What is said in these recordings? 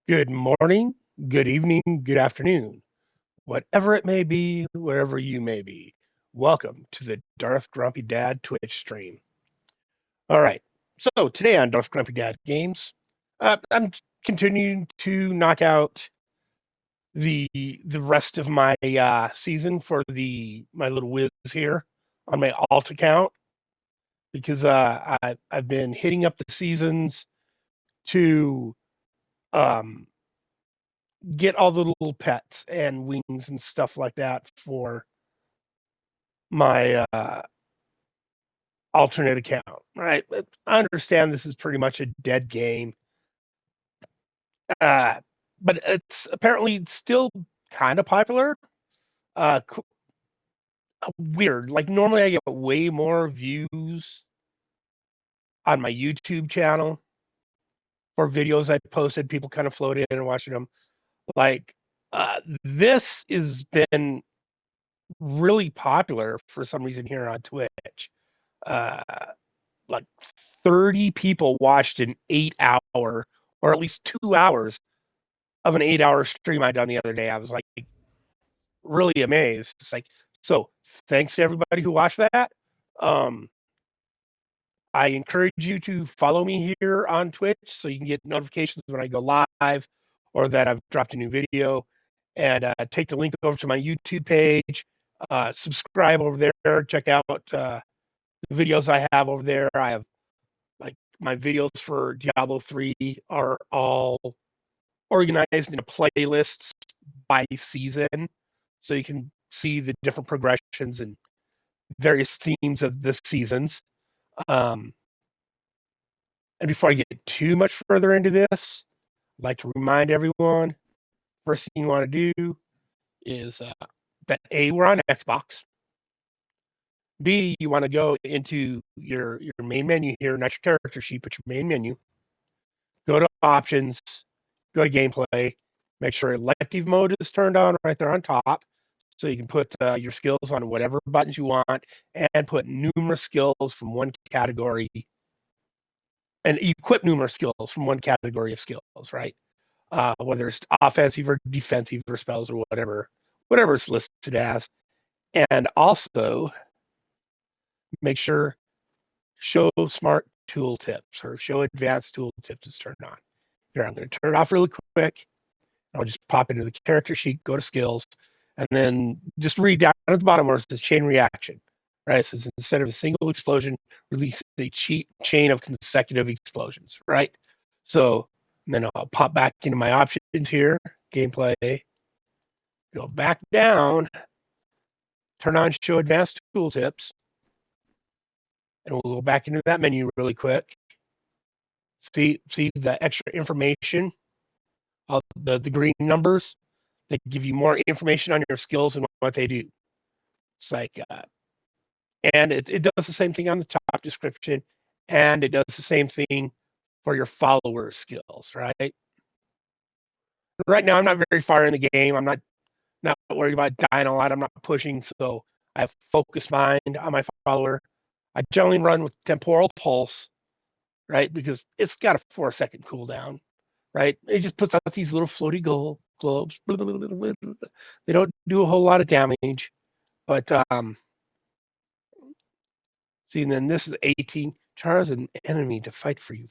Good morning, good evening, good afternoon, whatever it may be, wherever you may be. Welcome to the Darth Grumpy Dad Twitch stream. All right, so today on Darth Grumpy Dad Games, I'm continuing to knock out the rest of my season for my little whiz here on my alt account because I've been hitting up the seasons to um, get all the little pets and wings and stuff like that for my alternate account. Right, I understand this is pretty much a dead game, uh, but it's apparently still kind of popular. Uh, Weird. Like normally, I get way more views on my YouTube channel for videos I posted. People kind of float in and watching them. Like this has been really popular for some reason here on Twitch. Uh, like 30 people watched an 8 hour or at least 2 hours of an 8 hour stream I done the other day. I was like really amazed. It's like, so thanks to everybody who watched that. Um, I encourage you to follow me here on Twitch so you can get notifications when I go live or that I've dropped a new video. And take the link over to my YouTube page. Subscribe over there. Check out the videos I have over there. I have like my videos for Diablo 3 are all organized into playlists by season, so you can see the different progressions and various themes of the seasons. Um, and before I get too much further into this, I'd like to remind everyone, first thing you want to do is that A, we're on Xbox. B, you want to go into your main menu here, not your character sheet, but your main menu. Go to options, go to gameplay, make sure elective mode is turned on right there on top. So you can put your skills on whatever buttons you want and put numerous skills from one category and equip numerous skills from one category of skills, right? Whether it's offensive or defensive or spells or whatever it's listed as. And also make sure show smart tooltips or show advanced tooltips is turned on. Here, I'm going to turn it off really quick. I'll just pop into the character sheet, go to skills, and then just read down at the bottom where it says chain reaction. Right? It says instead of a single explosion, release a chain of consecutive explosions. Right? So then I'll pop back into my options here, gameplay, go back down, turn on show advanced tooltips, and we'll go back into that menu really quick. See the extra information, all the green numbers that give you more information on your skills and what they do. It's like, and it does the same thing on the top description, and it does the same thing for your follower skills, right? Right now, I'm not very far in the game. I'm not worried about dying a lot. I'm not pushing, so I have focused mind on my follower. I generally run with temporal pulse, right? Because it's got a 4 second cooldown, right? It just puts out these little floaty globes. They don't do a whole lot of damage, but see, and then this is 18. Charge an enemy to fight for you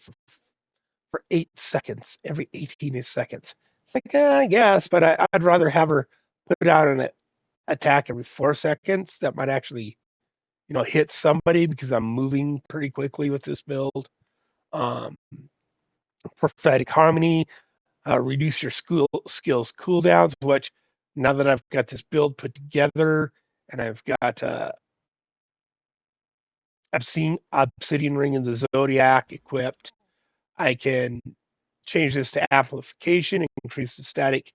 for 8 seconds, every 18 seconds. It's like, I guess, but I'd rather have her put out an attack every 4 seconds that might actually, hit somebody because I'm moving pretty quickly with this build. Um, Prophetic Harmony, reduce your skills cooldowns, which now that I've got this build put together and I've got Obsidian Ring and the Zodiac equipped, I can change this to amplification and increase the static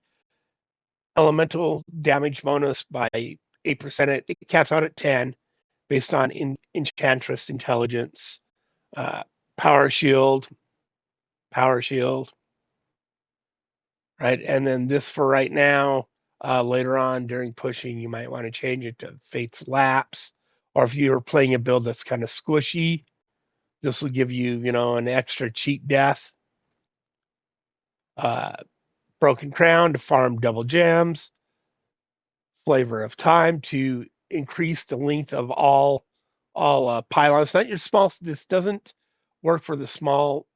elemental damage bonus by 8%. It caps out at 10 based on Enchantress Intelligence, uh, Power Shield, Power Shield, right? And then this for right now, later on during pushing, you might want to change it to Fate's Lapse. Or if you're playing a build that's kind of squishy, this will give you, an extra cheat death. Broken Crown to farm double gems. Flavor of Time to increase the length of all pylons. Not your small. This doesn't work for the small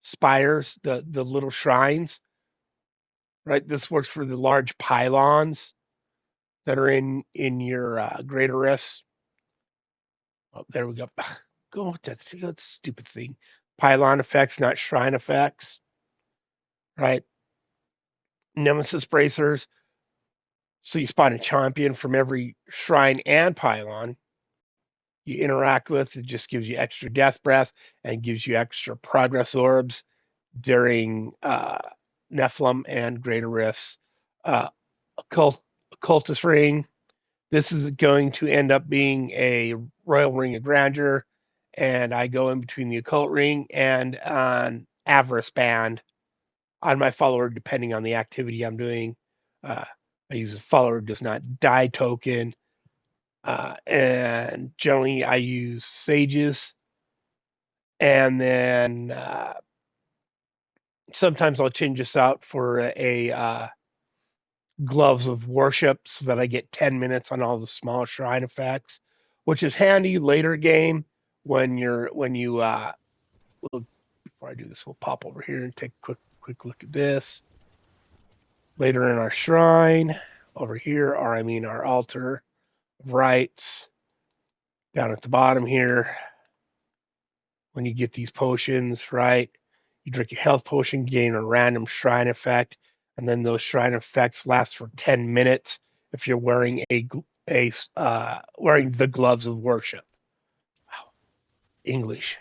spires, the little shrines, right? This works for the large pylons that are in your greater rifts. Oh, there we go. Go with that stupid thing. Pylon effects, not shrine effects, right? Nemesis bracers. So you spawn a champion from every shrine and pylon you interact with. It just gives you extra death breath and gives you extra progress orbs during Nephilim and Greater Rifts. Occultist Ring. This is going to end up being a Royal Ring of Grandeur, and I go in between the Occult Ring and an Avarice Band on my follower, depending on the activity I'm doing. I use a follower does not die token, and generally I use Sages, and then sometimes I'll change this out for a Gloves of Worship so that I get 10 minutes on all the small shrine effects, which is handy later game when you before I do this, we'll pop over here and take a quick look at this. Later in our shrine, over here, or I mean our altar of rites, down at the bottom here, when you get these potions, right? You drink a health potion, gain a random shrine effect, and then those shrine effects last for 10 minutes if you're wearing wearing the gloves of worship. Wow, English.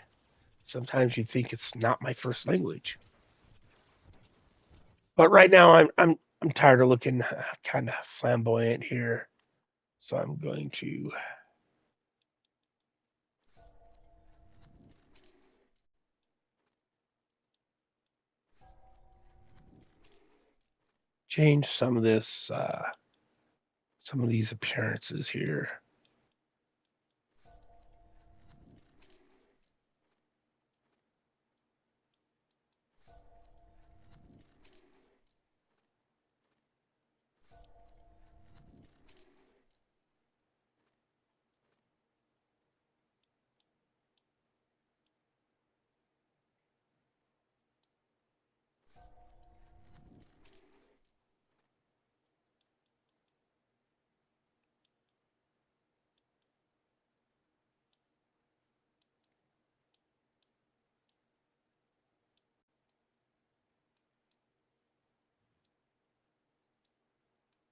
Sometimes you think it's not my first language. But right now I'm tired of looking kind of flamboyant here. So I'm going to change some of this some of these appearances here.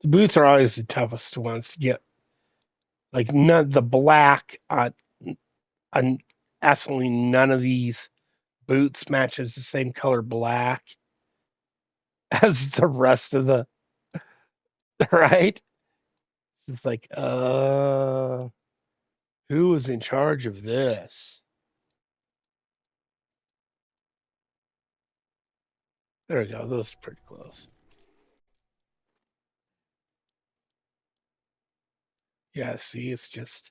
The boots are always the toughest ones to get. Like none the black on absolutely none of these boots matches the same color black as the rest of the right. It's like who was in charge of this? There we go. Those are pretty close. Yeah, see, it's just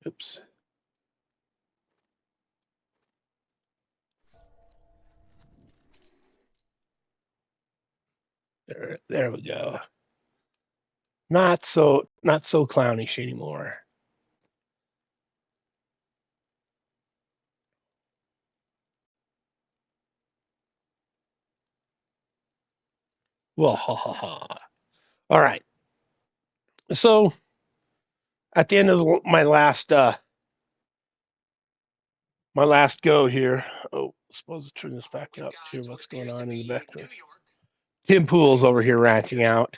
oops. There we go. Not so clownish anymore. Well, ha ha ha. All right. So at the end of my last go here. Oh, suppose to turn this back up. See what's going on in the background. Tim Pool's over here ranting out.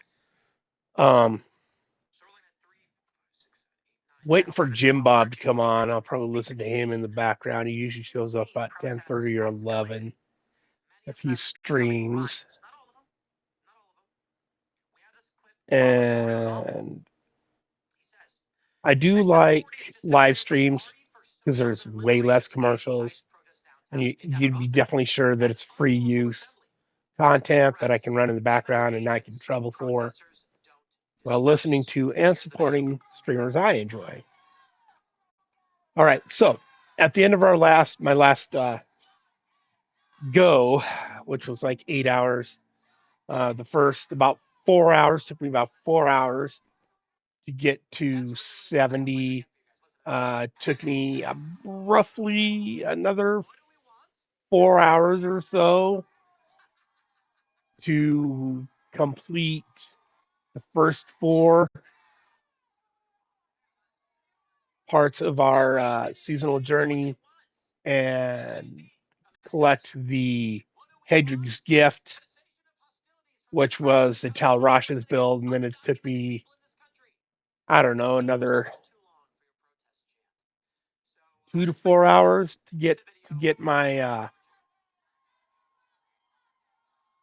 Waiting for Jim Bob to come on. I'll probably listen to him in the background. He usually shows up at 10:30 or 11 if he streams. And I do like live streams because there's way less commercials, and you'd be definitely sure that it's free use content that I can run in the background and not get in trouble for while listening to and supporting streamers I enjoy. All right, so at the end of my last go, which was like 8 hours, the first about 4 hours took me about 4 hours to get to 70. Took me roughly another 4 hours or so to complete the first four parts of our seasonal journey and collect the Hedrig's gift, which was the Tal Rasha's build, and then it took me, I don't know, another 2 to 4 hours to get my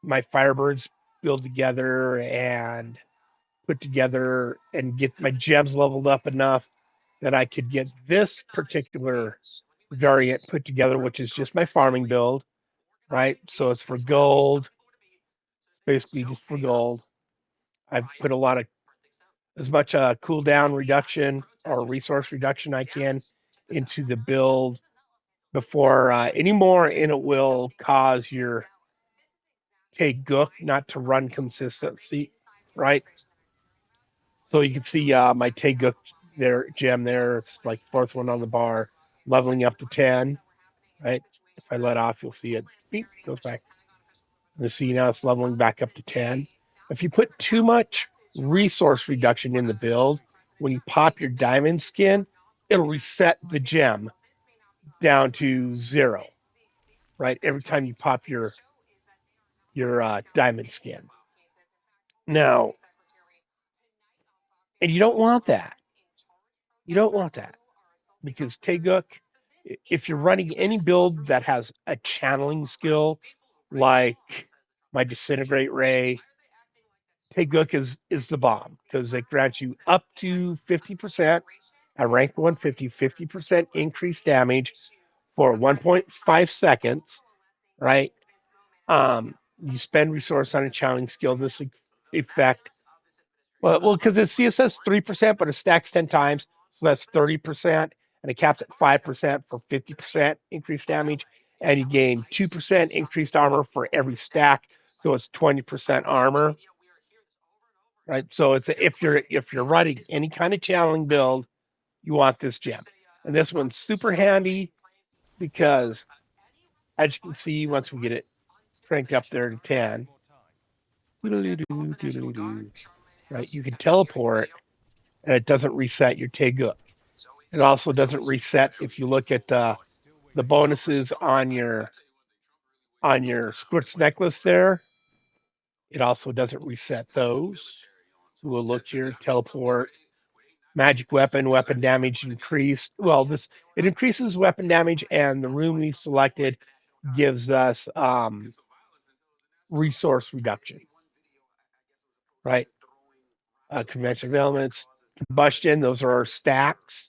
Firebirds build together and put together and get my gems leveled up enough that I could get this particular variant put together, which is just my farming build, right? So it's for gold, basically just for gold. I've put a lot of as much cooldown reduction or resource reduction I can into the build before any more, and it will cause your Gook not to run consistency, right? So you can see my Gook there gem there. It's like fourth one on the bar, leveling up to 10, right? If I let off, you'll see it. Beep, goes back. You see now it's leveling back up to 10. If you put too much resource reduction in the build, when you pop your diamond skin, it'll reset the gem down to 0, right? Every time you pop your diamond skin. Now, and you don't want that. You don't want that because Taeguk, if you're running any build that has a channeling skill like my Disintegrate Ray, Taeguk is the bomb because it grants you up to 50% at rank 150, 50% increased damage for 1.5 seconds, right? You spend resource on a channeling skill. This effect, because it's CSS 3%, but it stacks 10 times, so that's 30%, and it caps at 5% for 50% increased damage, and you gain 2% increased armor for every stack, so it's 20% armor, right? So it's if you're running any kind of channeling build, you want this gem, and this one's super handy because, as you can see, once we get it cranked up there to 10, right, you can teleport, and it doesn't reset your Taeguk. It also doesn't reset if you look at the bonuses on your Squirt's necklace there. It also doesn't reset those. So we'll look here, teleport, magic weapon, weapon damage increased. Well, it increases weapon damage, and the room we've selected gives us resource reduction, right? Conventional elements, combustion, those are our stacks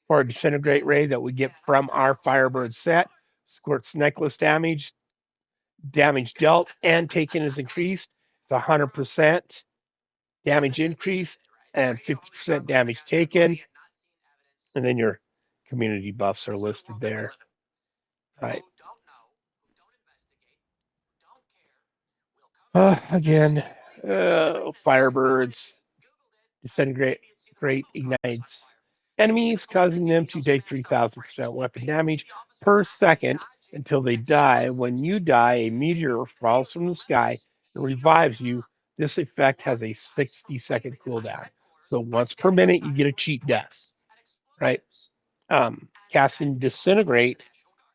for a Disintegrate Ray that we get from our Firebird set. Squirt's necklace damage dealt and taken is increased. It's 100% damage increase and 50% damage taken. And then your community buffs are listed there. Right. Again, Firebirds, Disintegrate Great ignites enemies, causing them to take 3,000% weapon damage per second until they die. When you die, a meteor falls from the sky and revives you. This effect has a 60-second cooldown. So once per minute, you get a cheat death, right? Casting Disintegrate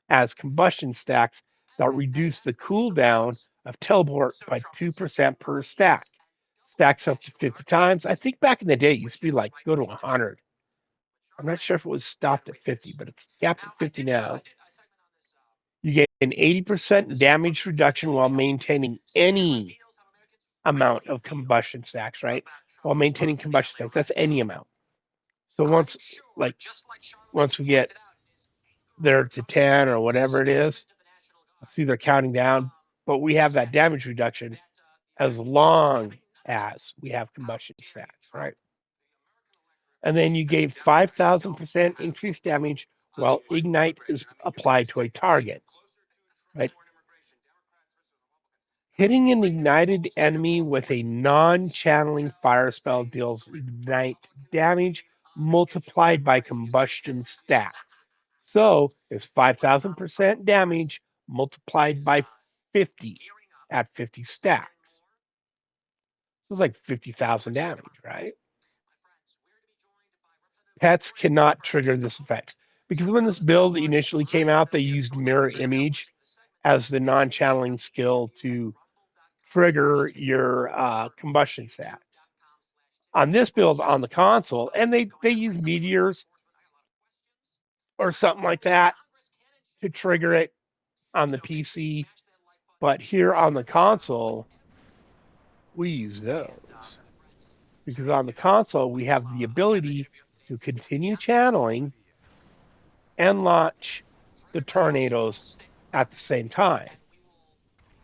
as combustion stacks that reduce the cooldown of teleport by 2% per stack. Stacks up to 50 times. I think back in the day, it used to be like go to 100. I'm not sure if it was stopped at 50, but it's capped at 50 now. You get an 80% damage reduction while maintaining any amount of combustion stacks, right? While maintaining combustion stacks, that's any amount. So once we get there to 10 or whatever it is, see they're counting down, but we have that damage reduction as long as we have combustion stacks, right? And then you gain 5,000% increased damage Well, ignite is applied to a target, right? Hitting an ignited enemy with a non-channeling fire spell deals ignite damage multiplied by combustion stats. So it's 5,000% damage multiplied by 50 at 50 stacks. So it's like 50,000 damage, right? Pets cannot trigger this effect because when this build initially came out, they used mirror image as the non-channeling skill to trigger your combustion stats. On this build on the console, and they use meteors or something like that to trigger it on the PC, but here on the console, we use those because on the console we have the ability to continue channeling and launch the tornadoes at the same time.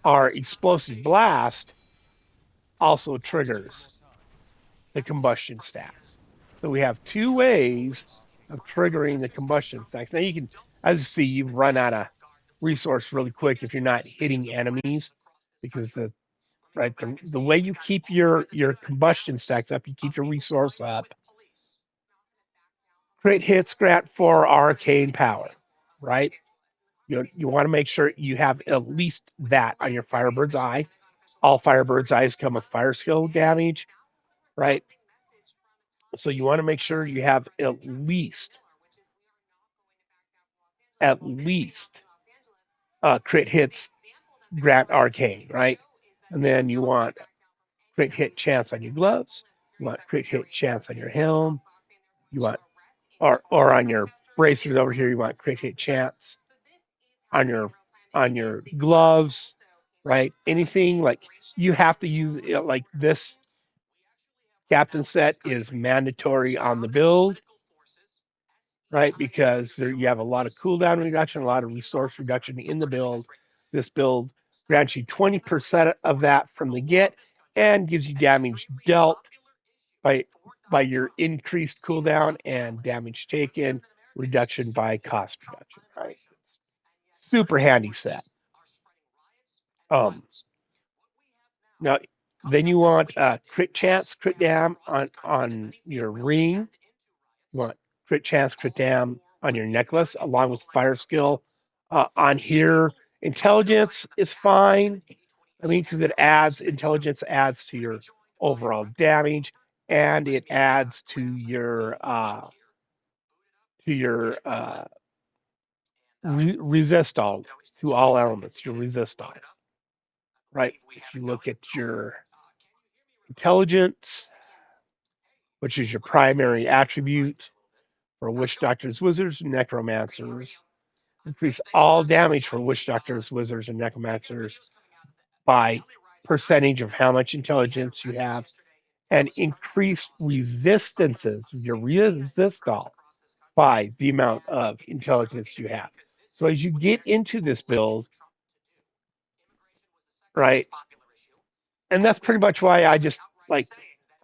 Our explosive blast also triggers the combustion stacks. So we have two ways of triggering the combustion stacks. Now you can, as you see, you run out of resource really quick if you're not hitting enemies because the way you keep your combustion stacks up, you keep your resource up. Crit hits grant for arcane power, right? You want to make sure you have at least that on your Firebird's Eye. All Firebird's Eyes come with fire skill damage, right? So you want to make sure you have at least crit hits grant arcane, right? And then you want crit hit chance on your gloves. You want crit hit chance on your helm. You want or on your bracers over here. You want crit hit chance on your gloves, right? Anything like you have to use like this captain set is mandatory on the build, right? Because you have a lot of cooldown reduction, a lot of resource reduction in the build. This build grants you 20% of that from the get and gives you damage dealt by your increased cooldown and damage taken reduction by cost reduction, right? Super handy set. Now, then you want crit chance, crit dam on your ring. You want crit chance, crit dam on your necklace, along with fire skill. On here, intelligence is fine. I mean, because intelligence adds to your overall damage, and it adds to your resist all to all elements. Your resist all, right? If you look at your intelligence, which is your primary attribute for witch doctors, wizards, and necromancers. Increase all damage for witch doctors, wizards, and necromancers by percentage of how much intelligence you have, and increase resistances, your resist all, by the amount of intelligence you have. So as you get into this build, right, and that's pretty much why I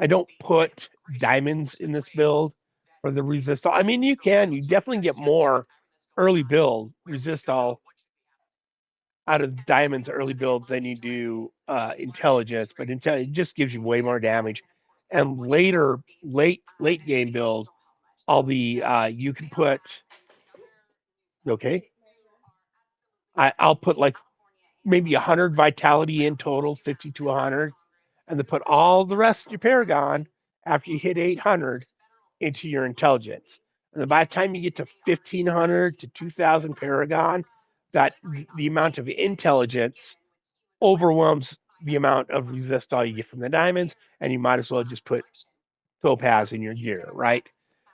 don't put diamonds in this build for the resist all. I mean, you definitely get more early build resist all out of diamonds early builds than you do intelligence, but it just gives you way more damage. And late game build, all the you can put okay. I'll put like maybe 100 vitality in total, 50 to 100, and then put all the rest of your Paragon after you hit 800 into your intelligence. And then by the time you get to 1,500 to 2,000 Paragon, that the amount of intelligence overwhelms the amount of resist all you get from the diamonds, and you might as well just put topaz in your gear, right?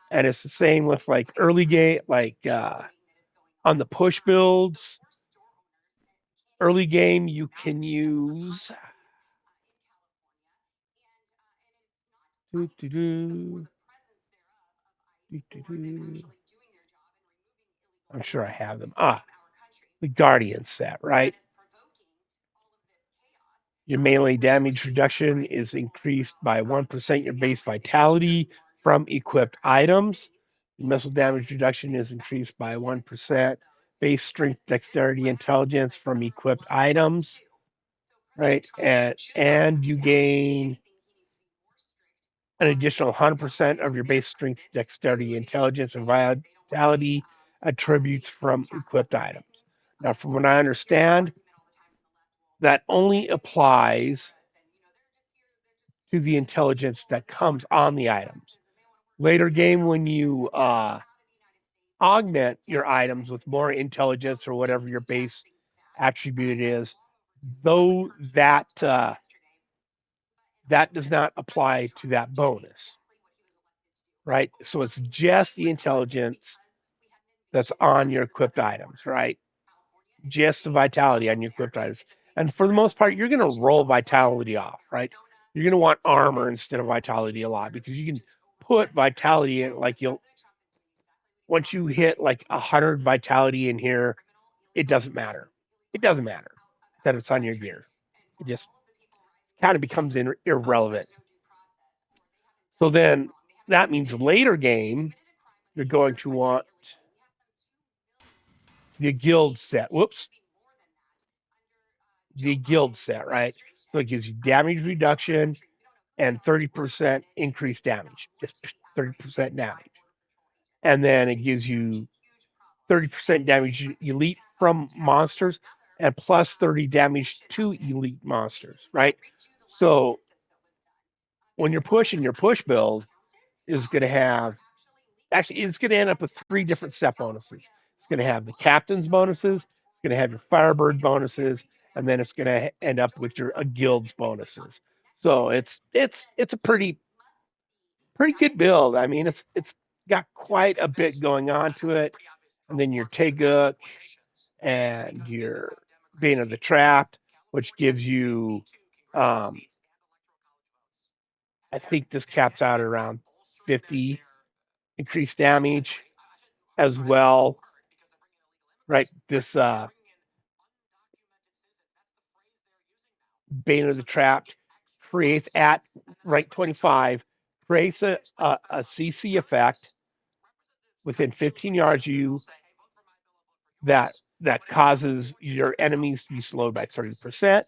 And it's the same with like early game, like on the push builds. Early game, you can use. I'm sure I have them. The Guardian set, right? Your melee damage reduction is increased by 1% your base vitality from equipped items. Missile damage reduction is increased by 1%. Base strength, dexterity, intelligence from equipped items, right? And you gain an additional 100% of your base strength, dexterity, intelligence, and vitality attributes from equipped items. Now, from what I understand, that only applies to the intelligence that comes on the items. Later game, when you augment your items with more intelligence or whatever your base attribute is, though that does not apply to that bonus, right? So it's just the intelligence that's on your equipped items, right? Just the vitality on your equipped items. And for the most part, you're going to roll vitality off, right? You're going to want armor instead of vitality a lot because you can put vitality in, like once you hit like 100 vitality in here, it doesn't matter. It doesn't matter that it's on your gear. It just kind of becomes irrelevant. So then that means later game, you're going to want the guild set. Whoops. The guild set, right? So it gives you damage reduction and 30% increased damage. Just 30% damage. And then it gives you 30% damage elite from monsters and plus 30 damage to elite monsters, right? So when you're pushing, your push build is going to have, actually, it's going to end up with 3 different set bonuses. It's going to have the captain's bonuses, it's going to have your firebird bonuses, and then it's going to end up with your guild's bonuses. So it's a pretty good build. I mean, it's got quite a bit going on to it. And then your Teguk and your Bane of the Trapped, which gives you, I think this caps out around 50 increased damage as well, right? This Bane of the Trapped creates at rank 25, creates a CC effect within 15 yards of you that causes your enemies to be slowed by 30%,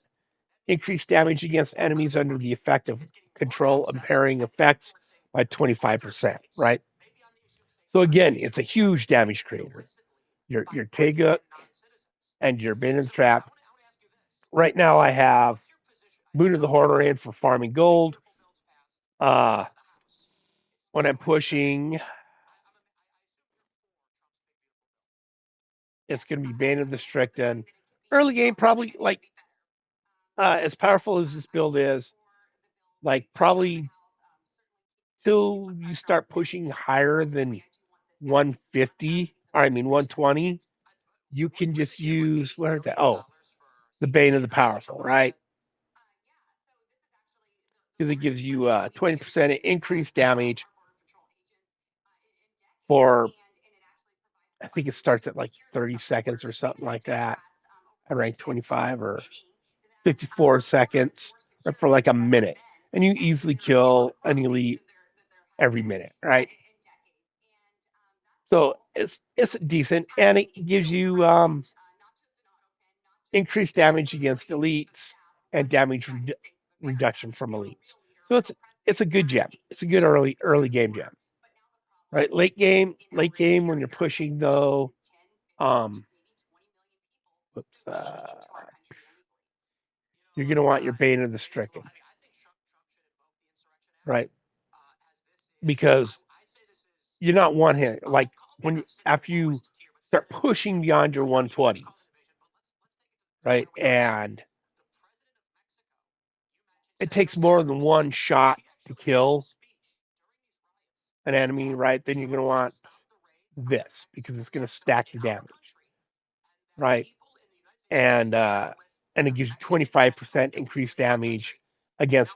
increase damage against enemies under the effect of control impairing effects by 25%, right? So again, it's a huge damage creator. Your Teguk and your Bane of the Trap. Right now I have Moon of the Hoarder in for farming gold. When I'm pushing, it's going to be Bane of the Stricken. Early game, probably like as powerful as this build is, like probably till you start pushing higher than 150, or I mean 120, you can just use the Bane of the Powerful, right? Because it gives you 20% increased damage for, I think it starts at like 30 seconds or something like that at rank 25, or 54 seconds for like a minute. And you easily kill an elite every minute, right? So it's decent, and it gives you increased damage against elites and damage reduction from elites. So it's a good gem. It's a good early game gem. Right, late game when you're pushing though, you're gonna want your Bane of the Stricken, right? Because you're not one hit. Like after you start pushing beyond your 120s, right, and it takes more than one shot to kill an enemy, right? Then you're gonna want this because it's gonna stack your damage, right? And it gives you 25% increased damage against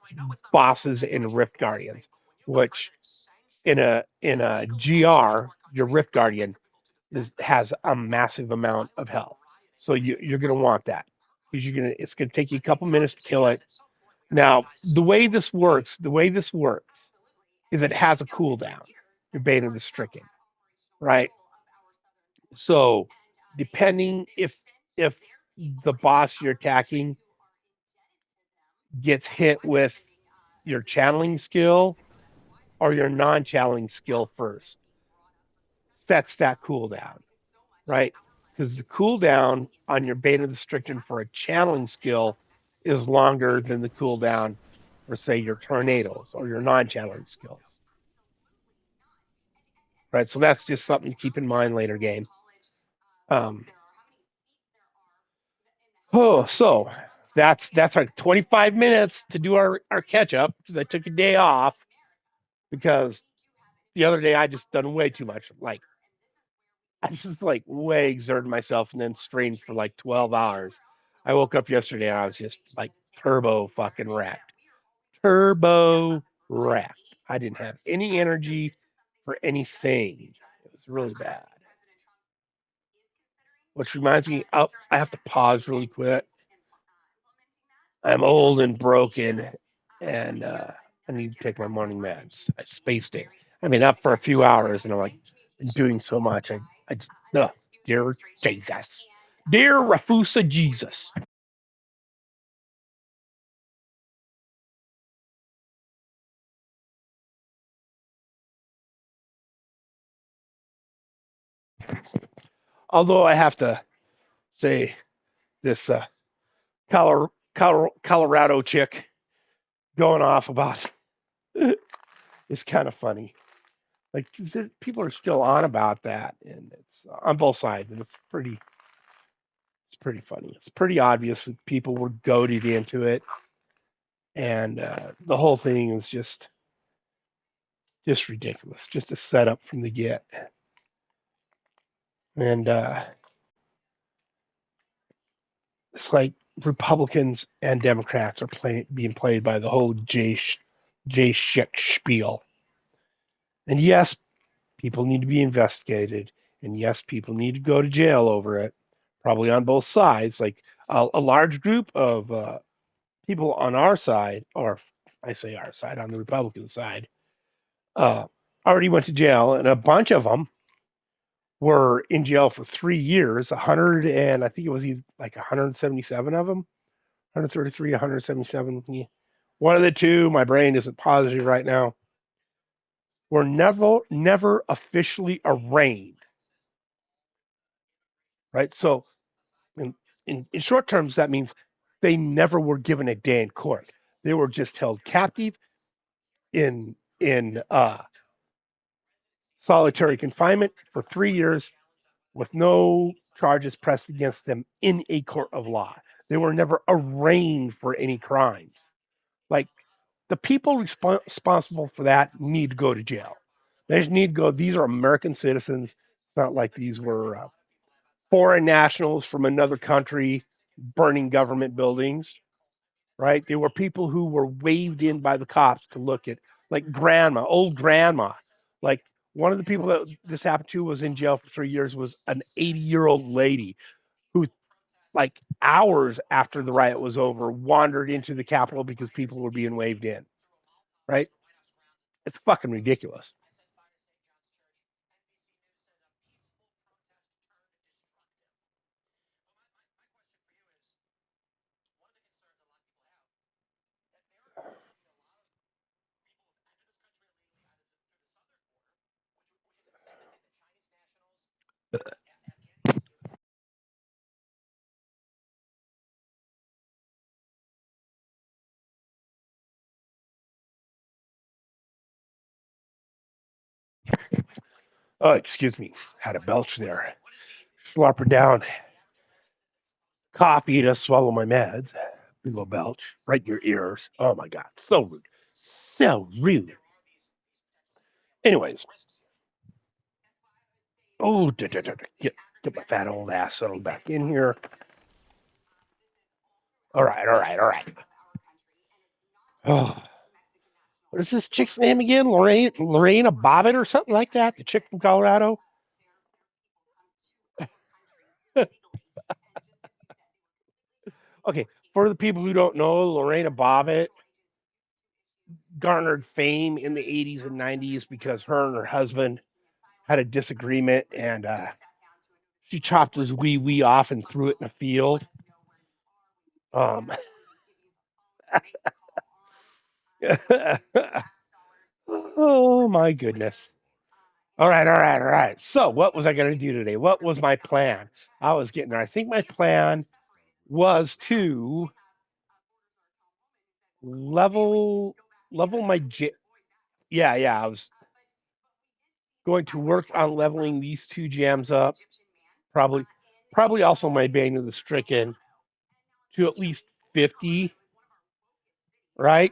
bosses and Rift Guardians, which in a GR, your Rift Guardian has a massive amount of health. So you're gonna want that because it's gonna take you a couple minutes to kill it. Now, the way this works is it has a cooldown. Your Bane of the Stricken. right? So depending if the boss you're attacking gets hit with your channeling skill or your non-channeling skill first, sets that cooldown, right? Because the cooldown on your Beta the Stricten for a channeling skill is longer than the cooldown for, say, your tornadoes or your non-channeling skills. Right, so that's just something to keep in mind later game. So that's our 25 minutes to do our catch up because I took a day off because the other day I just done way too much. Like I just like way exerted myself and then strained for like 12 hours. I woke up yesterday and I was just like turbo fucking wrecked. Turbo wrecked. I didn't have any energy for anything. It was really bad. Which reminds me, I have to pause really quick. I'm old and broken, and I need to take my morning meds. I spaced it. I've been up for a few hours, and I'm like doing so much. Dear Jesus, dear Rafusa Jesus. Although I have to say, this Colorado chick going off about is kind of funny. Like people are still on about that, and it's on both sides, and it's pretty funny. It's pretty obvious that people were goaded into it, and the whole thing is just ridiculous, just a setup from the get. And it's like Republicans and Democrats are being played by the whole Jay Schick spiel. And yes, people need to be investigated, and yes, people need to go to jail over it, probably on both sides. Like a large group of people on our side, or I say our side, on the Republican side, already went to jail, and a bunch of them were in jail for 3 years. 100 and I think it was like 177 of them, 133, 177. One of the two, my brain isn't positive right now, were never officially arraigned. Right, so in short terms, that means they never were given a day in court. They were just held captive in solitary confinement for 3 years with no charges pressed against them in a court of law. They were never arraigned for any crimes. Like the people responsible for that need to go to jail. They just need to go. These are American citizens. It's not like these were foreign nationals from another country burning government buildings, right? They were people who were waved in by the cops to look at, like old grandma. Like one of the people that this happened to was in jail for 3 years was an 80-year-old lady who, like hours after the riot was over, wandered into the Capitol because people were being waved in, right? It's fucking ridiculous. Oh, excuse me. Had a belch there. Slurp her down. Coffee to swallow my meds. Big old belch right in your ears. Oh my God. So rude. So rude. Anyways. Oh, get my fat old ass settled back in here. All right. Oh, what is this chick's name again? Lorena Bobbitt or something like that? The chick from Colorado? Okay, for the people who don't know, Lorena Bobbitt garnered fame in the 80s and 90s because her and her husband had a disagreement, and she chopped his wee off and threw it in a field. Oh my goodness. All right. So, what was I going to do today? What was my plan? I was getting there. I think my plan was to level my yeah. I was going to work on leveling these two gems up. Probably also my Bane of the Stricken to at least 50, right?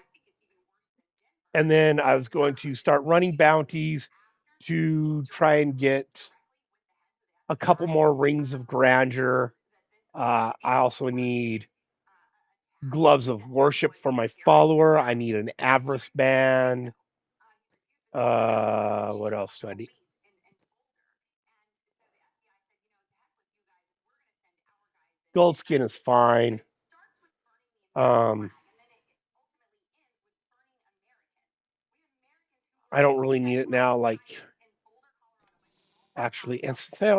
And then I was going to start running bounties to try and get a couple more rings of grandeur. I also need gloves of worship for my follower. I need an avarice band. What else do I need? Gold skin is fine. I don't really need it now. Like, actually, and since I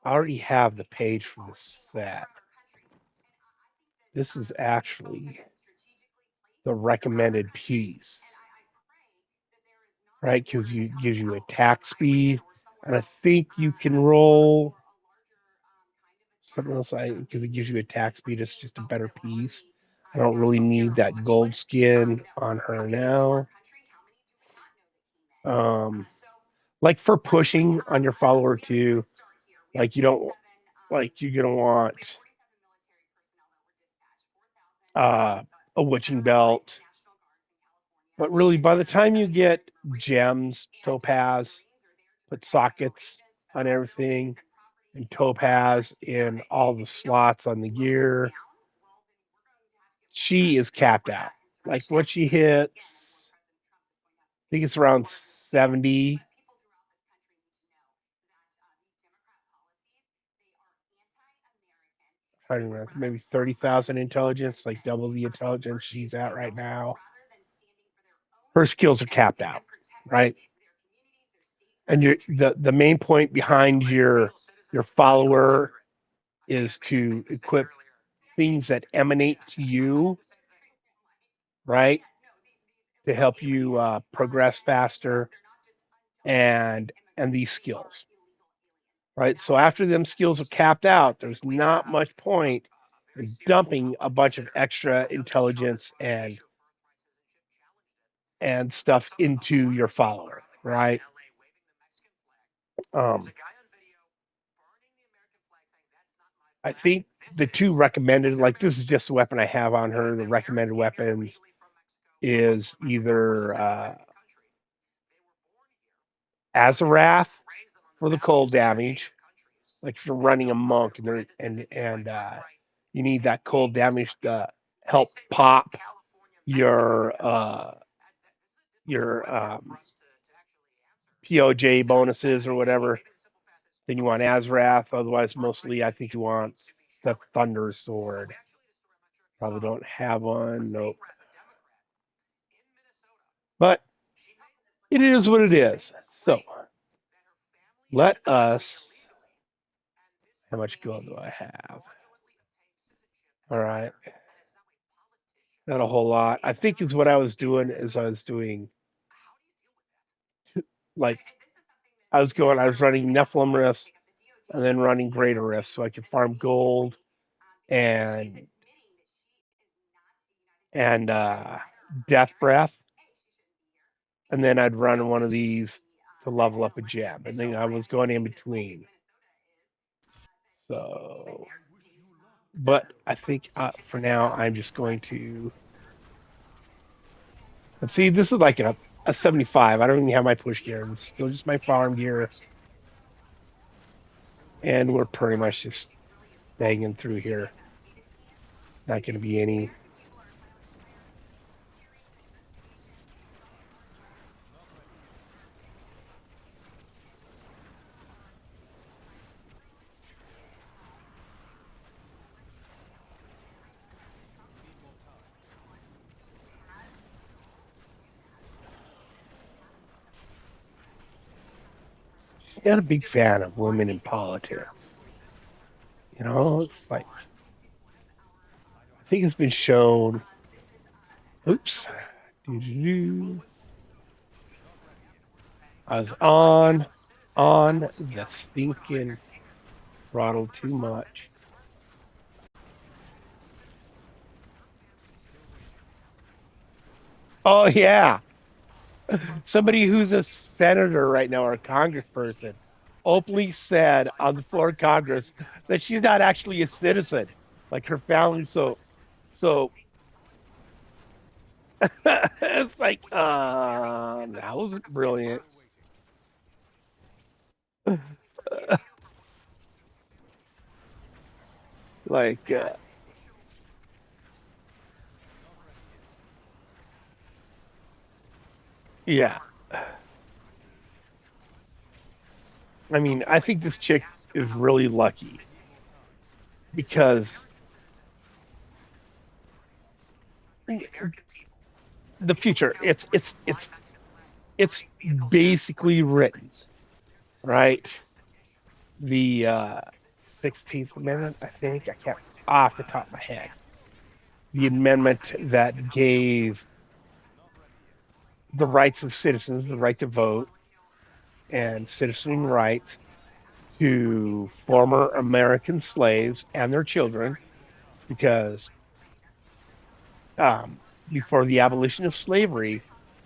already have the page for this set. This is actually the recommended piece, right? Because you gives you attack speed, and I think you can roll something else. Because it gives you attack speed, it's just a better piece. I don't really need that gold skin on her now. Like for pushing on your follower too, like you're gonna want a witching belt. But really, by the time you get gems, topaz, put sockets on everything, and topaz in all the slots on the gear, she is capped out. Like what she hits, I think it's around 70. I don't know, maybe 30,000 intelligence, like double the intelligence she's at right now. Her skills are capped out, right? And the main point behind your follower is to equip things that emanate to you, right? To help you progress faster and these skills, right? So after them skills are capped out, there's not much point in dumping a bunch of extra intelligence and stuff into your follower, right? I think the two recommended, like this is just the weapon I have on her. The recommended weapons is either Azarath for the cold damage, like if you're running a monk and you need that cold damage to help pop your POJ bonuses or whatever, then you want Azarath. Otherwise, mostly I think you want the Thunder Sword. Probably don't have one. Nope. But it is what it is. So let us. How much gold do I have? All right. Not a whole lot. I think is what I was doing is I was like I was running Nephilim Rifts and then running Greater Rifts so I could farm gold and Death Breath, and then I'd run one of these to level up a gem, and then I was going in between. So, but I think for now I'm just going to. Let's see. This is like a 75. I don't even have my push gear. It's still just my farm gear, and we're pretty much just banging through here. Not going to be any. not a big fan of women in politics. You know, it's like I think it's been shown. Oops. Doo-doo-doo. I was on the stinking throttle too much. Oh yeah, somebody who's a senator right now or a congressperson openly said on the floor of Congress that she's not actually a citizen, like her family. So it's like, that was brilliant. Like, yeah. I mean, I think this chick is really lucky because the future, it's basically written, right? The 16th Amendment, I think. I can't off the top of my head. The amendment that gave the rights of citizens, the right to vote, and citizen rights to former American slaves and their children, because um, before the abolition of slavery,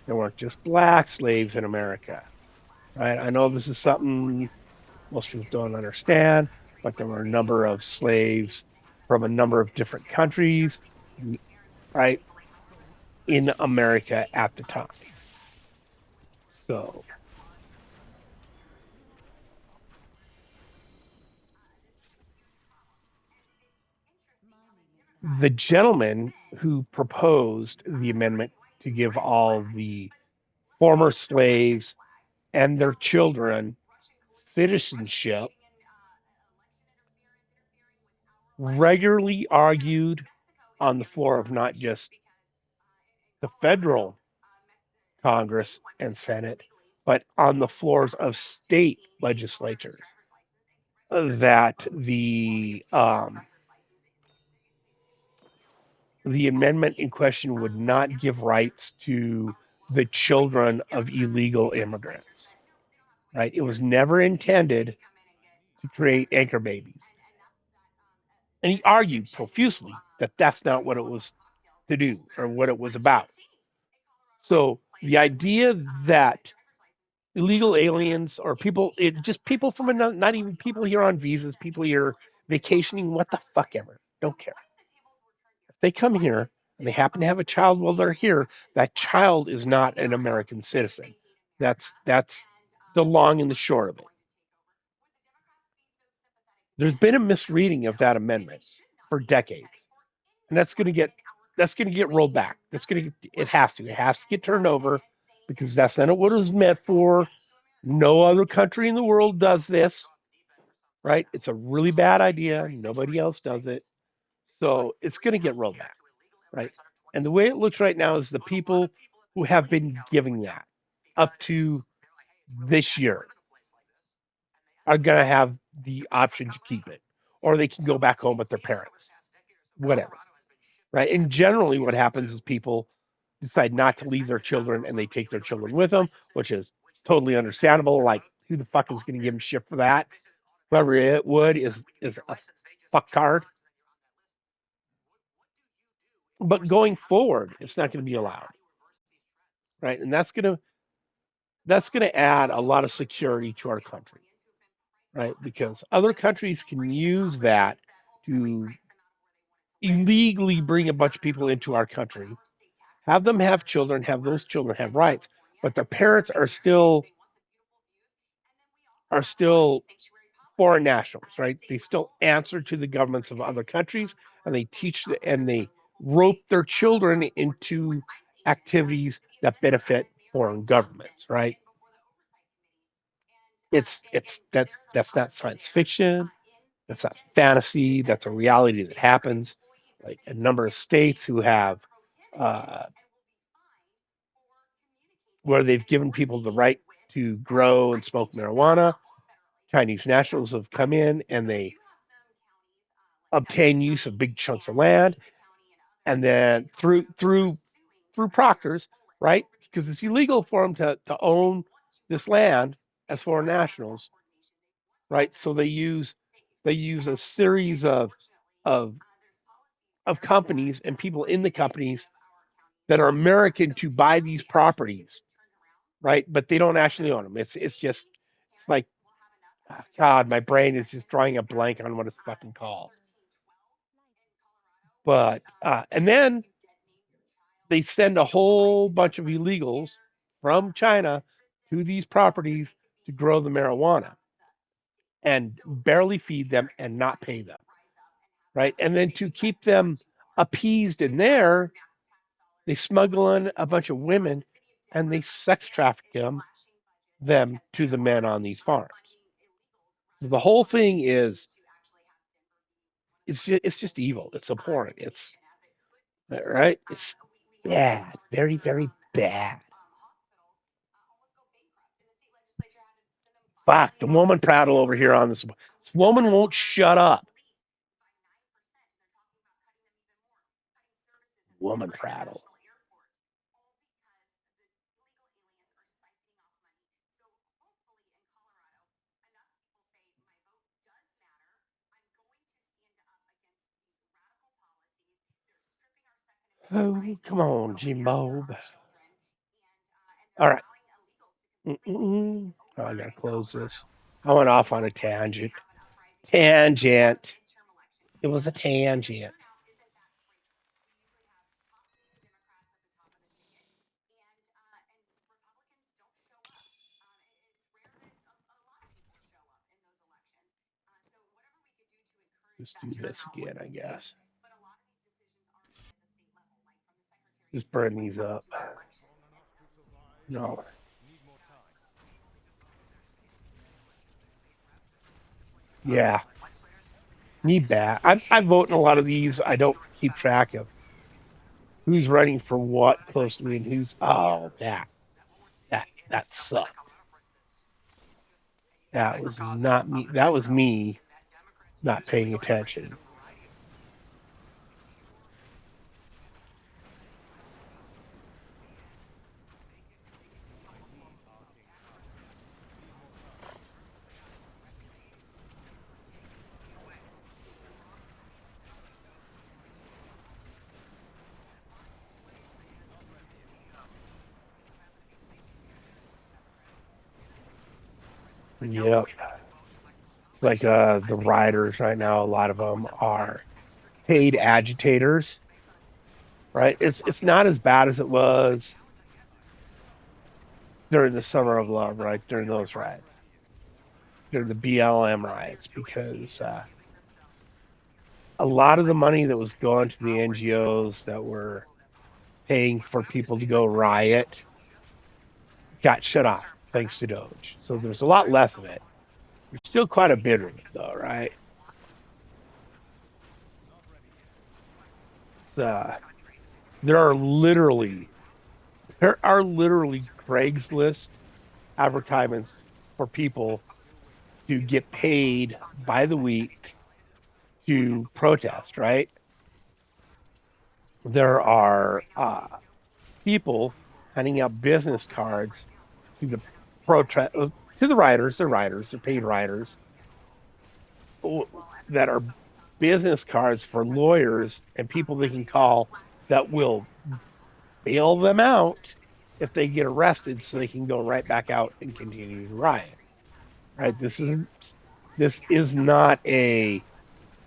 there weren't just black slaves in America. Right? I know this is something most people don't understand, but there were a number of slaves from a number of different countries, right, in America at the time. So the gentleman who proposed the amendment to give all the former slaves and their children citizenship regularly argued on the floor of not just the federal Congress and Senate, but on the floors of state legislatures that the amendment in question would not give rights to the children of illegal immigrants. Right? It was never intended to create anchor babies. And he argued profusely that that's not what it was to do or what it was about. So the idea that illegal aliens or people, just people from another, not even people here on visas, people here vacationing, what the fuck ever, don't care. If they come here and they happen to have a child while they're here, that child is not an American citizen. That's the long and the short of it. There's been a misreading of that amendment for decades, and that's going to get rolled back. It has to get turned over because that's not what it was meant for. No other country in the world does this, right? It's a really bad idea. Nobody else does it. So it's going to get rolled back, right? And the way it looks right now is the people who have been giving that up to this year are going to have the option to keep it, or they can go back home with their parents, whatever, right? And generally, what happens is people decide not to leave their children and they take their children with them, which is totally understandable. Like, who the fuck is going to give them shit for that? Whoever it would is a fucktard. But going forward, it's not going to be allowed, right? And that's gonna add a lot of security to our country, right? Because other countries can use that to illegally bring a bunch of people into our country, have them have children, have those children have rights, but their parents are still foreign nationals, right? They still answer to the governments of other countries, and they rope their children into activities that benefit foreign governments, right? That's not science fiction. That's not fantasy. That's a reality that happens. Like a number of states who have uh, where they've given people the right to grow and smoke marijuana. Chinese nationals have come in and they obtain use of big chunks of land, and then through proctors, right? Because it's illegal for them to own this land as foreign nationals, right? So they use a series of companies and people in the companies that are American to buy these properties, right? But they don't actually own them. It's just it's like God, my brain is just drawing a blank on what it's fucking called. But and then they send a whole bunch of illegals from China to these properties to grow the marijuana and barely feed them and not pay them, right? And then to keep them appeased in there, they smuggle in a bunch of women and they sex traffic them to the men on these farms. So the whole thing is it's just evil. It's abhorrent. It's right. It's bad, very very bad. Fuck, the woman prattle over here on this. This woman won't shut up. Woman prattle. Oh, come on, Jimbo. All right. Oh, I gotta close this. I went off on a tangent. Tangent. It was a tangent. Let's do this again, I guess. Just burn these up. No. Yeah. Need that. I vote in a lot of these. I don't keep track of who's running for what closely and who's that sucked. That was not me. That was me not paying attention. Yep. Like the riders right now, a lot of them are paid agitators, right? It's not as bad as it was during the Summer of Love, right? During those riots, during the BLM riots, because a lot of the money that was going to the NGOs that were paying for people to go riot got shut off thanks to Doge. So there's a lot less of it. There's still quite a bit of it, though, right? There are literally Craigslist advertisements for people to get paid by the week to protest, right? There are people handing out business cards to the protest to the writers, they're paid writers that are business cards for lawyers and people they can call that will bail them out if they get arrested so they can go right back out and continue to riot. Right? This is not a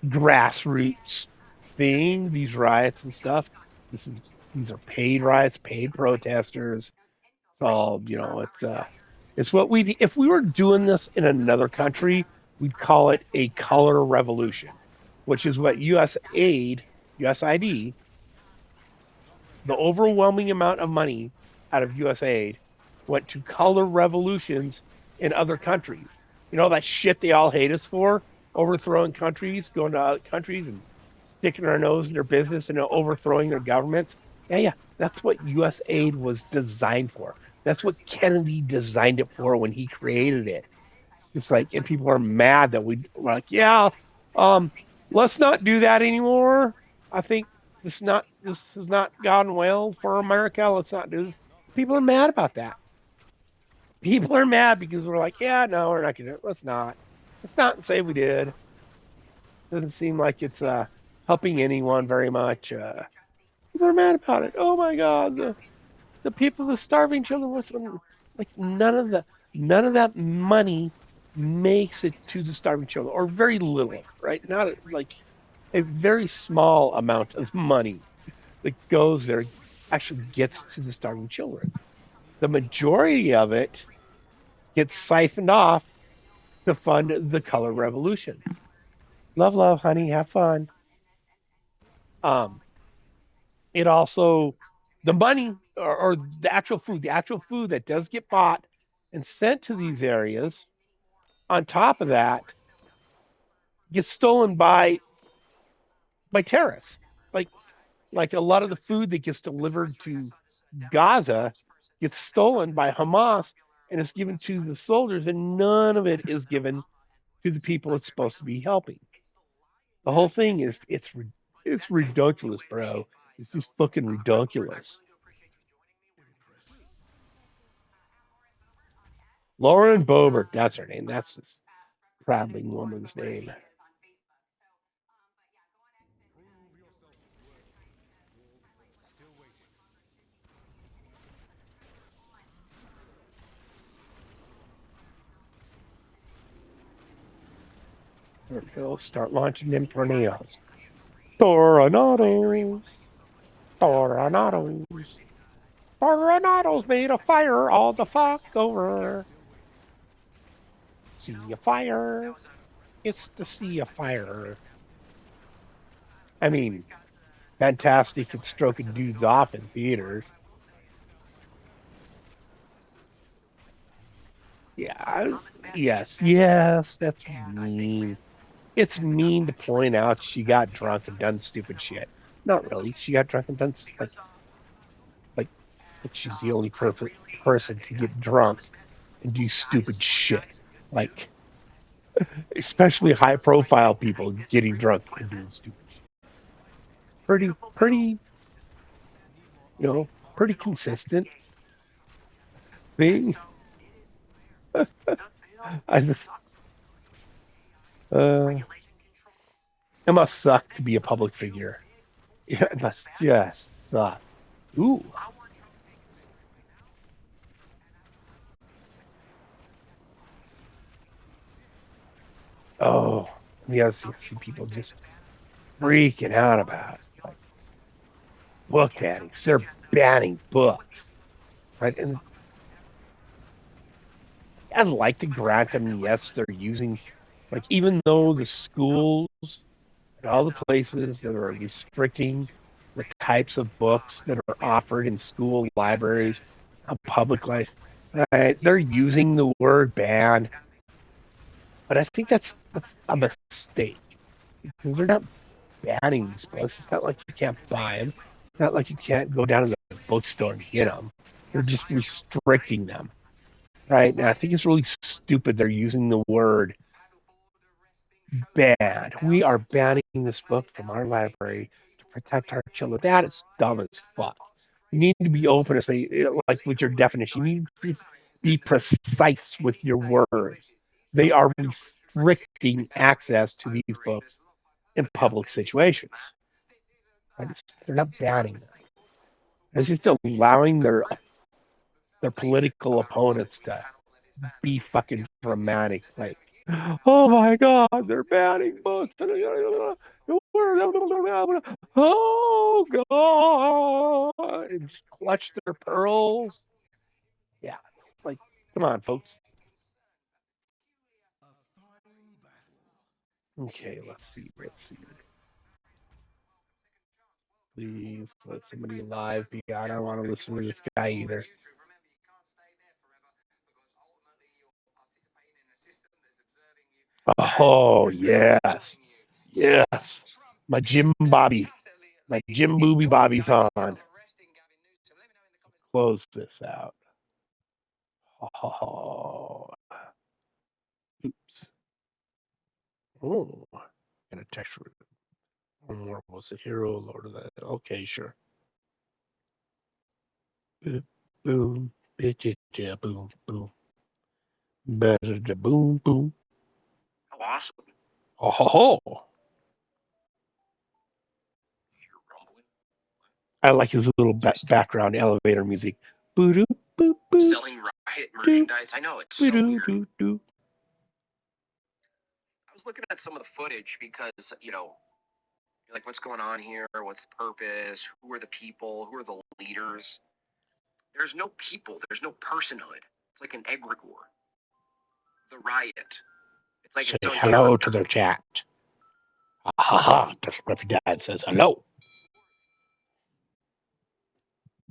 grassroots thing, these riots and stuff. These are paid riots, paid protesters. So, it's what we if we were doing this in another country, we'd call it a color revolution, which is what USAID, the overwhelming amount of money out of USAID went to color revolutions in other countries. You know that shit they all hate us for? Overthrowing countries, going to other countries and sticking our nose in their business and overthrowing their governments. Yeah. That's what USAID was designed for. That's what Kennedy designed it for when he created it. It's like, and people are mad that we're like, yeah, let's not do that anymore. I think this has not gone well for America. Let's not do this. People are mad about that. People are mad because we're like, yeah, no, we're not gonna. Let's not. Let's not say we did. Doesn't seem like it's helping anyone very much. People are mad about it. Oh my God, the people, the starving children. Like none of that money makes it to the starving children, or very little, right? Not like a very small amount of money that goes there actually gets to the starving children. The majority of it gets siphoned off to fund the color revolution. Love, love, honey, have fun. Um, it also the money or the actual food that does get bought and sent to these areas. On top of that, gets stolen by terrorists. Like like a lot of the food that gets delivered to Gaza gets stolen by Hamas and is given to the soldiers, and none of it is given to the people it's supposed to be helping. The whole thing is it's ridiculous, bro. It's just fucking ridiculous. Lauren Boebert, that's her name. That's this prattling woman's name. There we go. Start launching them tornadoes. Tornadoes. Tornadoes. Tornadoes made a fire all the fuck over. See a fire. It's to see a fire. I mean, fantastic at stroking dudes off in theaters. Yeah, yes, that's mean. It's mean to point out she got drunk and done stupid shit. Not really. She got drunk and done like, like she's the only person to get drunk and do stupid shit. Like, especially high profile people getting drunk and doing stupid shit. Pretty, you know, pretty consistent thing. I just, uh, it must suck to be a public figure. Yeah, it must just suck. Ooh. Oh, yeah, see people just freaking out about it. Like, book addicts, they're banning books, right? And I'd like to grant them, yes, they're using, like, even though the schools and all the places that are restricting the types of books that are offered in school libraries, public life, right? They're using the word ban, but I think that's a mistake because they're not banning these books. It's not like you can't buy them. It's not like you can't go down to the bookstore and get them. They're just restricting them, right? And I think it's really stupid they're using the word ban. We are banning this book from our library to protect our children. That is dumb as fuck. You need to be open, like with your definition. You need to be precise with your words. They are restricting access to these books in public situations. They're not banning them. It's just allowing their political opponents to be fucking dramatic. Like, oh my God, they're banning books. Oh God, and just clutch their pearls. Yeah, like, come on, folks. Okay, let's see. Let's see. Please let somebody live be. I don't want to listen to this guy either. Oh yes, yes. My Jim Bobby, my Jim Booby Bobby's on. Close this out. Oh, Oops. Oh, and a text for more was a hero, Lord of that. Okay, sure. Boom, bitch, yeah, boom, boom. Better the boom, boom. How awesome. Oh, ho, ho. I like his little background elevator music. Boo-doo, boo, boo, selling Riot merchandise. I know, it's so weird. doo. I was looking at some of the footage because, you're like, what's going on here? What's the purpose? Who are the people? Who are the leaders? There's no people. There's no personhood. It's like an egregore. The Riot. It's like Say its own hello character. to their chat. Ha ha, that's what your dad says. Hello.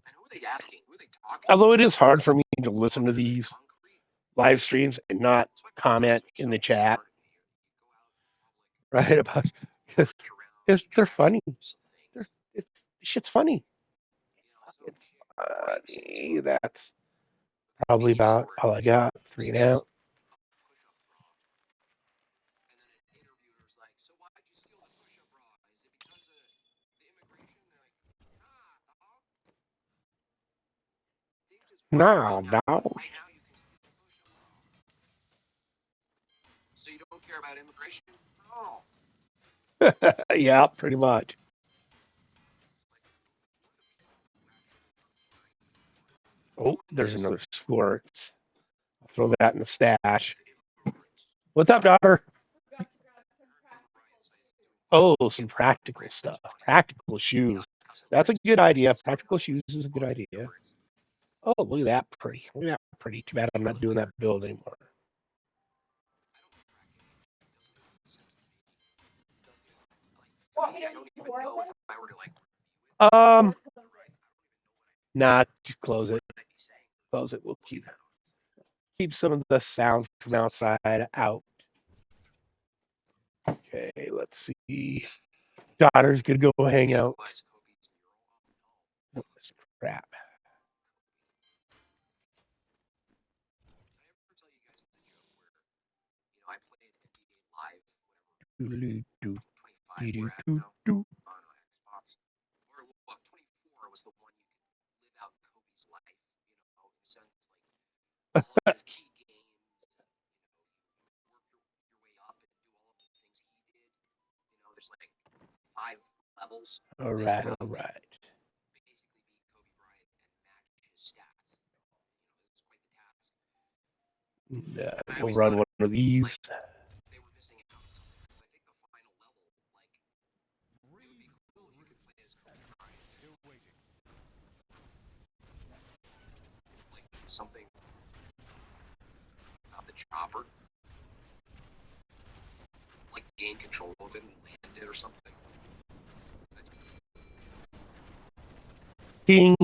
And who are they asking? Who are they talking? Although it is hard for me to listen to these live streams and not comment in the chat, right? About because they're funny. Shit's funny. That's probably about all I got. 3.5. No. So you don't care about immigration? No. Yeah, pretty much. Oh, there's another squirt. I'll throw that in the stash. What's up, daughter? Oh, some practical stuff. Practical shoes. That's a good idea. Practical shoes is a good idea. Oh, look at that pretty. Look at that pretty. Too bad I'm not doing that build anymore. Nah, just close it. Close it. We'll keep some of the sound from outside out. Okay, let's see. Daughter's gonna go hang out. Oh, this crap. Do. Was the one you could live out Kobe's life, in the sense like all of his key games, work your way up and do all of the things he did. There's like 5 levels. All right. Basically be Kobe Bryant and match his stats. It's quite the task. We'll run one of these. They were missing out on something because I think the final level, like, it would be cool if you could play as Kobe Bryant. Still waiting. Like something about the chopper, like gain control of it and land it or something. Ding.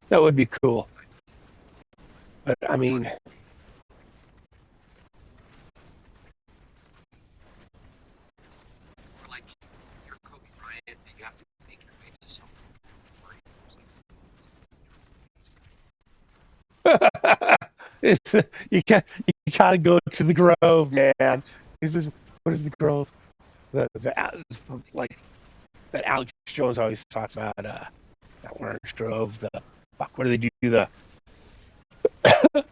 That would be cool. But I mean, like you're Kobe Bryant and you have to make your way to something. you gotta go to the Grove, man. What is the Grove? The like that Alex Jones always talks about. That Orange Grove. What do they do? The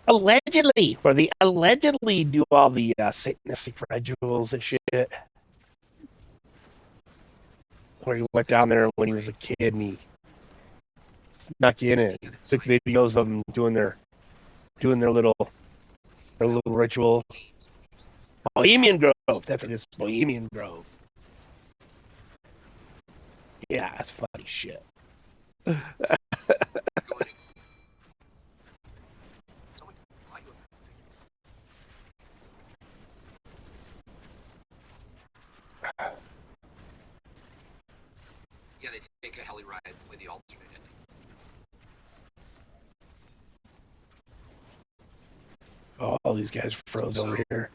allegedly, where they allegedly do all the satanistic rituals and shit. Where he went down there when he was a kid and he snuck in and took videos of them doing their little ritual. Bohemian Grove. That's what it is. Bohemian Grove. Yeah, that's funny shit. Yeah, they take a heli ride and play the alternate ending. Oh, all these guys froze over here.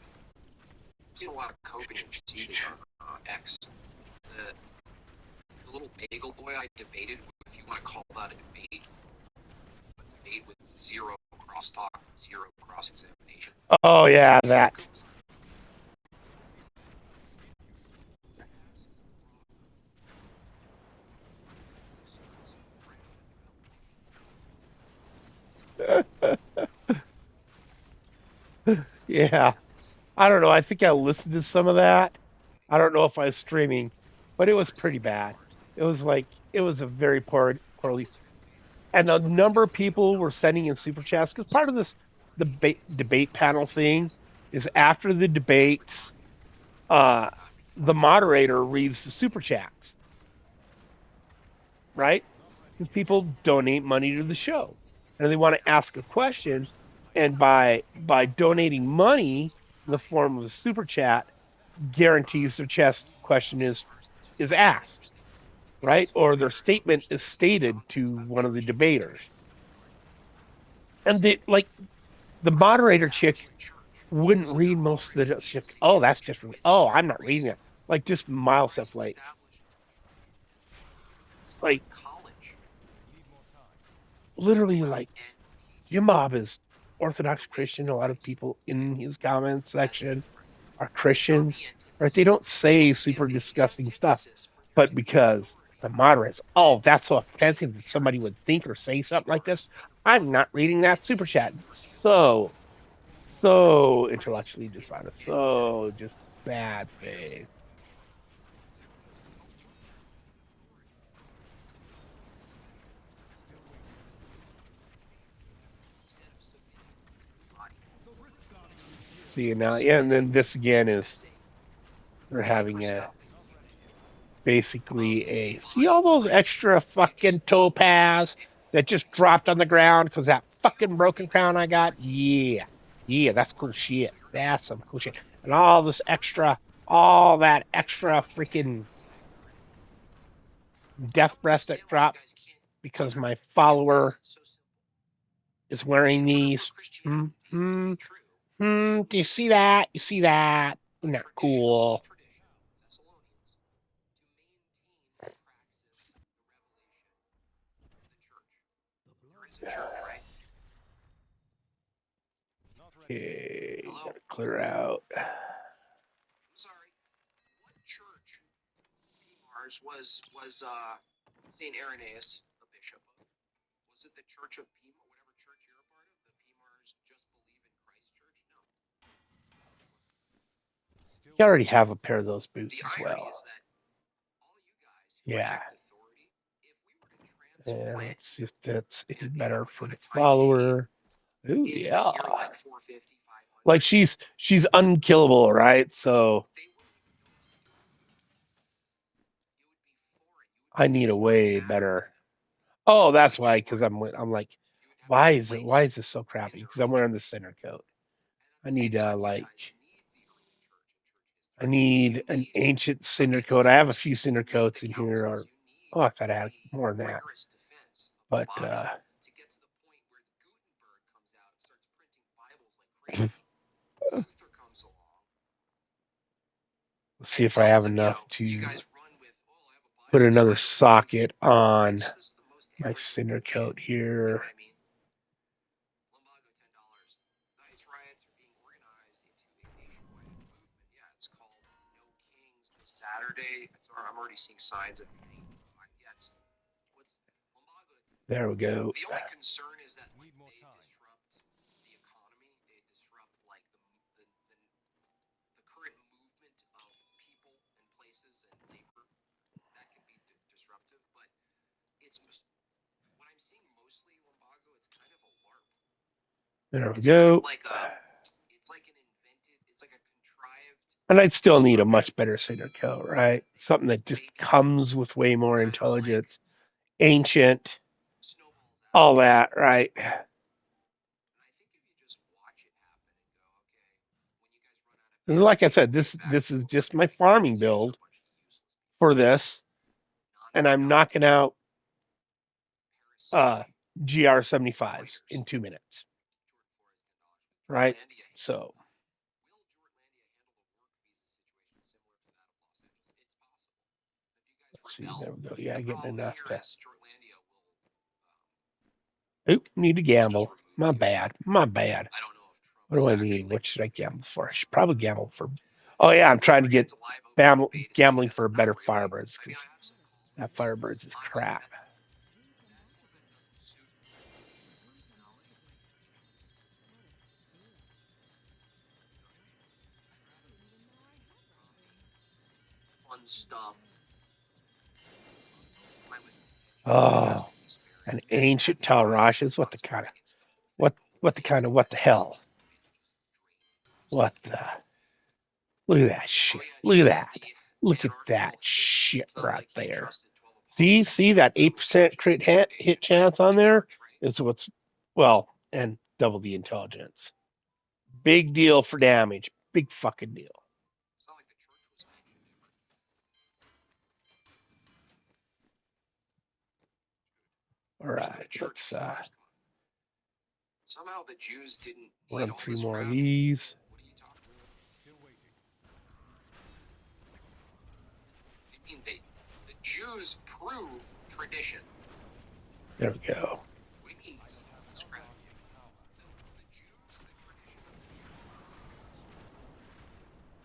I've seen a lot of coping and seething on X. The little bagel boy I debated, if you want to call that a debate with 0 crosstalk, 0 cross-examination. Oh, yeah, that. Yeah. I don't know. I think I listened to some of that. I don't know if I was streaming, but it was pretty bad. It was like it was a very poorly, and a number of people were sending in super chats because part of this debate panel thing is after the debates, uh, the moderator reads the super chats, right? Because people donate money to the show, and they want to ask a question, and by donating money in the form of a super chat, guarantees their chess question is asked, right? Or their statement is stated to one of the debaters. And the moderator chick wouldn't read most of the shit. Oh, that's just oh, I'm not reading it. Like just miles stuff like literally like Jim Bob is Orthodox Christian. A lot of people in his comment section are Christians, right? They don't say super disgusting stuff, but because the moderates, oh, that's so offensive that somebody would think or say something like this. I'm not reading that super chat. So intellectually dishonest, so just bad faith. See now, yeah, and then this again is they're having a basically a see all those extra fucking topaz that just dropped on the ground because that fucking broken crown I got. Yeah, that's cool shit. That's some cool shit. And all that extra freaking death breath that dropped because my follower is wearing these. Do you see that? You see that? Isn't that cool? Okay, gotta clear out. Sorry, what church Mars was Saint Irenaeus a bishop of? Was it the Church of Pima, whatever church you're a part of? The Pimars just believe in Christ Church? No. You already have a pair of those boots The as irony well. is that all you guys who Yeah. reject authority, if we were to And transplant let's see if that's any and better like for by the the time follower. Ooh, in yeah. a year like 450, 500, Like she's unkillable, right? So they wouldn't even know what to do with you. You would be foreign. You would I be need a foreign way matter to better. them. Oh, that's Like why. you Because were. I'm like, You would have why no is it? Why place is this so in crappy? the Because I'm early wearing the church. center coat. And I at the need same time, you guys need the early church and church I history. need You an need ancient cinder against coat. I have a those. few cinder You need coats the in here. Or councils. You need oh, I thought I had the more than that. rigorous defense of the But body to get to the point where Gutenberg comes out and starts printing Bibles like crazy. Luther comes along let's see and if I tells have them, enough you to guys run with, oh, I have a put Bible, so another I have a solution. socket on It's just the most my arrogant cinder shit. coat You know here. what I mean? Lumbago, $10. ICE riots are being organized into a nationwide movement. Yeah, it's called No Kings this Saturday. I'm already seeing signs of hate. Yeah, what's Lumbago? There we go. The only concern is that like they disrupt the economy. They disrupt like the current movement of people and places and labor. That can be disruptive, but it's what I'm seeing mostly Lumbago. It's kind of a LARP. There we It's kind of go. like it's like an invented, it's like a contrived And I'd still need a disruption. much better cinder coat, right? Something that just Make it comes with way more kind of like intelligence, ancient, snowballs out. all that, right? And I think if you just watch it happen and go, okay, when you guys run out of And like I ammunition, said, get this back this to is what just we're my doing. farming You guys are build a bunch of useless people, for this, and I'm knocking non-productive, out parasitic GR75s in warriors. 2 minutes, Jordan Forrest, $10. right? Jortlandia. So Will Jortlandia handle the work visa situation similar to that of Los Angeles? It's possible. If you guys let's see, rebel, there we go. Yeah, the getting problem enough here to. is Jortlandia will Oop, need to they'll just gamble. remove My you. bad. My bad. I don't know if Trump What is do I need? actually What should I removing gamble you. for? I should probably gamble for. Oh yeah, I'm Will trying to bring get it to live open debate to see gambling that's for not better really. Firebirds I mean, because I have some that confidence. Firebirds is Honestly, crap. that doesn't suit my personality. fun stuff. Oh, an ancient Talrash is what the hell? What the? Look at that shit. Look at that. Look at that shit right there. See that 8% crit hit chance on there is what's, well, and double the intelligence. Big deal for damage. Big fucking deal. All right, let's somehow the Jews didn't run 3 more of these. I mean, the Jews prove tradition. There we go. What do you mean?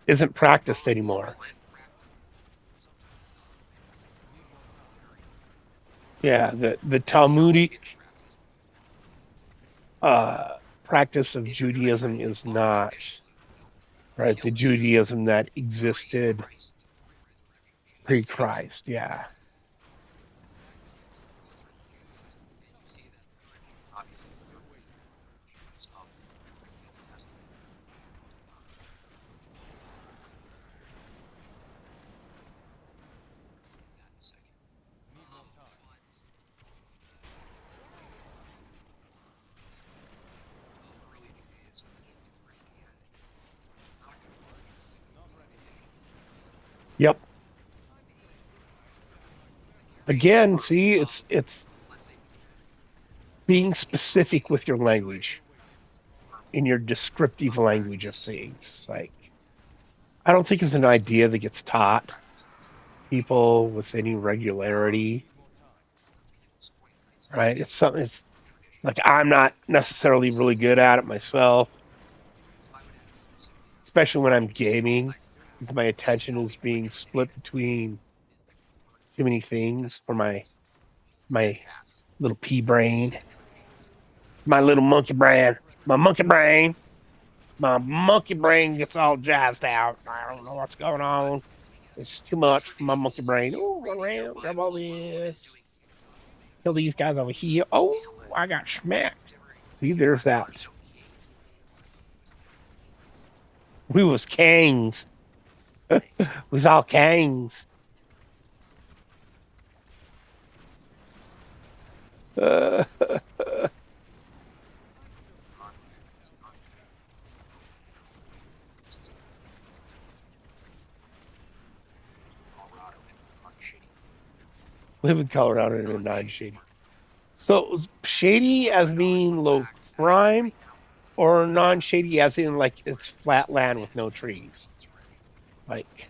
Isn't practiced anymore. Yeah, the Talmudic practice of Judaism is not right. The Judaism that existed pre-Christ. Yeah. Yep. Again, see, it's being specific with your language, in your descriptive language of things. Like, I don't think it's an idea that gets taught people with any regularity. Right? It's something. It's like I'm not necessarily really good at it myself, especially when I'm gaming, because my attention is being split between too many things for my little pea brain, my little monkey brain, my monkey brain gets all jazzed out. I don't know what's going on. It's too much for my monkey brain. Oh, run around, grab all this, kill these guys over here. Oh, I got smacked. See, there's that. We was kings. We was all kings. Live in Colorado and a non-shady. So shady as being low crime, or non-shady as in like it's flat land with no trees? Like,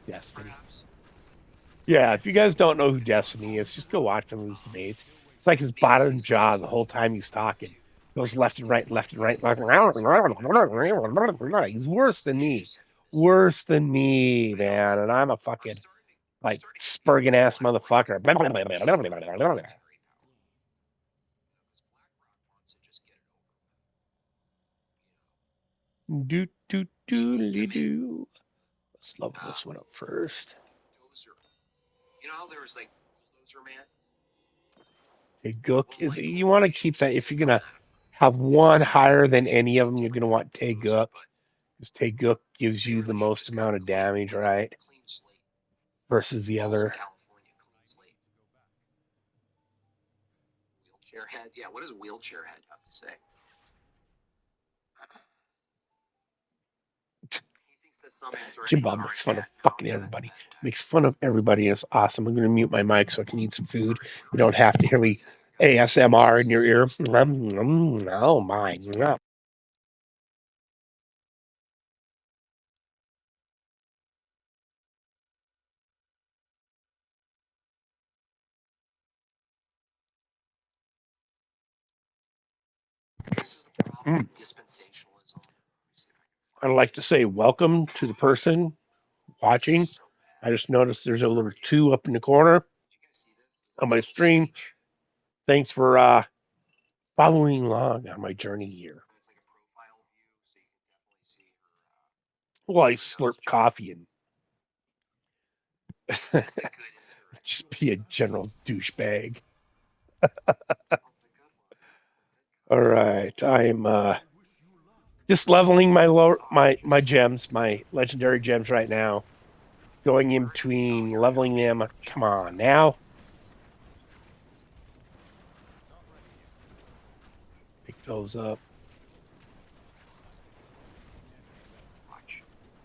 Destiny. Yeah, if you guys don't know who Destiny is, just go watch some of his debates. It's like his bottom jaw the whole time he's talking. Goes left and right, left and right. He's worse than me. Worse than me, man. And I'm a fucking like spurging ass motherfucker. Do do do do do. Let's level this one up first. You know how there was like Bulldozer Man? A Gook is, you want to keep that if you're gonna have one higher than any of them. You're gonna want Taegook, because Taegook gives you the most amount of damage, right? Versus the other. Wheelchair head. Yeah, what does wheelchair head have to say? Jim Bob makes fun of fucking everybody. Makes fun of everybody. It's awesome. I'm going to mute my mic so I can eat some food. You don't have to hear me ASMR in your ear. Oh my. This is the problem with dispensationalism. I'd like to say welcome to the person watching. I just noticed there's a little 2 up in the corner on my stream. Thanks for following along on my journey here. It's like a profile view, so you can definitely see her. Well, I slurp coffee and It's a good insert. just be a general douchebag. That's a good one. All right, I'm just leveling my gems, my legendary gems right now. Going in between leveling them. Come on now. Pick those up.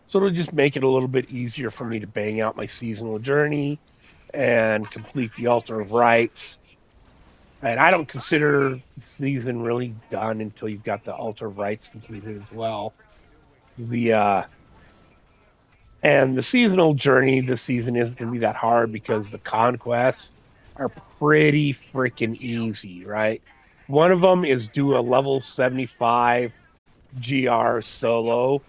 So it'll just make it a little bit easier for me to bang out my seasonal journey and complete the Altar of Rites. And I don't consider the season really done until you've got the Altar of Rites completed as well. And the seasonal journey this season isn't going to be that hard because the conquests are pretty freaking easy, right? One of them is do a level 75 GR solo,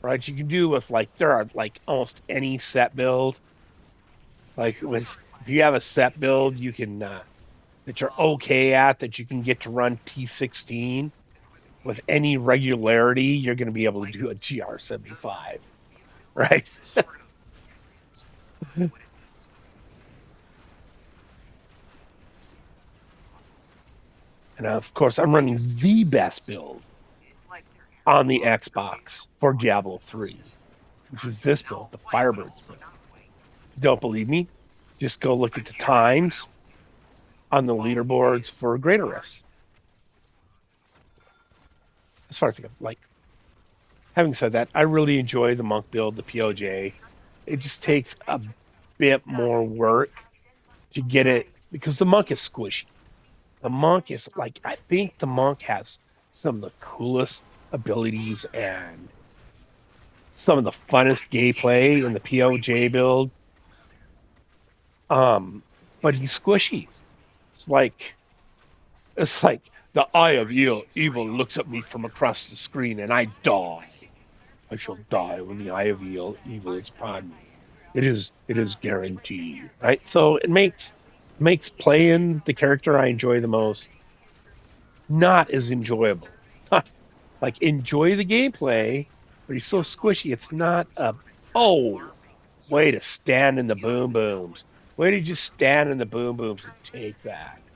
right? You can do with there are like almost any set build. Like if you have a set build, you can that you're okay at that you can get to run T16 with any regularity, you're going to be able to do a GR 75, right? And of course, I'm running the best build on the Xbox for Diablo 3, which is this build, the Firebirds build. If you don't believe me, just go look at the times on the leaderboards for Greater Rifts. As far as like, having said that, I really enjoy the monk build, the POJ. It just takes a bit more work to get it because the monk is squishy. The monk is like, I think the monk has some of the coolest abilities and some of the funnest gameplay in the POJ build. But he's squishy. It's like the eye of evil looks at me from across the screen and I die. I shall die when the eye of evil is upon me. It is guaranteed, right? So it makes playing the character I enjoy the most not as enjoyable. Like enjoy the gameplay, but he's so squishy. It's not a way to stand in the boom booms. Way to just stand in the boom booms and take that.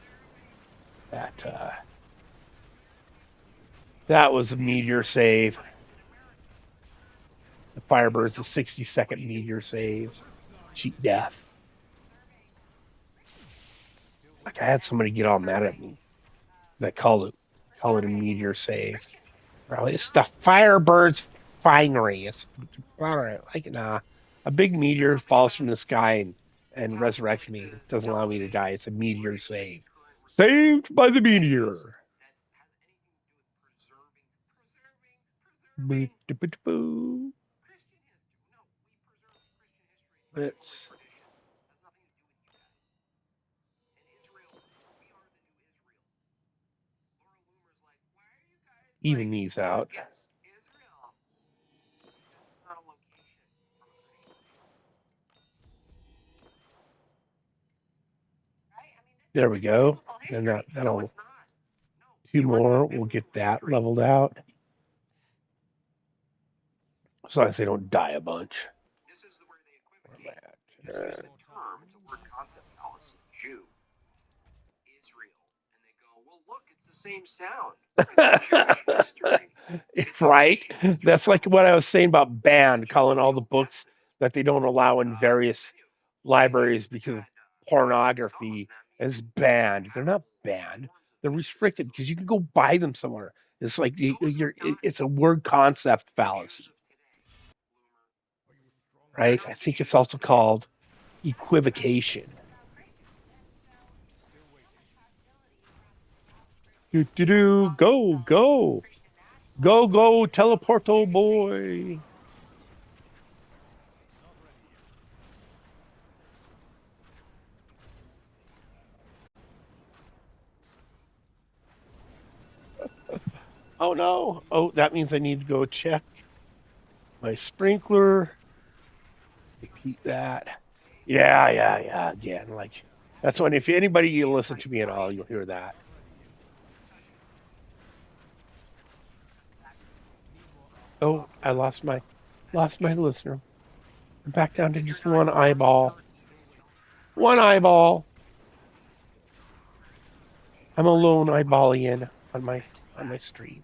That was a meteor save. The Firebird's a 60-second meteor save. Cheat death. Like I had somebody get all mad at me. That call it a meteor save. Bro, it's the Firebird's finery. It's all right. Like a big meteor falls from the sky and resurrects me. It doesn't allow me to die. It's a meteor save. Saved by the meteor. Let's even these out. There we go. And that'll 2 more. We'll get that leveled out. As long as they don't die a bunch. This is where they equivocate. Use the term, it's a word concept fallacy, Jew, Israel, and they go, well, look, it's the same sound. It's right. That's like what I was saying about banned, calling all the books that they don't allow in various libraries because of pornography as banned. They're not banned. They're restricted because you can go buy them somewhere. It's like it's a word concept fallacy. Right? I think it's also called equivocation. Go, go. Go, go, teleporto boy. Oh no. Oh, that means I need to go check my sprinkler. Repeat that. Yeah. Again, like That's when, if anybody you listen to me at all, you'll hear that. Oh, I lost my listener. I'm back down to just one eyeball. One eyeball. I'm a lone eyeballian on my stream.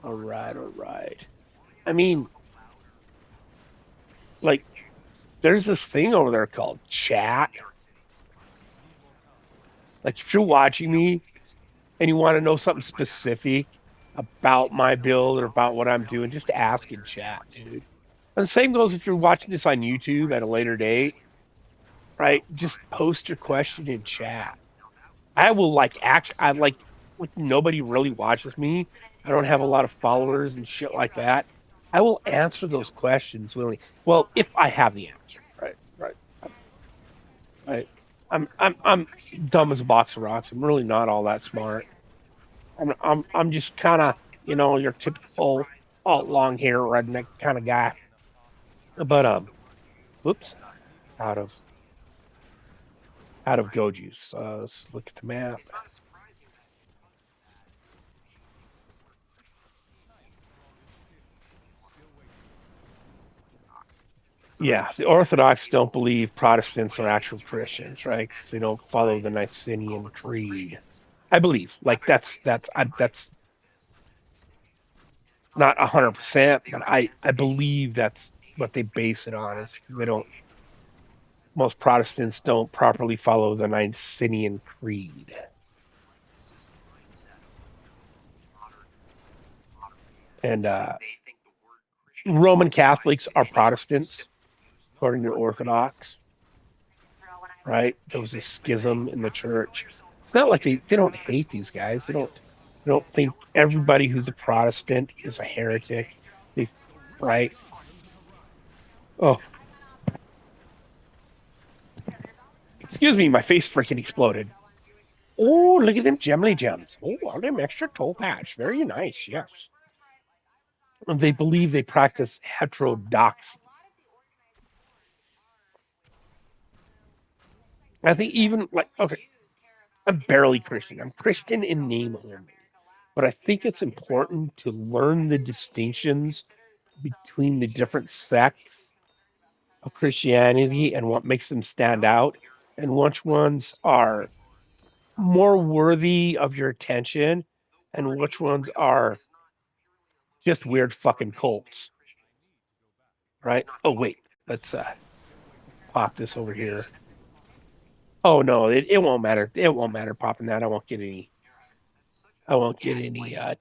All right. I mean, like, there's this thing over there called chat. Like, if you're watching me and you want to know something specific about my build or about what I'm doing, just ask in chat, dude. And the same goes if you're watching this on YouTube at a later date, right? Just post your question in chat. I will nobody really watches me. I don't have a lot of followers and shit like that. I will answer those questions willingly. Well, if I have the answer, right. I'm dumb as a box of rocks. I'm really not all that smart. I'm just kind of, your typical long hair redneck kind of guy. But whoops, out of Goji's. Let's look at the map. Yeah, the Orthodox don't believe Protestants are actual Christians, right? Because they don't follow the Nicene Creed. I believe, like that's not 100%, but I believe that's what they base it on. Is they don't. Most Protestants don't properly follow the Nicene Creed. And Roman Catholics are Protestants, according to Orthodox. Right? There was a schism in the church. It's not like they don't hate these guys. They don't think everybody who's a Protestant is a heretic. Right? Oh, excuse me, my face freaking exploded. Oh, look at them gemly gems. Oh, all them extra toe patch. Very nice. Yes. They believe they practice heterodoxy. I think even okay, I'm barely Christian. I'm Christian in name only. But I think it's important to learn the distinctions between the different sects of Christianity and what makes them stand out, and which ones are more worthy of your attention and which ones are just weird fucking cults. Right? Oh wait, let's pop this over here. Oh no, it won't matter. It won't matter popping that. I won't get any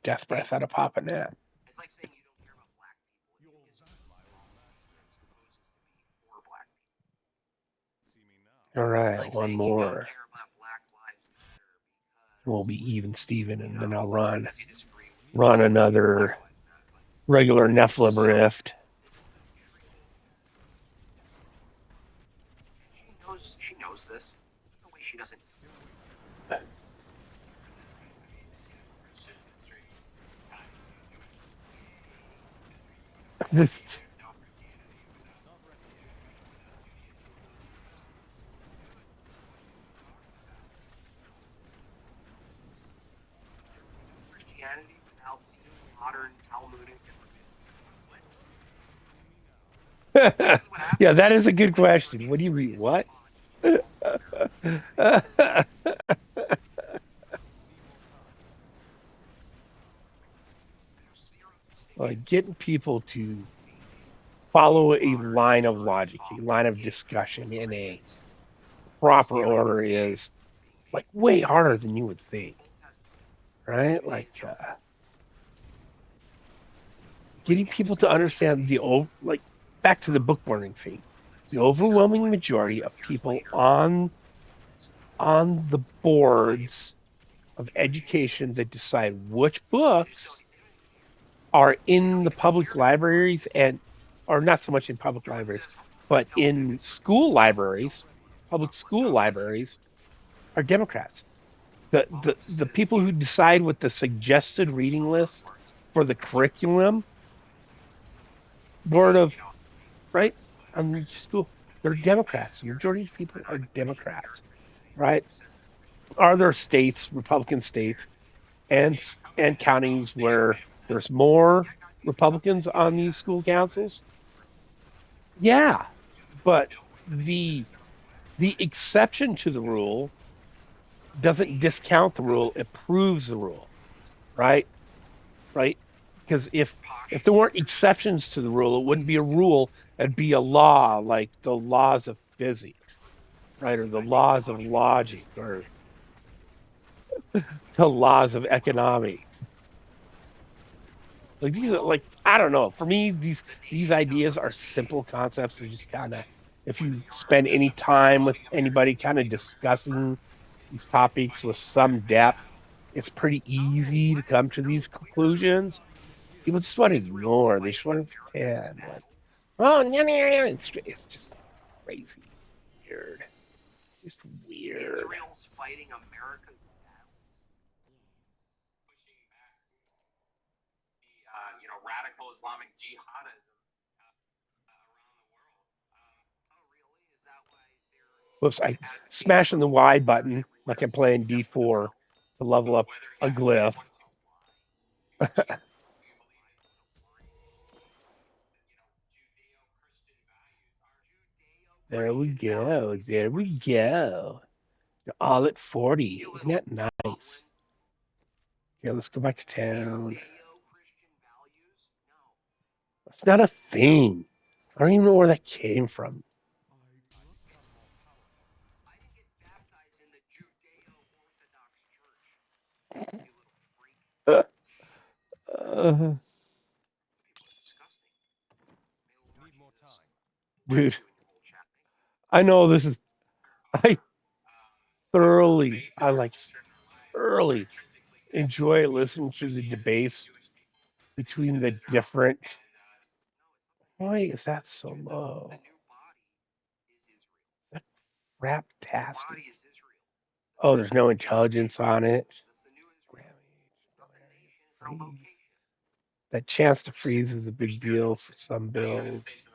death breath out of popping that. It's like saying you don't care about black people. You think it's opposed to be for black people. All right, Like one more. Black lives matter We'll be even, Steven, and then I'll run another regular Nephilim rift. She knows this. No way she doesn't. Christianity without modern Talmudic. Yeah, that is a good question. What do you mean? What? Getting people to follow a line of logic, a line of discussion in a proper order is like way harder than you would think, right? Like getting people to understand back to the book burning thing. The overwhelming majority of people on the boards of education that decide which books are in the public libraries or not so much in public libraries, but in public school libraries, are Democrats. The people who decide what the suggested reading list for the curriculum board of right? On these school, they're Democrats. The majority of these people are Democrats, right? Are there states, Republican states, and counties where there's more Republicans on these school councils? Yeah, but the the exception to the rule doesn't discount the rule; it proves the rule, right? Right? Because if there weren't exceptions to the rule, it wouldn't be a rule; it'd be a law, like the laws of physics, right, or the laws of logic, or the laws of economics. Like these are like I don't know. For me, these ideas are simple concepts. They just kind of if you spend any time with anybody kind of discussing these topics with some depth, it's pretty easy to come to these conclusions. People just want to ignore. They just want to pretend like, oh, no, no, no. It's just crazy, weird, just weird. Israel's fighting America's battles, pushing back the radical Islamic jihadism around the world. Oh, really? Is that why Whoops, I they're smashing the Y button like I'm playing D4 to level up a glyph. There we go. There we go. All at 40. Isn't that nice? Yeah, let's go back to town. That's not a thing. I don't even know where that came from. It's all powerful. I didn't get baptized in the Judeo-Orthodox Church. You little freak. Uh, People are disgusting. Need more time. dude, I know this is. I I like thoroughly enjoy listening to the debates between the different. Why is that so low? That crap tastic. Oh, there's no intelligence on it. That chance to freeze is a big deal for some builds.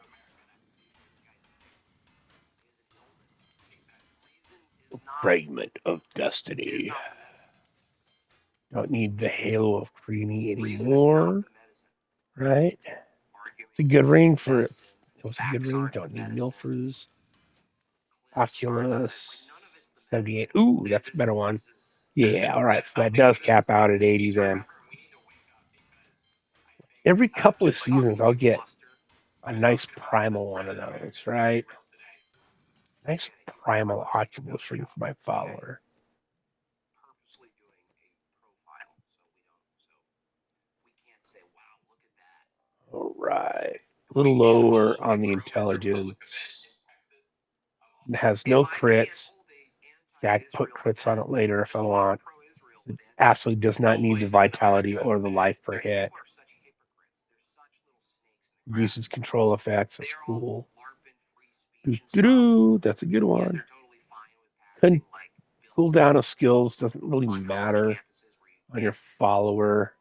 Fragment of destiny. Don't need the halo of creamy anymore. Right? It's a good ring for it. It was a good ring. Don't need Milfers. Oculus 78. Ooh, that's a better one. Yeah, all right. So that does cap out at 80 then. Every couple of seasons, I'll get a nice primal one of those, right? Nice primal Oculus ring for my follower. Purposely doing a profile so we can't say, wow, look at that. All right. A little lower on the intelligence. It has no crits. Yeah, I put crits on it later if I want. It absolutely does not need the vitality or the life per hit. Uses control effects. That's cool. Doo-doo-doo. That's a good one. Cooldown of skills doesn't really matter on your follower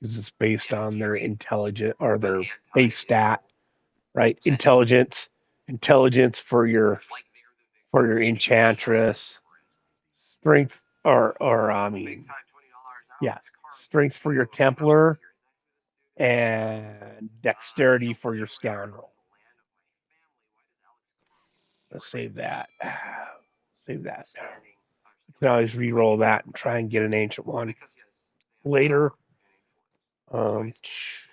because it's based on their intelligence or their base stat, right? Intelligence for your enchantress, strength or I mean, yeah, strength for your Templar, and dexterity for your scoundrel. Let's save that. Save that. You can always re-roll that and try and get an ancient one later. This is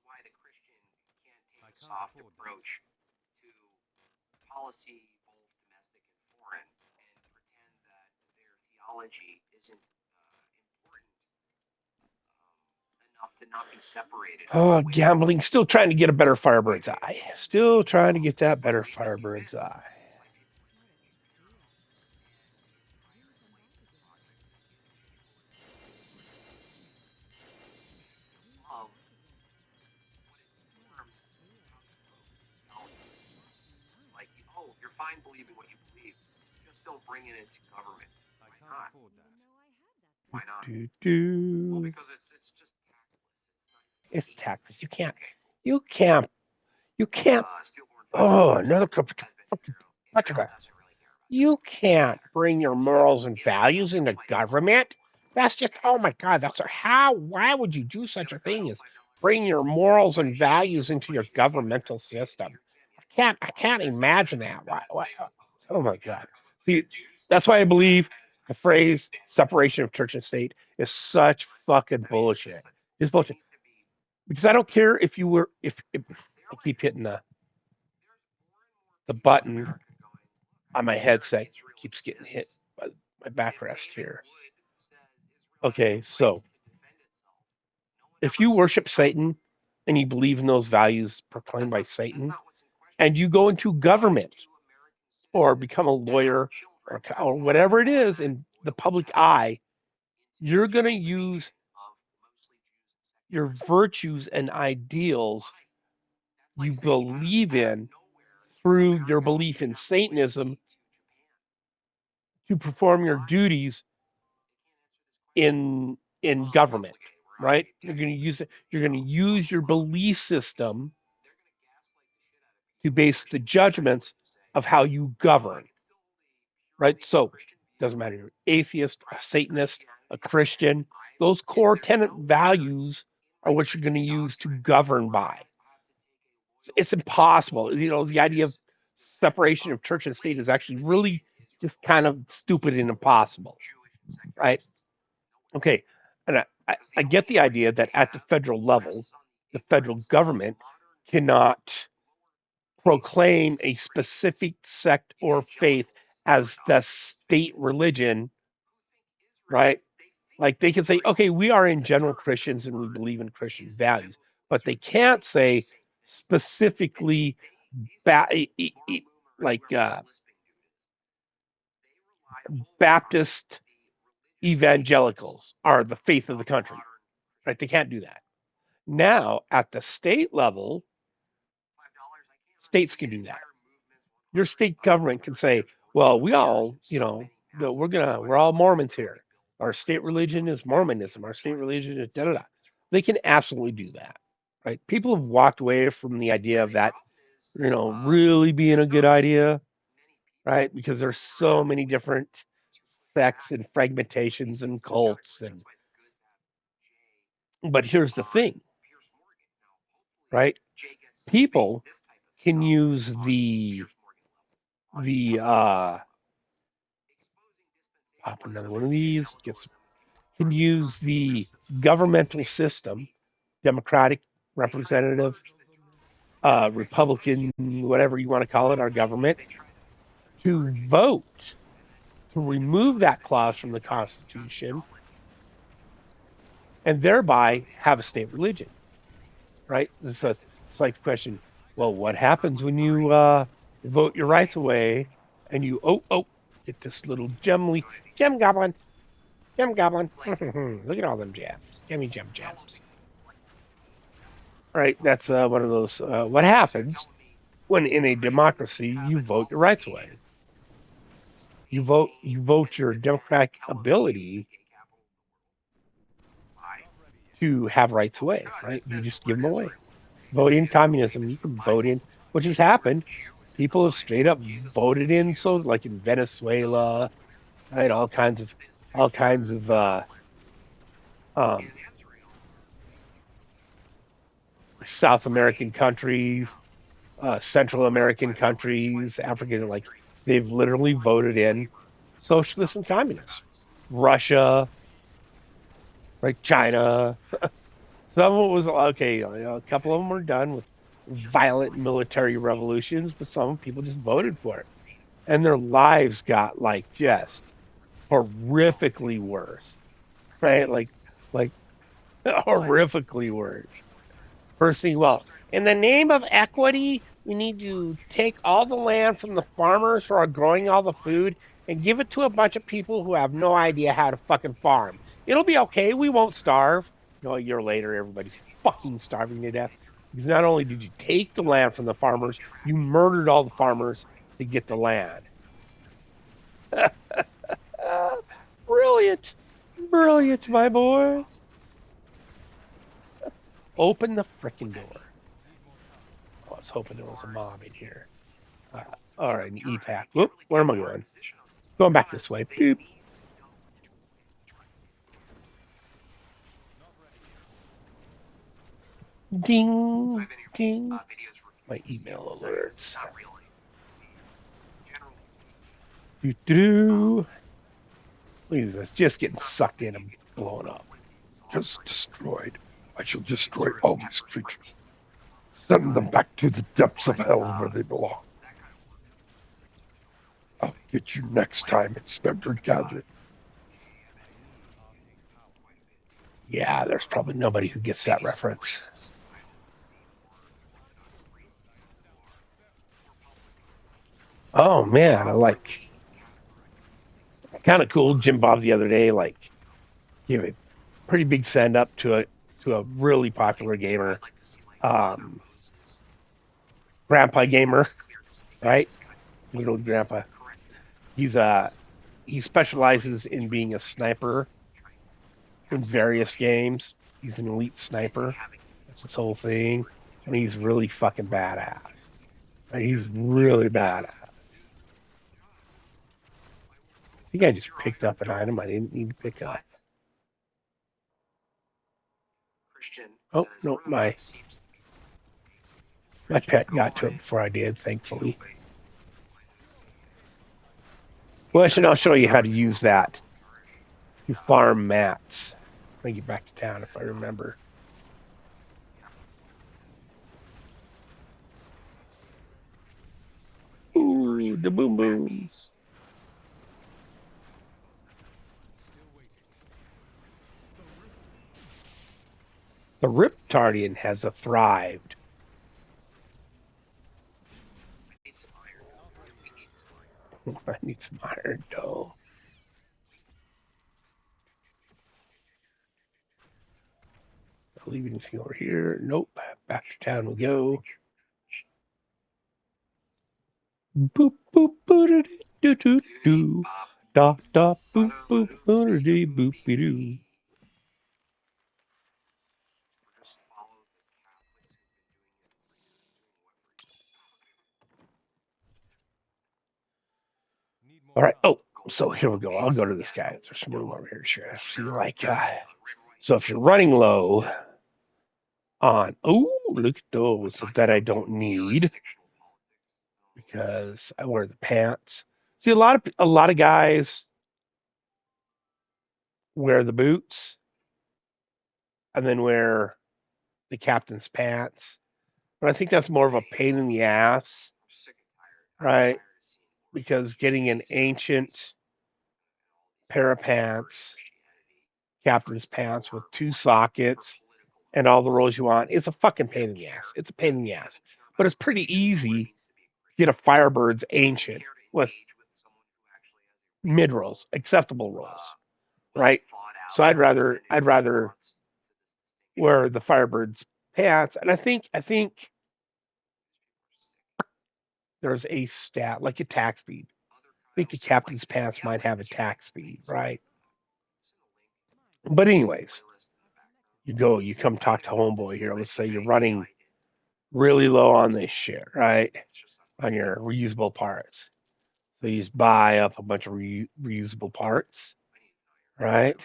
why the Christian can't take a soft approach to policy, both domestic and foreign, and pretend that their theology isn't important enough to not be separated. Oh, gambling. Still trying to get a better Firebird's Eye. Still trying to get that better Firebird's Eye. Like, oh, you're fine believing what you believe. Just don't bring it into government. Why not? Why not? Well, because it's just tactless. It's tactless. You can't. You can't. Oh, another. You can't bring your morals and values into government. That's just, oh my God, why would you do such a thing as bring your morals and values into your governmental system? I can't imagine that. Why? Oh my God. See, that's why I believe the phrase separation of church and state is such fucking bullshit. It's bullshit. Because I don't care if I keep hitting the button on my headset keeps getting hit by my backrest here. Okay, so if you worship Satan and you believe in those values proclaimed by Satan, and you go into government or become a lawyer or whatever it is in the public eye, you're going to use your virtues and ideals you believe in through your belief in Satanism to perform your duties in government, right? You're going to use it. You're going to use your belief system to base the judgments of how you govern, right? So it doesn't matter if you're atheist, a Satanist, a Christian. Those core tenet values are what you're going to use to govern by. It's impossible. You know, the idea of separation of church and state is actually really just kind of stupid and impossible, right? Okay, and I get the idea that at the federal level, the federal government cannot proclaim a specific sect or faith as the state religion, right? Like they can say, okay, we are in general Christians and we believe in Christian values, but they can't say specifically like Baptist evangelicals are the faith of the country, right? They can't do that. Now, at the state level, states can do that. Your state government can say, well, we all, we're all Mormons here. Our state religion is Mormonism. Our state religion is da da da. They can absolutely do that, right? People have walked away from the idea of that, really being a good idea, right? Because there's so many different sects and fragmentations and cults but here's the thing, right? People can use pop another one of these, can use the governmental system, Democratic representative, Republican, whatever you want to call it, our government, to vote to remove that clause from the Constitution and thereby have a state religion, right? So it's like the question, well, what happens when you vote your rights away and you, get this little gem goblin. Look at all them gems. Gems. All right, that's one of those. What happens when in a democracy you vote your rights away? You vote your democratic ability to have rights away, right? You just give them away. Vote in communism. You can vote in, which has happened. People have straight up voted in, so like in Venezuela, right? All kinds of South American countries, Central American countries, African, like they've literally voted in socialists and communists. Russia, right? China. Some of it was okay. A couple of them were done with violent military revolutions, but some people just voted for it, and their lives got like just horrifically worse, right? Like horrifically worse. First thing, well, in the name of equity, we need to take all the land from the farmers who are growing all the food and give it to a bunch of people who have no idea how to fucking farm. It'll be okay. We won't starve. A year later, everybody's fucking starving to death. Because not only did you take the land from the farmers, you murdered all the farmers to get the land. Brilliant. My boy. Open the frickin' door. was hoping there was a mob in here. All right, an E-pack. Whoop, where am I going? Going back this way. Boop. Ding, ding. My email alerts. Look at this, just getting sucked in and blowing up. Just destroyed. I shall destroy all these creatures. Send them back to the depths of hell where they belong. I'll get you next time, Inspector Gadget. Yeah, there's probably nobody who gets that reference. Oh man, I like kind of cool. Jim Bob the other day gave a pretty big send up to a really popular gamer, Grandpa Gamer, right? Little Grandpa. He specializes in being a sniper in various games. He's an elite sniper. That's his whole thing, and he's really fucking badass. Right? He's really badass. I think I just picked up an item I didn't need to pick up. Oh no, my pet got to it before I did, thankfully. Well, I'll show you how to use that to farm mats. When I get back to town, if I remember. Ooh, the boom booms. The Riptardian has thrived. I need some iron, though. I'll leave anything over here. Nope. Back to town we go. Boop, boop, boop, doo, doo, doo. Da, da, boop, boop, boop, doo, boopy doo. All right. Oh, so here we go. I'll go to this guy. There's some room over here. Sure. See, so if you're running low on, look at those that I don't need because I wear the pants. See, a lot of guys wear the boots and then wear the captain's pants, but I think that's more of a pain in the ass, right? Because getting an ancient pair of pants, captain's pants with 2 sockets and all the rolls you want, it's a fucking pain in the ass. It's a pain in the ass. But it's pretty easy to get a Firebird's ancient with mid rolls, acceptable rolls, right? So I'd rather wear the Firebird's pants, and I think there's a stat like attack speed. I think a captain's pants might have attack speed, right? But anyways, you come talk to homeboy here. Let's say you're running really low on this shit, right? On your reusable parts. So you just buy up a bunch of reusable parts, right?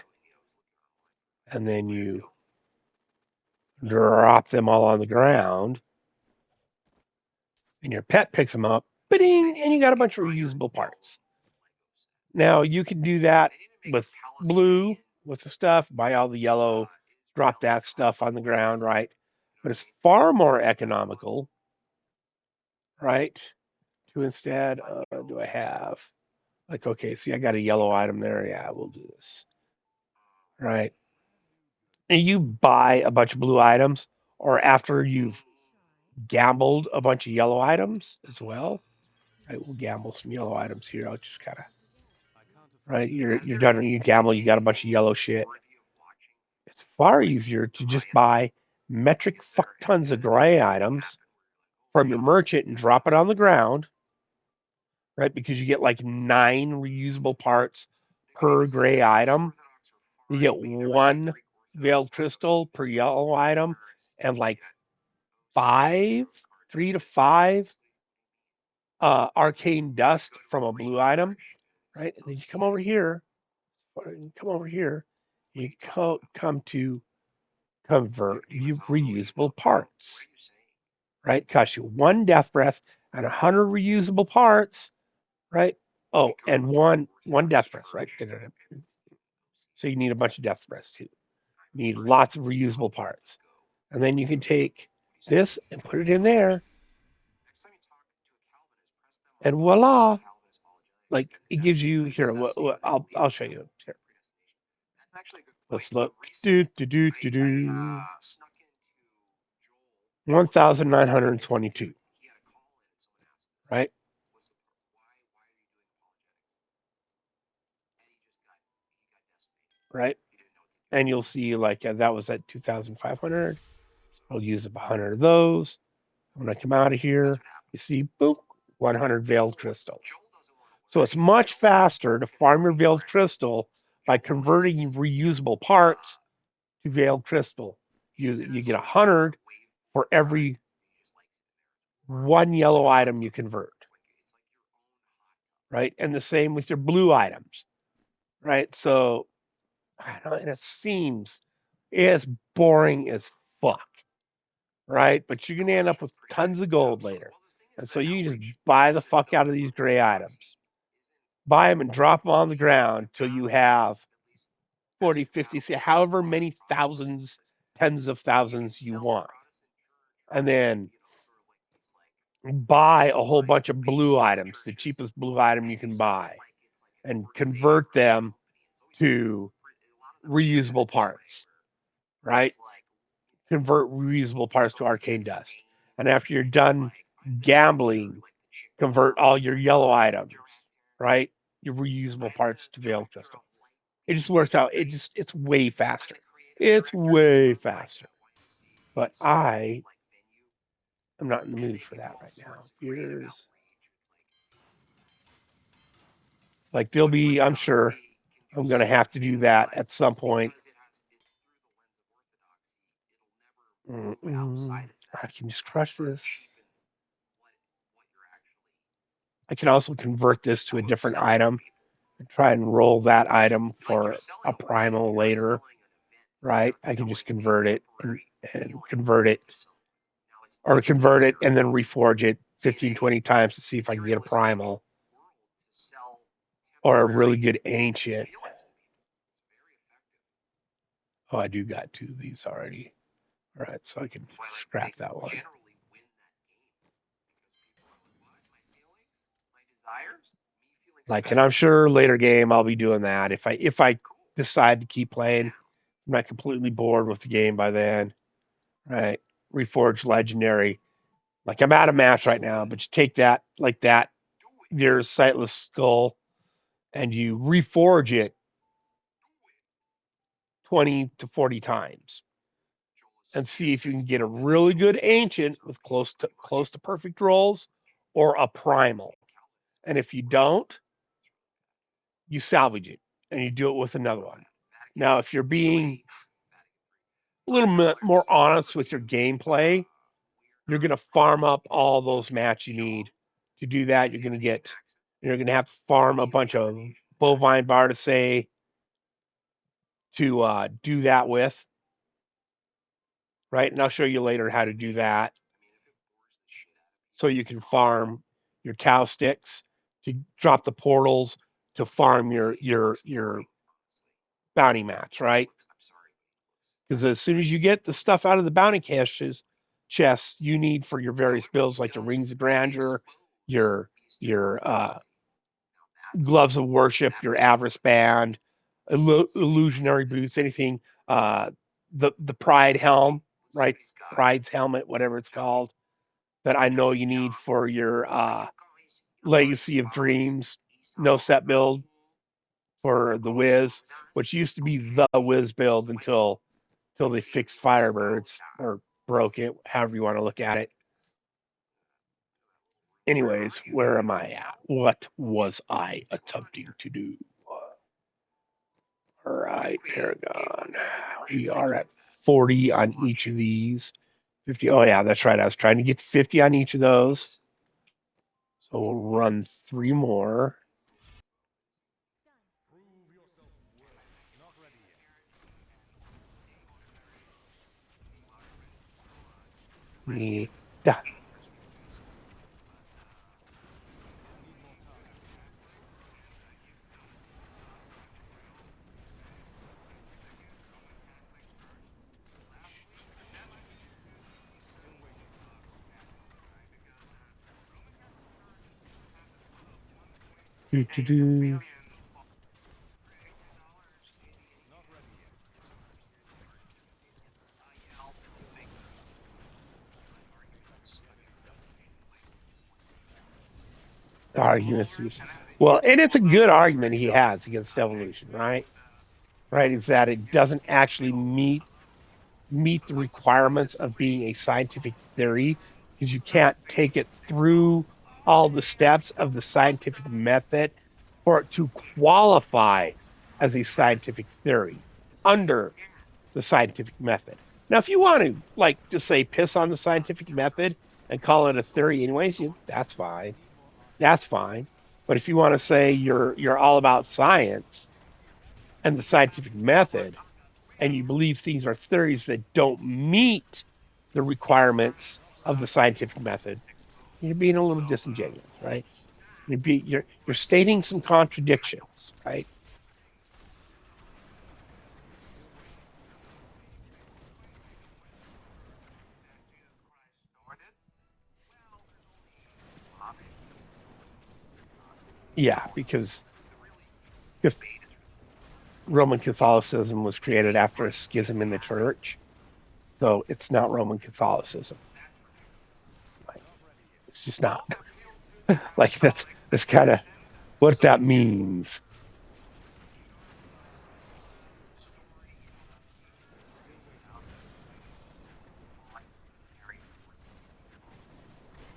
And then you drop them all on the ground, and your pet picks them up, and you got a bunch of reusable parts. Now you can do that with blue, with the stuff, buy all the yellow, drop that stuff on the ground, right? But it's far more economical, right? To instead, do I have okay, see, I got a yellow item there. Yeah, we'll do this, right? And you buy a bunch of blue items, or after you've gambled a bunch of yellow items as well. Right, we'll gamble some yellow items here. I'll just kind of right. You're done. You gamble. You got a bunch of yellow shit. It's far easier to just buy metric fuck tons of gray items from your merchant and drop it on the ground, right? Because you get like 9 reusable parts per gray item. You get 1 veiled crystal per yellow item and like 5 3 to 5 arcane dust from a blue item, right? And then you come over here, you come to convert reusable parts, right? Costs you 1 death breath and 100 reusable parts, right? Oh, and one death breath, right? So you need a bunch of death breaths too. You need lots of reusable parts. And then you can take this and put it in there. And voila. Like it gives you here. I'll show you here. Let's look. 1,922. Right? Right? And you'll see like that was at 2,500. I'll use up 100 of those. When I come out of here, you see, boop, 100 veiled crystal. So it's much faster to farm your veiled crystal by converting reusable parts to veiled crystal. You get 100 for every 1 yellow item you convert. Right? And the same with your blue items. Right? So, I don't know, and it seems it's boring as fuck. Right? But you're going to end up with tons of gold later. And so you just buy the fuck out of these gray items. Buy them and drop them on the ground till you have 40, 50, however many thousands, tens of thousands you want. And then buy a whole bunch of blue items, the cheapest blue item you can buy, and convert them to reusable parts, right? Convert reusable parts to arcane dust. And after you're done gambling, convert all your yellow items, right? Your reusable parts to veiled crystal. It just works out. It's way faster. It's way faster. But I am not in the mood for that right now. Here's like there'll be, I'm sure I'm gonna have to do that at some point. I can just crush this. I can also convert this to a different item and try and roll that item for a primal later, right? I can just convert it and convert it, or convert it and then reforge it 15, 20 times to see if I can get a primal or a really good ancient. Oh, I do got 2 of these already. All right, so I can scrap that one. Like, and I'm sure later game I'll be doing that if I decide to keep playing. I'm not completely bored with the game by then. Right, reforge legendary. Like I'm out of match right now, but you take that like that, your sightless skull, and you reforge it 20 to 40 times, and see if you can get a really good ancient with close to perfect rolls, or a primal. And if you don't, you salvage it and you do it with another one. Now, if you're being a little bit more honest with your gameplay, you're going to farm up all those mats you need to do that. You're going to have to farm a bunch of bovine Bartisay to do that with, right? And I'll show you later how to do that. So you can farm your cow sticks to drop the portals to farm your bounty mats, right? Because as soon as you get the stuff out of the bounty chests you need for your various builds, like your rings of grandeur, your gloves of worship, your avarice band, illusionary boots, anything, the pride helm, right? Pride's helmet, whatever it's called, that I know you need for your Legacy of Dreams no set build for the Wiz, which used to be the Wiz build until they fixed Firebirds or broke it, however you want to look at it. Anyways, where am I at? What was I attempting to do? All right, Paragon. We are at 40 on each of these. 50. Oh, yeah, that's right. I was trying to get to 50 on each of those. So we'll run 3 more. Yeah. Do. Arguments. Well, and it's a good argument he has against evolution, right? Right, is that it doesn't actually meet the requirements of being a scientific theory because you can't take it through all the steps of the scientific method for it to qualify as a scientific theory under the scientific method. Now, if you want to, like, just say piss on the scientific method and call it a theory anyways, that's fine. That's fine. But if you want to say you're all about science and the scientific method, and you believe things are theories that don't meet the requirements of the scientific method, you're being a little disingenuous, right? You're stating some contradictions, right? Yeah, because if Roman Catholicism was created after a schism in the church, so it's not Roman Catholicism. Like, it's just not. Like that's kind of what that means.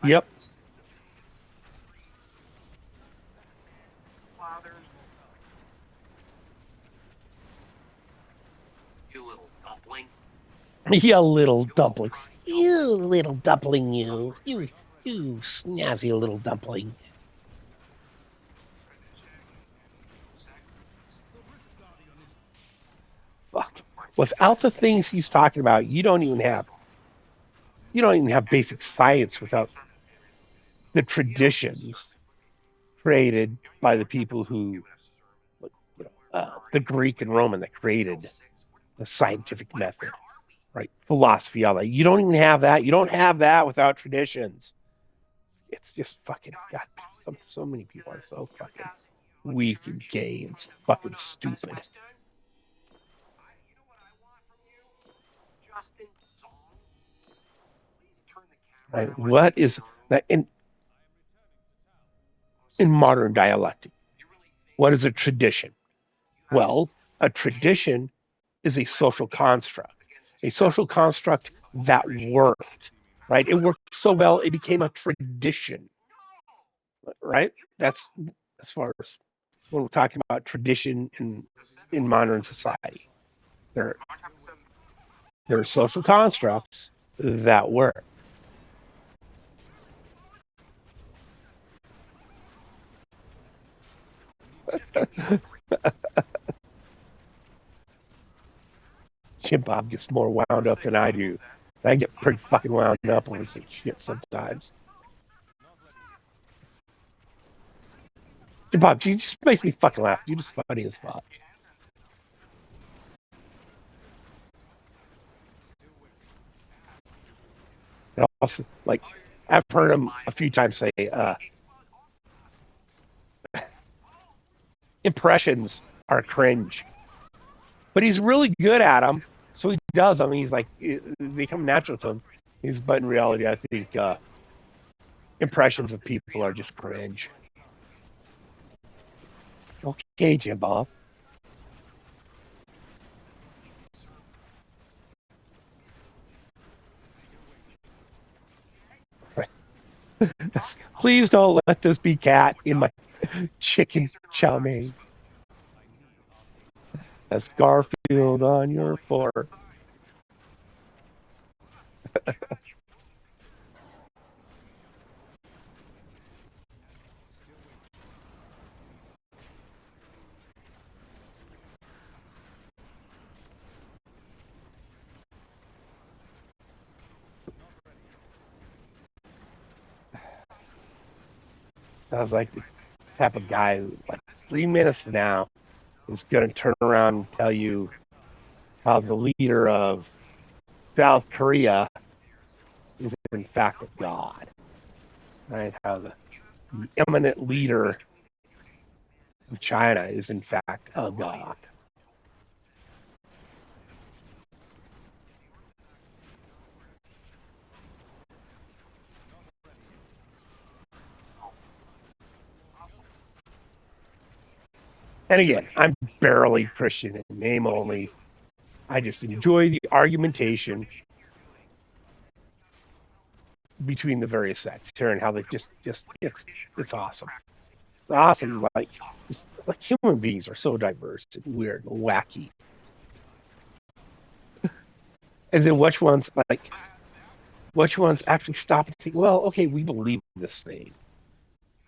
Yep. You little dumpling. You little dumpling. You little dumpling, you snazzy little dumpling. Fuck. Without the things he's talking about, you don't even have basic science without the traditions created by the people who, the Greek and Roman that created the scientific method, right? Philosophy, all that. You don't even have that. You don't have that without traditions. It's just fucking, God, so many people are so fucking weak and gay and fucking stupid. Right? What is that in modern dialectic? What is a tradition? Well, a tradition is a social construct that worked, right? It worked so well, it became a tradition, right? That's as far as when we're talking about tradition in modern society. There are social constructs that work. Jim Bob gets more wound up than I do. I get pretty fucking wound up over some shit sometimes. Jim Bob, you just makes me fucking laugh. You're just funny as fuck. And also, like, I've heard him a few times say, impressions are cringe. But he's really good at them, so he does them. He's like, they come natural to him. But in reality, I think impressions of people are just cringe. Okay, Jim Bob. Please don't let this be cat in my chicken chow mein. That's Garfield on your fork. Sounds like the type of guy who, like, 3 minutes from now, is going to turn around and tell you how the leader of South Korea is in fact a god, right? How the eminent leader of China is in fact a god. And again, I'm barely Christian in name only. I just enjoy the argumentation between the various sects here and how they just it's awesome. It's awesome. Like human beings are so diverse and weird and wacky. And then which ones actually stop and think, well, okay, we believe this thing.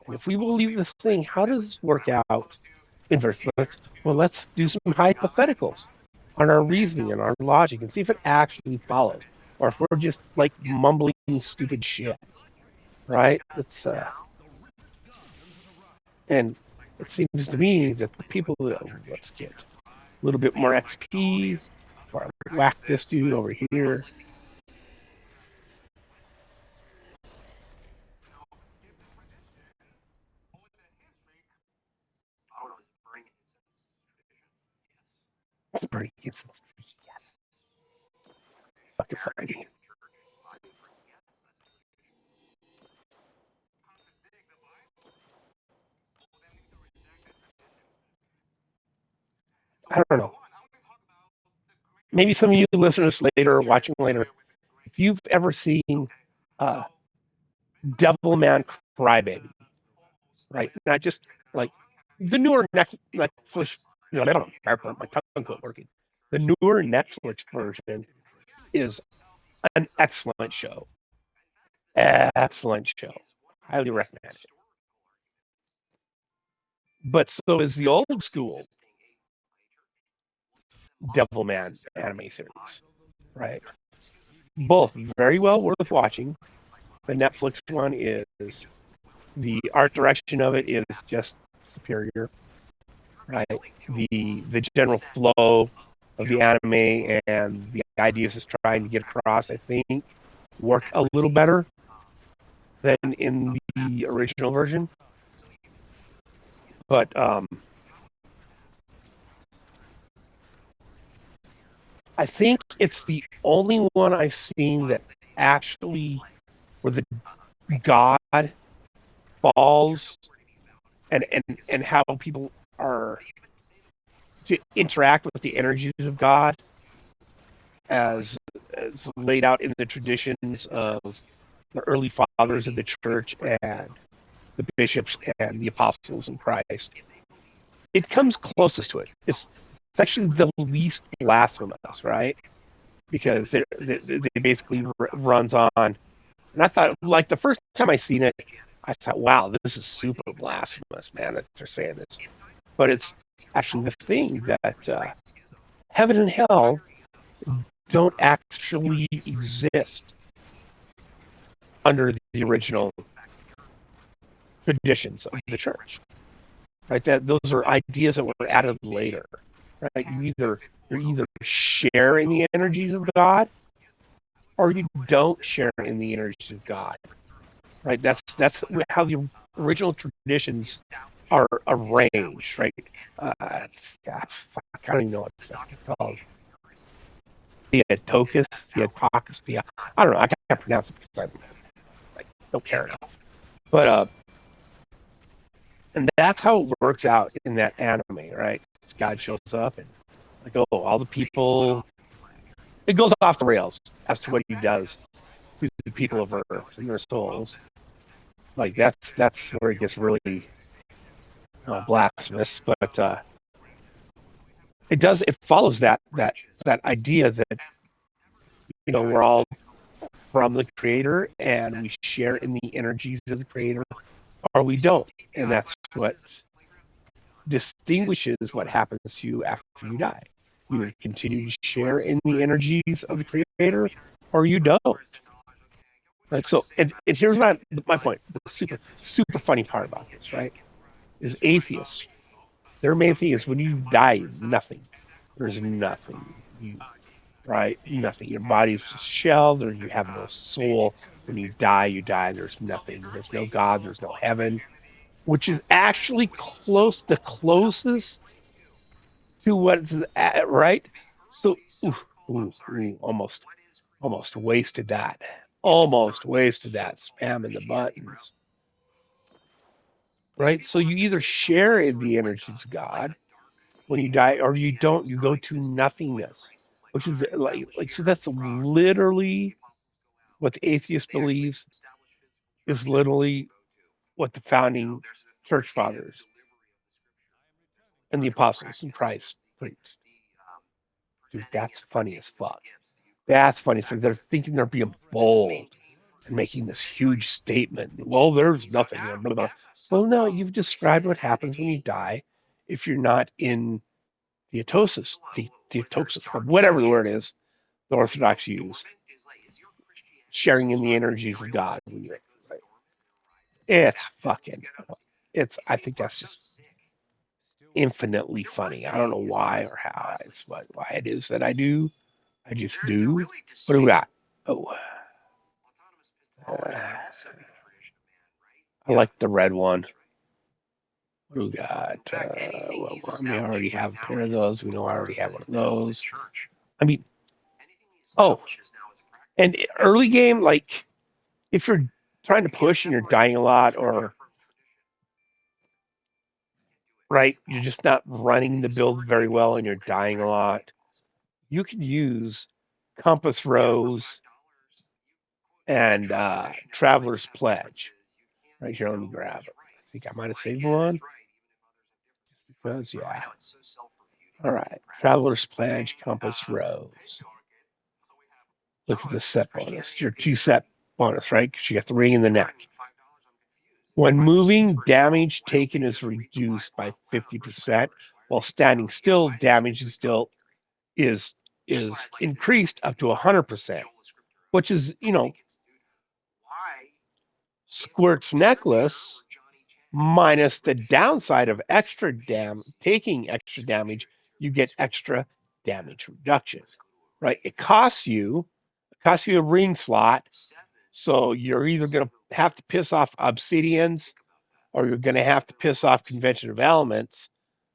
And if we believe this thing, how does this work out inversely? Let's do some hypotheticals on our reasoning and our logic and see if it actually follows. Or if we're just like mumbling stupid shit. Right? And it seems to me that the people let's get a little bit more XP, or whack this dude over here. It's pretty. Yes. Fucking Friday. I don't know. Maybe some of you listeners later, watching later, if you've ever seen Devilman Crybaby, right? Not just like the newer Netflix, I don't know, my tongue quit working. The newer Netflix version is an excellent show. Excellent show. Highly recommend it. But so is the old school Devilman anime series, right? Both very well worth watching. The Netflix one is, the art direction of it is just superior, right? The general flow of the anime and the ideas it's trying to get across, I think, work a little better than in the original version. But I think it's the only one I've seen that actually where the god falls and how people are to interact with the energies of God as laid out in the traditions of the early fathers of the church and the bishops and the apostles in Christ. It comes closest to it. It's actually the least blasphemous, right? Because they basically runs on. And I thought, like, the first time I seen it, I thought, wow, this is super blasphemous, man, that they're saying this. But it's actually the thing that heaven and hell don't actually exist under the original traditions of the church, right? That those are ideas that were added later, right? You're either share in the energies of God, or you don't share in the energies of God, right? That's how the original traditions are arranged, right? I don't even know what it's called. Theotokos, I don't know. I can't pronounce it because I don't care enough. But and that's how it works out in that anime, right? God shows up and like, oh, all the people. It goes off the rails as to what he does to the people of Earth and their souls. Like that's where it gets really blasphemous, but it follows that idea that we're all from the creator and we share in the energies of the creator, or we don't. And that's what distinguishes what happens to you after you die. You either continue to share in the energies of the creator or you don't. Right. So, and here's my point. The super funny part about this, right, is atheists. Their main thing is when you die, nothing. There's nothing. Right? Nothing. Your body's just shelled, or you have no soul. When you die, you die. There's nothing. There's no God. There's no heaven, which is actually the closest to what's at, right? So, almost wasted that. Almost wasted that, spamming the buttons. Right? So you either share in the energies of God when you die, or you don't. You go to nothingness, which is like so. That's literally what the atheist believes. Is literally what the founding church fathers and the apostles in Christ preached. Dude, that's funny as fuck. That's funny. So they're thinking they're being bold and making this huge statement. Well, there's nothing. Blah, blah, blah. Well, no, you've described what happens when you die if you're not in theotosis, or whatever the word is the Orthodox use, sharing in the energies of God. Right? It's fucking, I think that's just infinitely funny. I don't know why or how, it's why it is that I do. I just do. What do we got? Oh, I like the red one. What do we got? We already have a pair of those. We know I already have one of those. I mean, and early game, like if you're trying to push and you're dying a lot, or right, you're just not running the build very well and you're dying a lot, you can use Compass Rose and Traveler's Pledge. Right here, let me grab it. I think I might have saved one. Because, yeah. All right. Traveler's Pledge, Compass Rose. Look at the set bonus. Your 2-set bonus, right? Because you got the ring in the neck. When moving, damage taken is reduced by 50%, while standing still, damage is increased up to 100%, which is, Squirt's necklace minus the downside of taking extra damage, you get extra damage reduction, right? It costs you a ring slot, so you're either going to have to piss off obsidians or you're going to have to piss off convention of elements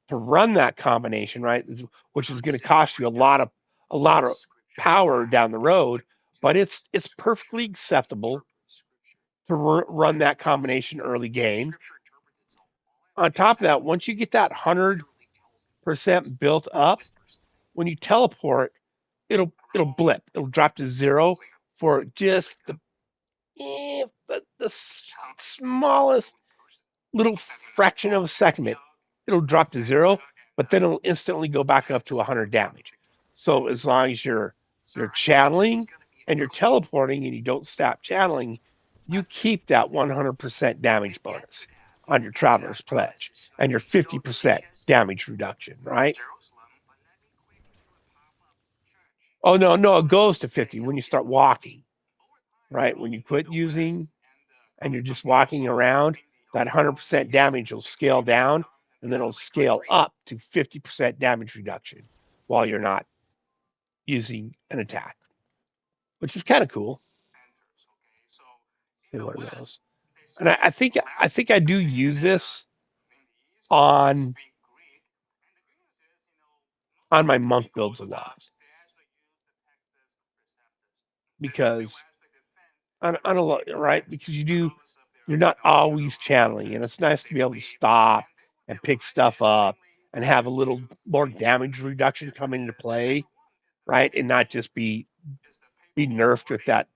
to run that combination, right? Which is going to cost you a lot of power down the road, but it's perfectly acceptable to run that combination early game. On top of that, once you get that 100% built up, when you teleport, it'll blip. It'll drop to 0 for just the smallest little fraction of a second. It'll drop to 0, but then it'll instantly go back up to 100 damage. So as long as you're channeling and you're teleporting and you don't stop channeling, you keep that 100% damage bonus on your Traveler's Pledge and your 50% damage reduction, right? Oh, no, it goes to 50 when you start walking, right? When you quit using and you're just walking around, that 100% damage will scale down and then it'll scale up to 50% damage reduction while you're not using an attack, which is kind of cool. One of those. And I think I do use this on my monk builds a lot, because on a lot, right? Because you're not always channeling, and it's nice to be able to stop and pick stuff up and have a little more damage reduction come into play, right? And not just be nerfed with that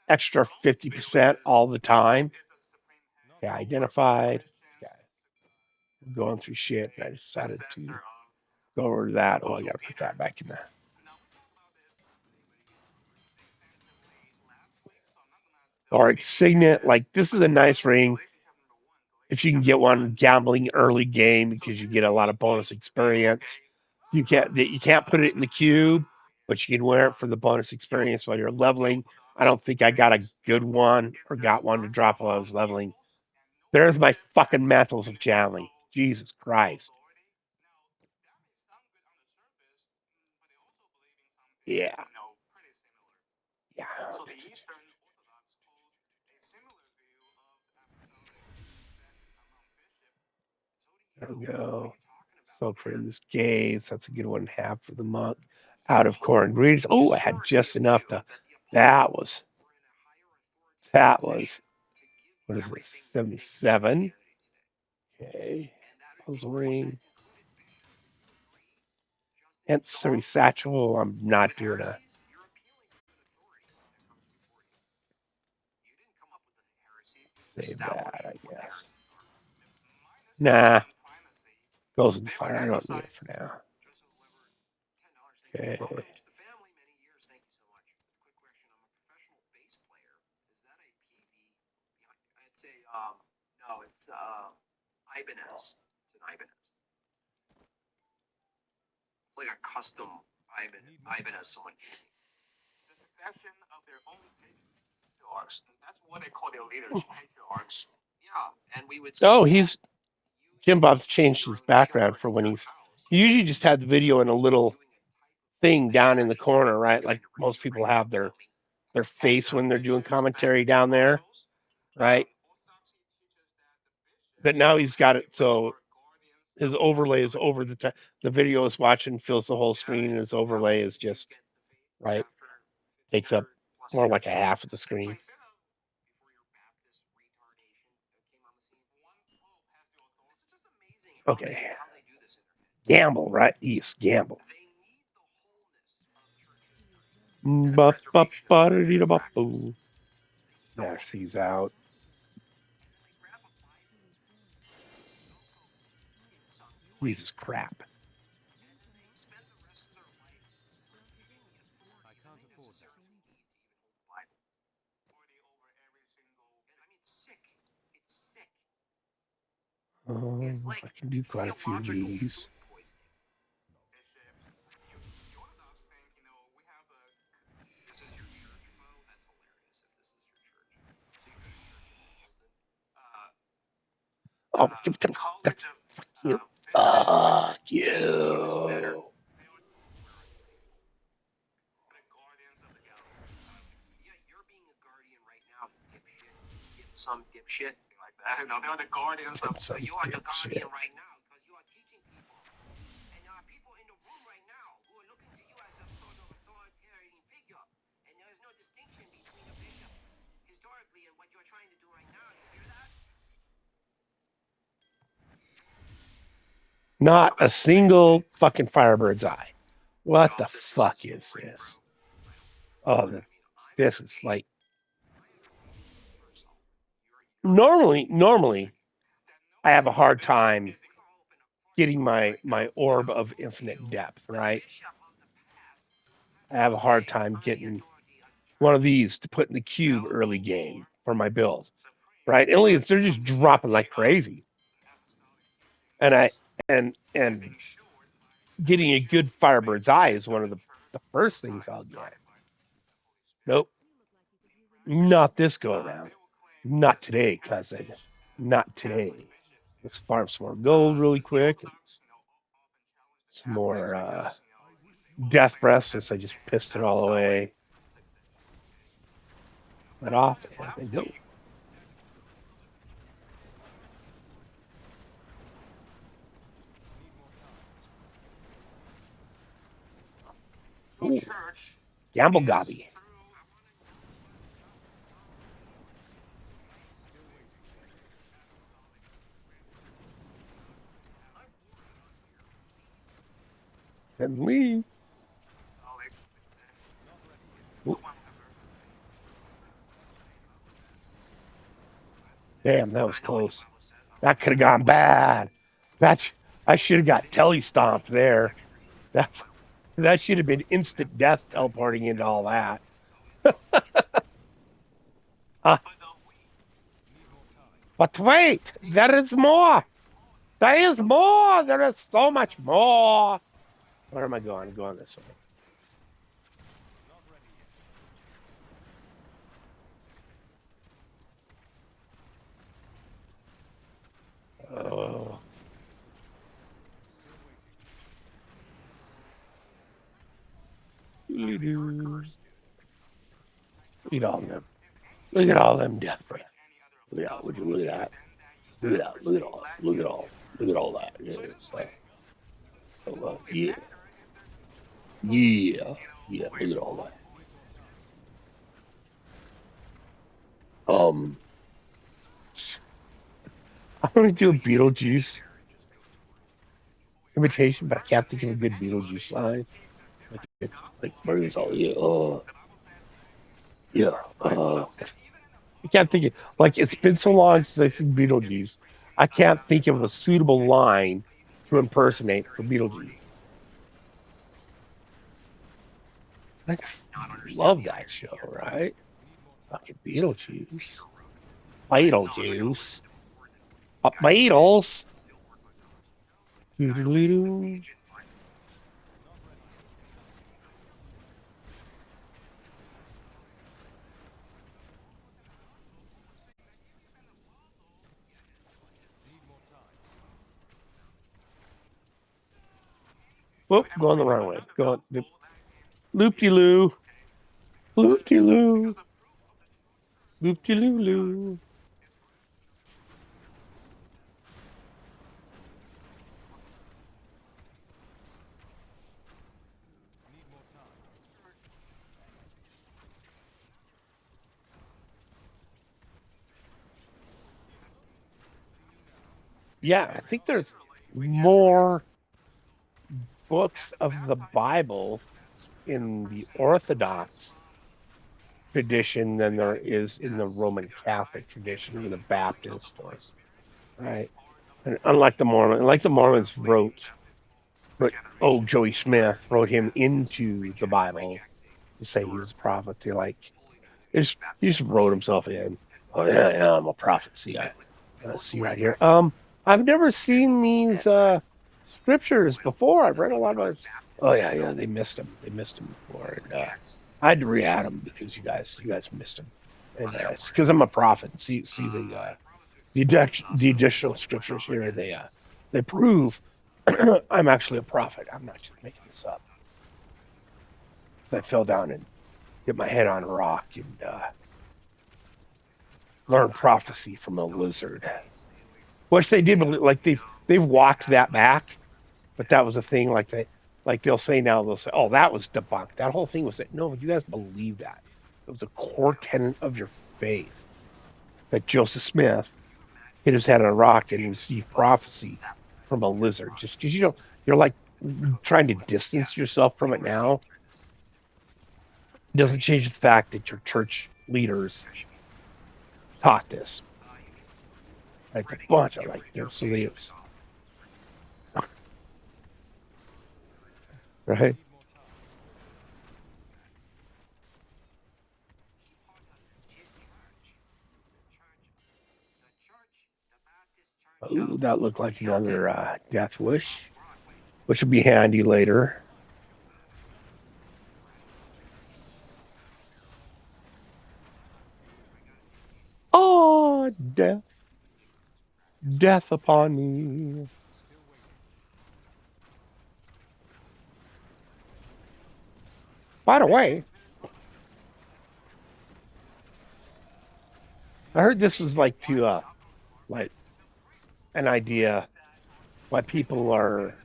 extra 50% all the time. Okay, identified. Okay. I'm going through shit, and I decided to go over to that. Oh, I gotta put that back in there. or Signet. Like, this is a nice ring if you can get one gambling early game because you get a lot of bonus experience. You can't put it in the cube, but you can wear it for the bonus experience while you're leveling. I don't think I got a good one or got one to drop while I was leveling. There's my fucking mantles of channeling. Jesus Christ. Yeah. Yeah. There we go. So for this gaze, that's a good one to have for the monk. Out of core ingredients. Oh, I had just enough to. That was. What is this? 77. Okay. Puzzle ring. Ancillary satchel. I'm not doing a. Save that, I guess. Nah. Goes in the fire. I don't need it for now. Okay. No, it's Ibanez. It's an Ibanez. It's like a custom Ibanez someone gave me. The succession of their own patriarchs. That's what they call their leaders, patriarchs. Yeah, and we would. Oh, Jim Bob's changed his background for when he usually just had the video in a little thing down in the corner, right? Like most people have their face when they're doing commentary down there, right? But now he's got it so his overlay is over the video is watching, fills the whole screen, and his overlay is just right, takes up more like a half of the screen. Okay. Gamble, right? Yes, gamble. Mash these out. Jesus crap. I can do quite a few of these. Oh, fuck you. Fuck you. Some dipshit like that. No, they're the guardians of. You are the guardian right now because you are teaching people, and there are people in the room right now who are looking to you as a sort of authoritarian figure, and there is no distinction between a bishop historically and what you're trying to do right now. Do you hear that? Not a single fucking Firebird's eye. What the fuck is this? Oh, this is like normally I have a hard time getting my orb of infinite depth, right? I have a hard time getting one of these to put in the cube early game for my build, right? Only they're just dropping like crazy, and getting a good Firebird's eye is one of the first things I'll get. Nope, not this go around. Not today, cousin. Not today. Let's farm some more gold really quick. Some more death breath since I just pissed it all away. Let off and go. Ooh. Gamble Gobby. And leave. Ooh. Damn, that was close. That could have gone bad. I should have got telestomped there. That should have been instant death teleporting into all that. But wait, there is more. There is more. There is so much more. Where am I going? I'm going this way. Oh. Look at all of them. Look at all them death breath. Look at that. Would you look at that? Look at that. Look at all that. Look at all. Look at all that. Yeah, yeah. Yeah. Yeah. Look at all that. I'm gonna do a Beetlejuice imitation, but I can't think of a good Beetlejuice line. Like Mario's all yeah. I can't think of, like, it's been so long since I've seen Beetlejuice. I can't think of a suitable line to impersonate for Beetlejuice. I just love that show, right? Fucking Beetlejuice. Beetlejuice. Beatles. Doodle-doo. Whoop, going the wrong way. Going loop-de-loo. Loop-de-loo. Loop-de-loo-loo. Yeah, I think there's more books of the Bible in the Orthodox tradition than there is in the Roman Catholic tradition or the Baptist, or right. And unlike the Mormons but Joey Smith wrote him into the Bible to say he was a prophet. He just wrote himself in. Oh yeah, I'm a prophet. See, see right here. I've never seen these scriptures before. I've read a lot about it. Oh yeah, they missed them. They missed them before, and I had to re-add them because you guys missed them, and it's because I'm a prophet. See the additional scriptures here. They prove I'm actually a prophet. I'm not just making this up. So I fell down and hit my head on a rock and learned prophecy from a lizard, which they did. Like they've walked that back, but that was a thing. They'll say now, oh, that was debunked. That whole thing was that. No, you guys believe that. It was a core tenet of your faith that Joseph Smith hit his head on a rock and received prophecy from a lizard. Just because you're like trying to distance yourself from it now, doesn't change the fact that your church leaders taught this. Like a bunch of so they, right? Ooh, that looked like another death wish, which will be handy later. Oh, death upon me. By the way, I heard this was like an idea why people are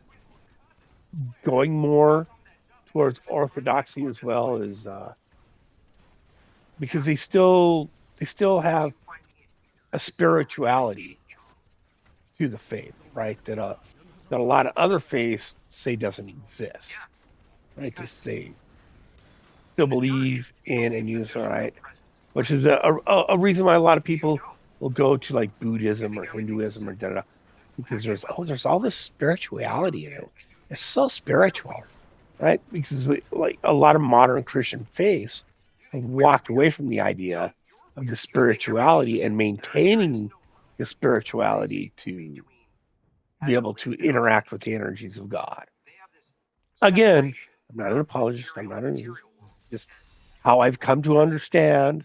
going more towards orthodoxy as well as because they still have a spirituality to the faith, right? That a lot of other faiths say doesn't exist, right? Because they still believe in and use, right? Which is a reason why a lot of people will go to like Buddhism or Hinduism or da-da, because there's all this spirituality in it. It's so spiritual, right? Because like a lot of modern Christian faiths have walked away from the idea of the spirituality and maintaining the spirituality to be able to interact with the energies of God. Again, I'm not an apologist. I'm not just how I've come to understand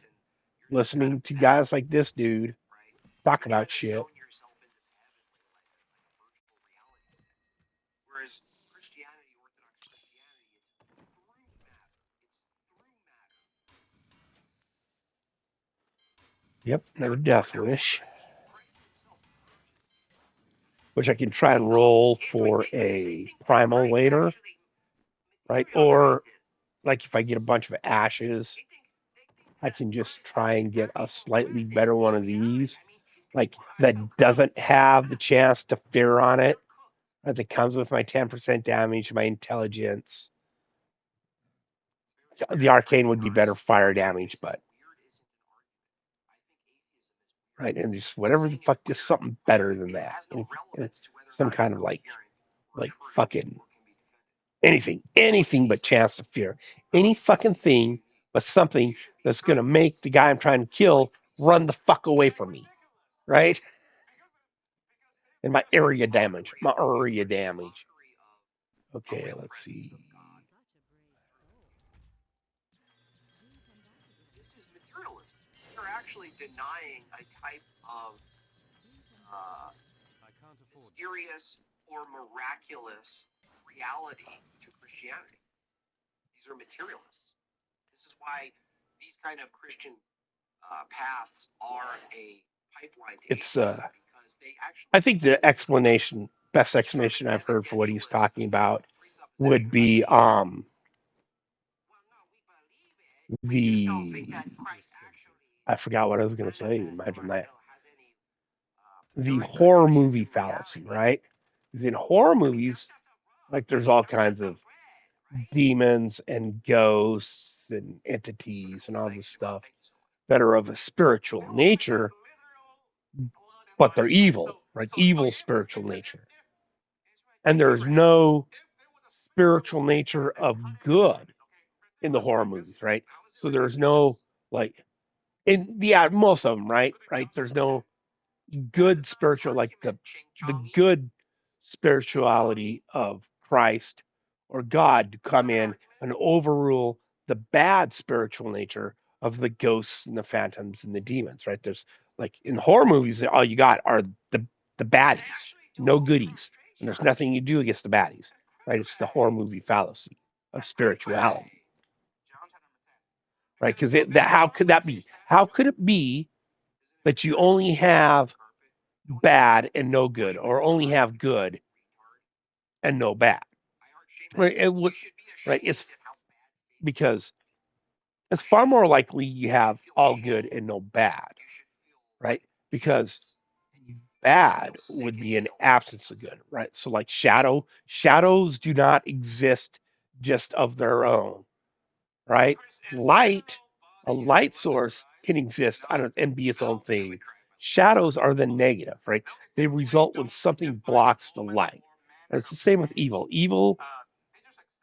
listening to guys like this dude talk about shit. Whereas Christianity, Orthodox Christianity, is through matter. Yep, another death wish. Which I can try and roll for a primal later, right? Or like if I get a bunch of ashes, I can just try and get a slightly better one of these, like that doesn't have the chance to fear on it, that comes with my 10% damage, my intelligence. The arcane would be better fire damage, but right, and just whatever the fuck, just something better than that. And it's some kind of like fucking anything but chance to fear. Any fucking thing but something that's gonna make the guy I'm trying to kill run the fuck away from me. Right? And my area damage. Okay, let's see. This is materialism. You're actually denying a type of mysterious or miraculous reality to Christianity. These are materialists. This is why these kind of Christian paths are a pipeline to atheism, because they actually. I think the best explanation I've heard for what he's talking about would be I forgot what I was going to say. Imagine that. The horror movie fallacy, right? Because in horror movies, like there's all kinds of demons and ghosts and entities and all this stuff that are of a spiritual nature, but they're evil, right? Evil spiritual nature. And there's no spiritual nature of good in the horror movies, right? So there's no most of them, right? There's no good spiritual, like the good spirituality of Christ or God to come in and overrule the bad spiritual nature of the ghosts and the phantoms and the demons, right? There's like in horror movies, all you got are the baddies, no goodies, and there's nothing you do against the baddies, right? It's the horror movie fallacy of spirituality, right? Because how could that be? How could it be that you only have bad and no good, or only have good and no bad? Right? It's because it's far more likely you have all good and no bad, right? Because bad would be an absence of good, right? So like shadows do not exist just of their own, right? A light source can exist and be its own thing. Shadows are the negative, right? They result when something blocks the light. And it's the same with evil. Evil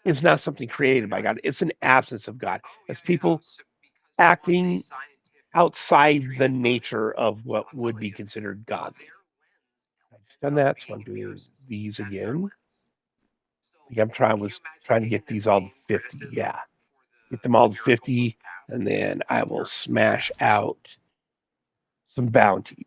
is not something created by God. It's an absence of God. It's people acting outside the nature of what would be considered godly. I've done that, so I'm doing these again. I'm trying to get these all to 50. Yeah. Get them all to 50, and then I will smash out some bounties.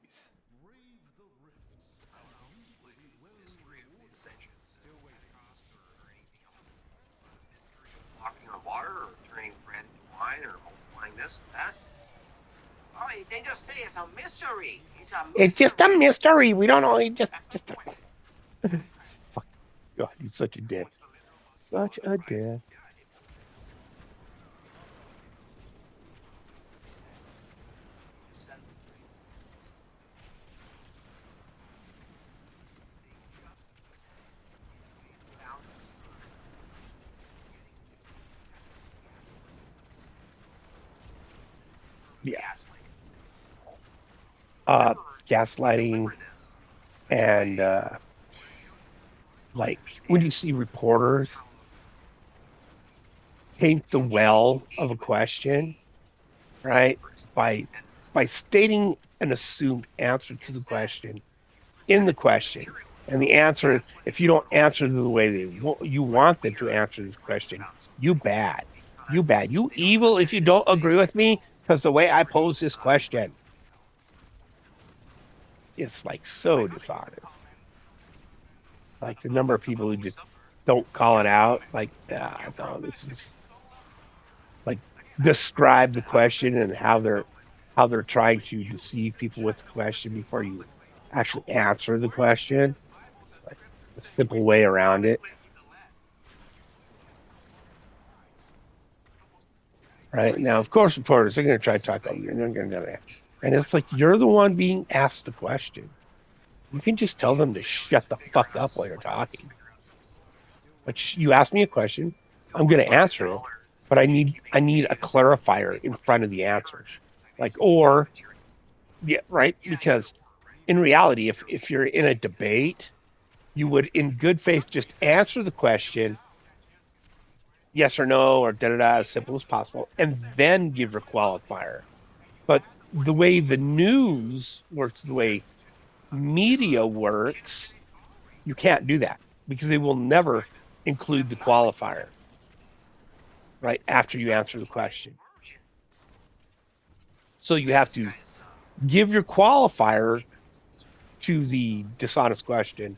Walking on water, or turning bread into wine, or multiplying this and that. Oh, they just say it's a mystery. It's just a mystery. We don't know. Fuck. God, you're such a dick. Such a dick. Yeah. Gaslighting and like when you see reporters paint the well of a question, right, by by stating an assumed answer to the question in the question. And the answer is, if you don't answer the way you want them to answer this question, you bad. You bad. You evil if you don't agree with me because the way I pose this question. It's like so dishonest. Like the number of people who just don't call it out. Like, no, this is like describe the question and how they're trying to deceive people with the question before you actually answer the question. Like a simple way around it. Right now, of course, reporters are going to try to talk over you, and they're going to, and it's like you're the one being asked the question. You can just tell them to shut the fuck up while you're talking. But you ask me a question, I'm going to answer it, but I need a clarifier in front of the answer, like or yeah, right? Because in reality, if you're in a debate, you would, in good faith, just answer the question, yes or no, or da-da-da, as simple as possible, and then give your qualifier. But the way the news works, the way media works, you can't do that because they will never include the qualifier right after you answer the question. So you have to give your qualifier to the dishonest question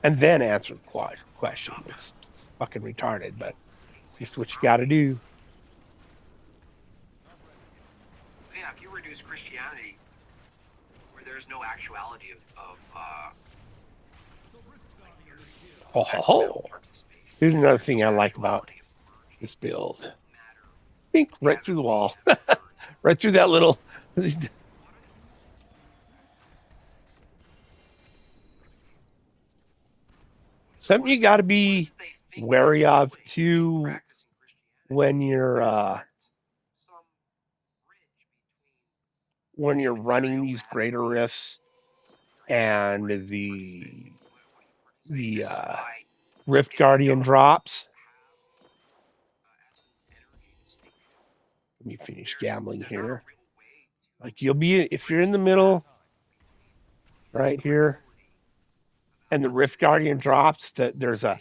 and then answer the question. It's fucking retarded, but it's just what you got to do. Yeah, if you reduce Christianity where there's no actuality of Here's another thing I like about this build. Pink right through the wall. Right through that little something you got to be wary of too when you're running these greater rifts and the Rift Guardian drops. Let me finish gambling here. Like you'll be, if you're in the middle right here and the Rift Guardian drops, that there's a,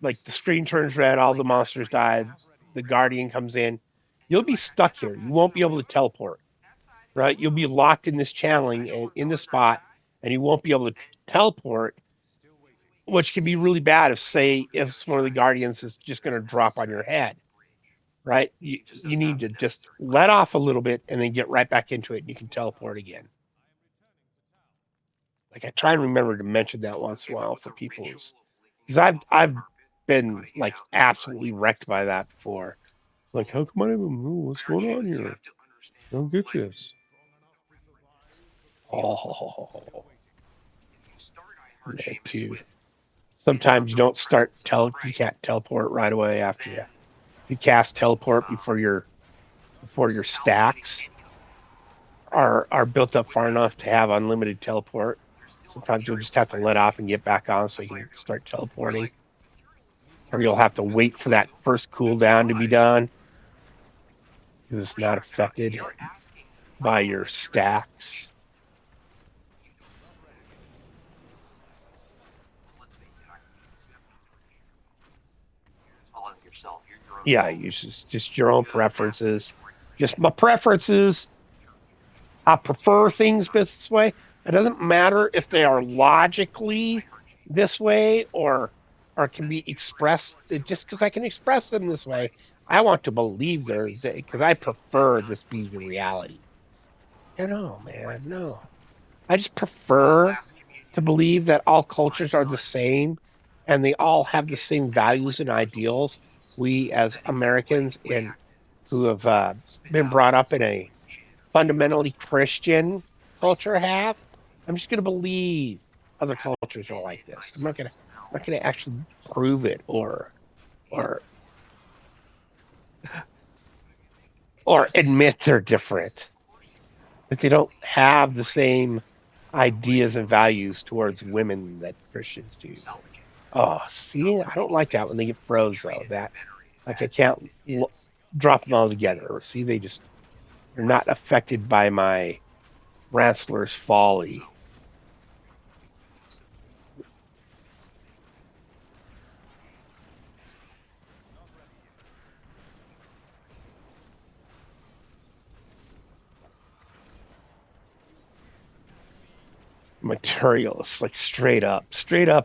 like the screen turns red, all the monsters die, the Guardian comes in, you'll be stuck here. You won't be able to teleport, right? You'll be locked in this channeling and in the spot, and you won't be able to teleport, which can be really bad if one of the Guardians is just going to drop on your head, right? You need to just let off a little bit and then get right back into it, and you can teleport again. Like I try and remember to mention that once in a while for people, because I've been like absolutely wrecked by that before. Like, how come I don't even know what's going on here? I don't get this. Oh, that too. Sometimes you don't you can't teleport right away after you. If you cast teleport before your stacks are built up far enough to have unlimited teleport, sometimes you'll just have to let off and get back on so you can start teleporting. Or you'll have to wait for that first cooldown to be done because it's not affected by your stacks. Yeah, use just your own preferences. Just my preferences. I prefer things this way. It doesn't matter if they are logically this way or can be expressed. Just because I can express them this way, I want to believe they're because I prefer this be the reality. No, man, no. I just prefer to believe that all cultures are the same and they all have the same values and ideals. We as Americans who have been brought up in a fundamentally Christian culture have. I'm just going to believe other cultures are like this. I'm not going to actually prove it or admit they're different. That they don't have the same ideas and values towards women that Christians do. Oh, see, I don't like that when they get froze though. That like I can't drop them all together. Or see, they just They're not affected by my Ransler's folly. Materialists, like straight up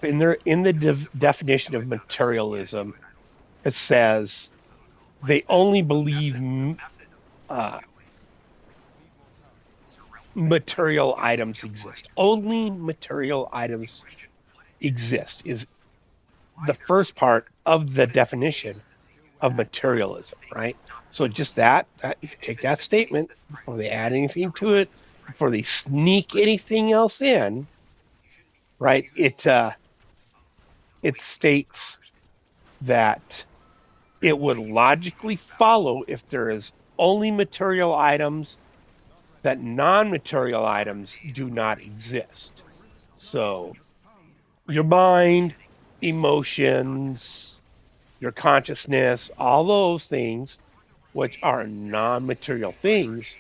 in the definition of materialism, it says they only believe material items exist. Only material items exist is the first part of the definition of materialism, right? So just that if you take that statement before they add anything to it, before they sneak anything else in, right? It states that it would logically follow if there is only material items that non-material items do not exist. So your mind, emotions, your consciousness, all those things, which are non-material things,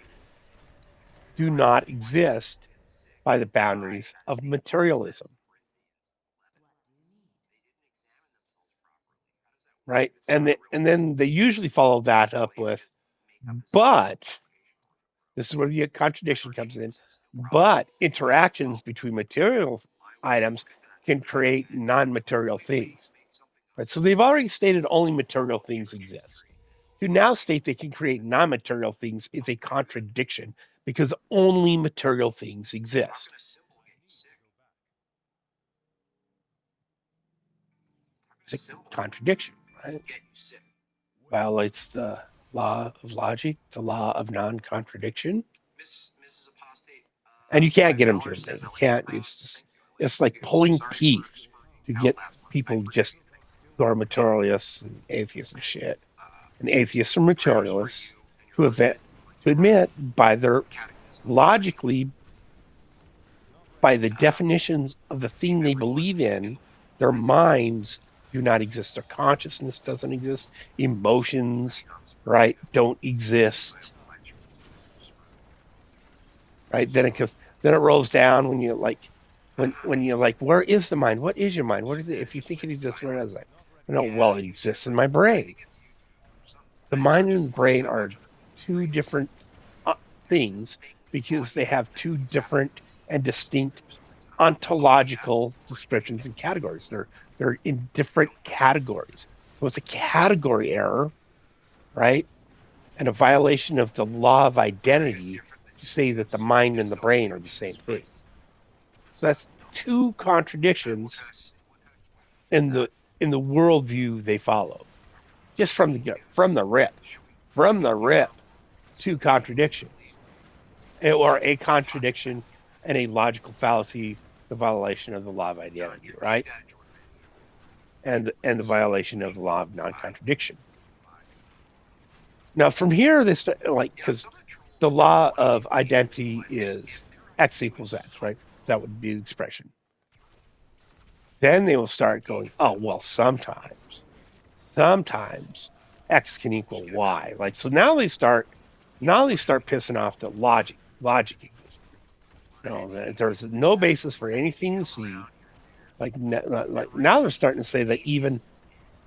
do not exist by the boundaries of materialism. Right? And then they usually follow that up with, but this is where the contradiction comes in. But interactions between material items can create non-material things. Right? So they've already stated only material things exist. To now state they can create non-material things is a contradiction because only material things exist. It's a contradiction, right? Violates the law of logic, the law of non-contradiction. And you can't get them to admit. You can't. It's like pulling teeth to get people just who are materialists and atheists and shit. And atheists are materialists to admit by their logically, by the definitions of the thing they believe in, their minds do not exist. Their consciousness doesn't exist. Emotions, right, don't exist. Right? Then it rolls down when you like when you're like, where is the mind? What is your mind? What is it? If you think it exists, where is it? Well, it exists in my brain. The mind and the brain are two different things because they have two different and distinct ontological descriptions and categories. They're in different categories. So it's a category error, right? And a violation of the law of identity to say that the mind and the brain are the same thing. So that's two contradictions in the worldview they follow. Just from the rip, two contradictions, or a contradiction and a logical fallacy, the violation of the law of identity, right? And the violation of the law of non-contradiction. Now, from here, this because the law of identity is X equals X, right? That would be the expression. Then they will start going, oh, well, sometimes X can equal Y. Like, so now they start pissing off that logic exists. No, there's no basis for anything to see. Like now they're starting to say that even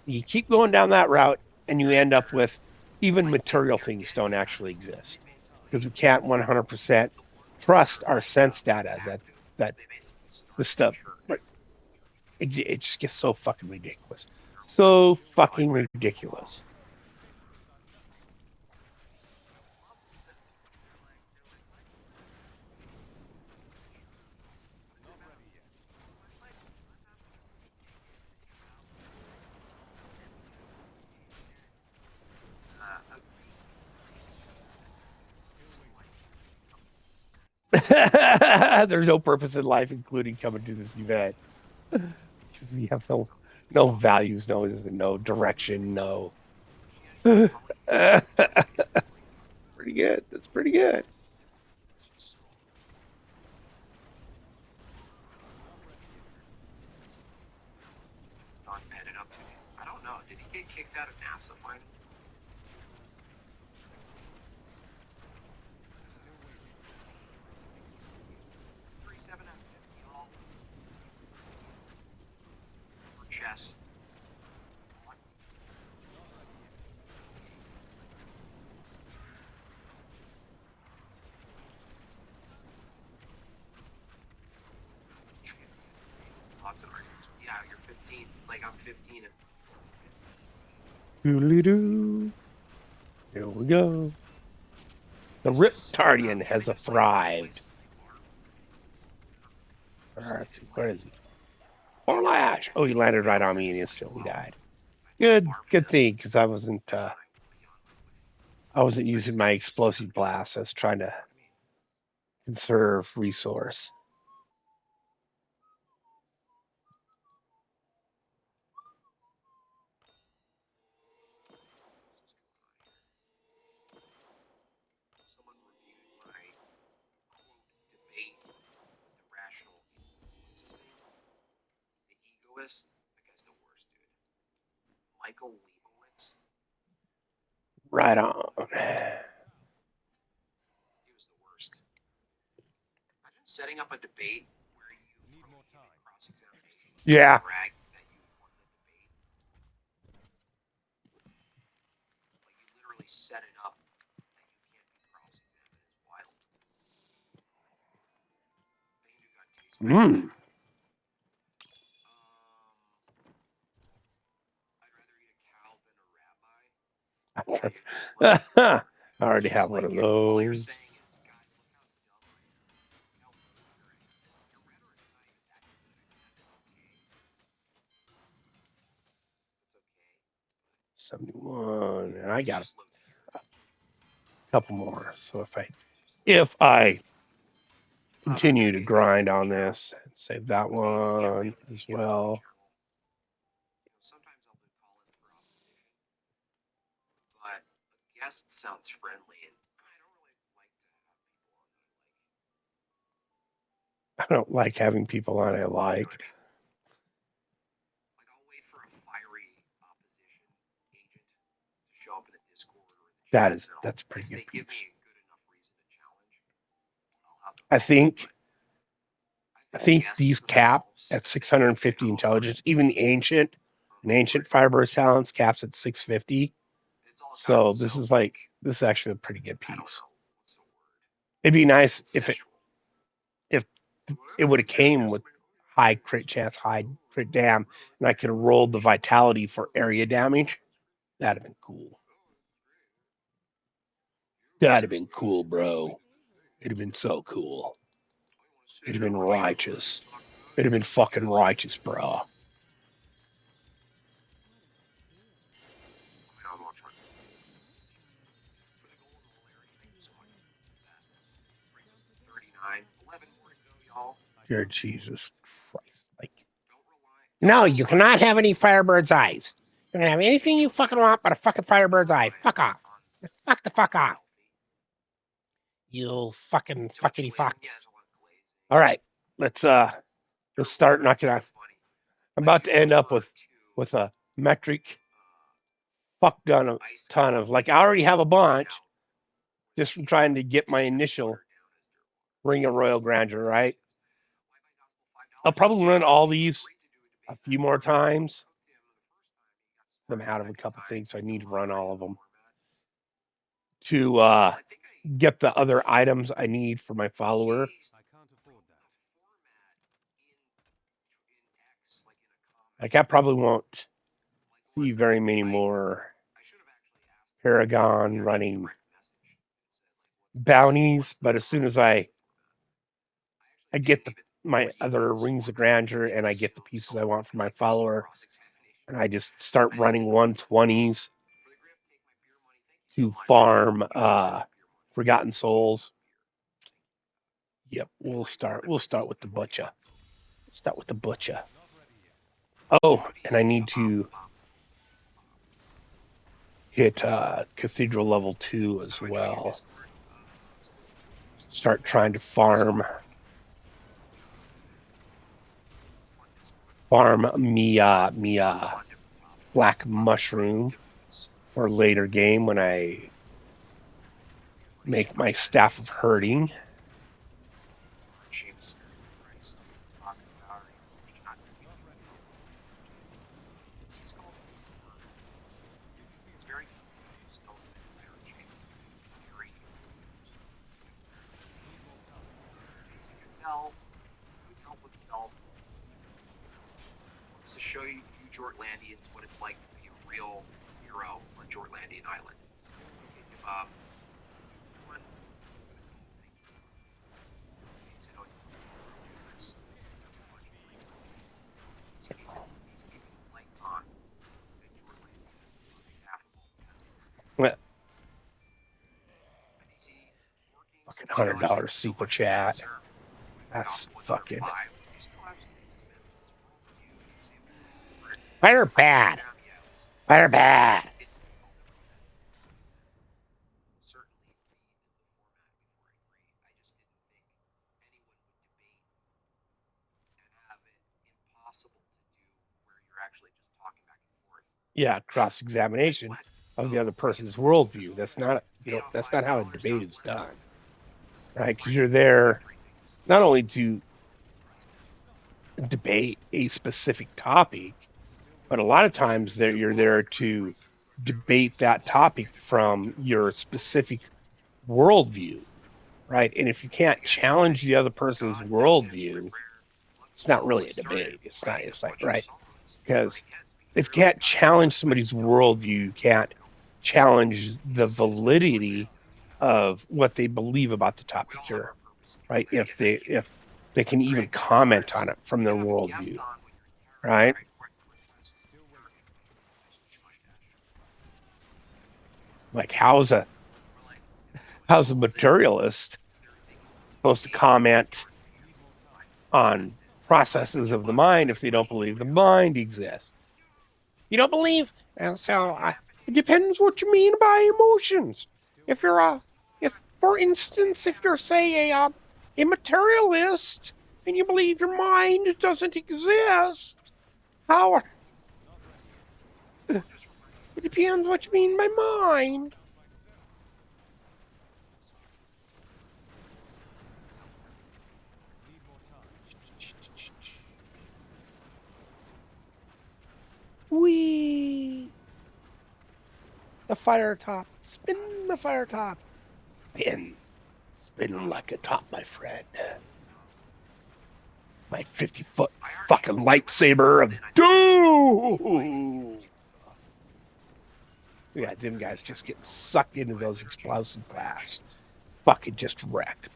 you keep going down that route and you end up with even material things don't actually exist because we can't 100% trust our sense data that the stuff. Right? It just gets so fucking ridiculous. So fucking ridiculous. There's no purpose in life, including coming to this event. We have no values, no direction, no. That's pretty good. That's pretty good. I don't know. Did he get kicked out of NASA finally? 47 out of 50, y'all. For chess. Lots of arguments. Yeah, you're 15. It's like I'm 15 and Doodly-doo. Here we go. The Riptardian has thrived. Let's see, where is he? Or Lash. Oh, he landed right on me and instantly died. Good thing, because I wasn't using my explosive blast. I was trying to conserve resource. someone reviewed my quote debate with the rational, what's his name? The egoist. That guy's the worst, dude. Michael Leibowitz. Right on. He was the worst. Imagine setting up a debate where you cross-examination. Yeah. Brag that you won the debate. Like you literally set it up that you can't be cross-examined is wild. Thank you, God, taste my I'd rather eat a cow than a rabbi. I already have one of those. All you're saying is, guys, look how dumb I am. Look how weak I am. Your rhetoric's not even that good. That's okay. That's okay. 71, and I got a couple more. So if I continue to grind on this, save that one as well. Sometimes I'll do call in for opposition, but a guest sounds friendly, and I don't really like to have people on that I like. I don't like having people on I like. Like I'll wait for a fiery opposition agent to show up in the Discord or in the chat. That's pretty good. If they give me a good enough reason to challenge, I'll have them. I think these cap at 650 intelligence, even the ancient Fireburst talents caps at 650. So this is actually a pretty good piece. It'd be nice if it would have came with high crit chance, high crit dam, and I could have rolled the vitality for area damage. That'd have been cool. That'd have been cool, bro. It'd have been so cool. It'd have been righteous. It'd have been fucking righteous, bro. Dear Jesus Christ. Like, no, you cannot have any Firebird's eyes. You can have anything you fucking want but a fucking Firebird's eye. Fuck off. Just fuck the fuck off. You fucking fuckity fuck. All right. Let's start knocking out. I'm about to end up with a metric fuck ton of, like, I already have a bunch just from trying to get my initial Ring of Royal Grandeur, right? I'll probably run all these a few more times. I'm out of a couple things, so I need to run all of them to get the other items I need for my follower. Like, I probably won't see very many more Paragon running bounties, but as soon as I get my other Rings of Grandeur and I get the pieces I want for my follower, and I just start running 120s to farm Forgotten Souls. Yep, we'll start with the butcher. Start with the butcher. Oh, and I need to hit Cathedral level 2 as well. Start trying to farm Mia Black Mushroom for later game when I make my Staff of Herding. He's very confused. No offense, Iron James. Very confused. Jason Gazelle couldn't help himself. Wants to show you Jortlandians what it's like to be a real hero on Jortlandian Island. Okay, Jim Bob. One. He said, "Oh, it's he's keeping the lights on at Jortlandia on behalf of all the Well, Is he working since $100 super chat. That's fucking fire bad. Fire bad. Certainly read the format before I agree. I just didn't think anyone would debate and have it impossible to do where you're actually just talking back and forth. Yeah, cross-examination of the other person's worldview. That's not, that's not how a debate is done, right? Because you're there not only to debate a specific topic, but a lot of times you're there to debate that topic from your specific worldview, right? And if you can't challenge the other person's worldview, it's not really a debate. It's like, right? Because if you can't challenge somebody's worldview, you can't challenge the validity of what they believe about the topic here, right? If they can even comment on it from their worldview, right? Like how's a materialist supposed to comment on processes of the mind if they don't believe the mind exists? You don't believe? And so it depends what you mean by emotions. If you're for instance, if you're say a materialist and you believe your mind doesn't exist, how? It depends what you mean by mind. Wee. The fire top. Spin the fire top. Spin. Spin like a top, my friend. My 50-foot fucking lightsaber of doom. Yeah, them guys just get sucked into those explosive blasts. Fucking just wrecked.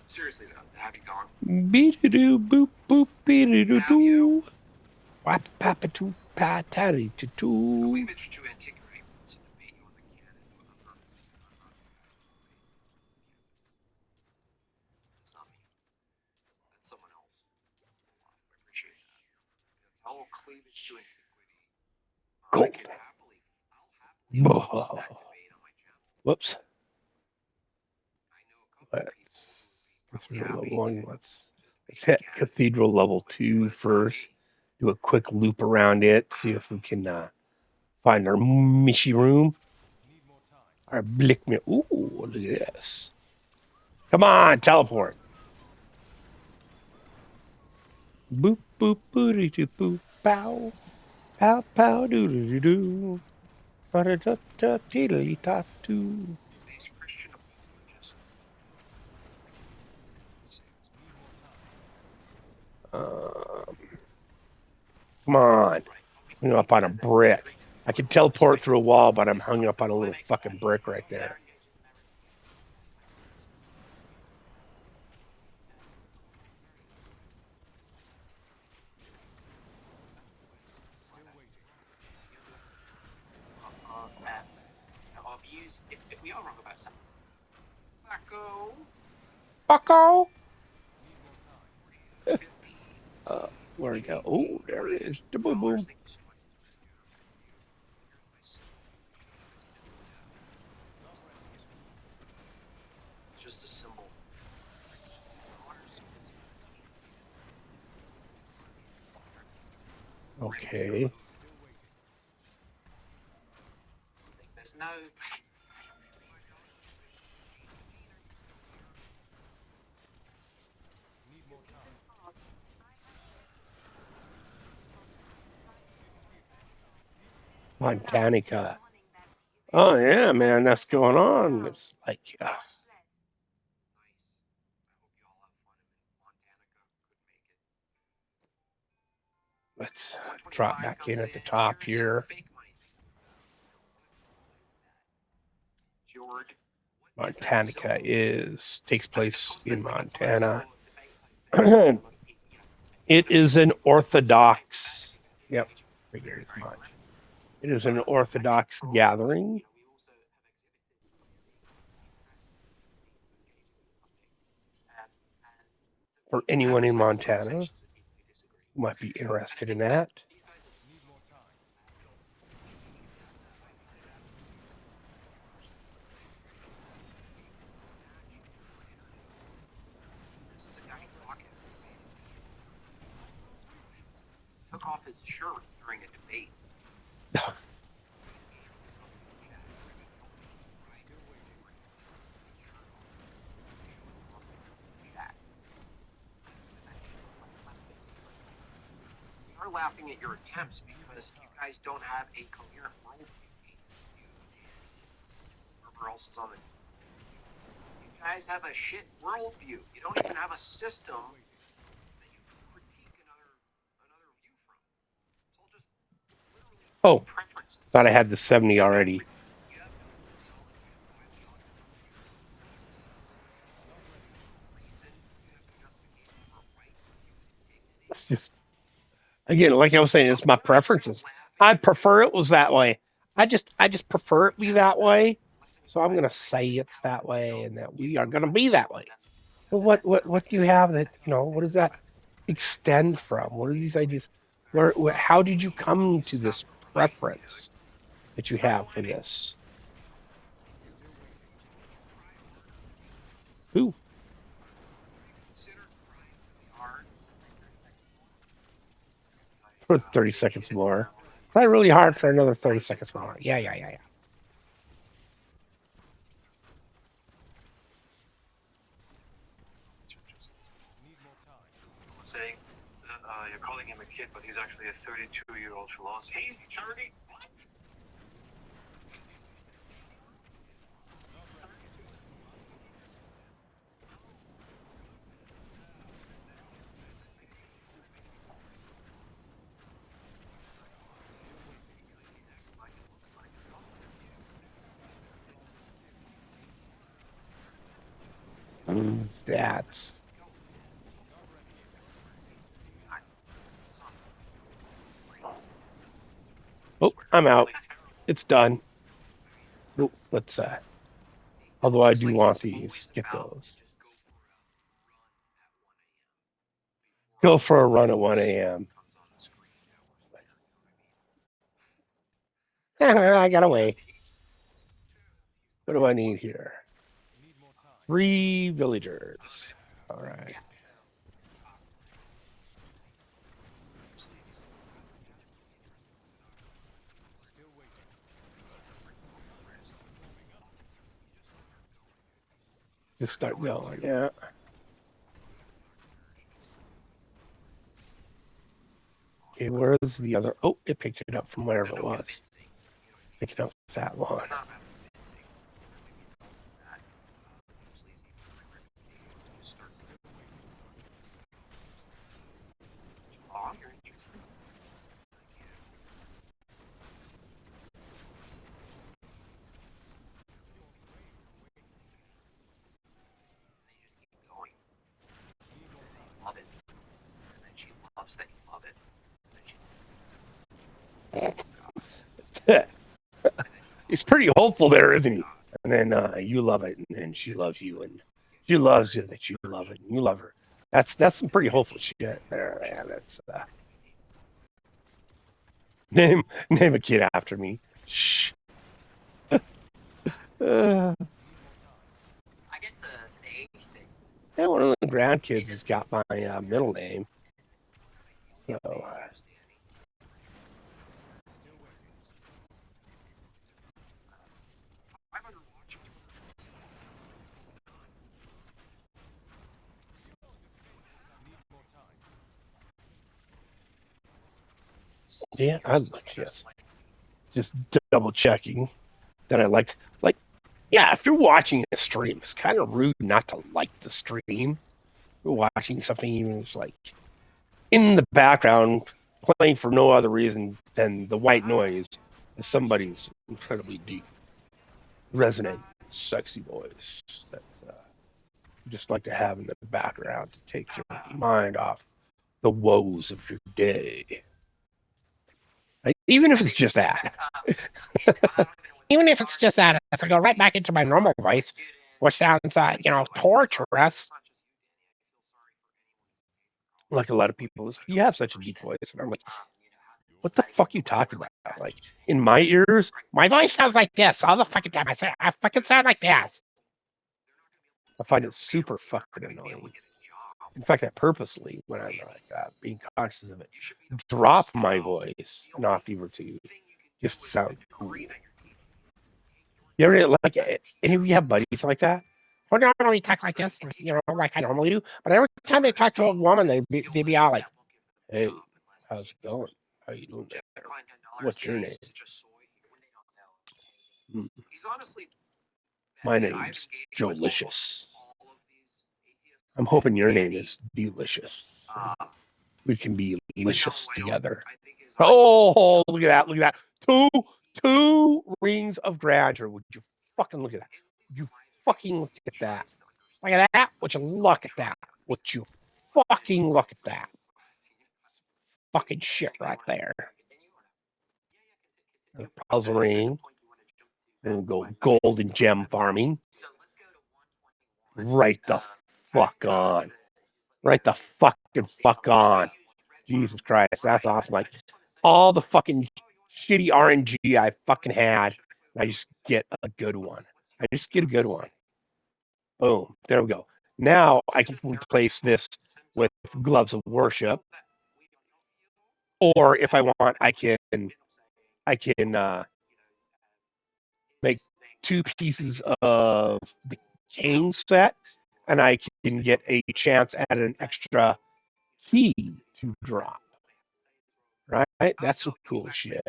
Seriously though, to have you gone. Beat-a-doo, boop, boop, beat-a-doo-doo. Wap, papa-too, pa-tatty-too-too. Cleavage to antiquity wants to debate you on the canon, but I'm not. That's not me. That's someone else. I appreciate that. That's all cleavage to antiquity. Go. I'll happily host that debate on my channel. Whoops. I know a couple Cathedral level 1. Let's hit Cathedral level 2 first. Do a quick loop around it. See if we can find our Mishi room. Our Blickme. Ooh, look at this. Come on, teleport. Boop, boop, booty, doo, boop, pow. Pow, pow, doo, doo, doo, doo. Ba-da-da-da-dee-dee-da-doo. Christian apologist. Come on. I'm up on a brick. I can teleport through a wall, but I'm hung up on a little fucking brick right there. Our views, if we are wrong about something. Bucko. Bucko. Where'd he go? Oh, there it is. Da boom boom. It's just a symbol. Okay. There's no. Montanica. Oh yeah, man, that's going on. It's like, Nice. I hope you all have fun in Montana. let's Could make it. drop 125 back in comes at the top Here's some here. fake money thing. Fjord. What is that Montanica symbol? takes place in Montana. It It is an Orthodox. Yep, figured as much. It is an Orthodox gathering for anyone in Montana who might be interested in that. This is a guy talking. Took off his shirt during a debate. We're laughing at your attempts because you guys don't have a coherent worldview. Whoever else is on the you guys have a shit worldview. You don't even have a system that you can critique another view from. It's all just it's literally Oh, preferences. thought I had the 70 already. You have no knowledge of why we ought to know reason. You have no justification for rights or human dignity. It's just, again, like I was saying, it's my preferences. I prefer it was that way. I just prefer it be that way. So I'm gonna say it's that way and that we are gonna be that way. But what do you have that, what does that extend from? What are these ideas? How did you come to this preference that you have for this? Who? For 30 seconds more. Try really hard for another 30 seconds more. Yeah. Saying you're calling him a kid, but he's actually a 32-year-old philosopher. He's 30? What? That's. Oh, I'm out. It's done. Oh, let's although I do want these. Get those. Go for a run at 1 a.m. I got away. What do I need here? 3 villagers. All right. Just start going, yeah. Okay, where is the other? Oh, it picked it up from wherever it was. Picking up that one. Love it. And then she loves that you love it. He's pretty hopeful there, isn't he? And then you love it, and then she loves you, and she loves you that you love it, and you love her. That's some pretty hopeful shit there, man. That's name a kid after me. Shh. I get the age thing. Yeah, one of the grandkids has got my middle name. So. Yeah, I'd look, yes. just double checking that I like. Yeah, if you're watching a stream, it's kind of rude not to like the stream. You're watching something even that's like in the background, playing for no other reason than the white noise of somebody's incredibly deep, resonant, sexy voice that you just like to have in the background to take your mind off the woes of your day. Like, even if it's just that. Even if it's just that, if I go right back into my normal voice, which sounds, torturous. Like a lot of people, you have such a deep voice. And I'm like, what the fuck are you talking about? Like, in my ears, my voice sounds like this all the fucking time. I fucking sound like this. I find it super fucking annoying. In fact, I purposely, when I'm like being conscious of it, drop my voice an octave or two just to sound cool. You ever like any of you have buddies like that? I don't normally talk like this, like I normally do. But every time they talk to a woman, they be all like, "Hey, how's it going? How you doing there? What's your name?" My name's Jolicious. I'm hoping your name is Delicious. We can be delicious together. Oh, look at that! Look at that! Two rings of grandeur. Would you fucking look at that? Would you fucking look at that? Look at that! Would you look at that? Would you fucking look at that? Fucking shit right there. And puzzle ring. And we'll go gold and gem farming. Right the fuck on. Right the fucking fuck on. Jesus Christ, that's awesome. Like, all the fucking shitty RNG I fucking had, I just get a good one. I just get a good one. Boom. There we go. Now I can replace this with gloves of worship. Or if I want, I can make two pieces of the cane set, and I can get a chance at an extra key to drop. Right? That's some cool shit.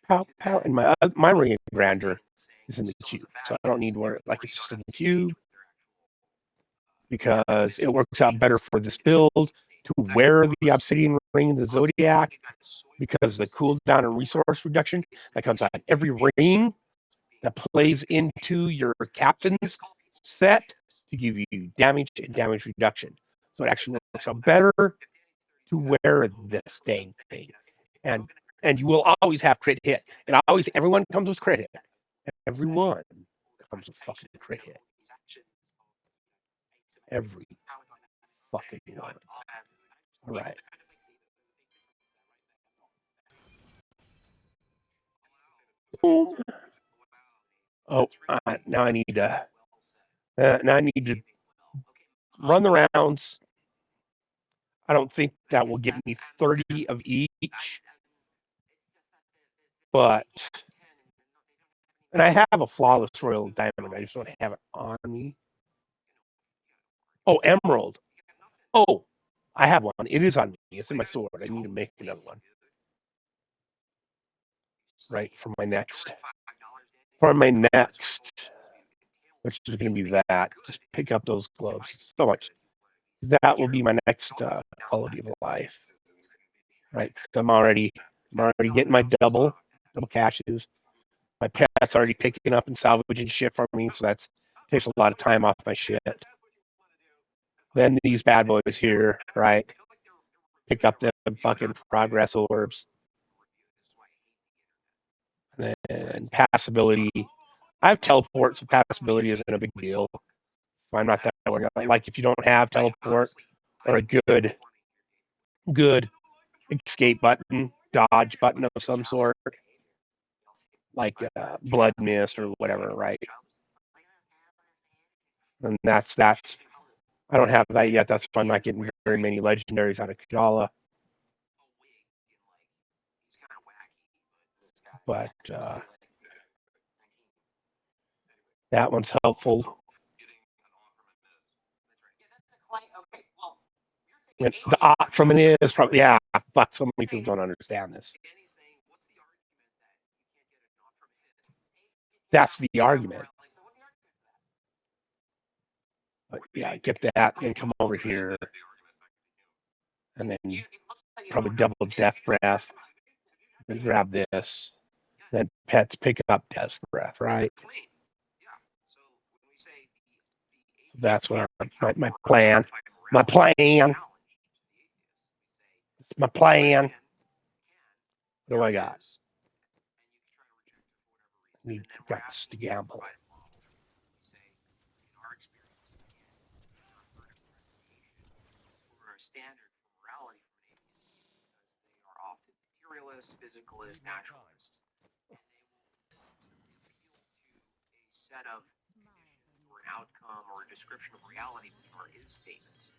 Pow, pow. And my ring of grandeur is in the cube, so I don't need to worry. Like, it's just in the cube because it works out better for this build to wear the obsidian ring in the zodiac, because the cooldown and resource reduction that comes on every ring that plays into your captain's set to give you damage and damage reduction. So it actually works out better to wear this dang thing. And you will always have crit hit. And everyone comes with crit hit. Everyone comes with fucking crit hit. Every fucking one. All right. Oh, now I need to run the rounds. I don't think that will get me 30 of each, but, and I have a flawless royal diamond. I just don't have it on me. Oh, emerald. Oh, I have one. It is on me. It's in my sword. I need to make another one. Right, for my next, which is going to be that. Just pick up those gloves. So much. That will be my next quality of life. Right, I'm already getting my double caches. My pet's already picking up and salvaging shit for me, so that takes a lot of time off my shit. Then these bad boys here, right? Pick up them fucking progress orbs. And then passability. I have teleport, so passability isn't a big deal. So I'm not that worried. Like, if you don't have teleport or a good escape button, dodge button of some sort, like blood mist or whatever, right? And that's I don't have that yet. That's why I'm not getting very many legendaries out of Kajala. But that one's helpful. The ought from an is probably, yeah, but so many people don't understand this. Danny's saying, what's the argument that you can't get a not from his? That's the argument. So what's the argument for that? But yeah, get that, then come over here, and then probably double death breath, then grab this, then pets pick up death breath, right? Yeah. So when we say That's what my plan. My plan. It's my plan. What do I got? Need guts to gamble. Standard for morality from an atheist because they are often materialists, physicalists, naturalists, and they will ultimately appeal to a set of conditions or an outcome or a description of reality, which are is statements.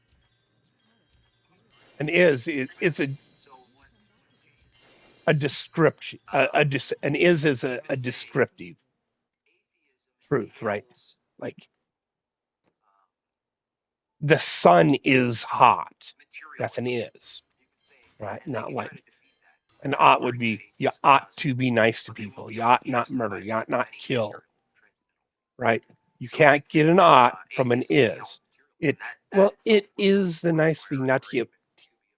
And is a description. An is a descriptive truth, right? Like the sun is hot. That's an is, right? Not like an ought would be you ought to be nice to people. You ought not murder. You ought not kill, right? You can't get an ought from an is. It is the nice thing not to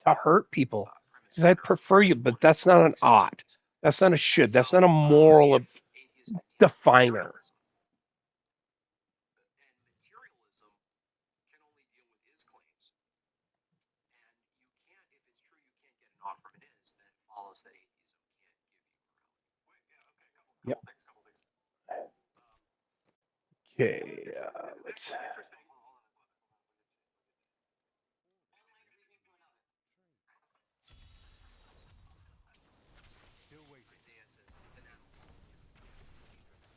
hurt people because I prefer you, but that's not an ought. That's not a should. That's not a moral definer. Yep. Okay, let's.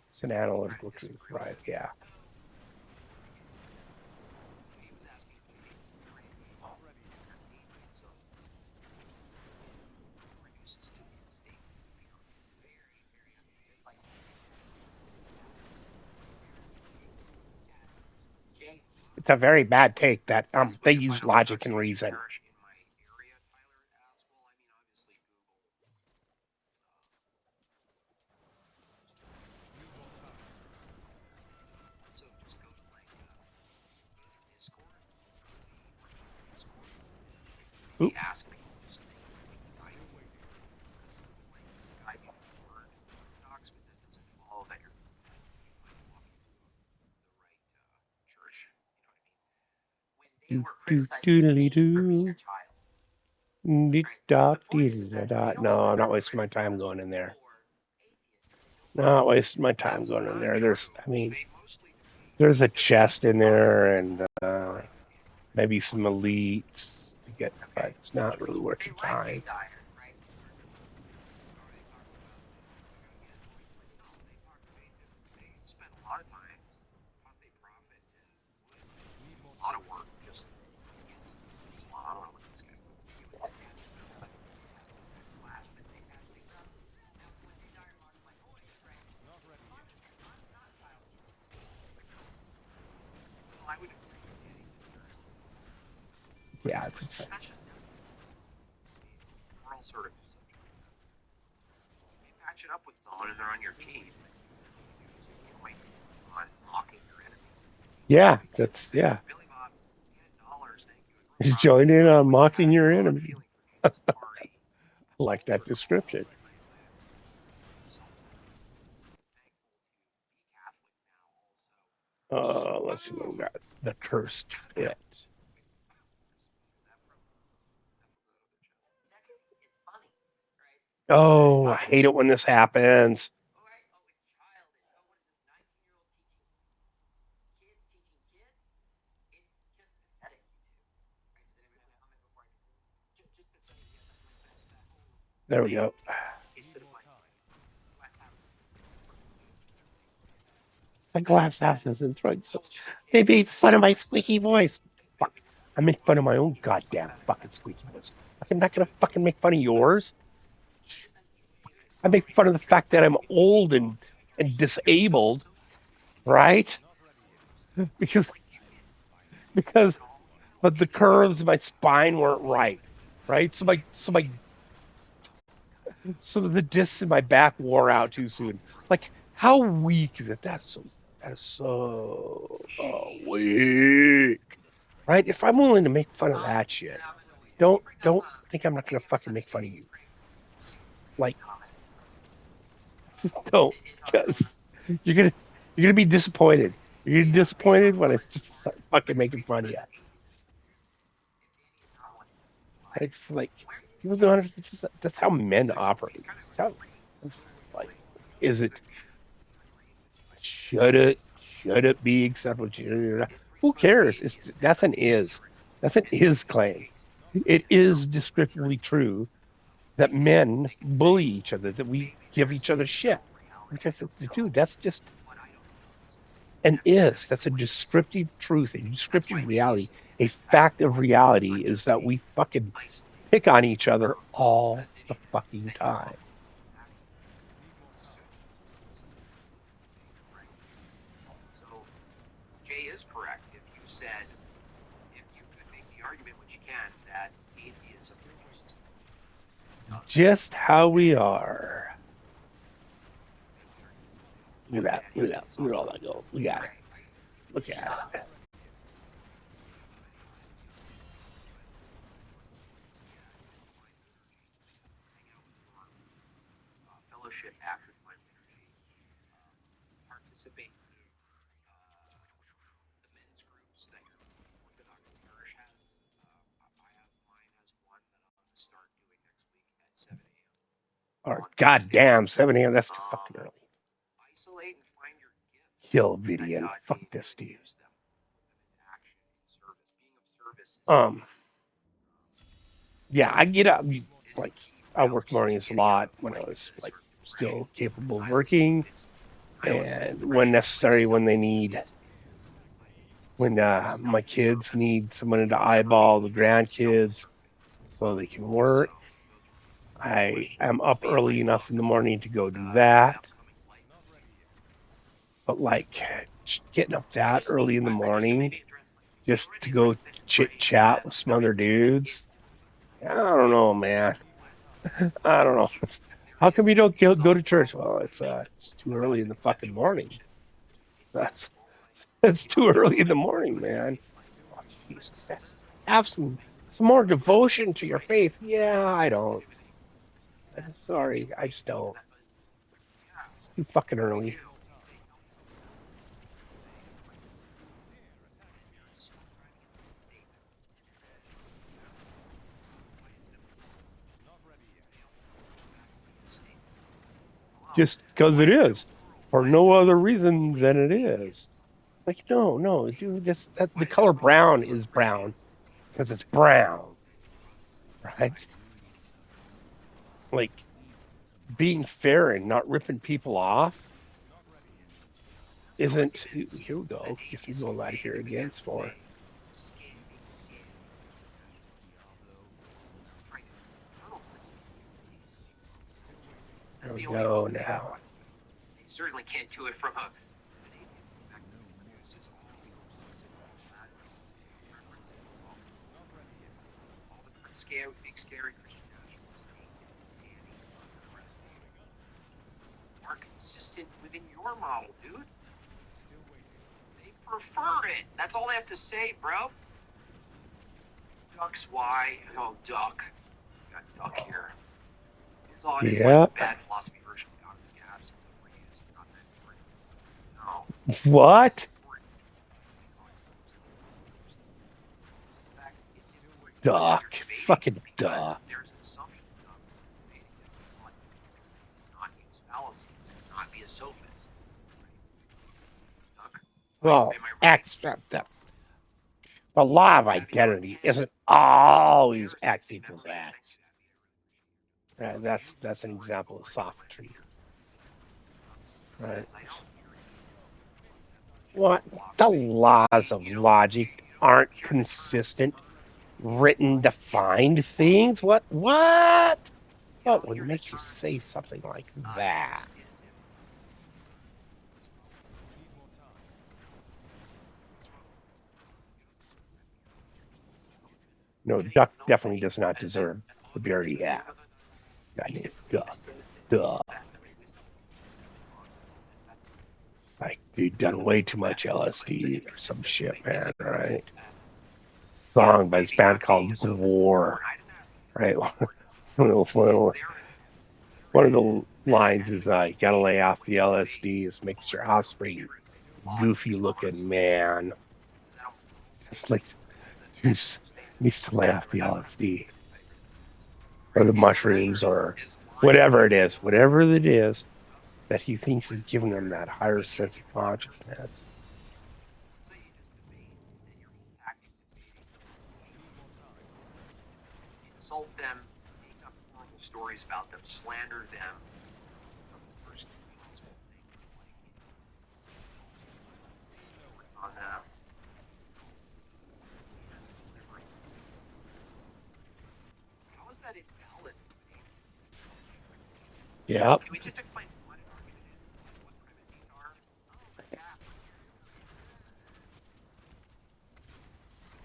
It's an analytical truth, right? Yeah. It's a very bad take that they use logic and reason. Ooh. No, I'm not wasting my time going in there. Not wasting my time going in there. There's a chest in there and maybe some elites to get, but it's not really worth your time. Yeah, it's we're all sort of subject. You patch it up with someone and they're on your team. You join on mocking your enemy. Yeah, that's yeah. Billy Bob, $10, thank you. Join in on mocking your enemy. I like that description. Let's see what we got. The cursed pit. Oh, I hate it when this happens. There we go. The glass houses and throwing stuff. They made fun of my squeaky voice. Fuck. I make fun of my own goddamn fucking squeaky voice. I'm not gonna fucking make fun of yours. I make fun of the fact that I'm old and disabled, right? Because but the curves of my spine weren't right. So the discs in my back wore out too soon. Like, how weak is it? That's so weak. Right? If I'm willing to make fun of that shit, don't think I'm not gonna fucking make fun of you. Like, just don't, because you're gonna be disappointed. You're gonna be disappointed when I just start fucking making fun of you. It's like, people don't understand. That's how men operate. Like, is it? Should it be acceptable? Who cares? That's an is. That's an is claim. It is descriptively true that men bully each other, that we give each other shit. Which I said, dude, that's just an is. That's a descriptive truth, a descriptive reality. A fact of reality is that we fucking pick on each other all the fucking time. So Jay is correct if you said, if you could make the argument, which you can, that atheism produces just how we are. Look at that. Look at that. Look at all that gold. Look at it. Look at it. fellowship after Divine Liturgy, participate in the men's groups that your Orthodox parish has. Mine has one that I'm going to start doing next week at 7 a.m. Or goddamn 7 a.m. That's too fucking early. Isolate and find your gift. Kill Vidian. Fuck this dude. Yeah, I get up. Like, I worked mornings a lot when I was like still capable of working, and when necessary, when they need, when my kids need someone to eyeball the grandkids so they can work. I am up early enough in the morning to go do that. But like getting up that early in the morning just to go chit chat with some other dudes, I don't know, man. I don't know. How come you don't go to church? Well, it's too early in the fucking morning. It's too early in the morning, man. Oh, Jesus. Have some more devotion to your faith. Yeah, I don't. Sorry, I just don't. It's too fucking early. Just because it is, for no other reason than it is. Like, no, dude, the color brown is brown because it's brown, right? Like, being fair and not ripping people off isn't. Here we go. Guess we go light here again. More. There we go now. They certainly can't do it from an atheist perspective, which produces all the big scary Christian nationalists, are consistent within your model, dude. They prefer it. That's all they have to say, bro. Ducks, why? Oh, duck. We got duck here. It's all like the bad philosophy version of God, the absence of reuse, not that important. No. What? Duck. Fucking duck. There's an assumption of not use fallacies, not be a sophist. Well, the law of identity isn't always X equals X. That's an example of sophistry. Right. What? The laws of logic aren't consistent, written, defined things? What would make you say something like that? No, Duck definitely does not deserve the beer he has. Guy named Duck. Duh. Like, dude, done way too much LSD or some shit, man, right? Song by this band called War, right? One of the lines is, you gotta lay off the LSD, is make your offspring goofy looking man. It's like, dude needs to lay off the LSD or the mushrooms or whatever it is that he thinks is giving him that higher sense of consciousness. Insult them, make up horrible stories about them, slander them. Worst possible things like on how is that invalid? Yeah. Can we just explain what an argument is, what premises are? Oh, yeah.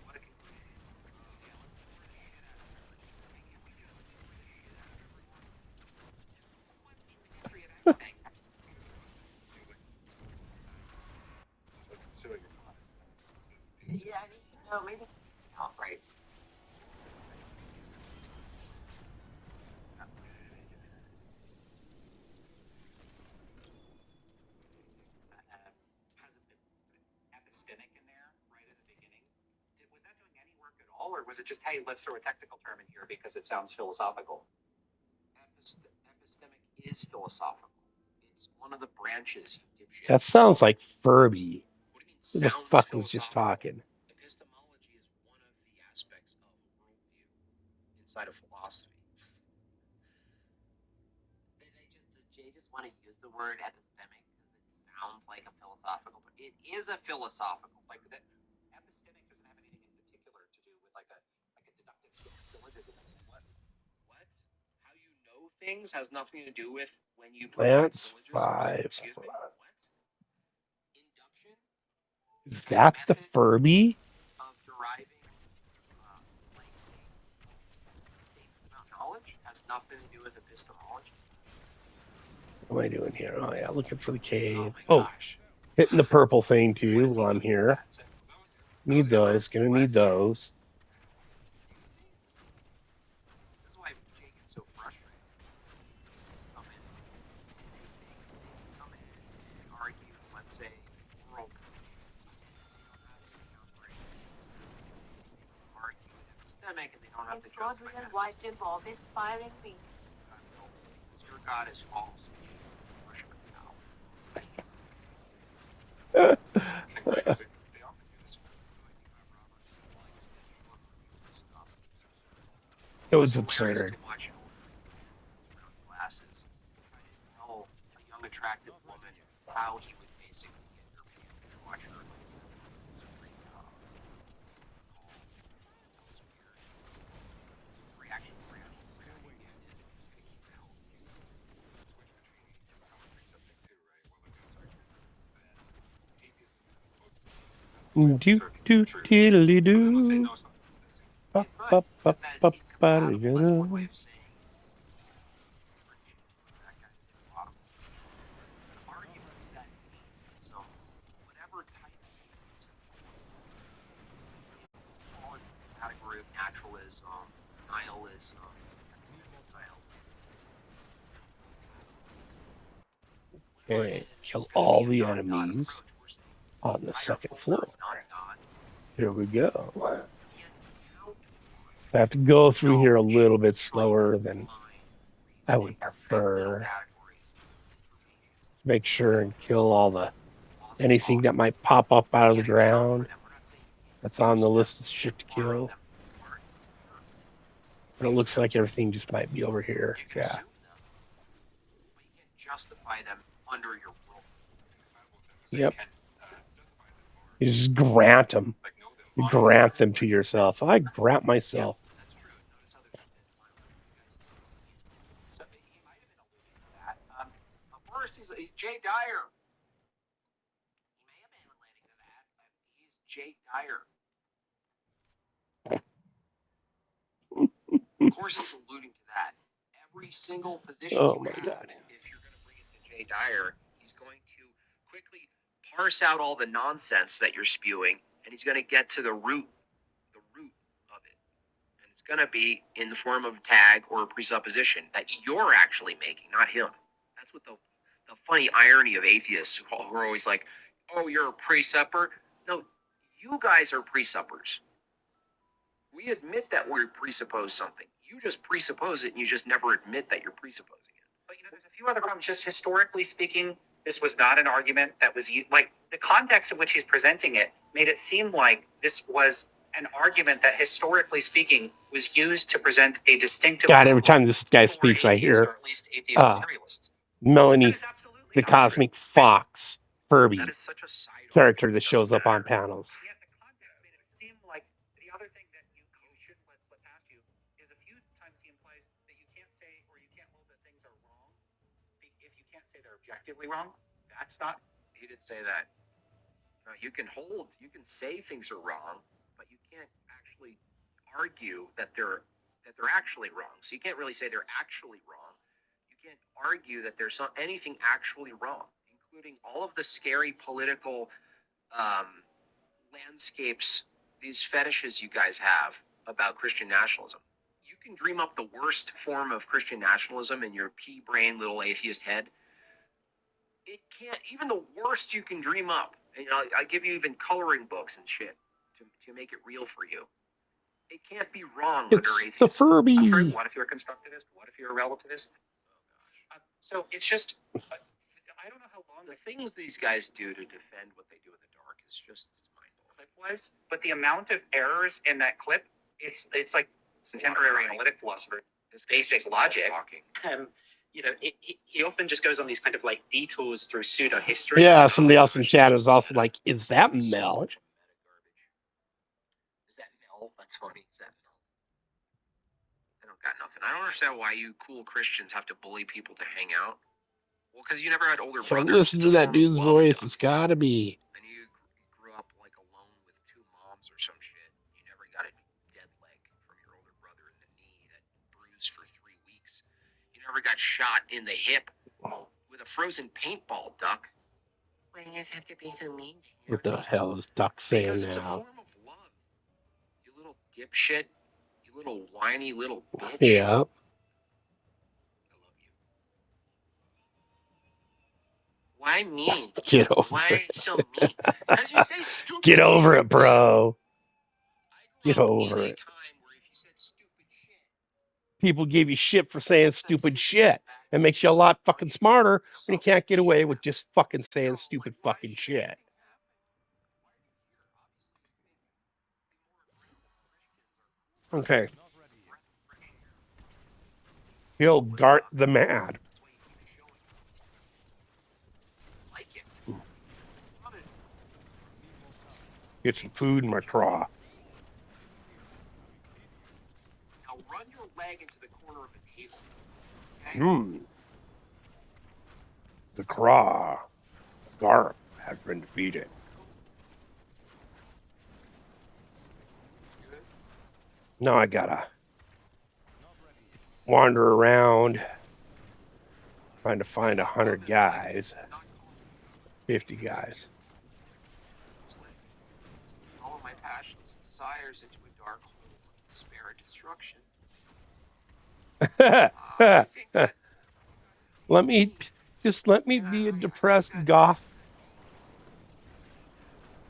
What a conclusion is. Yeah, let's clear the shit out of everything. Can't we just clear the shit out of everyone? What in the history of anything? Seems like considering your comment. Yeah, I need to know. Maybe. Oh, right. Epistemic in there right at the beginning. Was that doing any work at all, or was it just, hey, let's throw a technical term in here because it sounds philosophical? Epistemic is philosophical. It's one of the branches, you dipshit. That sounds like Furby. What do you mean, Who the sounds fuck was just talking? Epistemology is one of the aspects of worldview inside of philosophy. Jay just want to use the word epistemic because it sounds like a philosophical, but it is a philosophical. Like that, epistemic doesn't have anything in particular to do with like a deductive syllogism. What? How you know things has nothing to do with when you provide Lance syllogism. 5. Excuse me. What? Induction. Is that the Furby? Of deriving statements about knowledge has nothing to do with epistemology. What am I doing here? Oh, yeah, looking for the cave. Oh, hitting the purple thing, too, while I'm here. Need those. Gonna need those. This is why Jay gets so frustrated. Because these things come in, and they think they can come in and argue, let's say, world position. Argue an epistemic, and they don't have to justify that. White Bob is firing me. Because your God is false. Worship now. It was absurd. Glasses, trying to tell a young attractive woman how he would basically get her pants and watch her. It's free call. That was weird. This is the reaction. It's just gonna keep it home. Switch between discovery subject too, right? Well, like that's our Do do diddly do. It's not that it's incompatible. That's one way of saying that guy is incompatible. The argument is that atheism, whatever type of atheism, fall into the category of naturalism, nihilism, Okay, kill all the enemies on the second floor. Here we go. I have to go through here a little bit slower than I would prefer. Make sure and kill all the anything that might pop up out of the ground that's on the list of shit to kill. But it looks like everything just might be over here. Yeah. But you can't justify them under your world. Yep. You just grant them. You grant them to yourself. I grant myself. That's true. Notice how there's a dead silence. So he might have been alluding to that. First, he's Jay Dyer. He may have been relating to that. He's Jay Dyer. Of course, it's alluding to that. Every single position Oh you my have, God. if you're going to bring it to Jay Dyer, he's going to quickly parse out all the nonsense that you're spewing, and he's going to get to the root of it. And it's going to be in the form of a tag or a presupposition that you're actually making, not him. That's what the funny irony of atheists who are always like, oh, you're a preceptor. No, you guys are presuppers. We admit that we presuppose something. You just presuppose it, and you just never admit that you're presupposing it. But there's a few other problems. Just historically speaking, this was not an argument that was like the context in which he's presenting it made it seem like this was an argument that, historically speaking, was used to present a distinctive. God, every time this guy speaks, I hear or at least atheist materialists. Melanie, That is absolutely the not true. Cosmic Fox, Furby That is such a side character argument. that shows up on panels. Yet the context made it seem like the other thing that you shouldn't let slip past you is a few times he implies that you can't say or you can't hold that things are wrong if you can't say they're objectively wrong. That's not. He didn't say that. No, you can say things are wrong, but you can't actually argue that they're actually wrong. So you can't really say they're actually wrong. You can't argue that there's anything actually wrong, including all of the scary political landscapes, these fetishes you guys have about Christian nationalism. You can dream up the worst form of Christian nationalism in your pea-brain little atheist head. It can't, even the worst you can dream up, and I give you even coloring books and shit to make it real for you. It can't be wrong under It's atheism. the Furby. I'm sorry, what if you're a constructivist? What if you're a relativist? So it's just, I don't know how long The things these guys do to defend what they do in the dark is just mind-blowing. clip was, but the amount of errors in that clip, it's like contemporary analytic philosopher, basic logic. He often just goes on these kind of like detours through pseudo history. Yeah, somebody else in chat is also like, is that Mel? Is that Mel? That's funny. Is that Mel? I don't got nothing. I don't understand why you cool Christians have to bully people to hang out. Well, because you never had older So brothers. listen to that dude's voice. It's gotta be. And you grew up like alone with two moms or some shit. You never got a dead leg from your older brother in the knee that bruised for 3 weeks. You never got shot in the hip with a frozen paintball, Duck. Why do you guys have to be so mean? What the hell is Duck saying Because it's a now? form of love. You little dipshit. You little whiny little bitch. Yeah. I love you. Why mean? Get over Why it. so mean? Because you say stupid Get over shit. it, bro. I grew Get up over in a it. time where if you said stupid shit, People give you shit for saying stupid shit. It makes you a lot fucking smarter when you can't get away with just fucking saying stupid fucking shit. Okay. He'll Gart the Mad. like it. Love it. Get some food in my craw. Now run your leg into the corner of a table. Okay? The craw. Garp has been defeated. Good. Now I gotta wander around trying to find 100 guys, 50 guys. All of my passions and desires into a dark hole of despair and destruction. I think that let me be a depressed goth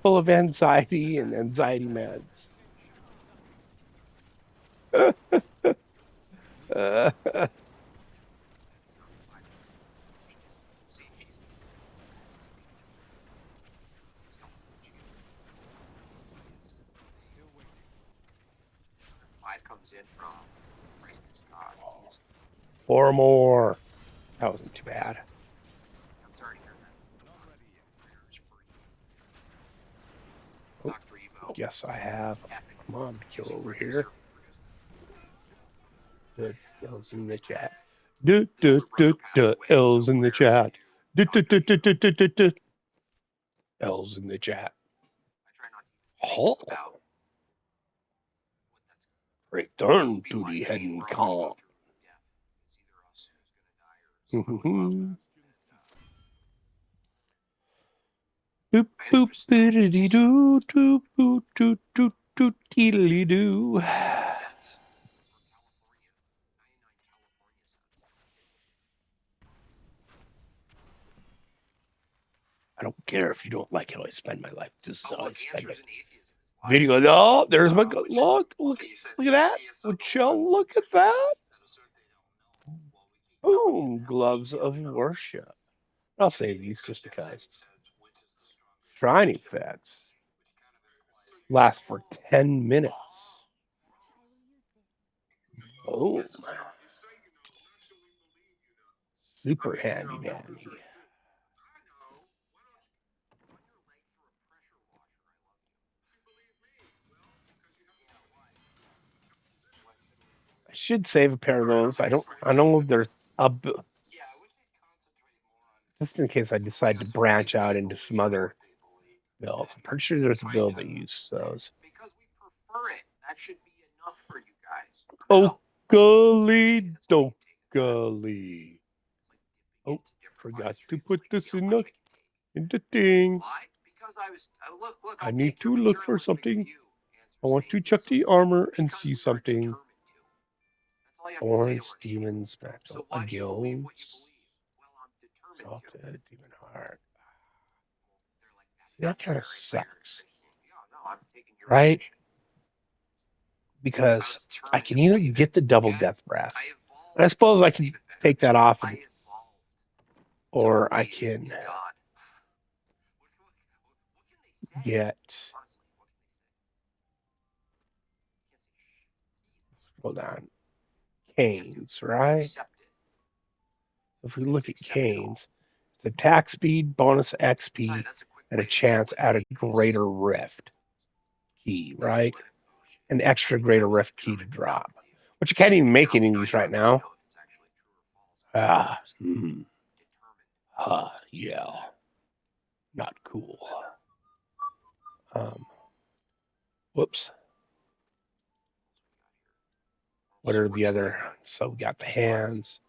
full of anxiety and anxiety meds. Five comes in from Christ is God. Or more. That wasn't too bad. I'm sorry to hear that. Dr. Evo. Yes, I have. Come on, kill over here. Good. L's in the chat. L's in the chat. L's in the chat. I try not to think about what that's Return to the hidden call. It's either us who's gonna die or someone Boop boop biddity doo doo doo doo doo doo diddly doo. cents for California. 99 California cents. I don't care if you don't like how I spend my life. This is how I spend Answers it. in atheism is life. Video. Oh, there's my look. Look at that. Would you look at that? Boom. Gloves of worship. I'll save these just because. Shiny effects. Last for 10 minutes. Oh. Super handy dandy. I should save a pair of those. I don't know if there's a just in case I decide to branch out into some other builds. I'm pretty sure there's a build that uses those. Because we prefer it. That should be enough for you guys. Oakley dokely. Oh, forgot to put this in the thing. Why? Because look, I need to look for something. I want to check the armor and see something. Orange demons battle. A guild. Salted demon heart. That kind of sucks. Right? Because I can either get the double death breath. And I suppose I can take that off. Or I can get. Hold on. Canes, right? If we look at Canes, it's attack speed, bonus XP, and a chance at a greater rift key, right? An extra greater rift key to drop. Which you can't even make any of these right now. Yeah. Not cool. Whoops. What are the other? So we got the hands.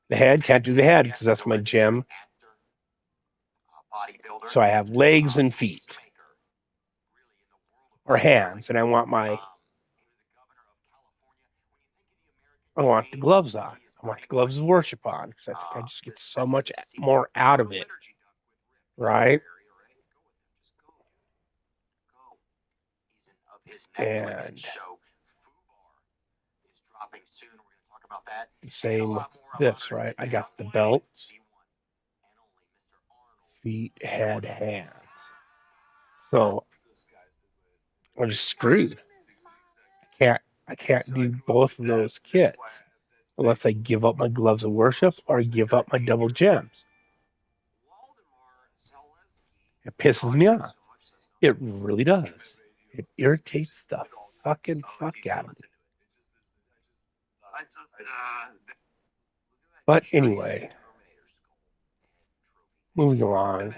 The head, can't do the head because that's my gem. So I have legs and feet. Or hands, and I want the gloves on. I want the gloves of worship on because I think I just get so much more out of it. Right? And same with this, right? I got the belts, feet, head, hands. So I'm just screwed. I can't do both of those kits unless I give up my gloves of worship or give up my double gems. It pisses me off. It really does. It irritates the fucking fuck out of me. But anyway, moving along.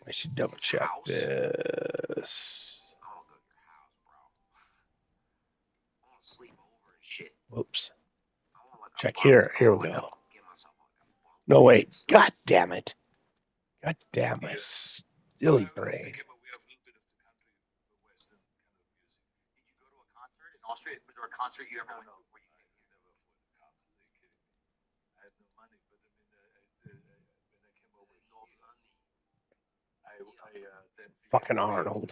I should double check this. Whoops. Check here. Here we go. No, wait. God damn it. God damn it. Silly brain. Austria? Was there a concert you ever went to? Fucking Arnold.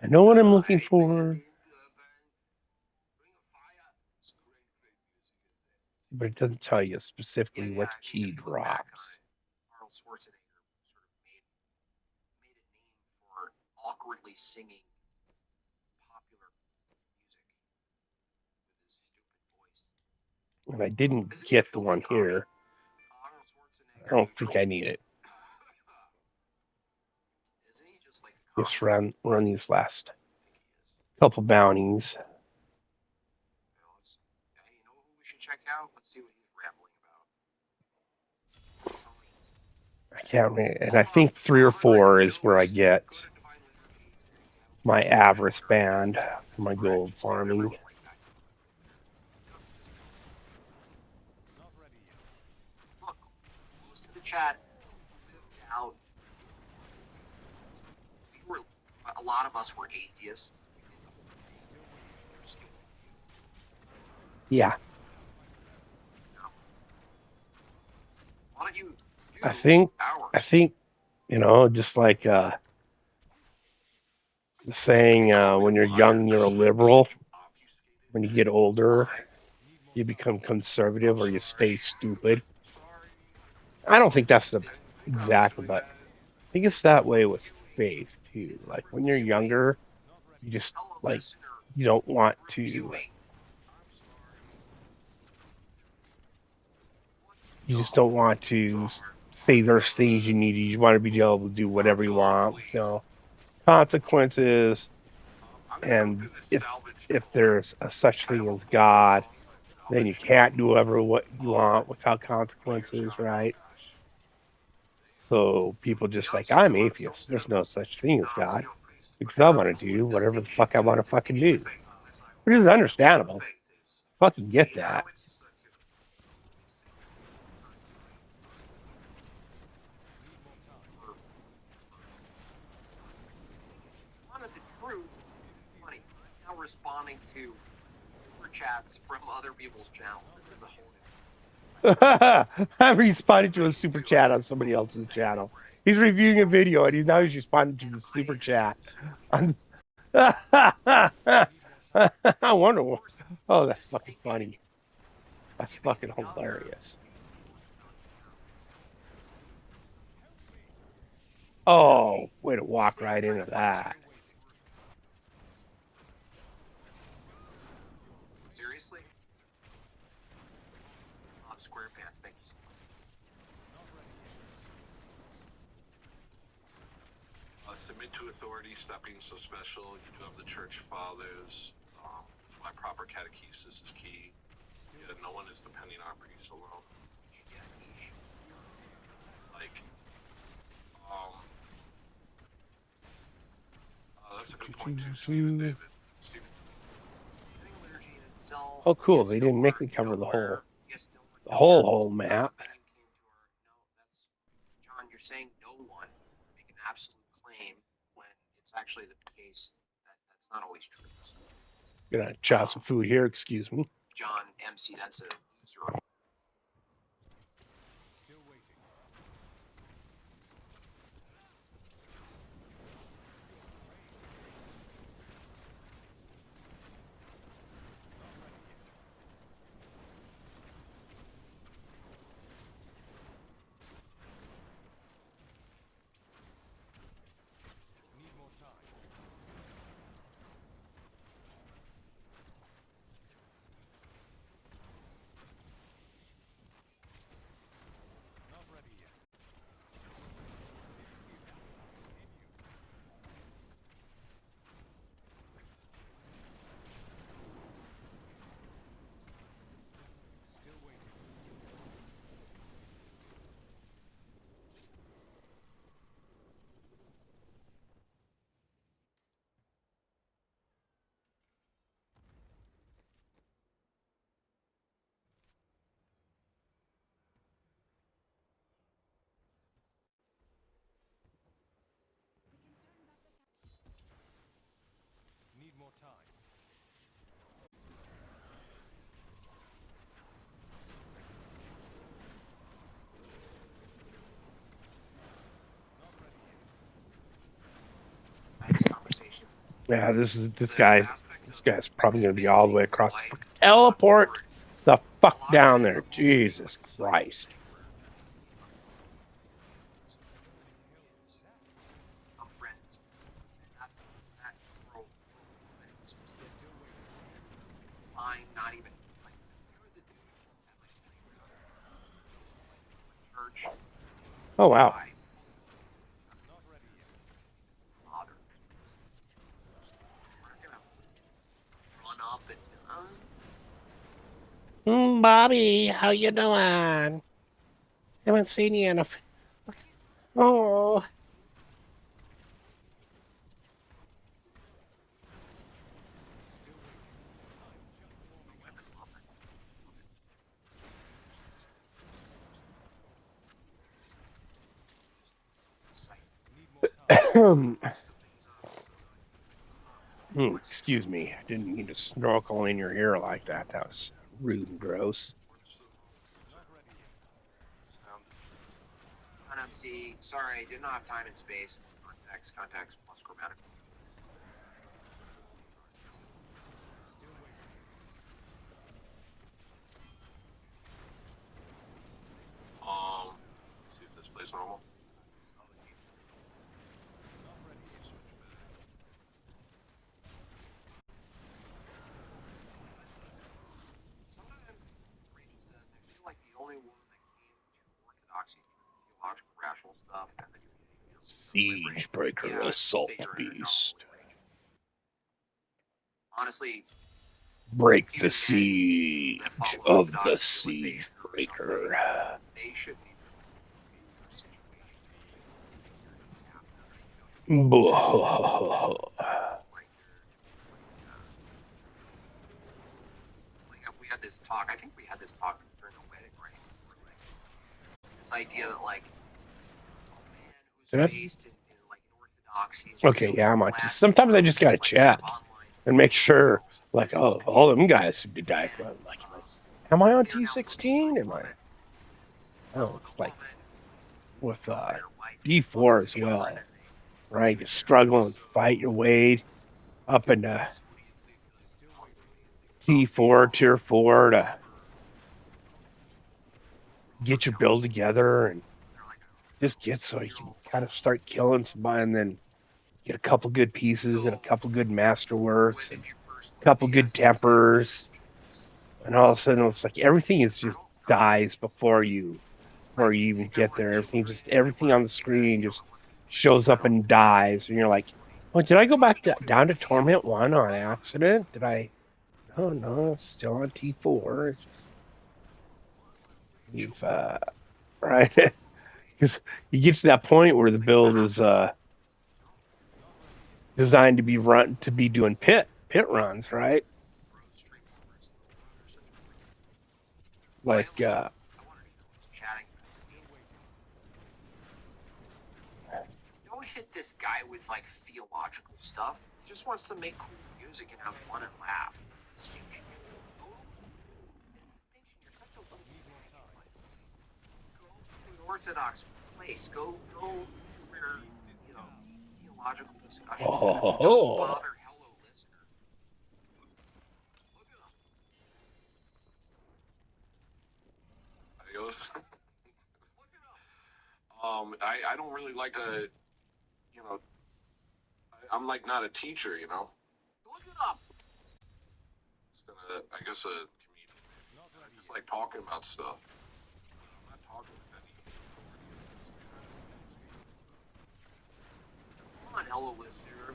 I know what I'm looking for. But it doesn't tell you specifically what key drops. Arnold Schwarzenegger sort of made a name for awkwardly singing popular music with his stupid voice. And I didn't get the one here. I don't think I need it. Just run these last couple bounties. Hey, you know who we should check out? Let's see what he's rambling about. I can't remember, and I think 3 or 4 is where I get my avarice band for my gold farming. Look, most of the chat lived out. A lot of us were atheists. Yeah, Why don't you do I think, ours? you know, just like saying when you're young, you're a liberal. When you get older, you become conservative or you stay stupid. I don't think that's the exactly, but I think it's that way with faith too. Like when you're younger, you just like you don't want to. You just don't want to say there's things you need. You want to be able to do whatever you want. You know, consequences, and if there's a such thing as God, then you can't do whatever what you want without consequences, right? So people just like, I'm atheist. There's no such thing as God because I want to do whatever the fuck I want to fucking do, which is understandable. Fucking get that. Wanted the truth. Funny. Now responding to super chats from other people's channels. This is a whole I'm responding to a super chat on somebody else's channel. He's reviewing a video and he's responding to the super chat. I wonder. Oh, that's fucking funny. That's fucking hilarious. Oh, way to walk right into that. Seriously? Square pants, thank you. Submit to authority, stop being so special. You do have the church fathers. My proper catechesis is key. Yeah, no one is depending on priests alone. Like, that's a good point too, Stephen David. Oh, cool. They didn't make me cover the whole map. John, you're saying no one make an absolute claim when it's actually the case that that's not always true. Gonna chow some food here, excuse me. John MC, that's a user. Yeah, this guy's probably gonna be all the way across. Teleport the fuck down there, Jesus Christ! Not even like church. Oh wow. Bobby, how you doing? Haven't seen you in a. Oh. Excuse me. I didn't mean to snorkel in your ear like that. That was rude and gross. NMC, sorry, did not have time and space. Context plus grammatical. See if this plays normal. Sometimes Rachel says, I feel like the only one that came to orthodoxy through theological rational stuff and the community feels Siege breaker, assault beast. Honestly, Break the siege of the siege breaker. they should be Blah. we had this talk. I think we had this talk during the wedding, right? Where, like, this idea that like a man who's raised in like an orthodoxy. Okay, yeah, I'm on. Sometimes I just gotta chat and make sure, like, oh, all them guys who did die. Like, am I on T16? Am I? Oh, it's like with D4 as well, right? You struggle and fight your way up into T4, Tier 4 to get your build together and just get so you can kind of start killing somebody and then get a couple good pieces and a couple good masterworks and a couple good tempers. And all of a sudden it's like everything is just dies before you even get there. Everything on the screen just shows up and dies. And you're like, well, did I go back down to Torment 1 on accident? Did I? No, it's still on T4. It's just, you've, right? Because you get to that point where the build is designed to be doing pit runs, right? Like Don't hit this guy with like theological stuff. He just wants to make cool music and have fun and laugh. Distinction. You're such a little go to an orthodox place. Go where deep theological discussion. Don't bother hello listener. Look at him. Adios. I don't really like to, I'm like not a teacher, Look it up. It's gonna, I guess a comedian. I just like talking about stuff. I'm not talking with any Come on, hello listener.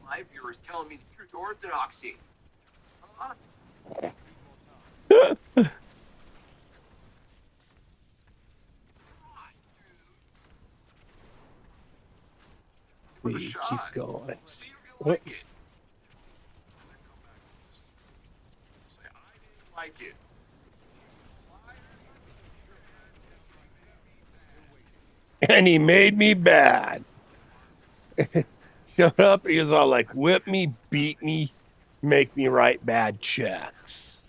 Live viewers telling me the truth of orthodoxy. Huh? we keep going. See if you like it. Say, I didn't like it. And he made me bad. Shut up. He was all like, whip me, beat me, make me write bad checks.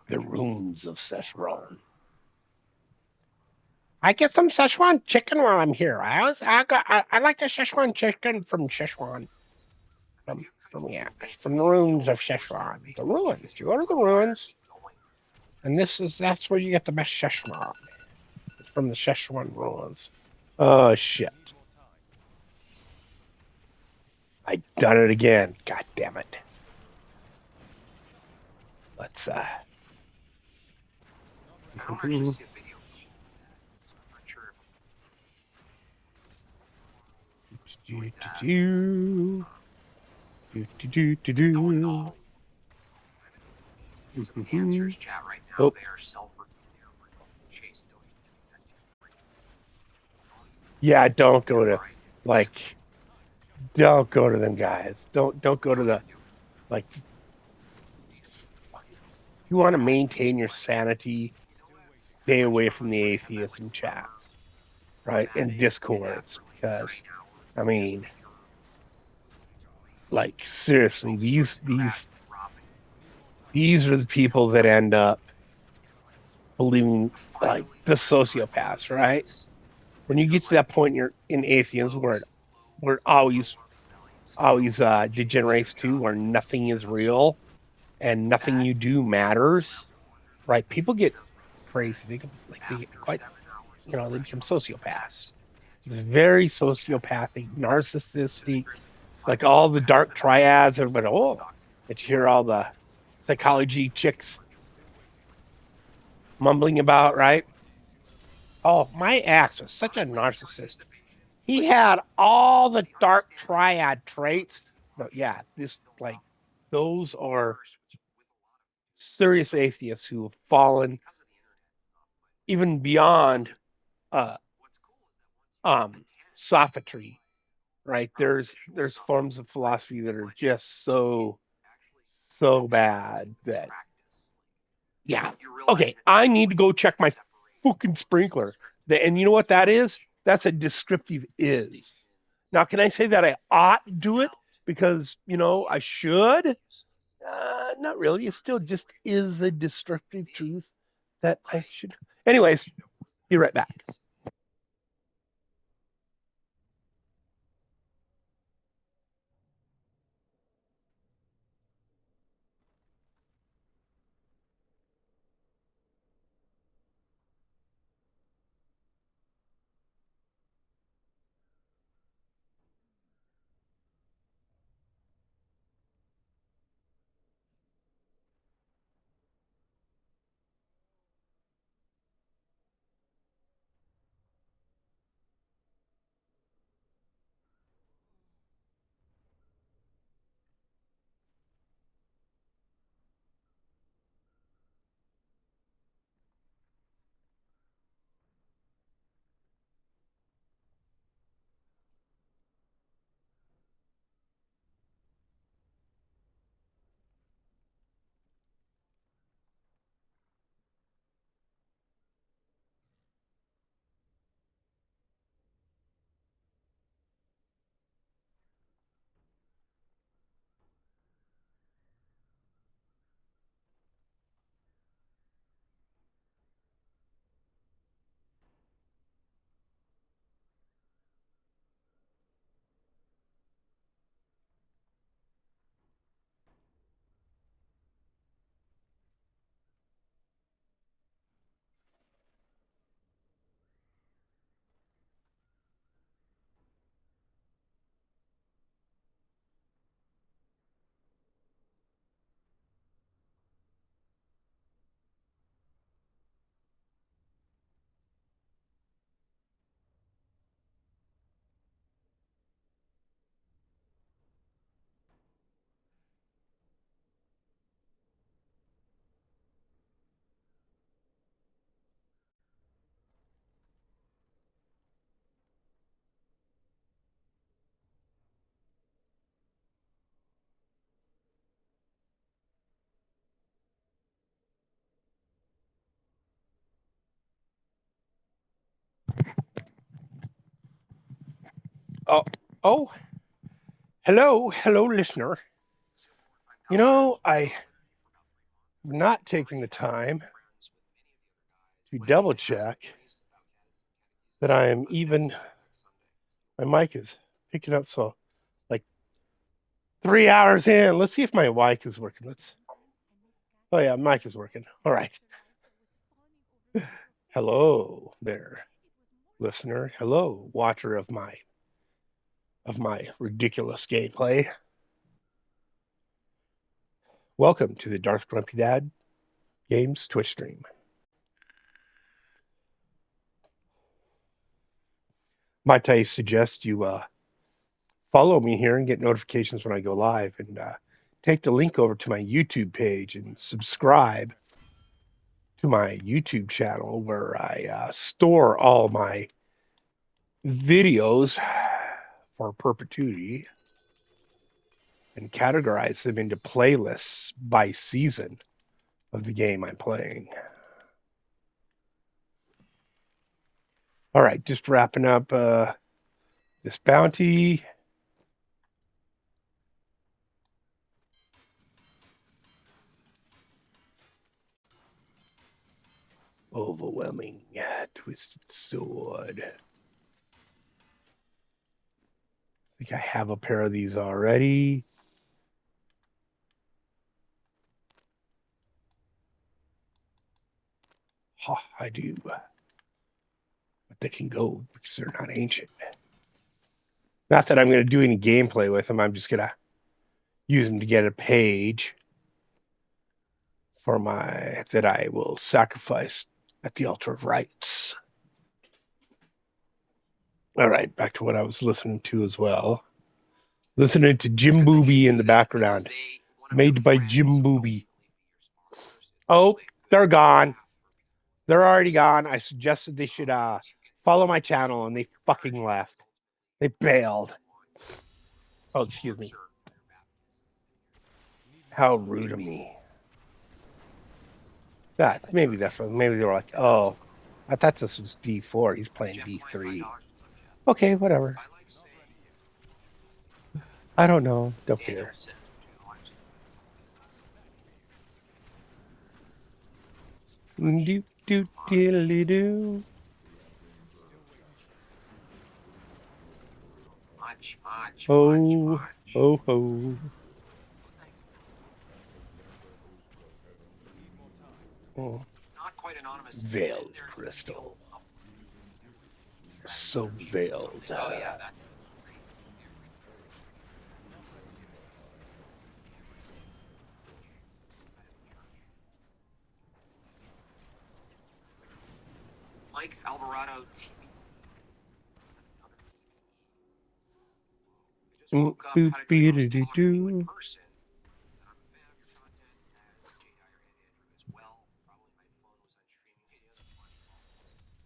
The runes of Szechuan. I get some Szechuan chicken while I'm here. I like the Szechuan chicken from Szechuan. From the ruins of Szechuan. The ruins. You go to the ruins, and that's where you get the best Szechuan. It's from the Szechuan ruins. Oh shit! I done it again. God damn it! Let's I don't actually see a video called that, so I'm not sure if going all some answers chat right now. Oh. They are self-reviewing. Chase doing that too. Yeah, don't go to don't go to them guys. Don't go to the like. If you want to maintain your sanity, stay away from the atheism chats, right? And discords, because I mean, like seriously, these are the people that end up believing like the sociopaths, right? When you get to that point in atheism where always degenerates to where nothing is real and nothing you do matters, right? People get crazy. They get quite, they become sociopaths. It's very sociopathic, narcissistic, like all the dark triads. Everybody, and you hear all the psychology chicks mumbling about, right? Oh, my ex was such a narcissist. He had all the dark triad traits. But yeah, those are serious atheists who have fallen even beyond uh sophistry, right? There's forms of philosophy that are just so bad that yeah. Okay, I need to go check my fucking sprinkler. And you know what that is? That's a descriptive is. Now, can I say that I ought to do it because, I should? Not really. It still just is a descriptive truth that I should. Anyways, be right back. Oh, oh, hello, listener. I'm not taking the time to double check that my mic is picking up. So, like 3 hours in, let's see if my mic is working. Oh yeah, mic is working. All right. Hello there, listener. Hello, watcher of my ridiculous gameplay. Welcome to the Darth Grumpy Dad Games Twitch stream. might I suggest you follow me here and get notifications when I go live, and take the link over to my YouTube page and subscribe to my YouTube channel where I store all my videos for perpetuity and categorize them into playlists by season of the game I'm playing. All right, just wrapping up this bounty. Overwhelming twisted sword. I think I have a pair of these already. Ha, I do. But they can go because they're not ancient. Not that I'm going to do any gameplay with them. I'm just going to use them to get a page for that I will sacrifice at the altar of rites. All right, back to what I was listening to as well. Listening to Jim Booby in the background. Made by Jim Booby. Oh, they're gone. They're already gone. I suggested they should follow my channel, and they fucking left. They bailed. Oh, excuse me. How rude of me. Maybe that's what. Maybe they were like, oh, I thought this was D4. He's playing D3. Okay, whatever. I don't know. Don't care. Do do diddly do. Oh, oh, oh. Oh. Veiled crystal. So veiled. Oh yeah, that's Mike Alvarado TV. I just woke up, had a dream I was talking to you in person. I'm a fan of your content, as Jay Dyer and Andrew as well. Probably my phone was on streaming video.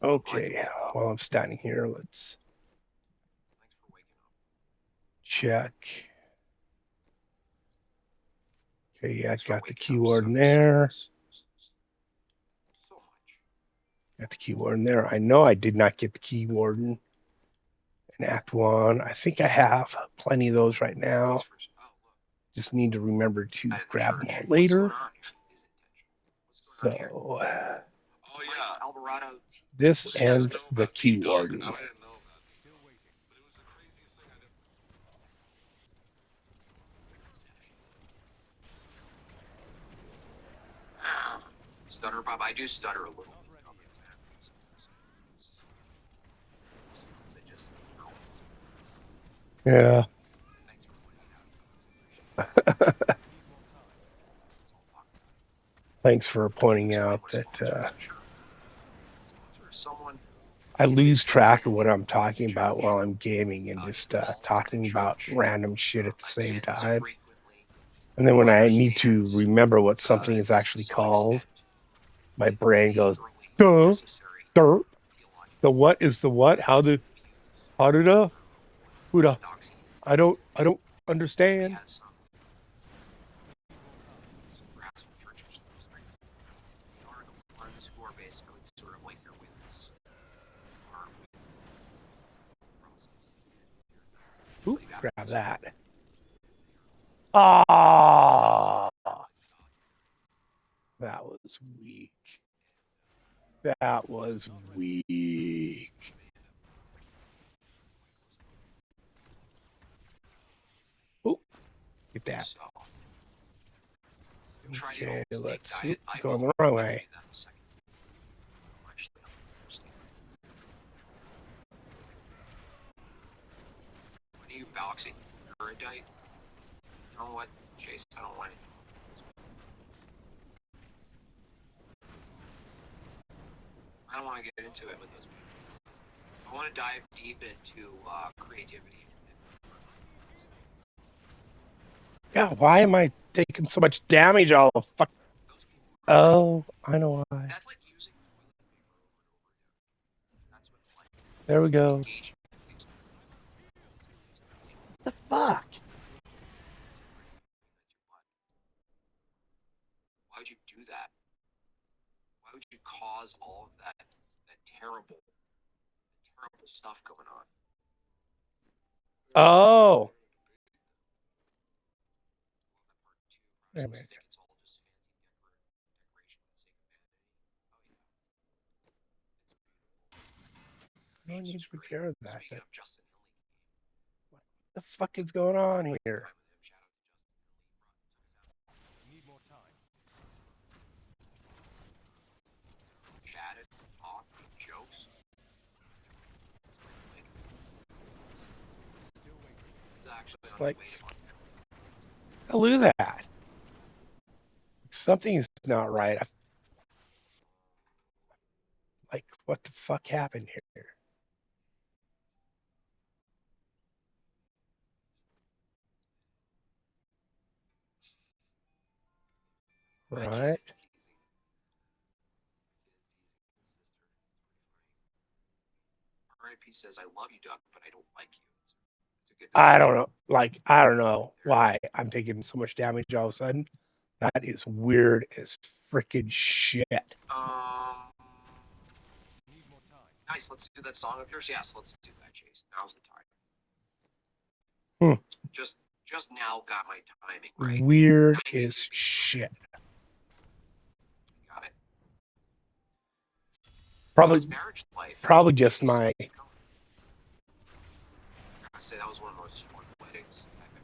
Okay, while I'm standing here, let's Thanks for waking up. check. Okay, yeah, got the keyword in there. So much. Got the keyword in there. I know I did not get the keyword in Act 1. I think I have plenty of those right now. Just need to remember to grab them later. So, Oh yeah. Alvarado. this and the keyword. I didn't know about it. But it was the craziest thing I did. Stutter, Bob. I do stutter a little. Yeah. Thanks for pointing out that I lose track of what I'm talking about while I'm gaming and just talking about random shit at the same time. And then when I need to remember what something is actually called, my brain goes, duh, duh. The what is the what? How the who the? I don't understand. Ooh, grab that. Ah, that was weak. That was weak. Oh, get that. Okay, let's going the wrong way. When are you boxing? Erudite? You know what, Chase? I don't want anything. I don't want to get into it with those people. I want to dive deep into creativity. Yeah, why am I taking so much damage all the fuck? Those people, Oh, I know why. that's like using toilet paper over and over again. That's what it's like. There we go. Engaging in things. It's like using the same What the fuck? Why would you do that? Why would you cause all of that terrible stuff going on? Oh. I Wait a just minute. think it's all just fancy decoration for the sake of vanity. Oh yeah. No need to repair that. Speaking of Justin Lvling, What the fuck is going on here? time with him, shout out to Justin Lvling. Need more time. Chatted, talked, made jokes. He's actually It's on like- the way to Oh, look at that. Something's not right. Like, what the fuck happened here? Right? R.I.P. says, I love you, Duck, but I don't like you. It's a good I don't know. Like, I don't know why I'm taking so much damage all of a sudden. That is weird as freaking shit. Nice, let's do that song of yours. Yes, let's do that, Chase. Now's the time. Just now got my timing right. Weird 90 as shit. Got it. Probably, How's marriage life? probably just my I say that was one of the most fun weddings I've ever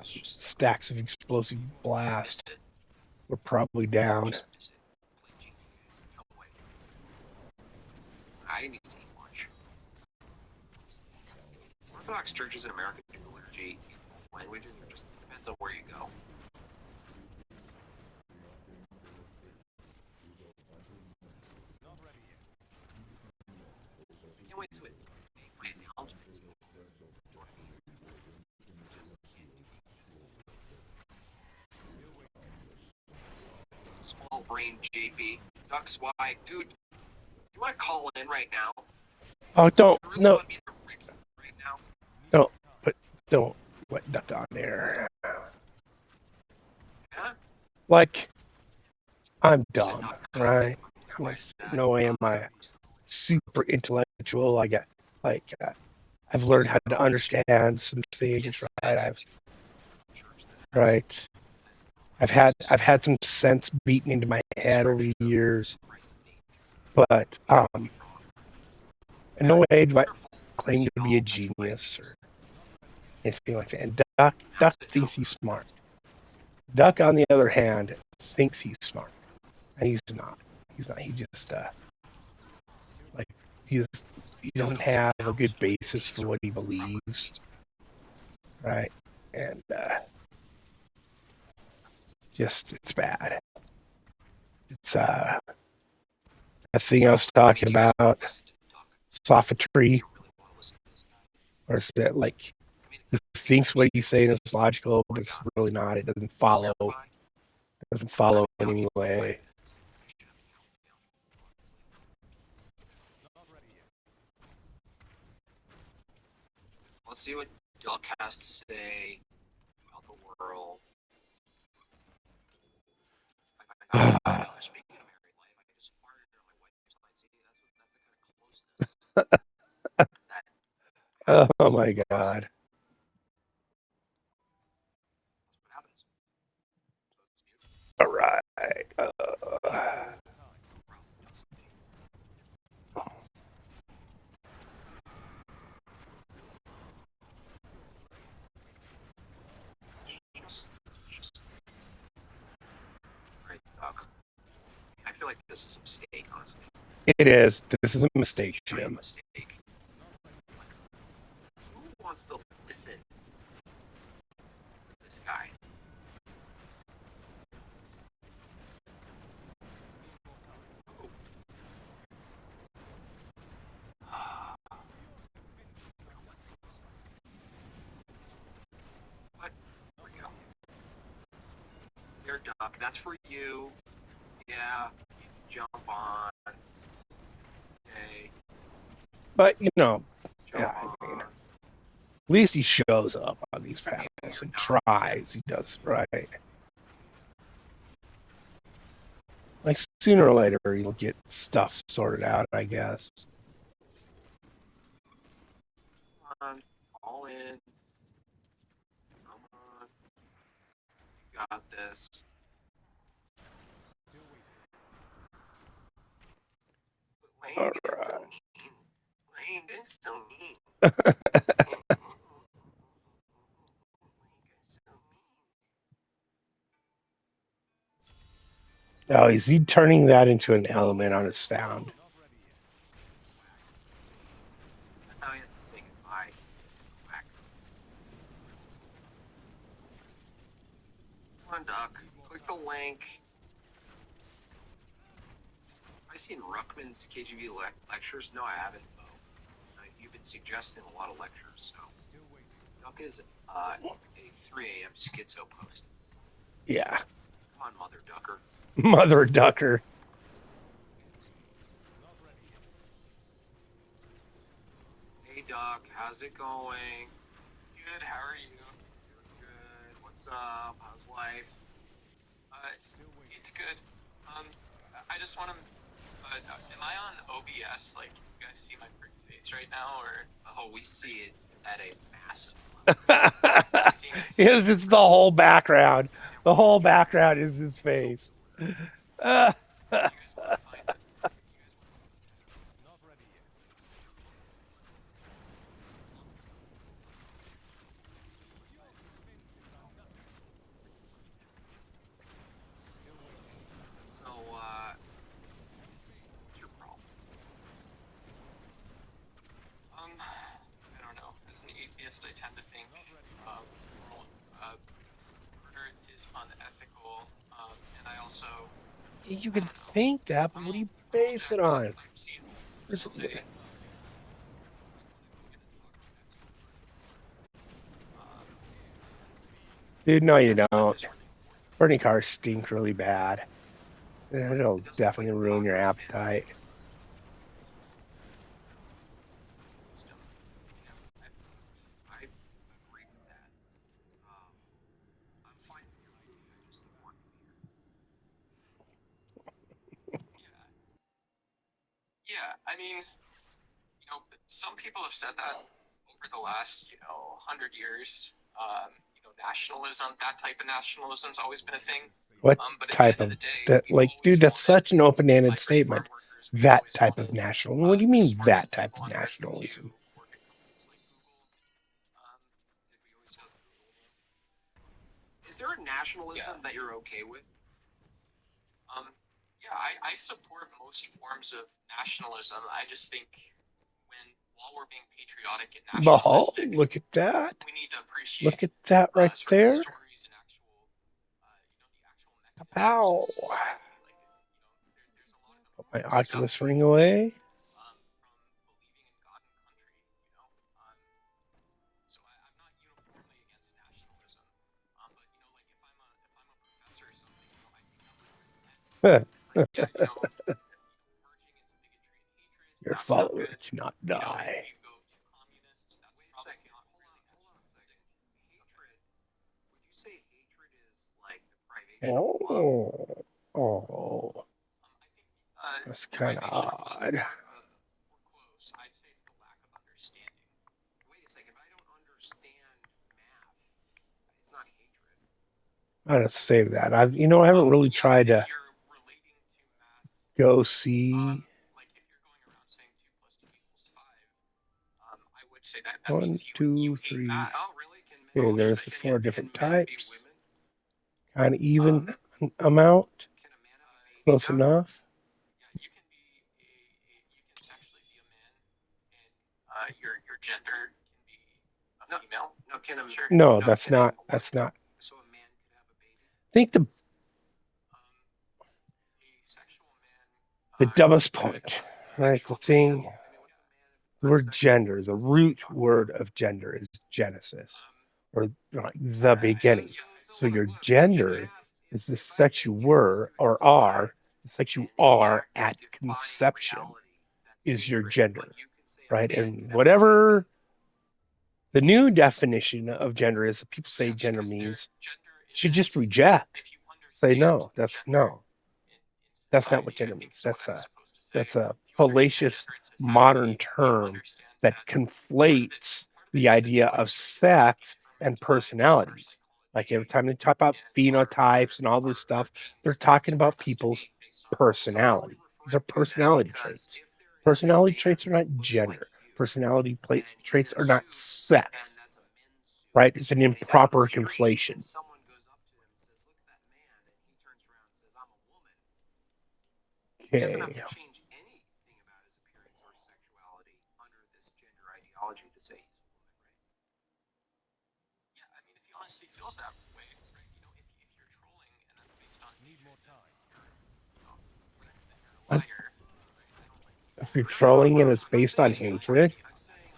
been to. stacks of explosive blast Missed it. were probably down. Just miss it. Play GTA. No way. I didn't need to eat lunch. Orthodox churches in America do liturgy in both languages. It just depends on where you go. Can't wait to it. My announcement to join me. Just can't do it. Small brain JP. Duck Swag. Dude, you want to call in right now? Oh, don't, You really no, want me to Rick right now? don't let Duck on there. Huh? Like, I'm dumb, right? I'm like, no way am I super intellectual. I've learned how to understand some things, right? I've had some sense beaten into my head over the years, but in no way do I claim to be a genius or anything like that. And Duck thinks he's smart. Duck, on the other hand, thinks he's smart, and he's not. He's not. He just he doesn't have a good basis for what he believes, right? And just it's bad. It's a thing I was talking about, sophistry, or is that like he thinks what he's saying is logical, but it's really not. It doesn't follow. It doesn't follow in any way. Let's see what Duck has to say about the world. Speaking of married life, I just farted on my wife's line. See, that's the kind of closeness. Oh my god. That's what happens. All right. Just right, Duck. I feel like this is a mistake, honestly. It is. This is a mistake, Really a Jim. mistake. Like, who wants to listen to this guy? Who? Here, Duck, that's for you. Yeah, jump on. Okay, But jump yeah, I mean, on. at least he shows up on these panels and tries. He does right. Like sooner or later, he'll get stuff sorted out, I guess. Come on, all in. Come on. You got this. Lane is so mean. Lane is so mean. Lane is so mean. Oh, is he turning that into an element on his sound? That's how he has to say goodbye. Whack. Come on, Duck. Click the link. Have I seen Ruckman's KGB lectures? No, I haven't, though. You've been suggesting a lot of lectures, so. Duck is a 3 a.m. schizo post. Yeah. Come on, Mother Ducker. Mother Ducker. Hey, Duck, how's it going? Good, how are you? Doing good. What's up? How's life? It's good. I just want to. Am I on OBS? Like, you guys see my pretty face right now, or? Oh, we see it at a massive level. Yes, it's the whole background. The whole background is his face. You guys want to find it? If you guys want to see it, not ready yet. So, what's your problem? I don't know. As an atheist, I tend to think murder is unethical, and I also. You can think that, but what do you base it on? Dude, no, you don't. Burning cars stink really bad. It'll definitely ruin your appetite. I agree with that. I'm fine with your food. I just don't want you here. Yeah. I mean, some people have said that over the last, 100 years. Nationalism, that type of nationalism's always been a thing. What but type of that? Like, dude, that's such an open-ended statement. That type of nationalism. What do you mean that type of nationalism? Is there a nationalism that you're okay with? Yeah, I support most forms of nationalism. I just think while we're being patriotic and nationalistic, look at that. We need to appreciate. Look at that right there. The stories and actual Pow. Put my Oculus ring away. From believing in God and country, So I'm not uniformly against nationalism. But like if I'm a professor or something, I take number 10. It's like, merging into bigotry and hatred. Your follower to not die. If you go to communists, that's wait a second. Hold on a second. Hatred. Would you say hatred is like the privation of love? Oh. That's kind of odd. We're close. I'd say it's the lack of understanding. Wait a second. If I don't understand math, it's not hatred. I gotta save that. I haven't really tried to go see. Like if you're going around saying 2 + 2 = 5, I would say that 1, means 2, 3. Okay, there's the 4 different types. Kind of even amount. Close enough. You can sexually be a man, and your gender can be a female. No, that's not. So a man could have a baby. I think the sexual man. The dumbest point, right? The word gender, the root word of gender is Genesis, or like the beginning. So your gender is the sex you were or are, the sex you are at conception is your gender, right? And whatever the new definition of gender is, that people say gender means, should just reject. Say no, that's no. That's not what gender means. That's a fallacious modern term that conflates the idea of sex and personalities. Like every time they talk about phenotypes and all this stuff, they're talking about people's personality. These are personality traits. Personality traits are not gender. Traits are not sex, right? It's an improper conflation. He doesn't have Okay. to change anything about his appearance or sexuality under this gender ideology to say he's a woman, right? Yeah, I mean, if he honestly feels that way, right? You know, if you're trolling and that's based on need more time, you're a liar. If you're trolling and it's based on hatred,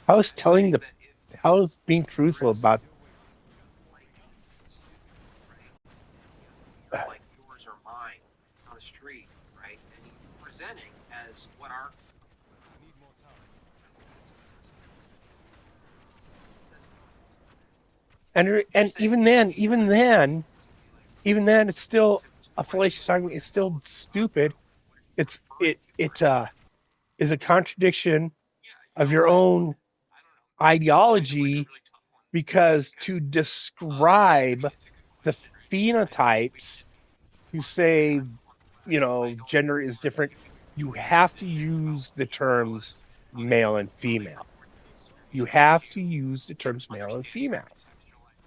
how is being truthful about like yours or mine on the street, right? And he's presenting as what our need more time. and even then it's still a fallacious argument. It's still stupid. It is a contradiction of your own ideology, because to describe the phenotypes, you say, gender is different, you have to use the terms male and female. You have to use the terms male and female.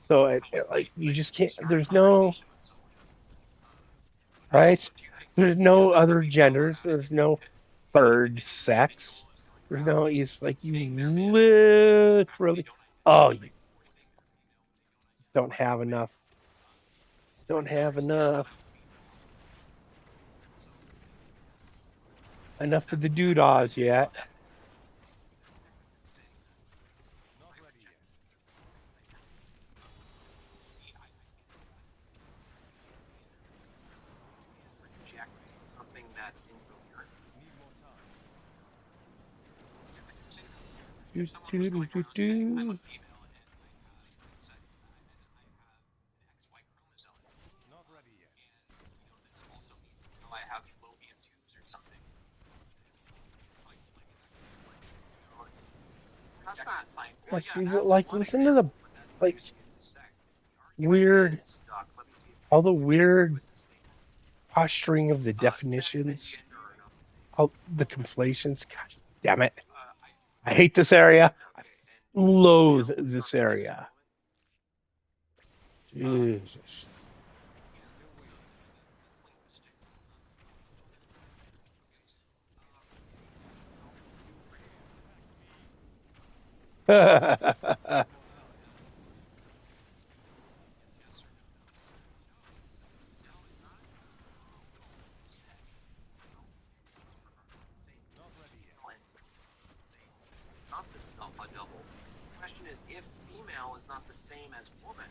So like you just can't. There's no right. There's no other genders. There's no third sex. There's no. It's like you literally. Oh, you don't have enough. Don't have enough. Enough for the doodahs yet. Something that's incoherent. Do, do, do, do, do. I have fallopian tubes or something. That's not science. Like listen to the like weird, all the weird posturing of the definitions, all the conflations. Gosh damn it! I hate this area. I loathe this area. Jesus. It's not a double. The question is, if female is not the same as woman,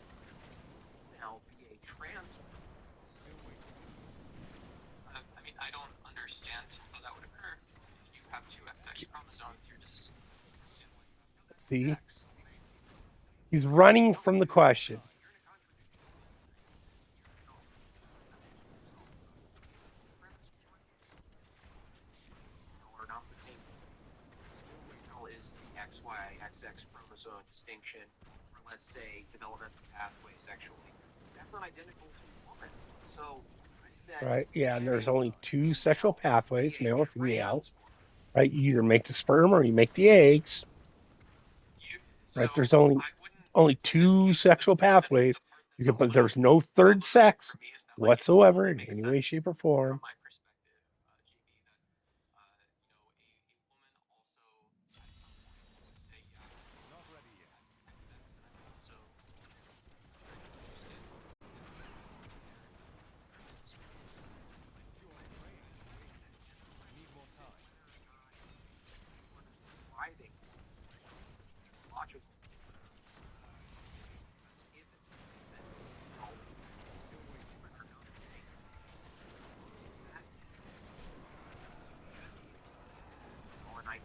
female be a trans woman? I mean, I don't understand how that would occur. If you have two XX chromosomes, you're just... See? He's running from the question. Are not the same. Is the XY-XX chromosome distinction, or let's say developmental pathway sexually, that's not identical to a woman. So I said, Right? Yeah, and there's only two sexual pathways, male or female. Right? You either make the sperm or you make the eggs. Right? There's only two sexual pathways. But there's no third sex whatsoever in any way, shape, or form.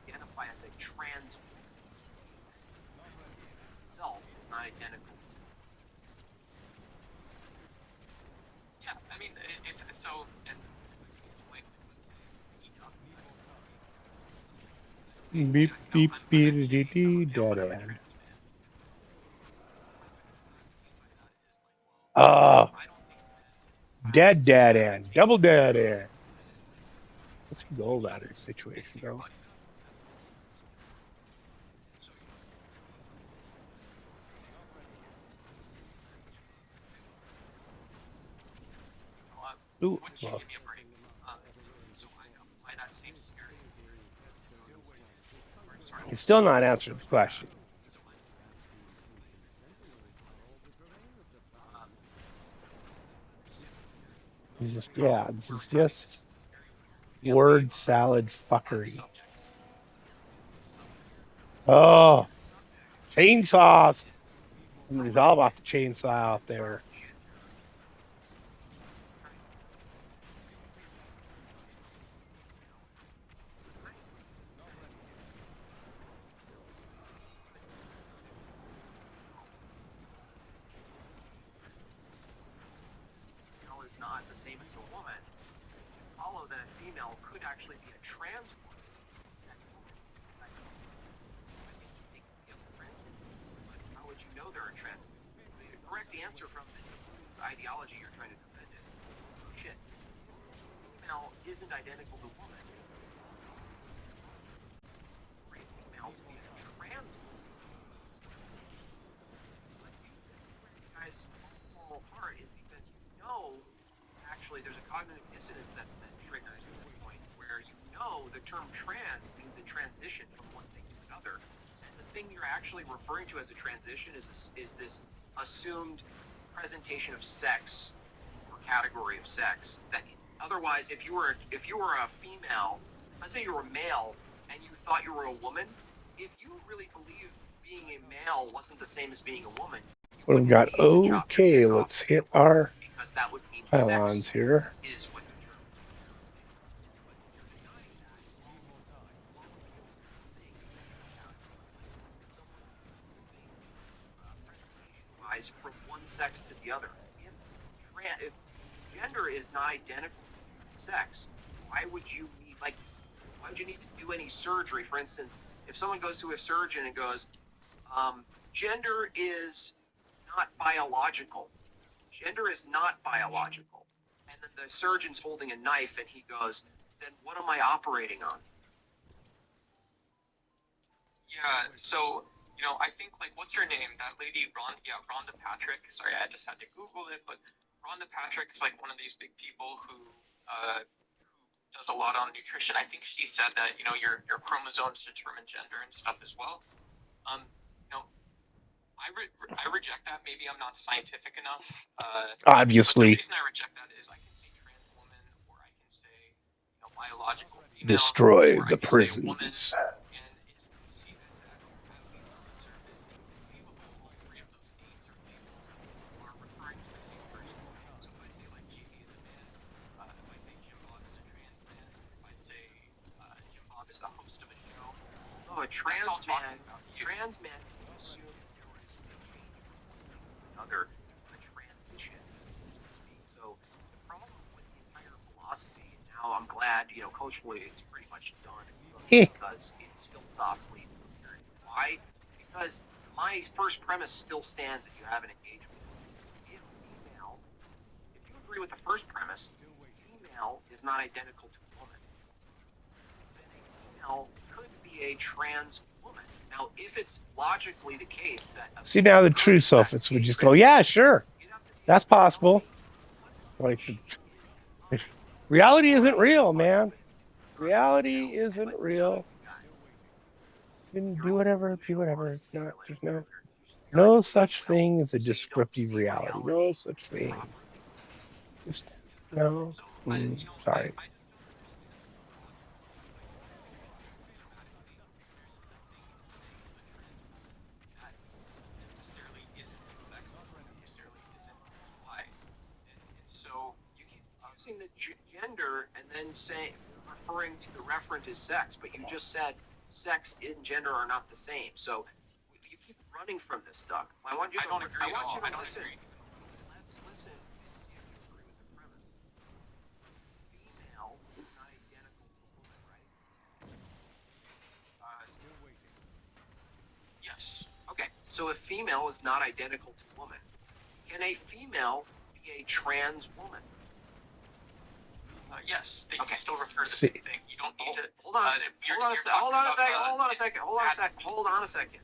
identify as a trans itself is not identical. Yeah, I mean, if so, and explain, let's say, Beep, beep, beep, dee, dee, dead end. Oh, dead end. Double dead end. What's gold out of this situation, though? Ooh, well, he's still not answering the question. He's just, yeah, this is just word salad fuckery. Oh, chainsaws. Somebody's all about the chainsaw out there. Is not the same as a woman. To follow that a female could actually be a trans woman. But how would you know they're a trans woman? The correct answer from the ideology you're trying to defend is, oh shit, if female isn't identical to woman, for a female to be a trans woman, this is where you guys fall apart, is because you know actually there's a cognitive dissonance that triggers at this point where you know the term trans means a transition from one thing to another, and the thing you're actually referring to as a transition is this assumed presentation of sex or category of sex that otherwise if you were a female, let's say you were a male and you thought you were a woman, if you really believed being a male wasn't the same as being a woman, We've got, okay, let's hit our because that would mean pylons sex here. is what determines. But you're denying that presentation-wise from one sex to the other. If gender is not identical to sex, why would you need to do any surgery? For instance, if someone goes to a surgeon and goes, gender is not biological. Gender is not biological. And then the surgeon's holding a knife and he goes, then what am I operating on? Yeah, so, I think, what's her name? That lady, Rhonda Patrick. Sorry, I just had to Google it, but Rhonda Patrick's, one of these big people who does a lot on nutrition. I think she said that, your chromosomes determine gender and stuff as well. I reject that. Maybe I'm not scientific enough. Obviously. But the reason I reject that is I can say trans woman, or I can say biological female. Destroy the prisons. prisons. And it's seen as that, at least on the surface, it's conceivable all three of those names or labels are referring to the same person. So if I say Jamie is a man, if I say Jim Bob is a trans man, if I say Jim Bob is the host of a show. Oh, a trans man assume there was a change from another, a transition, so to speak. So the problem with the entire philosophy, and now I'm glad, culturally it's pretty much done because it's philosophically weird. Why? Because my first premise still stands that you haven't engaged with it. If you agree with the first premise, female is not identical to woman, then a female could be a trans woman. Now, if it's logically the case that... See, now the true sophists would just go, yeah, sure, that's possible. Reality isn't real, man. Reality isn't real. You can do whatever. It's not, there's no such thing as a descriptive reality. No such thing. Just, no. Sorry. Necessarily isn't sex, necessarily isn't XY. And so you keep using the gender and then referring to the referent as sex, but you just said sex and gender are not the same. So you keep running from this, Doug. I want you to, I don't agree I want at you all. to I don't listen. agree. Let's listen and see if you agree with the premise. Female is not identical to woman, right? Yes. Okay, so if female is not identical to woman, can a female be a trans woman? Yes, they can Okay. still refer to the See- same thing. You don't need to. Hold on. Hold on a second. Hold on a second.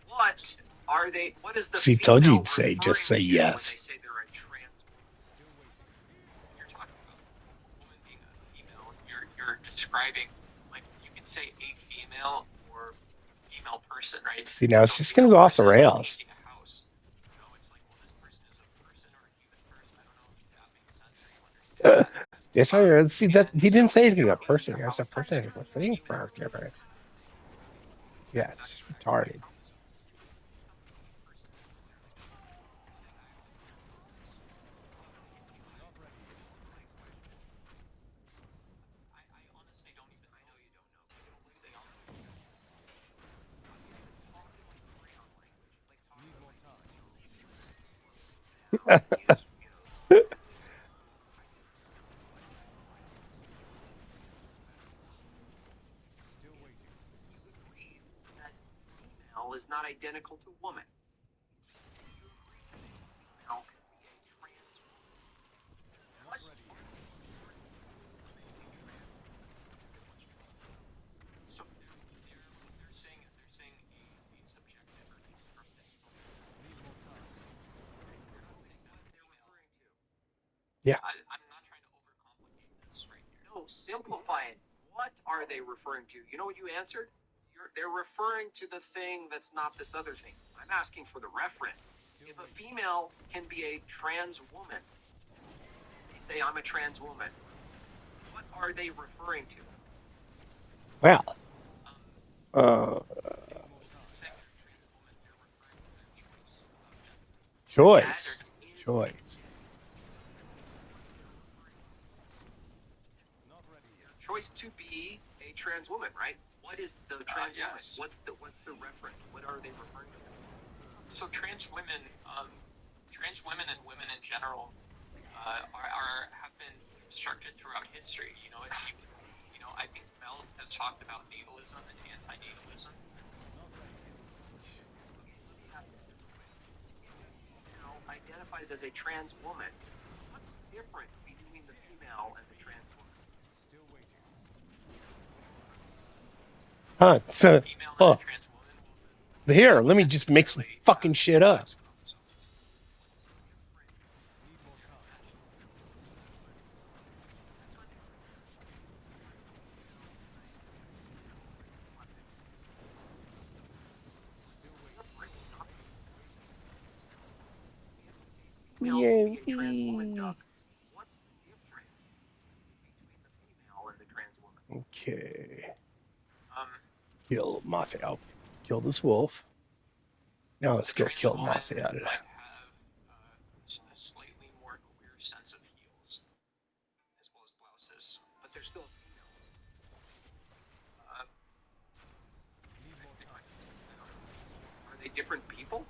What are they? What is the See, female told you to say, referring just say to yes. when they say they're a trans woman? If you're talking about a woman being a female, you're describing, like, you can say a female or female person, right? See, now it's So just female going to go off the person is like rails. painting a house. You know, it's like, well, this person is a person or a human person. I don't know if that makes sense or you understand that. Yes, I see that And he didn't so say if anything you're about person. painting a That's a house, person. it's What's a the name female for it? person. Yeah, it's retarded. I honestly don't even know. You don't know. You don't say all this. It's like talking to my you agreed that female is not identical to woman. You agreed that a female can be a trans woman. What are they referring to when they say trans woman? Is the question. So they're saying a subjective or constructed something. That doesn't tell me what they're referring to. Yeah. I'm not trying to overcomplicate this right here. No, simplify it. What are they referring to? You know what you answered? They're referring to the thing that's not this other thing. I'm asking for the referent. If a female can be a trans woman, and they say I'm a trans woman, what are they referring to? Well, Saying they're a trans woman, they're referring to their choice of gender. choice. That is Choice. their choice to be a trans woman, right? What is the trans woman? Yes. What's the referent? What are they referring to? So trans women and women in general have been constructed throughout history. You know, I think Mel has talked about natalism and anti-natalism. Okay, let me ask you a different way. If a female identifies as a trans woman, what's different between the female and the trans woman? Huh. So, Female oh, and a trans woman will here, let me just make some necessarily fucking have shit up. sex chromosomes. What's different? That's what they female can be a trans woman, Doug. What's different between the female and the trans woman? Okay. Um, Kill Mothra. Oh, kill this wolf. Now let's the go trans kill woman Mothra. might have a slightly more queer sense of heels, as well as blouses. But they're still a female. Are they different people?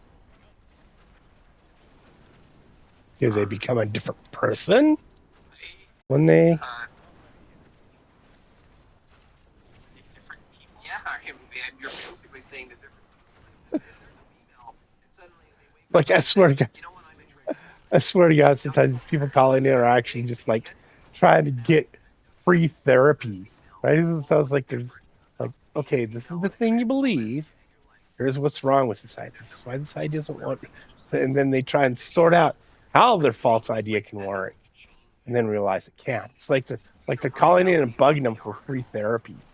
Do they become a different person when they? Different people. Yeah, you're basically saying they're different people. If there's a female and suddenly they wake Like, up I swear to God. you know what, I'm attracted. I swear to God, sometimes people calling in are actually just like trying to get free therapy. Right? It sounds like there's like, okay, this is the thing you believe. Here's what's wrong with this idea. This is why this idea doesn't work. And then they try and sort out how their false idea can work, and then realize it can't. It's like they're calling in and bugging them for free therapy.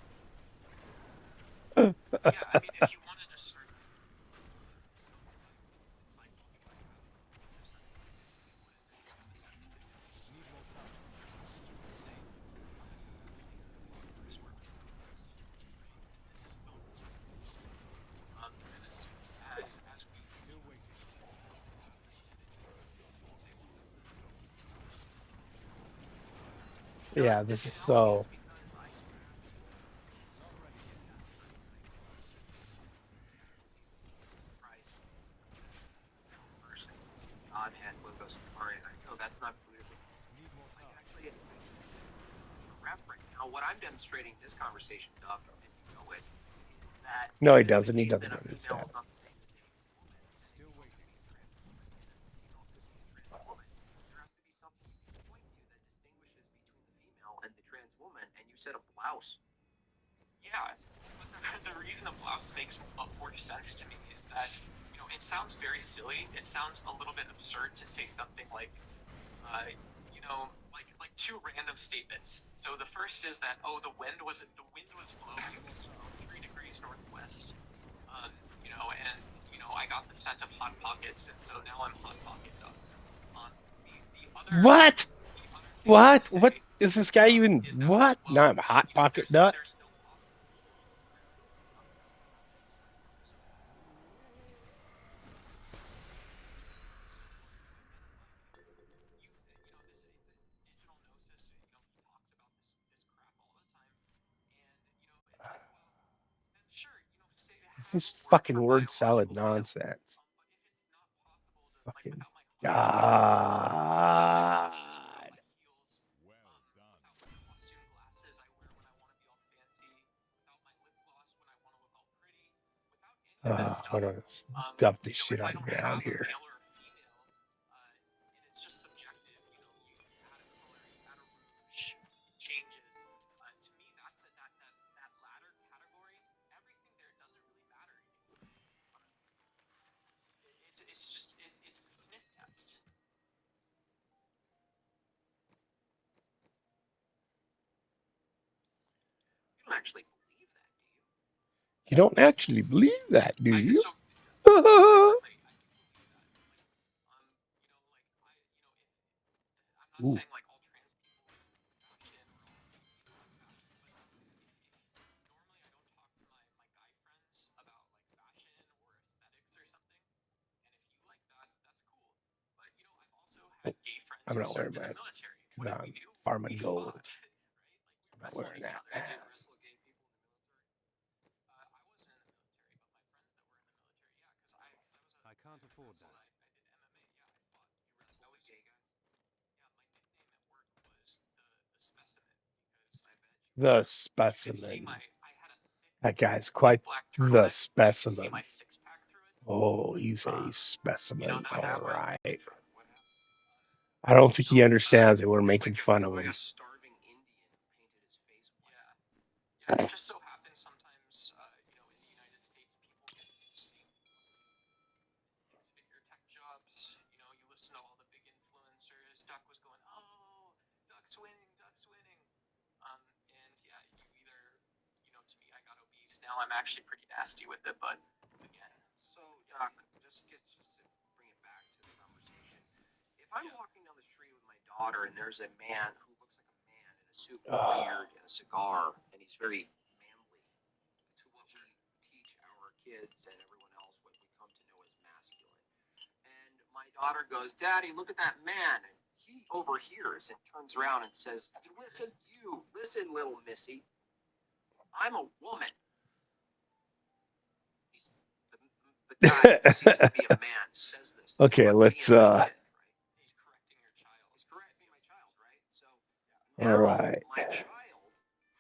Yeah, I mean, if you wanted to start, it's like, well, do I have a sense of identity? What is it? Do I have a sense of identity? This is both. As we Yeah, this is so. that's not Buddhism. Like, actually, it's a reference. Now, what I'm demonstrating in this conversation, Doug, and you know it, is that No, he if it's doesn't. the He case doesn't that a female understand. is not the same as a woman, then a female could be a trans woman, and a female could be a trans woman. There has to be something you can point to that distinguishes between the female and the trans woman, and you said a blouse. Yeah, but the reason a blouse makes more sense to me is that, you know, it sounds very silly. It sounds a little bit absurd to say something like, you know, like two random statements. So the first is that, oh, the wind was blowing 3 degrees northwest, you know, and you know I got the scent of Hot Pockets, and so now I'm Hot Pocket Doug. The other What? the other thing What? to say, What is this guy even? is that, What? well, No, I'm a hot you know, pocket nut. there's no possible. Digital gnosis, you know, he talks about this crap all the time, and you know, it's like, well, then sure, you know, say have This a word fucking for word salad biological male, nonsense. but if it's not possible to, like, Fucking without my watch, without God. my heels, without my costume glasses I wear when I want to be all fancy, without my lip gloss when I want to look all pretty, without any of this stuff, Hold on. Let's dump this you know, shit if I on don't the ground have a here. male or a female, and it's just subjective, you know, you add a color, you add a rouge, changes. To me, that's that latter category. Everything there doesn't really matter anymore. It's the sniff test. You don't actually believe that, do you? You don't actually believe that, do you? So theoretically, I do believe that. Like, you know, like I'm not Ooh. saying like all trans people like fashion or all gay people like fashion, but if normally I don't talk to my guy friends about like fashion or aesthetics or something, and if you like that, that's cool. But you know, I've also had gay friends I'm who not served wearing in that. the military. What did we do? Farming We gold. fought, right? Like we I'm not wrestled wearing each that. other. Did wrestle gay people in the military? I wasn't in the military, but my friends that were in the military, yeah, because I was a I can't afford so that. I did MMA. Yeah, I fought. You wrestled with gay guys? Yeah, my nickname at work was the specimen because I bet you. The you could see specimen. I had a thick, That guy's thick quite black the turtleneck. You could see specimen. my six pack through it. Oh, he's a You know, specimen. that All was right. What happened? I don't think he No, understands that we're it's making fun of Like him. a starving Indian who painted his face white. yeah. It just so happens sometimes, you know, in the United States, people get insane six-figure tech jobs. You know, you listen to all the big influencers. Duck was going, oh, Duck's winning, Duck's winning. And yeah, you either, you know, to me, I got obese. Now I'm actually pretty nasty with it, but again. So, Doc, just to bring it back to the conversation, if I'm walking down the street with my daughter and there's a man who looks like a man in a suit with a beard and a cigar, and he's very manly, to what we teach our kids and everyone else what we come to know as masculine. And my daughter goes, Daddy, look at that man. And he overhears and turns around and says, listen, little missy, I'm a woman. He's, the guy who seems to be a man says this. Okay, let's He's correcting your child. He's correcting my child, right? So now all right. my child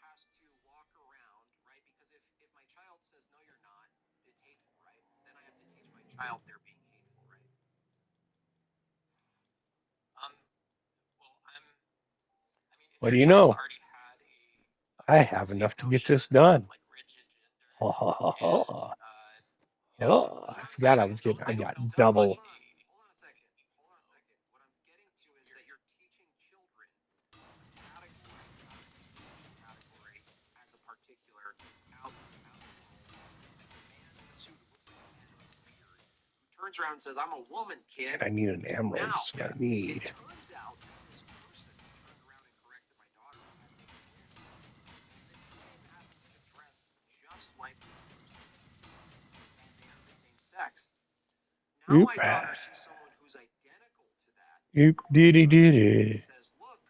has to walk around, right? Because if my child says, no, you're not, it's hateful, right? Then I have to teach my child they're being hateful, right? Well, I mean, if What your do you child know? already had I have enough to get this done. like rigid gender, Ha ha ha ha. you know, I forgot I was getting. I got double. Hold on a second. What I'm getting to is that you're teaching children a category, not an exclusion category, as a particular out in the world. As a man in a suit who looks like a man with a beard, who turns around and says, "I'm a woman, kid." I need an emerald. Now, That's what I need. it turns out that this person who turned around and corrected my daughter has a twin, and the twin happens to dress just like this person, and they are the same sex. Now Oop. my daughter sees someone who's identical to that. Oop diddy diddy. Says, look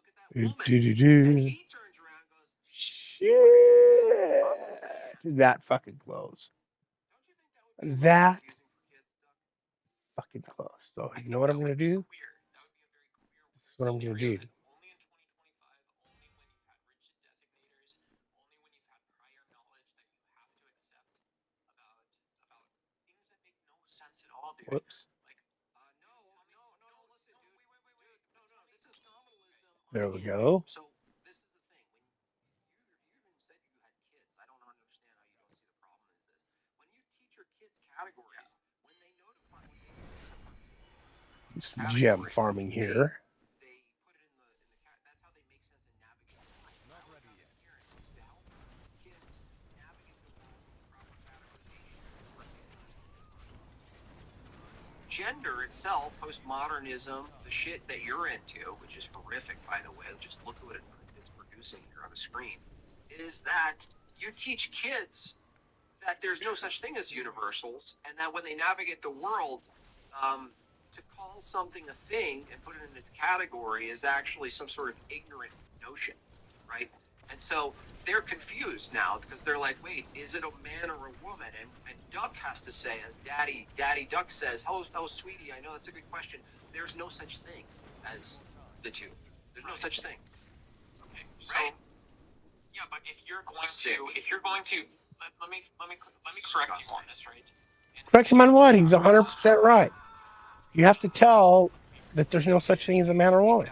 at that Oop woman. diddy And doo. he turns around and goes, Shit. That fucking close. don't you think that would be That confusing for kids, Doug? fucking close. So you know what I'm gonna do? what I'm going to do. Only in 2025, only when you've had rigid designators, only when you've had prior knowledge that you have to accept about things that make no sense at all, dude. Whoops. Like, listen, dude. Dude, no, this is nominalism. There we go. So this is the thing. When you even said you had kids, I don't understand how you don't see the problem is this. When you teach your kids categories, when they notify, when they notice a particular Gem category, farming here. they put it in the that's how they make sense and navigate the world. I always found this parents is to help kids navigate the world with proper categorization and particulars. Gender itself, postmodernism, the shit that you're into, which is horrific, by the way, just look at what it's producing here on the screen, is that you teach kids that there's no such thing as universals, and that when they navigate the world, to call something a thing and put it in its category is actually some sort of ignorant notion, right? And so they're confused now because they're like, wait, is it a man or a woman? And Duck has to say, as Daddy Duck says, oh, sweetie, I know that's a good question. There's no such thing as the two. There's no such thing. Okay, so Right? yeah, but if you're going to let me correct you on this, right? Correct him on what? He's 100% right. You have to tell that there's no such thing as a man or woman.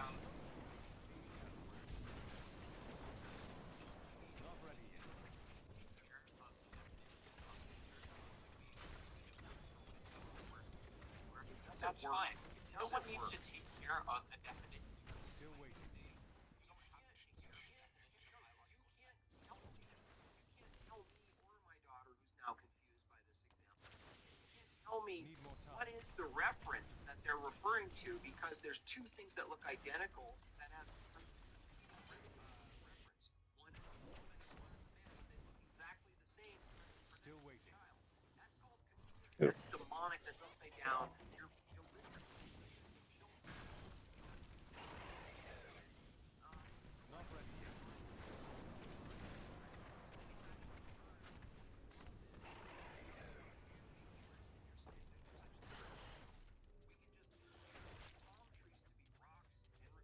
That's fine. No one needs to take care of the definition. You can't tell me or my daughter, who's now confused by this example, you can't tell me what is the referent that they're referring to, because there's two things that look identical that have reference. One is a woman and one is a man, but they look exactly the same. That's a child. That's called confusion. That's demonic. That's upside down. You're deliberately confusing children.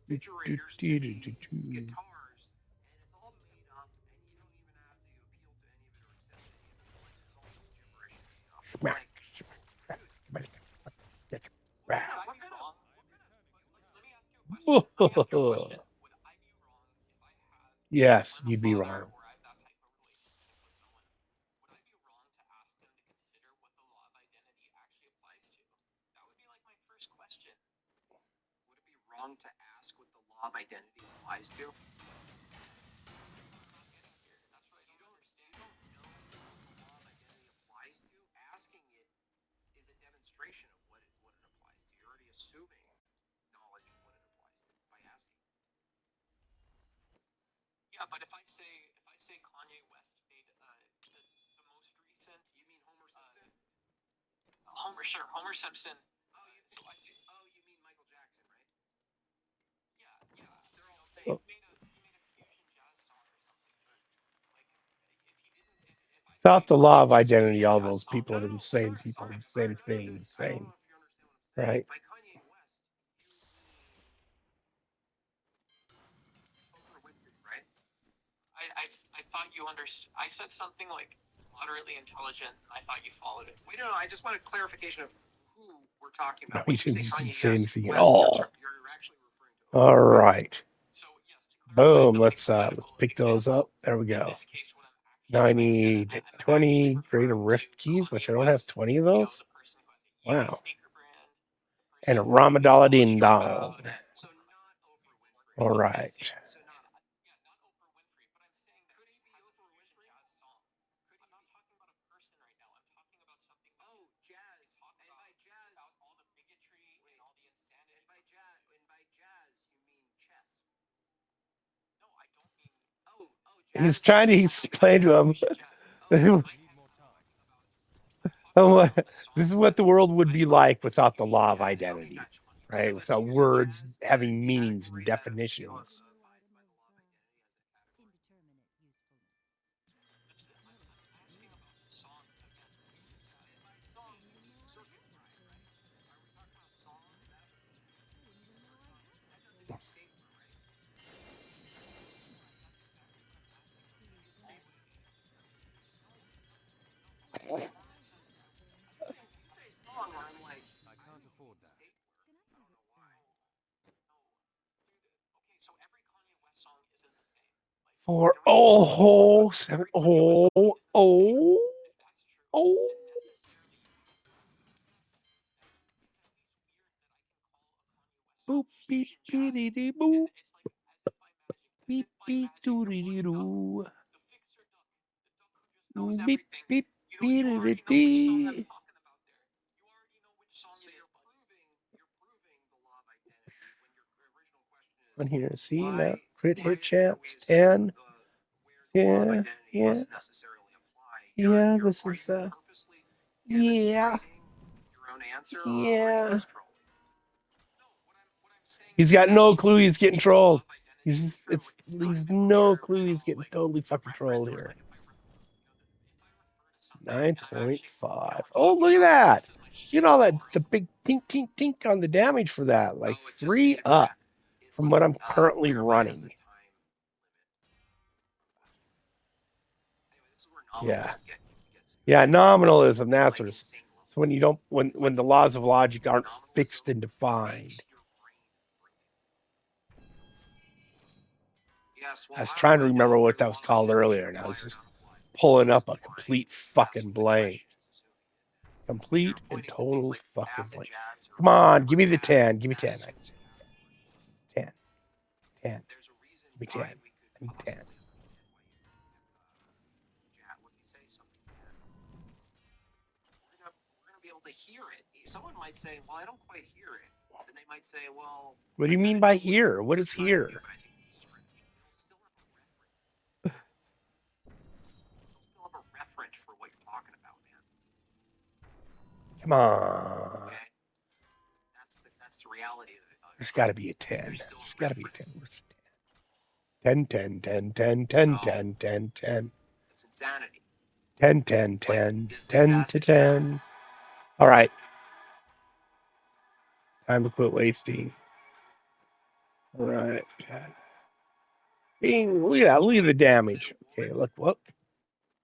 Refrigerators to be guitars, and it's all made up, and you don't even have to appeal to any of it or accept any of it. Like, it's all just gibberish and stuff. It's like, dude, what kind of let me ask you a question. Would I be wrong if I have Yes, I'm a you'd be father, wrong. or I have that type of relationship with someone? Would I be wrong to ask them to consider what the law of identity actually applies to? That would be like my first question. Would it be wrong to ask what the law of identity applies to? That's what I don't understand. You don't know what the law of identity applies to. Asking it is a demonstration of what it applies to. You're already assuming knowledge of what it applies to by asking. Yeah, but if I say Kanye West made the most recent. You mean Homer Simpson? Homer Simpson. So I say, you mean Michael Jackson, right? Yeah. They're all the same. He made a fusion jazz song or something. Like, if he didn't, if I Without say the law of Kanye's identity, fusion all jazz those song, people are the same people, the same thing, the I don't same. know if you understand what I'm saying. Right? By Kanye West, you mean Oprah Winfrey, right? I thought you understood. I said something like moderately intelligent, and I thought you followed it. Wait, no, I just want a clarification of who we're talking No, about. you When you say didn't Kanye say anything at West, all. you're actually referring to Oprah. All right. So yes, to clarify, Boom. the Let's hypothetical pick those example, up. There we in go. this case, what I'm 90, 20 greater rift keys, which I don't have 20 of those. the person who has a Yeezy Wow. sneaker brand, the And a person who is Ramadala most Ding struck Dong. out. So not Oprah Winfrey. All right. So not not Oprah Winfrey, but I'm saying that Could he be has a Oprah fusion Winfrey? jazz song. Could he I'm not be? talking about a person right now. I'm talking about something. Oh, jazz. Talk And by jazz, about all the bigotry and all the insanity. and by jazz, you mean chess. No, I don't mean. Jazz. He's trying to explain to him. This is what the world would be like without the law of identity, right? Without words having meanings and definitions. Asking about the song again. And by song, you mean Circus Ride, right? Are we talking about song? That doesn't For oh, seven, oh, oh, oh. Boop, beep, beep, boop. Beep, beep, doody doo. Beep, beep, beep, beep. On here, see now, crit hit chance 10. Yeah, yeah. Yeah, this is yeah. Yeah. He's got no clue he's getting trolled. He's no clue he's getting totally fucking trolled here. 9.5. Oh, look at that. You know that the big pink tink tink on the damage for that. Like 3 up from what I'm currently running. Yeah. Yeah, nominalism, that's what it's. So when you don't when the laws of logic aren't fixed and defined. I was trying to remember what that was called earlier, and I was just pulling up a complete fucking blank. Complete and total fucking blank. Come on, give me the 10. Give me 10. 10. 10. Give me 10. I need 10. To hear it. Someone might say, well, I don't quite hear it. And they might say, well... What do you mean by here? What is here? But I think it's still have a reference for what you're talking about, man. Come on. Okay. That's the reality of it. There's got to be a 10. There's got to be a 10. Where's the 10? 10, 10, 10, 10, 10, 10, 10. It's insanity. 10, 10, 10, 10 to 10. All right. Time to quit wasting. All right. Bing, look at that. Look at the damage. Okay, look.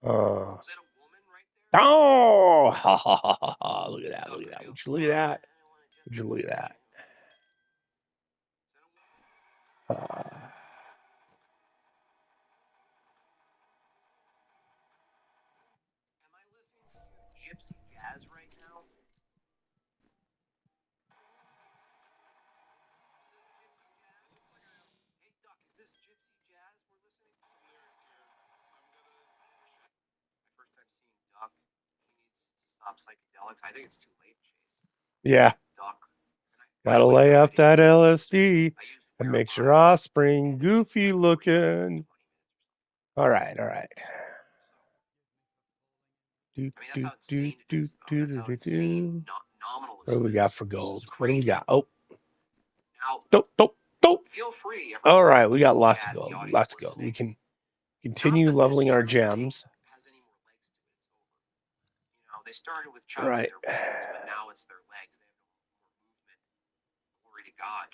Oh, ha, ha, ha, ha, ha. Look at that. Look at that. Would you look at that? Would you look at that? Am I listening to gypsy jazz right now? Hey, Duck, is this gypsy jazz we're listening to? My first time seeing Duck. He needs to stop psychedelics. I think it's too late, Chase. Yeah. Duck. Gotta lay off that LSD and make your offspring goofy looking. All right. What do we got for gold? What do we got? Oh. Dope. Feel free. All right, we got lots of gold. We can continue leveling our gems. They started with chopping their wings, but now it's their legs. They have no more movement. Glory to God.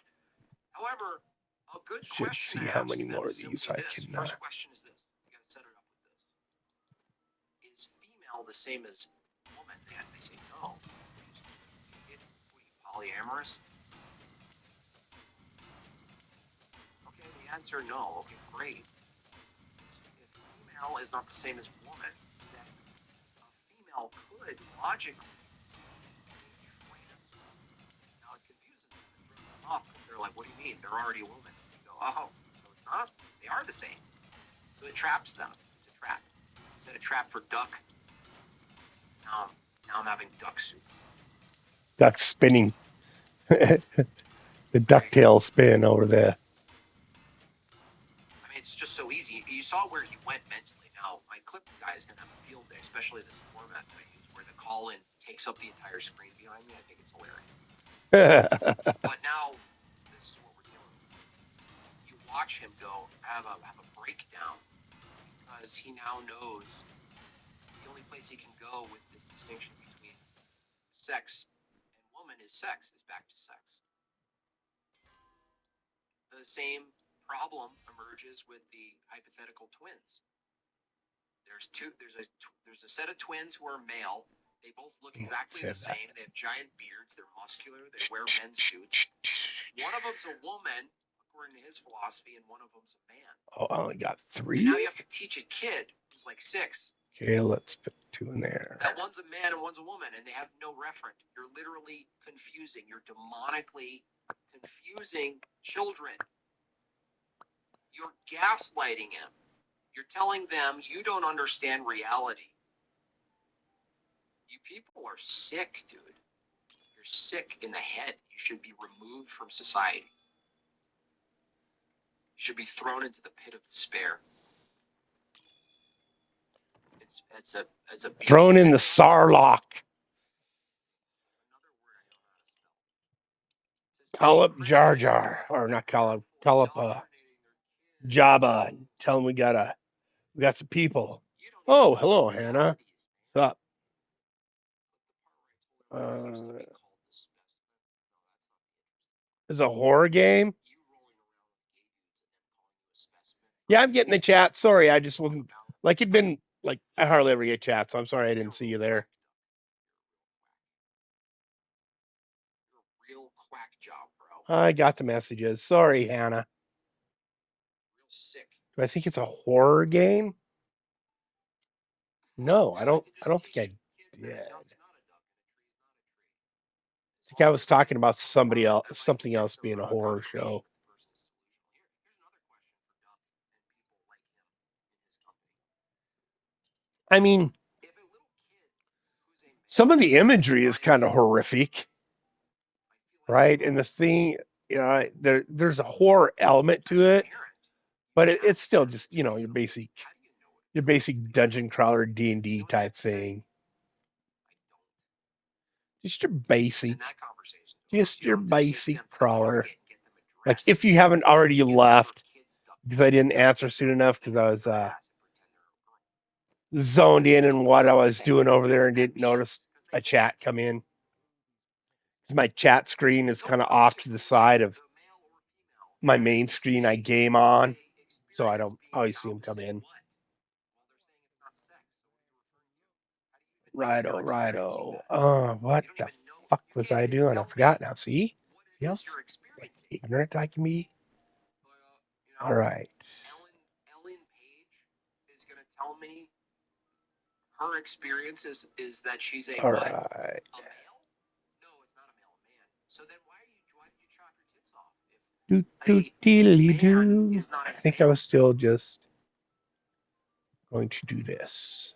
However, a good question see to how ask many more of these I can. First question is this. You got to set it up with this. Is female the same as woman? They say no. What are you, polyamorous? Okay, the answer no. Okay, great. If female is not the same as woman, then a female could logically be trans. Now it confuses them. It throws them off. They're like, what do you mean? They're already a woman. You go, oh, so it's not? They are the same. So it traps them. It's a trap. You said a trap for duck. Now I'm having duck soup. Duck spinning. The ducktail spin over there. I mean, it's just so easy. You saw where he went mentally. Now, my clip guy is going to have a field day, especially this format that I use, where the call-in takes up the entire screen behind me. I think it's hilarious. But now, this is what we're doing. You watch him go have a breakdown because he now knows the only place he can go with this distinction between sex and woman is sex, is back to sex. the same problem emerges with the hypothetical twins. There's a set of twins who are male. They both look exactly the same. They have giant beards. They're muscular. They wear men's suits. One of them's a woman, according to his philosophy, and one of them's a man. Oh, I only got 3? And now you have to teach a kid who's like 6. Okay, let's put 2 in there. That one's a man and one's a woman, and they have no referent. You're literally confusing. You're demonically confusing children. You're gaslighting him. You're telling them you don't understand reality. You people are sick, dude. You're sick in the head. You should be removed from society. You should be thrown into the pit of despair. It's a Thrown in the Sarlacc. Call up Jar Jar, or not call up Jabba, and tell him we got some people. Oh, hello, Hannah. What's up? It's a horror game. Yeah, I'm getting the chat. Sorry, I just wasn't like it'd been like I hardly ever get chat, so I'm sorry I didn't see you there. Real quack job, bro. I got the messages. Sorry, Hannah. Real sick. Do I think it's a horror game? No, I don't think I did. I think I was talking about something else being a horror show. I mean, some of the imagery is kind of horrific, right? And the thing, there's a horror element to it, but it's still just, your basic dungeon crawler D&D type thing. Just your basic crawler. Like if you haven't already left, because I didn't answer soon enough because I was zoned in on what I was doing over there and didn't notice a chat come in. My chat screen is kind of off to the side of my main screen I game on, so I don't always see them come in. Righto. What the fuck was I doing? I forgot now. See how like, ignorant I can be? All right. Ellen Page is going to tell me her experience is that she's a All what? right. A male? No, it's not a male, a man. So then why did you chop your tits off? I think I was still just going to do this.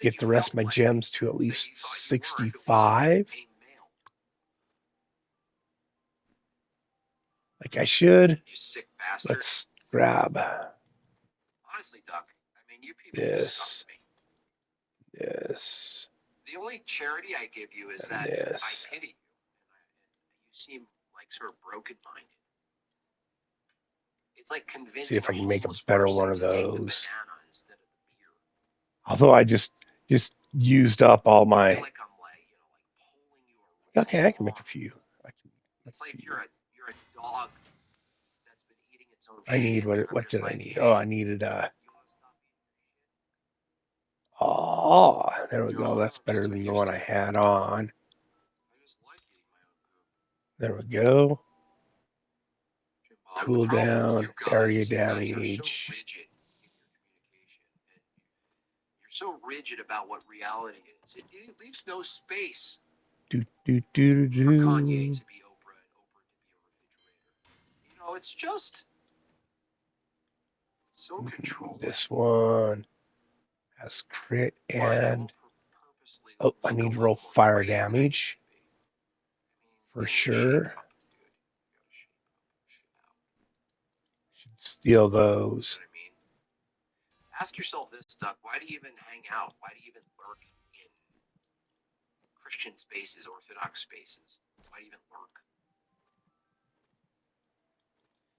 Get the rest of my gems to at least 65. Like I should. You sick bastard. Let's grab Honestly, Duck, I mean, you people disgust me. This. The only charity I give you is that I pity you. And you seem like sort of broken-minded. It's like convincing See if I can make a better one of those. Although I just used up all my. Like okay, I can make a few. It's like you're a dog that's been eating its own I need shit. what did I need? Hey, I needed oh, there we go. That's better than the one I had on. There we go. Cool down, area damage. You're so rigid about what reality is. It leaves no space for Kanye to be Oprah and Oprah to be a refrigerator. It's just so controlled. This one has crit and I need to roll fire damage for sure. Should steal those. Ask yourself this, Duck. Why do you even hang out? Why do you even lurk in Christian spaces, Orthodox spaces? Why do you even lurk?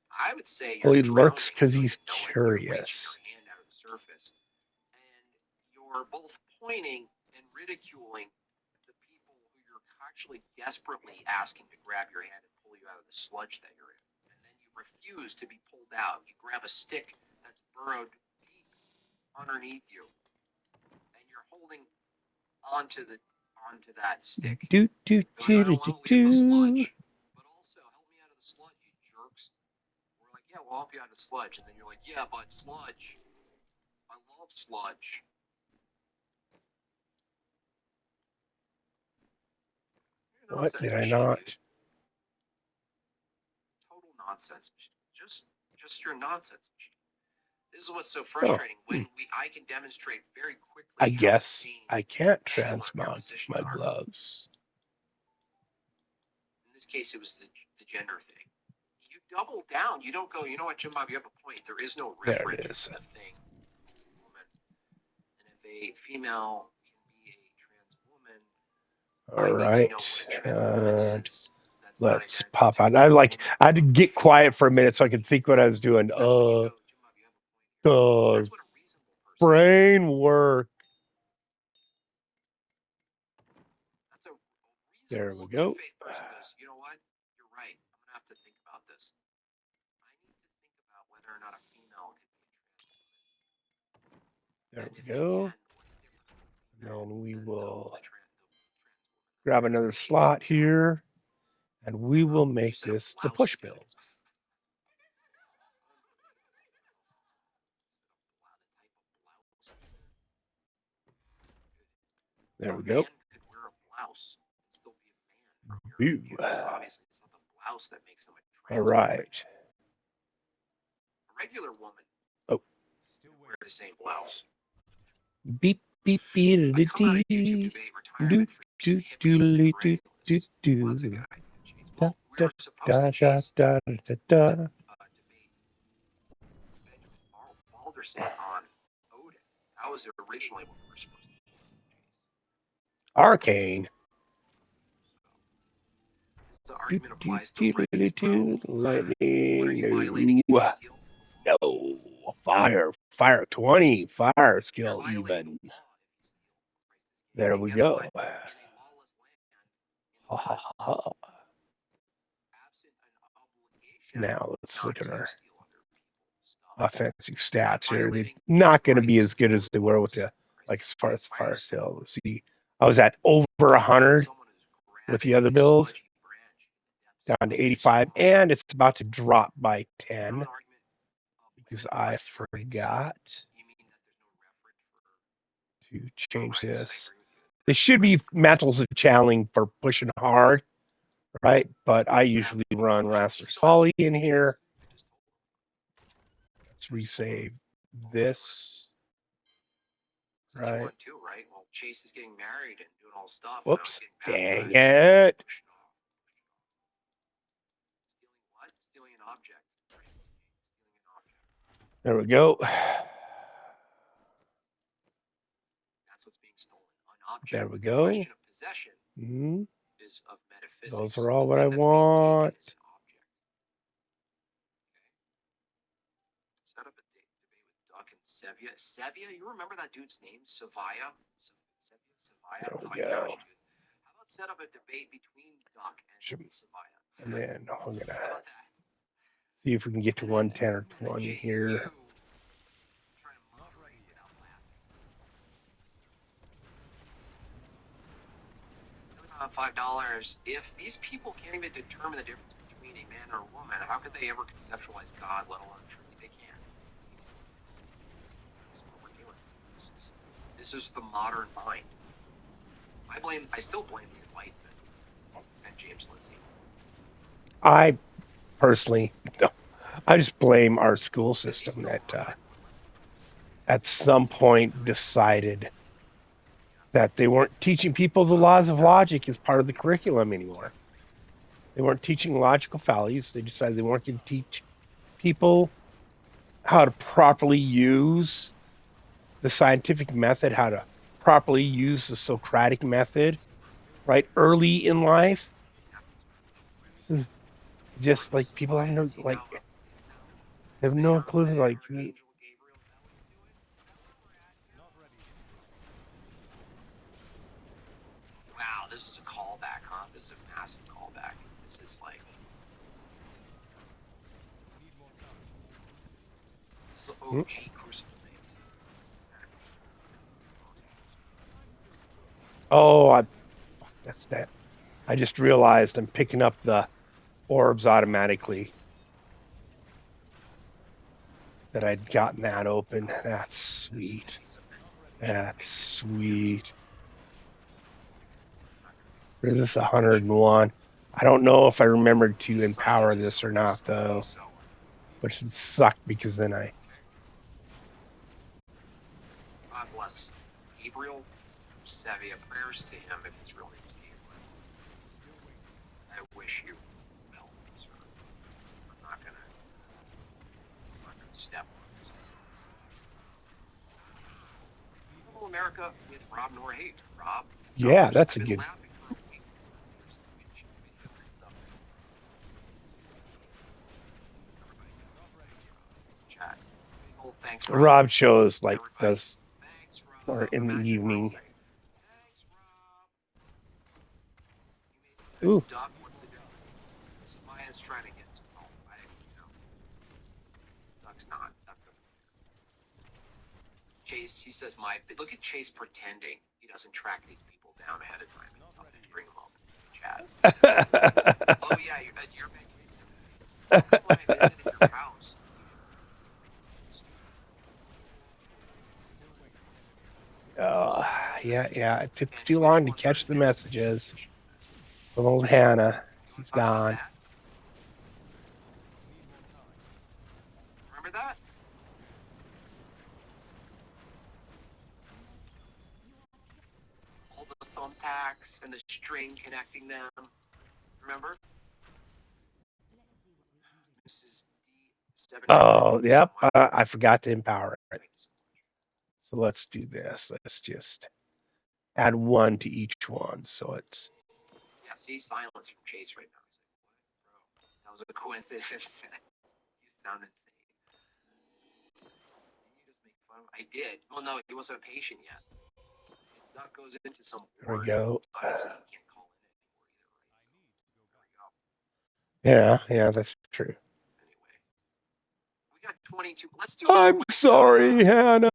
I would say he lurks because he's curious. Your hand out of the surface, and you're both pointing and ridiculing the people who you're actually desperately asking to grab your hand and pull you out of the sludge that you're in. refuse to be pulled out. You grab a stick that's burrowed deep underneath you, and you're holding onto that stick. Do do You're like, do I don't do want to leave the do. sludge, but also help me out of the sludge, you jerks. We're like, yeah, we'll help you out of the sludge, and then you're like, yeah, but sludge. I love sludge. You're a What nonsense did I machine, not? dude. Total nonsense machine. Just your nonsense machine. This is what's so frustrating. When I can demonstrate very quickly. I how guess insane I can't any one of your transmog positions my are. gloves. In this case, it was the gender thing. You double down. You don't go, you know what, Jim Bob, you have a point. There is no There reference it is. to the thing. Woman. And if a female can be a trans woman, All right. is. That's Let's not pop out. identical I had to get quiet for a minute so I could think what I was doing. That's when you go, Jim Bob, you have a point. That's what a reasonable person is. Brain work. That's a There reasonable, we go. good faith person goes, you know what? You're right. I'm gonna have to think about this. I need to think about whether or not a female can be a trans woman. There And we if they go. can, what's different with And female then we than will the trans woman? grab another slot here, and we will make this the push build. There we go. A man could wear a blouse and still be a man from your view. Obviously, it's not the blouse that makes them a trans All woman. right. A regular woman still wear the same blouse. Beep beep beep I come out of YouTube debate retirement for hippies and perennialists. Well, that's a good idea, Chase. Well, we were supposed to chase debate Benjamin Balderson on Odin. That was originally what we were supposed to do, Chase. Arcane. This argument applies to Reddit. Lightning. No. Fire 20. Fire skill even. There we go. Ha ha ha. Now let's look at our offensive stats here. They're not going to be as good as they were with the, like, as far as fire skill. Let's see. I was at over 100 with the other build, down to 85, and it's about to drop by 10 because I forgot to change this. This should be mantles of channeling for pushing hard, right? But I usually run Raster's Folly in here. Let's resave this. Right. Too, right? Well, Chase is getting married and doing all stuff. Whoops. Dang it. Stealing what? Stealing an object. Stealing an object. There we go. That's what's being stolen. An object. There we go. The question of possession is of metaphysics. Those are all what I want. Okay. Set up a debate with Duck and Sevia. Sevia, you remember that dude's name? Savia? Savia? There Oh we my go. gosh, dude. How about set up a debate between Duck and Savia? And then I'm going to How about that? see if we can get to 110 or 20 here. $5. If these people can't even determine the difference between a man or a woman, how could they ever conceptualize God, let alone truly they can? That's what we're doing. This is the modern mind. I still blame the Enlightenment and James Lindsay. I personally, no, I just blame our school system that at some point decided that they weren't teaching people the laws of logic as part of the curriculum anymore. They weren't teaching logical fallacies. They decided they weren't going to teach people how to properly use the scientific method, how to properly use the Socratic method, right? Early in life. Just like people have no clue, like, wow, this is a callback, huh? This is a massive callback. This is like It's the OG Crucible names. Oh, fuck, that's that. I just realized I'm picking up the orbs automatically. That I'd gotten that open. That's sweet. That's sweet. Is this 101? I don't know if I remembered to empower this or not, though. Which would suck because then I... God bless Gabriel Savia. Prayers to him if his real name is Gabriel. I wish you well, sir. I'm not gonna step on this. Hello, America with Rob Nor Hate. Rob. Yeah, that's a good... Laughing for a week. Chat. Oh, thanks, Rob. Rob shows like Everybody. does Thanks, Rob. or in the Imagine evening. Thanks, Rob. Ooh. Duck, what's the difference? Maya's trying to get some home. Duck's not. Duck doesn't care. Chase, he says, look at Chase pretending he doesn't track these people down ahead of time and bring them up in the chat. Oh, yeah, you're making come when I visited your house. Yeah. It took too long to catch the messages from old Hannah. She's gone. Remember that? All the thumbtacks and the string connecting them. Remember? Mrs. D7. Oh, yep. I forgot to empower it. So let's do this. Let's just add one to each one. So it's... Yeah, see silence from Chase right now. He's like, what? Bro, that was a coincidence. You sound insane. Did you just make fun of him? I did. Well, no, he wasn't a patient yet. If Duck goes into some There we ward, go. obviously he can't call in anymore either, right? So, there we go. Yeah, that's true. Anyway, we got 22. Let's do I'm sorry, Hannah.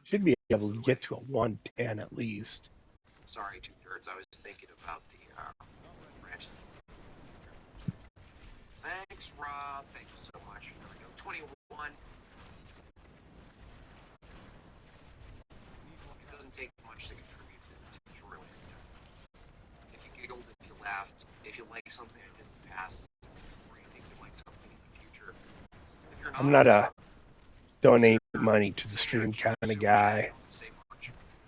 Should be able to get to a 110 at least. Sorry, 2/3. I was thinking about the branch. Thanks, Rob. Thank you so much. There we go. 21. It doesn't take much to contribute to Shoreland. If you giggled, if you laughed, if you like something I did in the past, or you think you like something in the future. If you're not, I'm not a donate money to the stream kind of guy,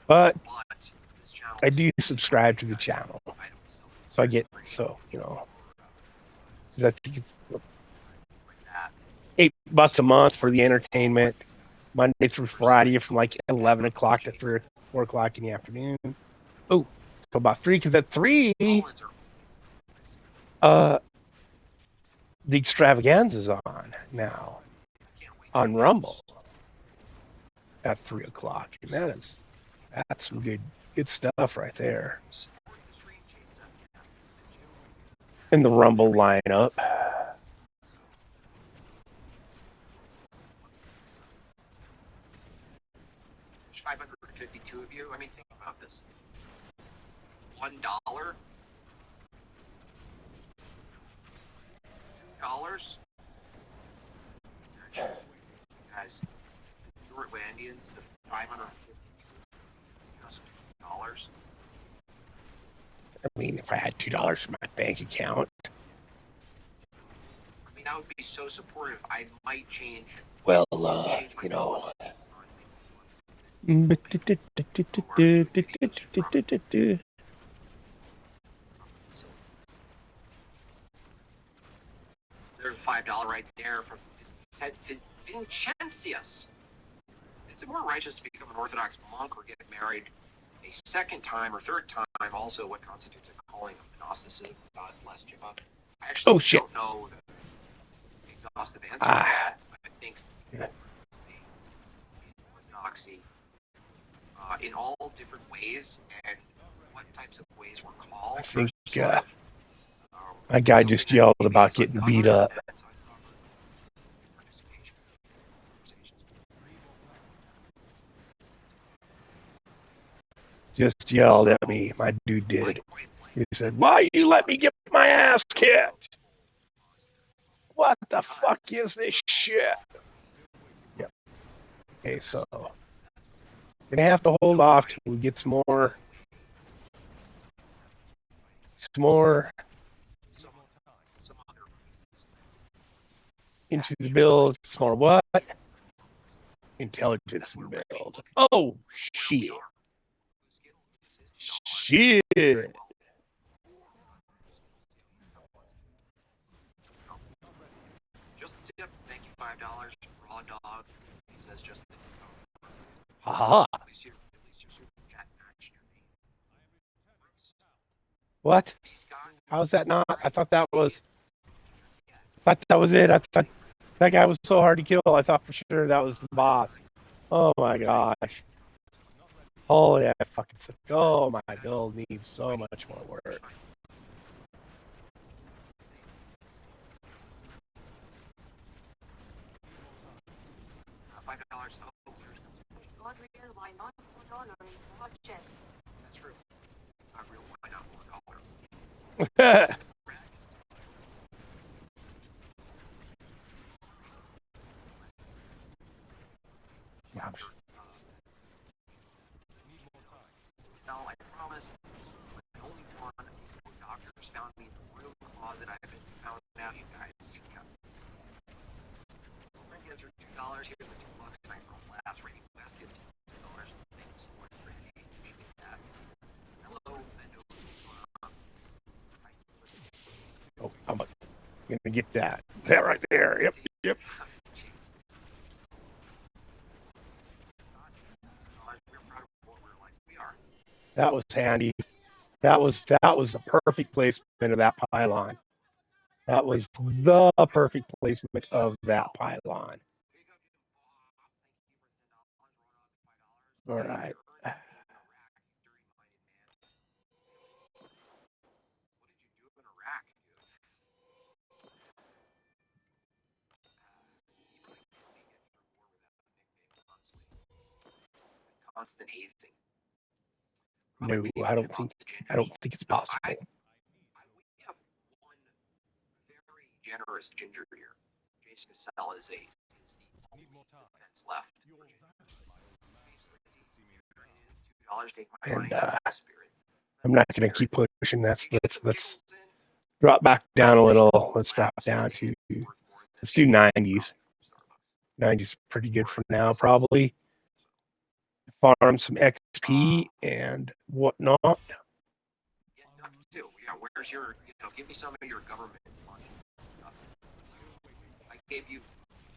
but I do subscribe to the channel, so I get I think it's $8 a month for the entertainment, Monday through Friday from like 11 o'clock to 4 o'clock in the afternoon. Oh, so about 3, because at 3, the extravaganza's on now on Rumble at 3 o'clock, and that's some good stuff right there in the Rumble lineup. There's 552 of you. I mean, think about this. $1, $2. Guys, Shortlandians, the 550 just $2. I mean, if I had $2 in my bank account. I mean, that would be so supportive. I might change. Well, change my policy There's $5 right there from Vincentius. Is it more righteous to become an Orthodox monk or get married a second time or third time? Also, what constitutes a calling of Gnosticism? God bless you. I actually don't know the exhaustive answer to that. I think orthodoxy in all different ways, and what what types of ways were called. I think sort of, my guy something just that yelled maybe about is getting uncovered, beat up. that's uncovered in participation conversations. Just yelled at me. My dude did. He said, "Why you let me get my ass kicked? What the fuck is this shit?" Yep. Okay, so gonna have to hold off till we get some more into the build. Some more what? Intelligence build. Oh shit. Shit. Just a tip. Thank you, $5. Raw dog. He says just the. Haha. At least your super chat matched your name. What? How's that not? I thought that was it. I thought that guy was so hard to kill. I thought for sure that was the boss. Oh my gosh. Holy I fucking said, oh, my build needs so much more work. $5. Oh, Not real, why not $4 in the chest? that's true. Not real. Why not $1? No, I promise. The only one. The doctors found me in the room closet. I've been found out, you guys. Randy for $2 here with $2. Thanks for the last rating. West gives $2. Thank you so much, Randy. Appreciate that. Hello, I know what's going on. Oh, I'm gonna get that. That right there. Yep, yep. That was handy. That was the perfect placement of that pylon. That was the perfect placement of that pylon. All right. Constant hazing. No, I don't think it's possible. We have one very generous ginger here. Jason Cassell is the only defense left. $2. Take my money. That's the spirit. I'm not going to keep pushing. Let's drop back down a little. Let's drop down to, let's do 90s. 90s is pretty good for now, probably. Farm some XP and whatnot. Yeah, too. Yeah, where's your, give me some of your government money. I gave you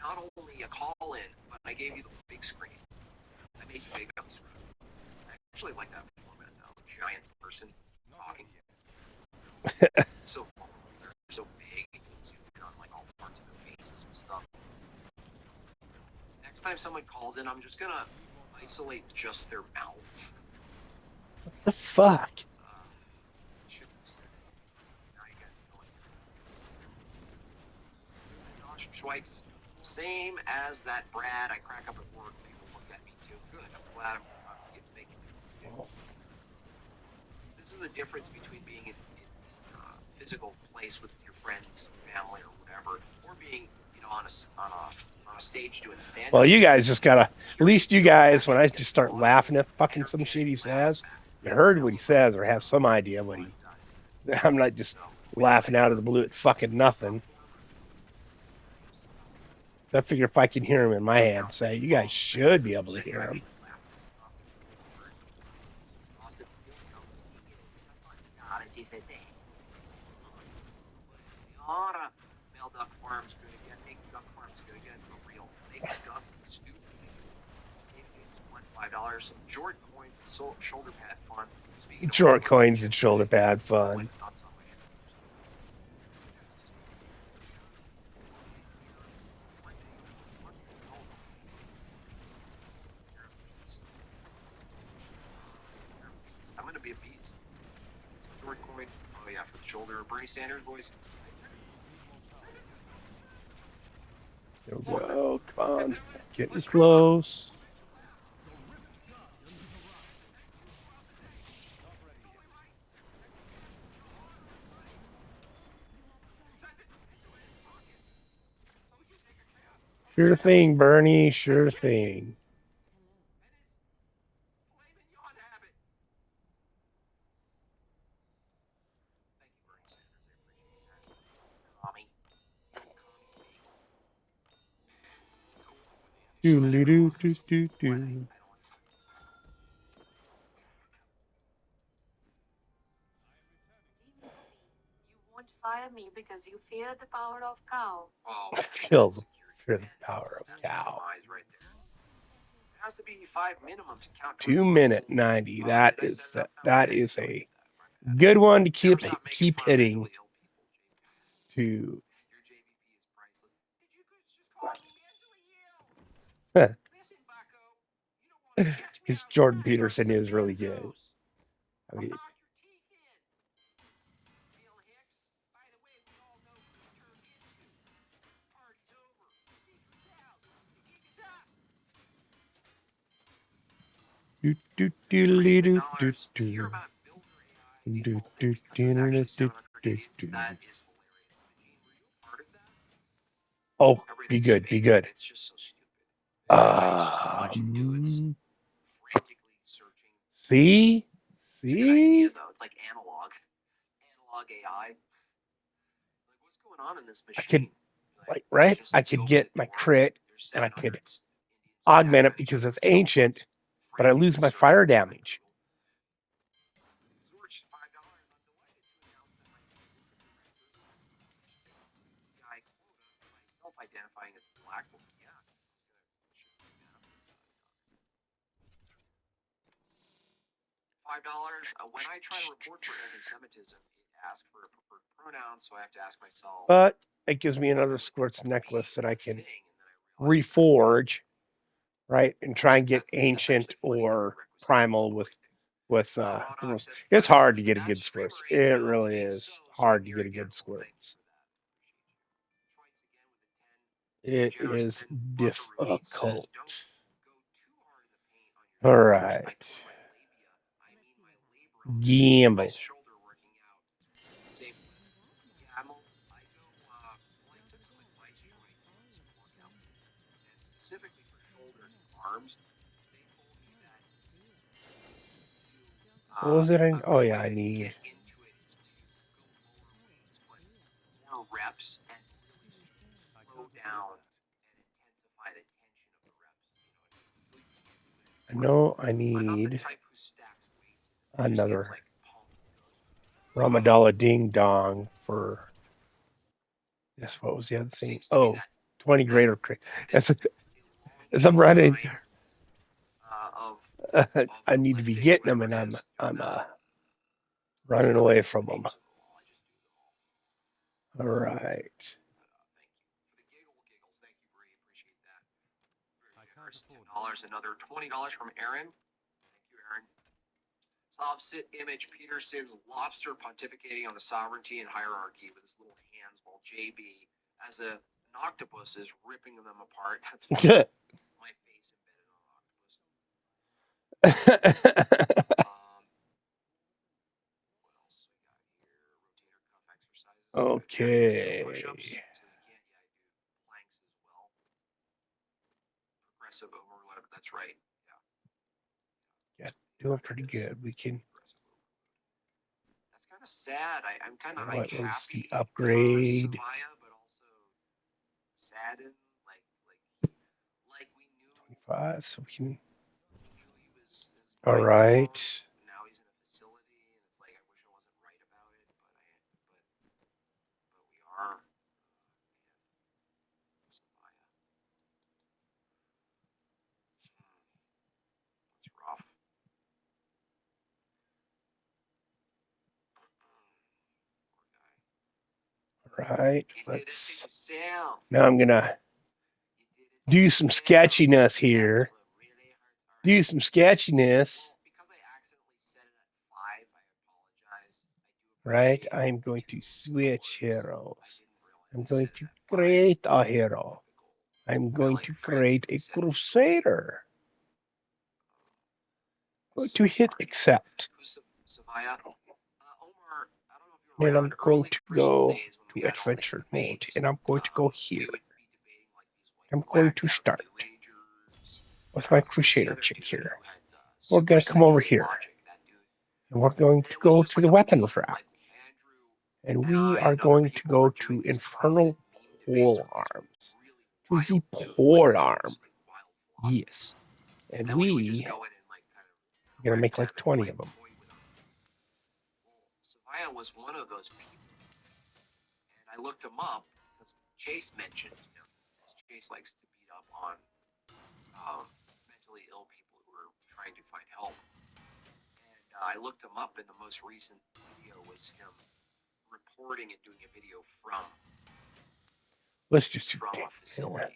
not only a call in, but I gave you the big screen. I made you big on the screen. I actually like that format though. Giant person talking. So long. They're so big. You can zoom in on like all parts of their faces and stuff. Next time someone calls in, I'm just gonna isolate just their mouth. What the fuck? Schweitz, same as that Brad. I crack up at work. People look at me too. Good. I'm glad I'm making people. This is the difference between being in a physical place with your friends, family, or whatever, or being, on a stage doing stand-up. Well, you guys just gotta. At least you guys, when I just start laughing at fucking some shit he says, you heard what he says or have some idea what he. I'm not just laughing out of the blue at fucking nothing. I figure if I can hear him in my head say, you guys should be able to hear him. Male duck farms good again. Make duck farms good again for real. Make duck stupid. $5. Some Jordan coins and shoulder pad fun. Jordan coins and shoulder pad fun. I'm gonna be a beast. Sword coin. Oh yeah, for the shoulder. Bernie Sanders voice. There we go. Come on. Getting close. Sure thing, Bernie. Sure thing. Do-do-do-do-do-do. You won't fire me because you fear the power of cow. Oh, Feel the power of cow. Right there. It has to be 5 minimum to count. 2 minute 90. That is a good one to keep hitting. To Your JVP is priceless. Did you just call me mentally ill? Listen, Bucko. You don't want to catch me his outside Jordan on Peterson some is really good. benzos. I mean, Knock your teeth in. Bill Hicks. By the way, we all know who you turned into. Party's over. Secret's out. The gig is up. do do do do do do Hear about Builder AI do defaulting do because there's actually 700 do idiots. do. That is hilarious. Eugene, were you a part of that? Oh, be Everything's good, be fake. good. It's just so stupid. It's just a bunch of dudes frantically searching. See? It's a good idea, See? though. It's like analog AI. Like, what's going on in this I could, machine? like, right? I could get my crit and I could augment it because it's ancient, but I lose my fire damage. Self-identifying as black. Yeah. $5. When I try to report for anti-Semitism, it asks for a preferred pronoun, so I have to ask myself. But it gives me another Squirts necklace that I can reforge, right, and try and get ancient or primal with it's hard to get a good Squirts. It really is hard to get a good Squirts. It is difficult. All right. Gamble. Specifically for shoulders and arms, they told me that What was it? Oh yeah, I need. get into it is to go lower weights, but more reps and really slow down and intensify the tension of the reps. I know I I'm not the need type who stacks weights. another Like Ramadala Ding Dong for this. What was the other thing? Oh, 20 greater crit. As I'm running, I need to be getting them, and I'm running away from them. All right. $10, another $20 from Aaron. Thank you, Aaron. Sit image Peterson's lobster pontificating on the sovereignty and hierarchy with his little hands while JB as an octopus is ripping them apart. That's funny. My face embedded on an octopus. What else we got here? Rotator cuff exercises. Okay. Push-ups. So you can't, I do planks as well. Progressive overload. That's right. Yeah, doing pretty good. We can. That's kind of sad. I'm kind of What was happy the upgrade? for Samaya, but also saddened. Like we knew. 25. So we can. We knew he was All right. Now he's in a facility, and it's like I wish I wasn't right about it, but we are. Samaya. That's rough. Right. Let's. Now I'm gonna do some sketchiness here. Do some sketchiness. Because I accidentally set it at 5, I apologize. I do right? I'm going to switch heroes. I'm going to create a hero. I'm going to create a crusader. I'm going to hit accept. Savaya? Omar, I don't know if you And were I'm around going early to Bristol go days when to we had all these adventure mode. debates. And I'm going to go We here. would be debating like these I'm like going to whacked out start New Agers. with my Who's the crusader other chick dude here. who had, We're going to come over supersexual here. logic, that dude. And we're going And to it was go just to like the a weapons meme, rack. like Andrew And and we I are and other going to people go were to doing these infernal constant meme debates with these polearms. To really the wild, polearm. like wild philosophy. Yes. And And we would we just go in and like kind of are going to make correct like them 20 and of them. toy with them. Well, Savaya was one of those people, and I looked him up because Chase mentioned him, because Chase likes to beat up on mentally ill people who are trying to find help. And I looked him up, and the most recent video was him reporting and doing a video from Let's just do a facility.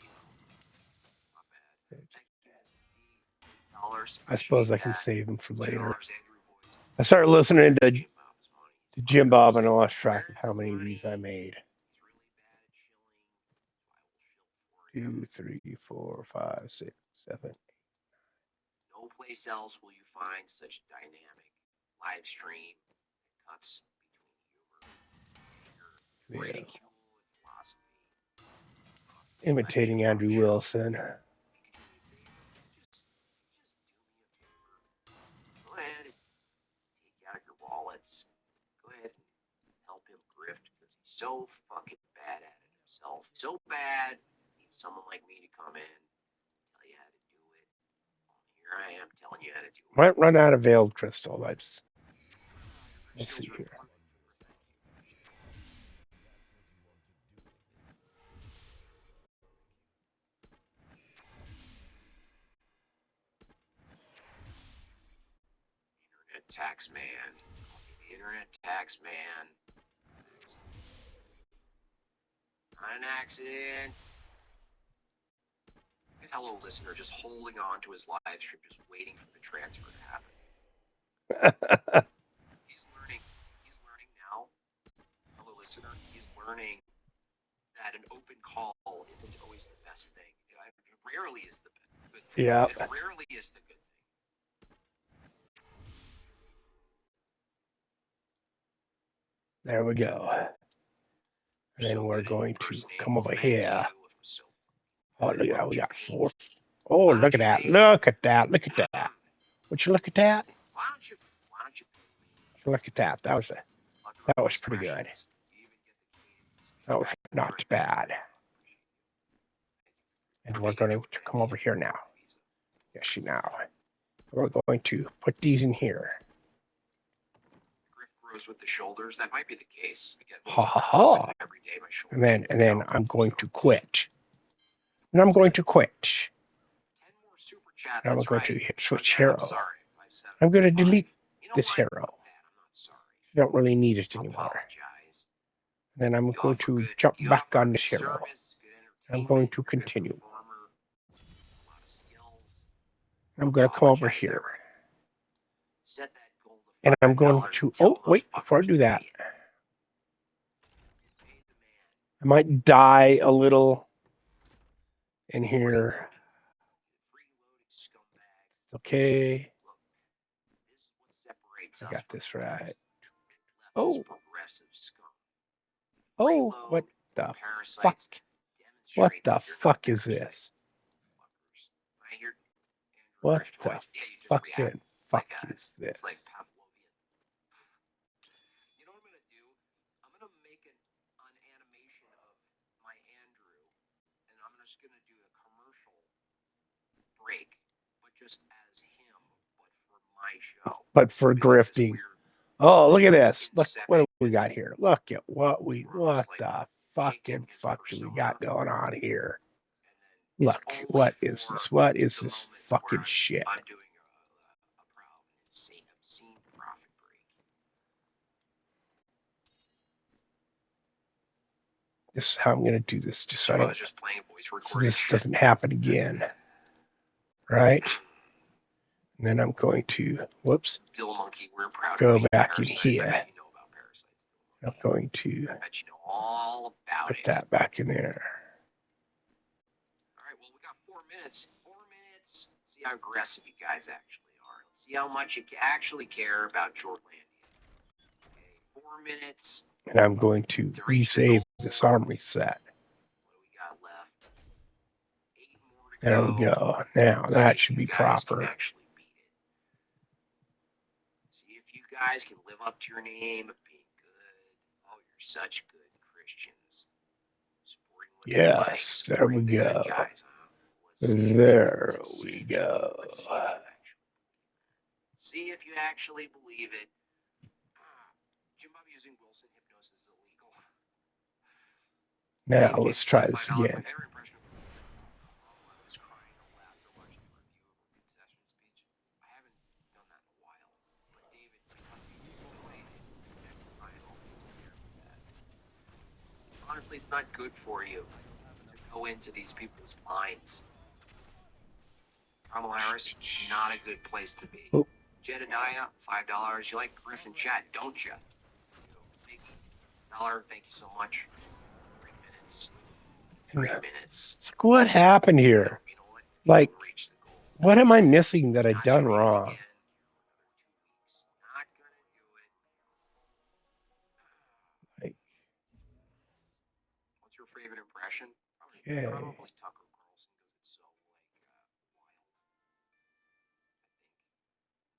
Not bad. Thank you, Mrs. D. $8. I suppose I can Appreciate that. save them for later. $2, Andrew Boys. I started listening to Jim Bob's money. Jim Bob and I lost track of how many of these I made. He's really bad at shilling. I will shill for him. 2, 3, 4, 5, 6, 7. No place else will you find such dynamic live stream cuts between humor, anger, ridicule, and philosophy. Imitating Andrew Wilson. Just do me a favor. Go ahead and take out your wallets. Go ahead and help him grift because he's so fucking bad at it himself. So bad, he needs someone like me to come in, tell you how to do it. Here I am telling you how to do it. Might run out of veiled crystal. Let's see here. Internet tax man. The internet tax man. Not an accident. Hello, listener, just holding on to his live stream, just waiting for the transfer to happen. He's learning now. Hello, listener, he's learning that an open call isn't always the best thing. It rarely is the good thing. Yeah. It rarely is the good thing. There we go. And then we're going to come over here. Oh, look at that. We got 4. Oh, look at that. Look at that. Look at that. Would you look at that? Why don't you Look at that. That was pretty good. That was not bad. And we're going to come over here now. Yes, now. We're going to put these in here. Griff grows with the shoulders. That might be the case. Ha ha ha. Every day my shoulders. And then I'm going to quit. And I'm going to quit. 10 more super chats. And I'm going to hit switch hero. Sorry, I'm going to delete this hero. I don't really need it anymore. Then I'm going to jump back on this hero. I'm going to continue. I'm going to come over here. And I'm going to, oh, wait, before I do that, I might die a little in here. Okay. I got this right. Oh. Oh, what the fuck? What the fuck is this? What the fucking fuck is this? You know what I'm going to do? I'm going to make an animation of my Andrew, and I'm just going to do a commercial break, but just as him, but for my show. But for grifting. Oh, look at this. Look what we got here. Look at what the fucking fuck do we got going on here? Look, what is this? What is this fucking shit? I'm doing a obscene profit break. This is how I'm going to do this, just so I don't, just playing voice so this doesn't happen again. Right? And then I'm going to, whoops, Bill Monkey, we're proud go of back in Parasites. here. I bet you know about Parasites. I'm going to I bet you know all about put it. that back in there. All right, well, we got 4 minutes. 4 minutes. Let's see how aggressive you guys actually are. Let's see how much you actually care about Jortlandia. Okay, 4 minutes. And I'm going to To reach the resave goal. this arm reset. What do we got left? 8 more to There go. we go. Now See that if should you be guys can proper. actually beat it. See if you guys can live up to your name of being good. Oh, you're such good Christians. Supporting what they like, Yes, there we supporting the good go. guys, huh? Let's see if you- There let's see we if you- go. let's see if you actually- See if you actually believe it. Jim Bob using Wilson hypnosis is illegal. Now Hey, let's try $5 this my again. favorite impression of I was crying out loud after watching the review of a concession speech. I haven't done that in a while. But David, because you donated, next time I'll be prepared for that. Honestly, it's not good for you to go into these people's minds. Kamala Harris, not a good place to be. Oh. Jedediah, $5. You like Griffin chat, don't you? Mickey, $1. Thank you so much. 3 minutes. 3 minutes. It's like, what happened here? You know what? Like, You reached the goal. what am I missing that I've Not done streaming wrong? again for another 2 weeks. Not gonna do it. Like, What's your favorite impression? Okay. Probably Tucker Carlson because it's so wild.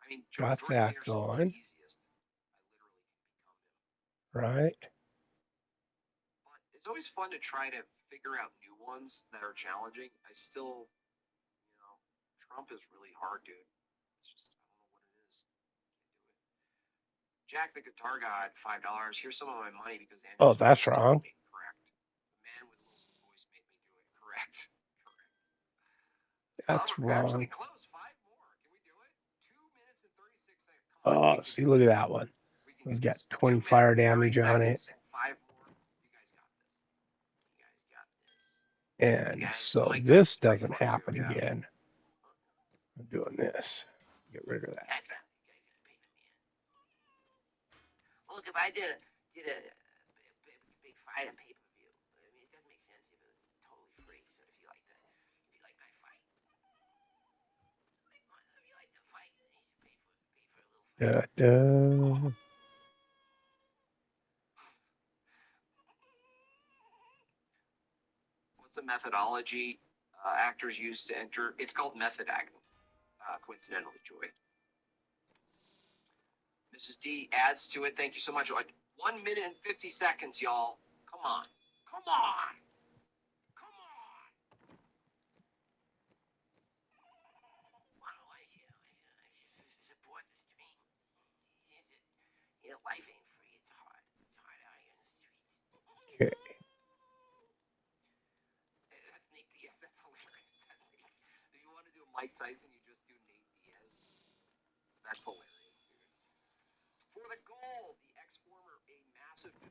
I think. I mean, Got Jordan that Peterson's going. the easiest. I literally can become him. Right? But it's always fun to try to figure out new ones that are challenging. I still, Trump is really hard, dude. It's just, I don't know what it is. Can't do it. Jack the Guitar God, $5. Here's some of my money because Andrew's Oh, that's voice wrong. told me. Correct. The man with Wilson's voice made me do it. Correct. That's We're actually wrong. close. 5 more. Can we do it? 2 minutes and 36 seconds. Come on. Oh, see, look at that one. We can It's do got this. 20 2 minutes fire and 30 damage on it. seconds. 5 more. You guys got this. You guys got this. And Guys, so Mike this Tyson's pretty doesn't fun, happen too, yeah. again. I'm doing this. Get rid of that. You guys got pay me. Look, if I did a big fight and pay-per-view, I mean, it doesn't make sense if it was totally free. So if you like my fight, if you like the fight, then you should pay for a little fight. Da-da. What's the methodology actors use to enter? It's called method acting, coincidentally, Joy. Mrs. D adds to it. Thank you so much. 1 minute and 50 seconds, y'all. Come on. Support the stream. Life ain't free. It's hard. It's hard out here in the streets. Okay. That's Nate Diaz. That's hilarious. If you want to do Mike Tyson, you just do Nate Diaz. That's hilarious, dude. For the goal, the ex-former, a massive $50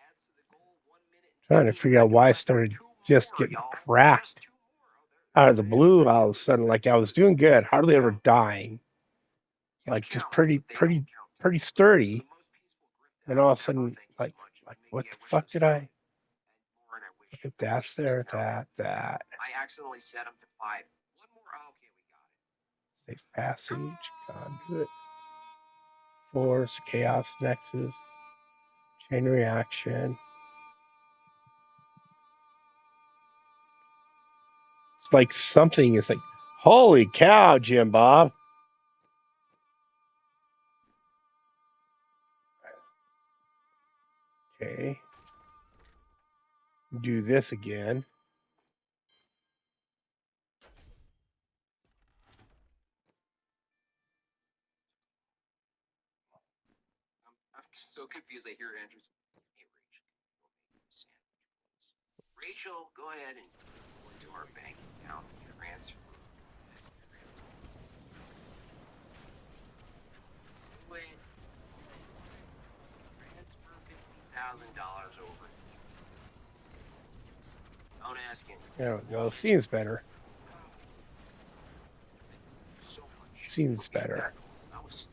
adds to the goal. 1 minute. Trying to figure out why I started just getting cracked out of the blue all of a sudden. Like I was doing good, hardly ever dying. Like just pretty sturdy. And all of a sudden, like what the fuck did I? Look at that's there, that. I accidentally set him to 5. 1 more. Oh, okay, we got it. Safe passage, conduit, force, chaos nexus, chain reaction. It's like something is like, holy cow, Jim Bob. Okay. Do this again. I'm so confused. I hear Andrew's. Hey, Rachel, go ahead and go into our bank account and transfer. Wait. Transfer $50,000 over. Don't ask him. There we go. Seems better. So much. Seems better. That was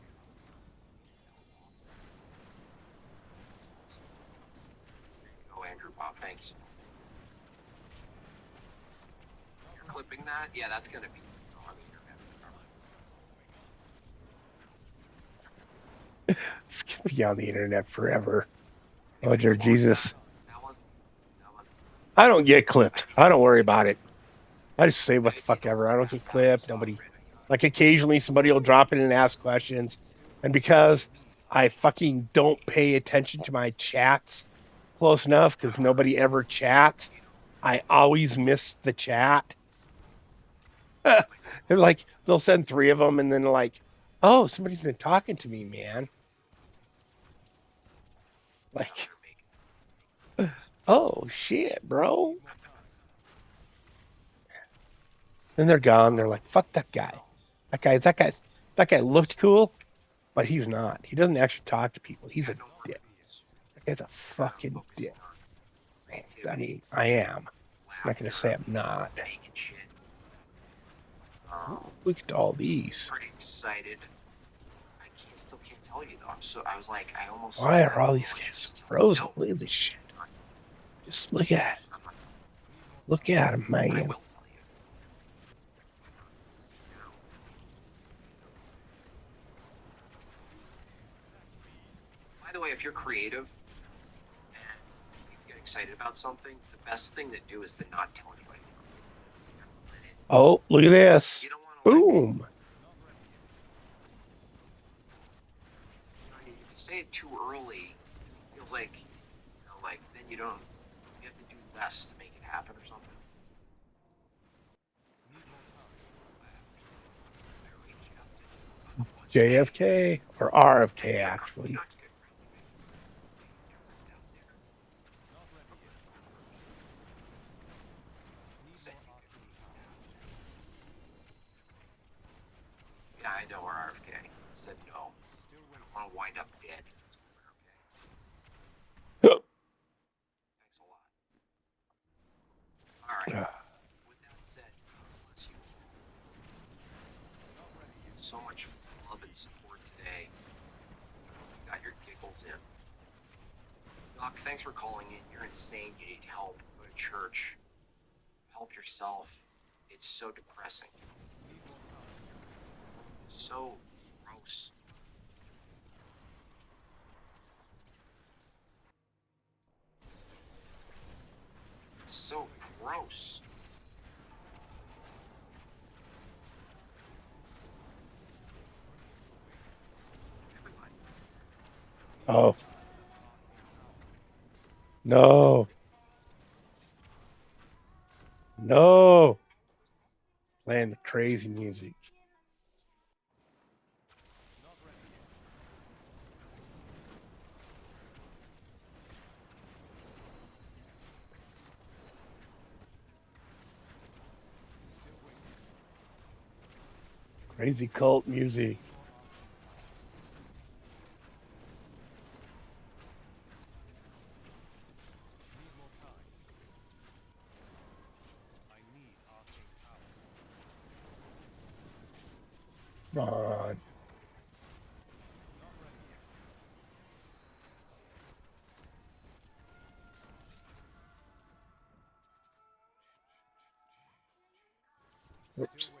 hoping that, yeah, that's going to be on the internet. It's gonna be on the internet forever. Oh dear Jesus. That wasn't. I don't get clipped. I don't worry about it. I just say what the fuck ever. I don't get clipped. Nobody. Like occasionally somebody will drop in and ask questions. And because I fucking don't pay attention to my chats close enough because nobody ever chats, I always miss the chat. Like they'll send 3 of them and then like, oh, somebody's been talking to me, man. Like, oh shit, bro. Then they're gone. They're like, fuck that guy. That guy looked cool, but he's not. He doesn't actually talk to people. He's a dick. That guy's a fucking dick. I mean, I am. I'm not gonna say I'm not. Making shit. Look at all these. Pretty excited. I still can't tell you though. I was like, I almost. Why are all these guys just frozen? Look at this shit. Just look at it. Look at him, man. I will tell you. By the way, if you're creative and you get excited about something, the best thing to do is to not tell anybody. Oh, look at this. You don't want to, boom. Like, if you say it too early, it feels like, like then you have to do less to make it happen or something. JFK or RFK actually. Yeah, I know where RFK said no. I don't want to wind up dead. Thanks a lot. Alright. With that said, bless you. So much love and support today. You got your giggles in. Doc, thanks for calling in. You're insane. You need help. Go to church. Help yourself. It's so depressing. So gross. So gross. Everybody. Oh. No. No. Playing the crazy music. Crazy cult music. Come on. Oops.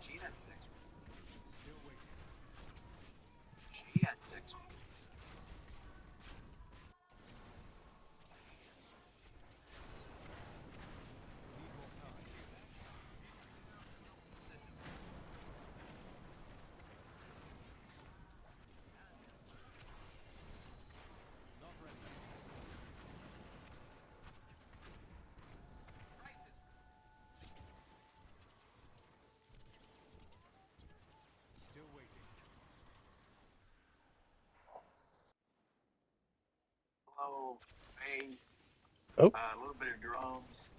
She had sex with me. She had sex with me. Hello, bass, Oh. a little bit of drums,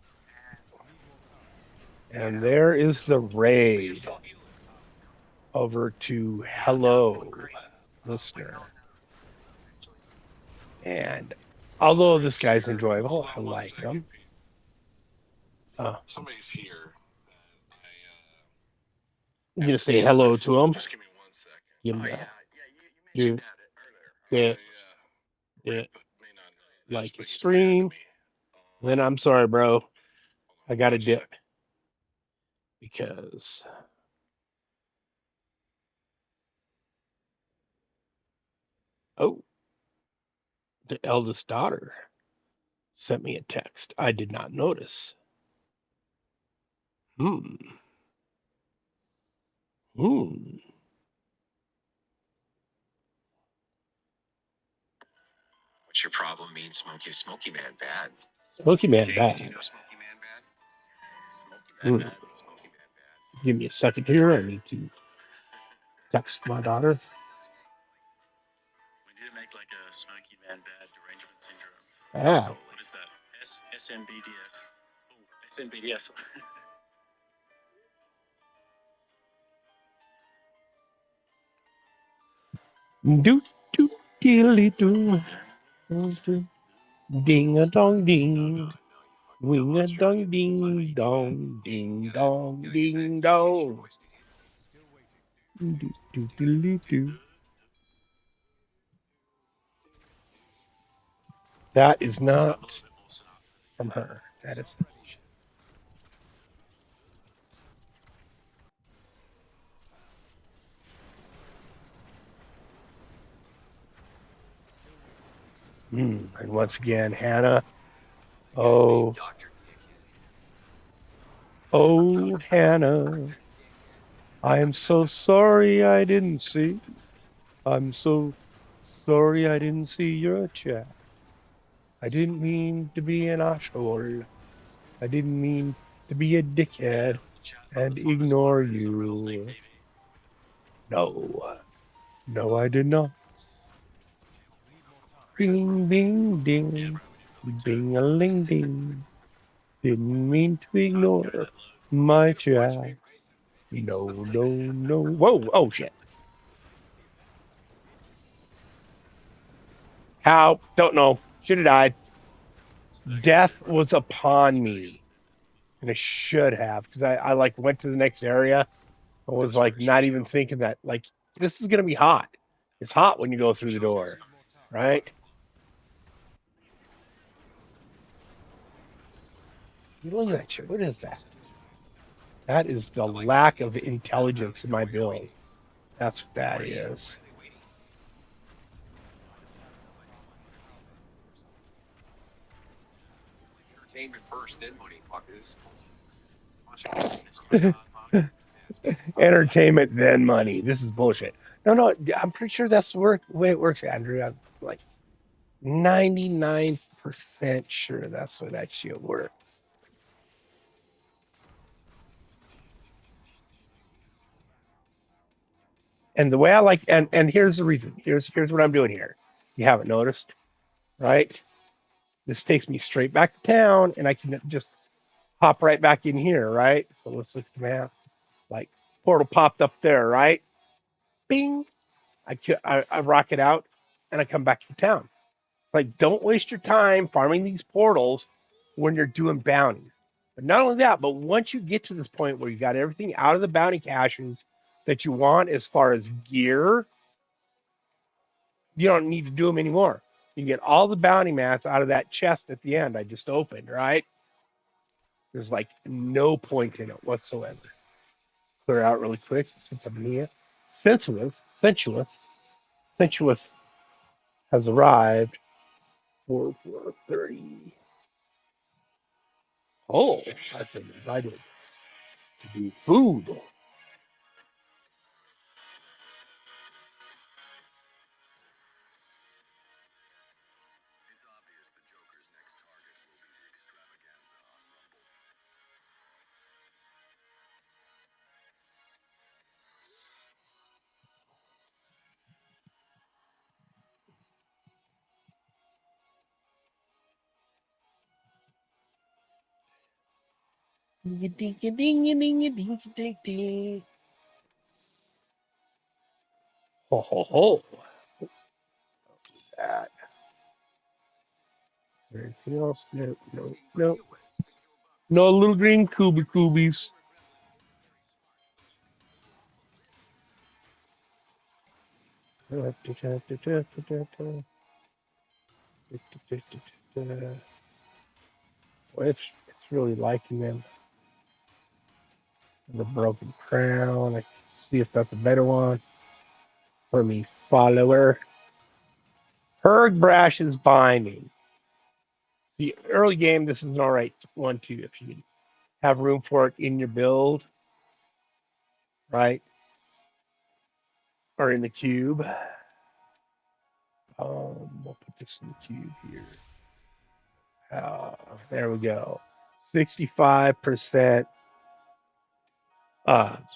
and And there is the But you're raid still healing. over to hello, listener. And although this guy's enjoyable, I like him. Somebody's here that You gonna say hello to him? just give me 1 second. Give him Oh, that. yeah. Yeah, you mentioned that earlier. Yeah, Yeah. yeah. May not know. That's Like what his he's weird to stream. me. Then I'm sorry, bro. Hold I on got to 1 dip second. because the eldest daughter sent me a text. I did not notice. Hmm. What's your problem? Mean Smoky Man bad. Smoky Man Do you bad. know Smoky Man bad? Smoky Hmm. Man bad. Smoky Man bad. Give me a second here. I need to text my daughter. We need to make like a Smoky Man bad derangement syndrome. Ah. What is that? SMBDS. Oh, SMBDS. Do do dilly do. Ding a dong ding. Wing a dong ding dong. Ding dong ding dong. Do do dilly do. That is not from her. That is. And once again, Hannah. Oh, Hannah. I am so sorry I didn't see. I'm so sorry I didn't see your chat. I didn't mean to be an asshole. I didn't mean to be a dickhead and ignore you. No. No, I did not. Bing, bing, ding. Bing a ling ding. Didn't mean to ignore my chat. No, no, no. Whoa, oh shit. How? Don't know. Should have died. Death was upon me. And I should have, because I like went to the next area. I was like not even thinking that like this is gonna be hot. It's hot when you go through the door, right? Look at that shit. What is that? That is the lack of intelligence in my build. That's what that is. Entertainment first, then money, fuckers. Entertainment, then money. This is bullshit. No, I'm pretty sure that's the way it works, Andrew. I'm like 99% sure that's what that shit works. And the way I like, and here's the reason. Here's what I'm doing here. You haven't noticed, right? This takes me straight back to town, and I can just hop right back in here, right? So let's look at the map. Like portal popped up there, right? Bing. I rock it out, and I come back to town. Like, don't waste your time farming these portals when you're doing bounties. But not only that, but once you get to this point where you got everything out of the bounty caches that you want as far as gear, you don't need to do them anymore. You get all the bounty mats out of that chest at the end I just opened, right? There's like no point in it whatsoever. Clear out really quick since I'm here. Sensuous has arrived. 4:30. Oh, I've been invited to do food. Ho ho ho. That. Anything else? No, no, no. No little green coobies. Well, it's really liking them. The broken crown. I see if that's a better one for me. Follower. Hergbrash is binding. The early game, this is an alright one too if you have room for it in your build, right? Or in the cube. We'll put this in the cube here. There we go. 65%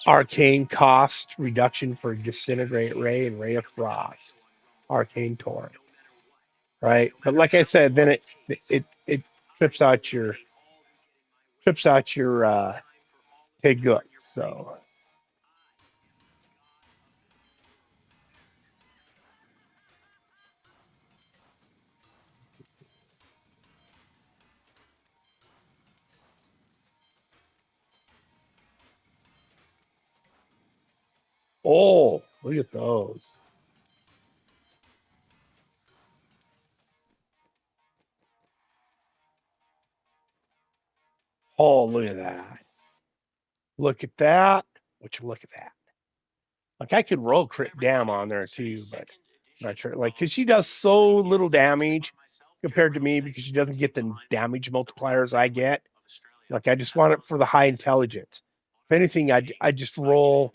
arcane cost reduction for Disintegrate Ray and Ray of Frost. Arcane Torrent. Right? But like I said, then it trips out your pig gut. So oh, look at those. Oh, look at that. Look at that. Would you look at that? Like I could roll crit dam on there too, but I'm not sure. Like, because she does so little damage compared to me because she doesn't get the damage multipliers I get. Like I just want it for the high intelligence. If anything, I just roll.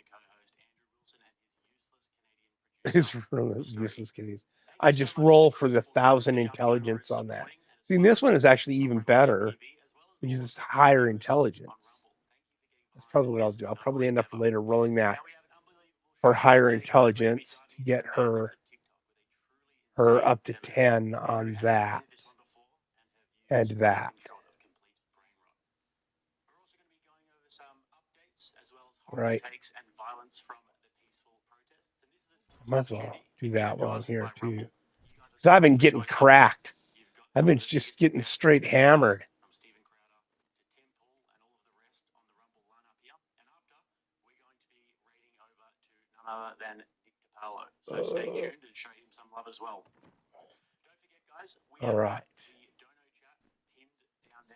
It's useless kitties. I just roll for the 1,000 intelligence on that. See, this one is actually even better because it's higher intelligence. That's probably what I'll do. I'll probably end up later rolling that for higher intelligence to get her up to 10 on that and that. Right. Might as well do that while I'm here too. Because I've been getting cracked. I've been just getting straight hammered. So stay tuned and show him some love as well. Don't forget, guys, we all right.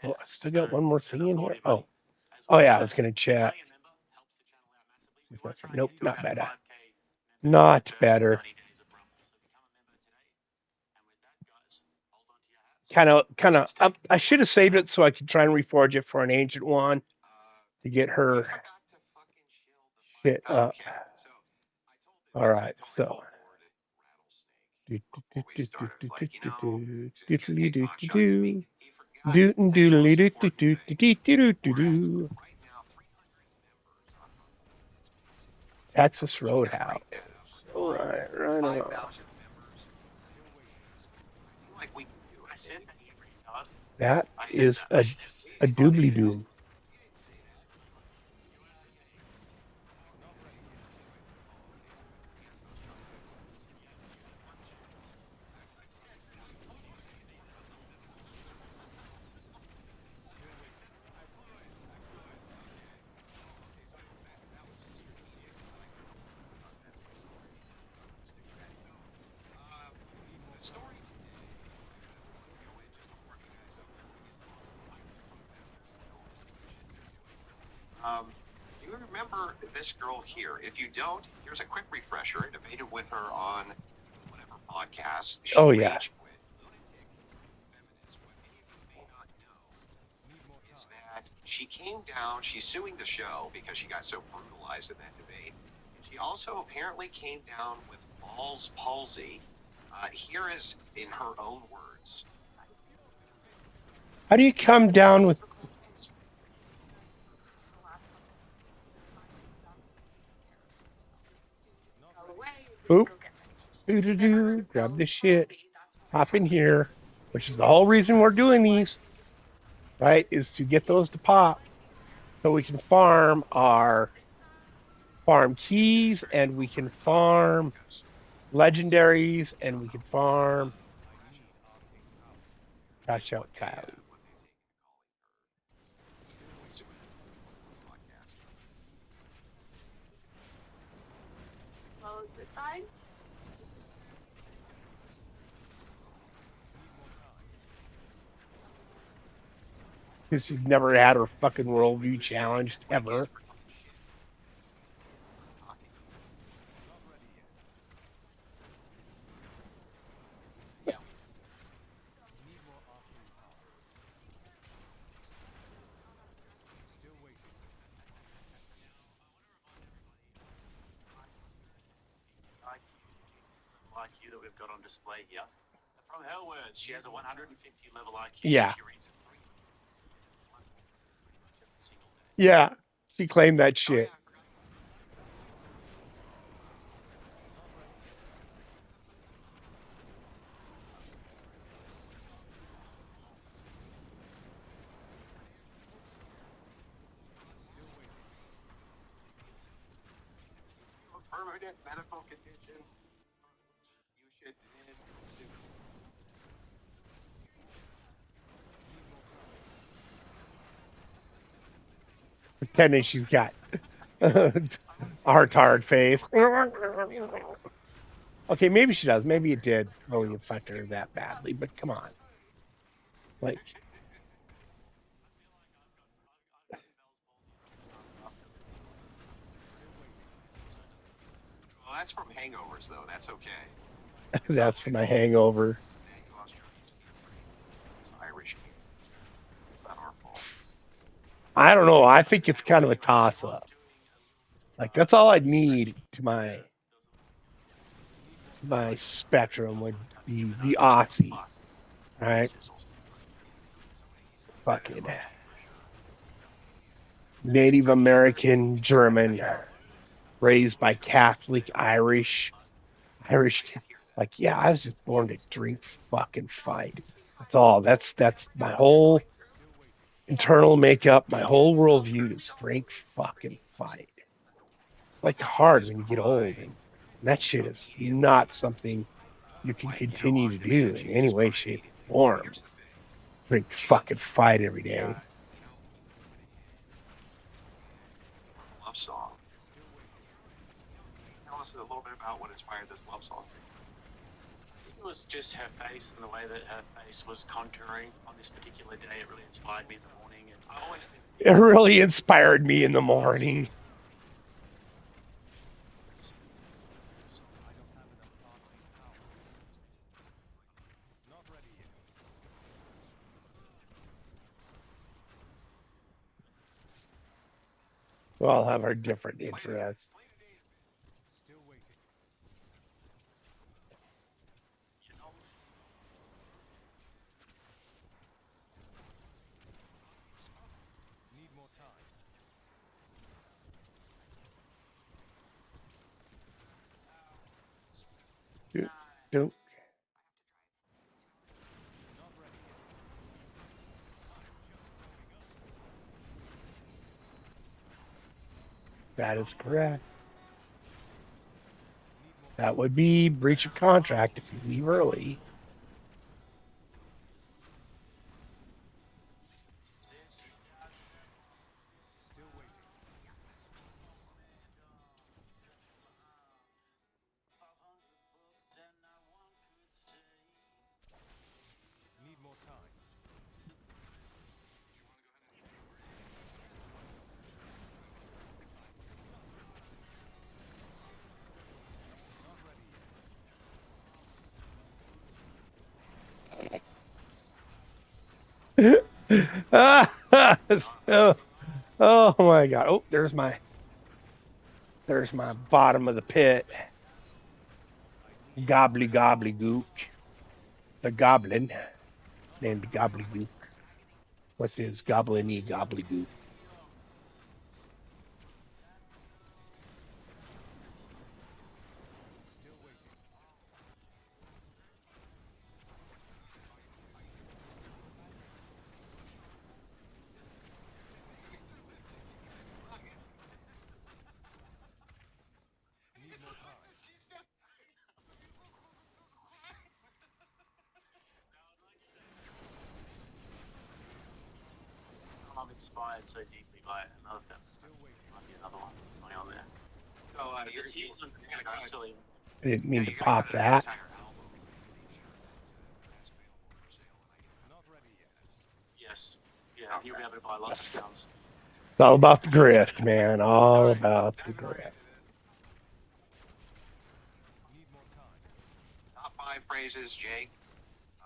Well, I still got one more thing in here. Oh yeah, I was going to chat. Nope, not better. Not better. Kind of. I should have saved it so I could try and reforge it for an ancient one to get her shit up. All right, so. Texas Roadhouse. Right on. That is a doobly-doo. Do you remember this girl here? If you don't, here's a quick refresher. I debated with her on whatever podcast. She Oh, yeah. rage quit. Lunatic feminist. What many of you may not know is that she came down, she's suing the show because she got so brutalized in that debate. And she also apparently came down with Ball's palsy. Here is in her own words. How do you come down with... Oop. Doo-doo-doo. Grab this shit. Hop in here. Which is the whole reason we're doing these. Right? Is to get those to pop. So we can farm our farm keys, and we can farm legendaries, and we can farm. Catch out Kylie. As well as this side. Because she's never had her fucking worldview challenged ever. IQ that we've got on display here. From her words, she has a 150 level IQ. Yeah. She reads 3 every single day. Yeah, she claimed that shit. Permanent medical condition. You should sue. Pretending she's got hard face. Okay, maybe she does. Maybe it did really affect her that badly, but come on. Like, Well, that's from hangovers, though. That's okay. that's for my hangover. Irish. It's not our fault. I don't know. I think it's kind of a toss up. Like, that's all I'd need to my spectrum would be the Aussie, right? Fucking Native American, German, raised by Catholic, Irish. Like, yeah, I was just born to drink, fucking fight. That's all. That's my whole internal makeup, my whole worldview is drink, fucking fight. It's like hard when you get old, and that shit is not something you can continue to do in any way, shape, or form. Drink, fucking fight every day. Love song. Tell us a little bit about what inspired this love song. I think it was just her face and the way that her face was contouring on this particular day. It really inspired me in the morning. And I've always been. It really inspired me in the morning. We all have our different interests. Don't. That is correct. That would be breach of contract if you leave early. Oh my god. Oh, there's my bottom of the pit. Gobbly gook. The goblin named Gobbledygook. What's his goblin-y gobbledygook? inspired so deeply by another feminist. Might be another one going on there. So you're gonna cut. Actually, I didn't mean to You're gonna pop cut an that. entire album. Make sure that's available for sale, and I can have yes, yeah, you'll be able to buy lots of guns. It's all about the grift, man. All about the grift. Top 5 phrases, Jake.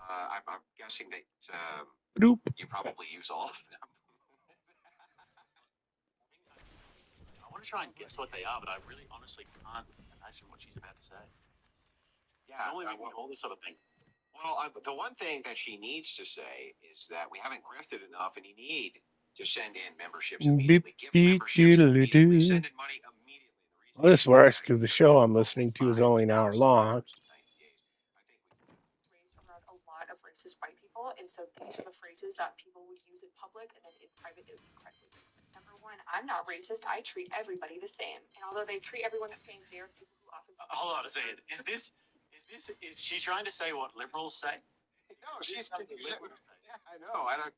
I'm guessing that Doop. you probably use all of them. I want to try and guess what they are, but I really honestly can't imagine what she's about to say. Yeah, I only make all this sort of thing. well, the one thing that she needs to say is that we haven't grifted enough, and you need to send in memberships immediately. Give memberships immediately. Send in money immediately. Well, this works because the show I'm listening to is only an hour long. Raised around a lot of racist white people, and so these are the phrases that people would use in public, and then in private it would be incredibly racist. Number one, I'm not racist. I treat everybody the same, and although they treat everyone the same, they're the people who often. Hold on a second. Is she trying to say what liberals say? No, she's yeah, I know. I don't.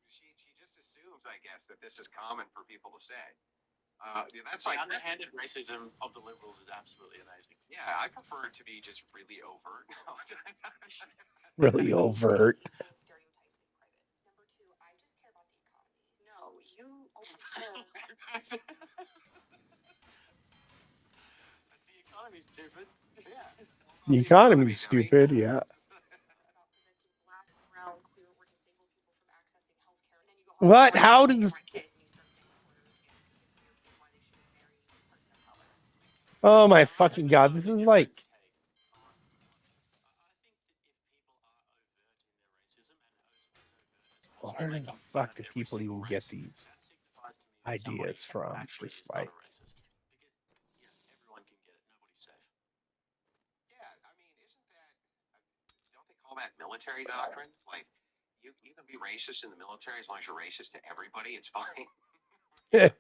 She just assumes, I guess, that this is common for people to say. That's The like underhanded racism of the liberals is absolutely amazing. Yeah, I prefer it to be just really overt. Really overt. Stereotypes in private. Number two, I just care about the economy. No, you only care. That's the economy's stupid. Yeah. The economy's stupid, yeah. About preventing black, brown, queer, or disabled people from accessing healthcare. And then you go home What? and How you does... want kids and you start saying slurs and convincing your kids why they shouldn't marry a person of color. Oh my fucking god, this is like... Where the fuck do people even get these ideas from? Just like... Everyone can get it. Nobody's safe. Yeah, I mean, isn't that? Don't they call that military doctrine? Like, you can be racist in the military as long as you're racist to everybody. It's fine. I think that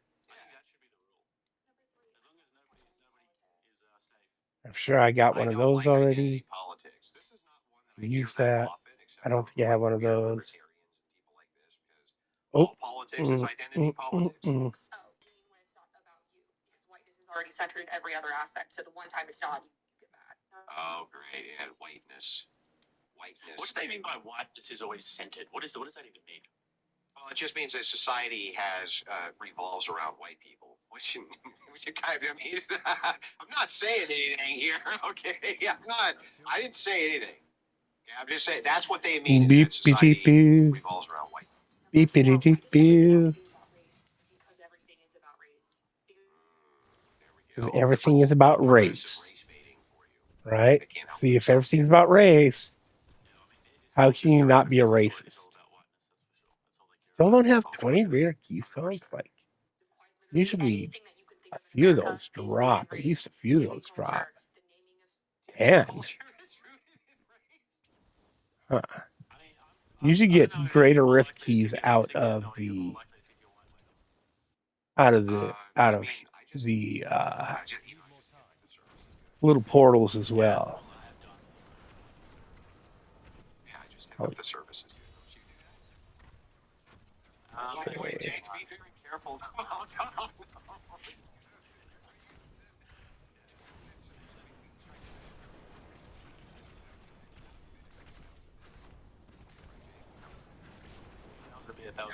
should be the rule. As long as nobody is safe. I'm sure I got one of those already. Politics. This is not one that I Use hear very that. often, except I don't for think I have one of weird those. libertarians and people like this, because Oh. all politics is identity politics. Oh, you mean when it's not about you? Because whiteness is already centered in every other aspect. So the one time it's not, you get mad. Oh, great. And whiteness. What do they mean by whiteness is always centered? What does that even mean? Well, it just means that society has revolves around white people, which kind of means I'm not saying anything here. Okay, I'm not. I didn't say anything. Okay, I'm just saying that's what they mean. Is that society revolves around white people. Beep beep beep beep. Because everything is about race. Because everything is about race. Right? See, if everything's about race, how can you not be a racist? Still don't have 20 rare keystones? Like, usually a few of those drop. At least a few of those drop. And you should get greater rift keys out of the little portals as well. Yeah, I just have the services. Anyways, Jake, be very careful. That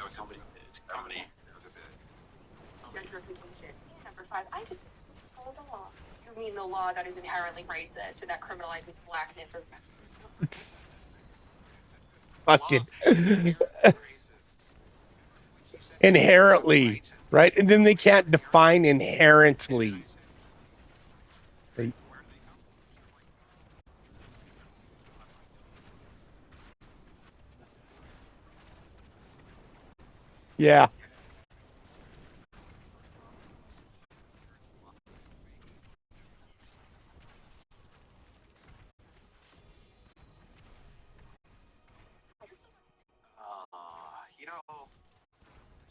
was a comedy. It's comedy. Gentrification. Number five, I just follow the law. You mean the law that is inherently racist and that criminalizes blackness or Fucking inherently, right? And then they can't define inherently. Yeah. You know, I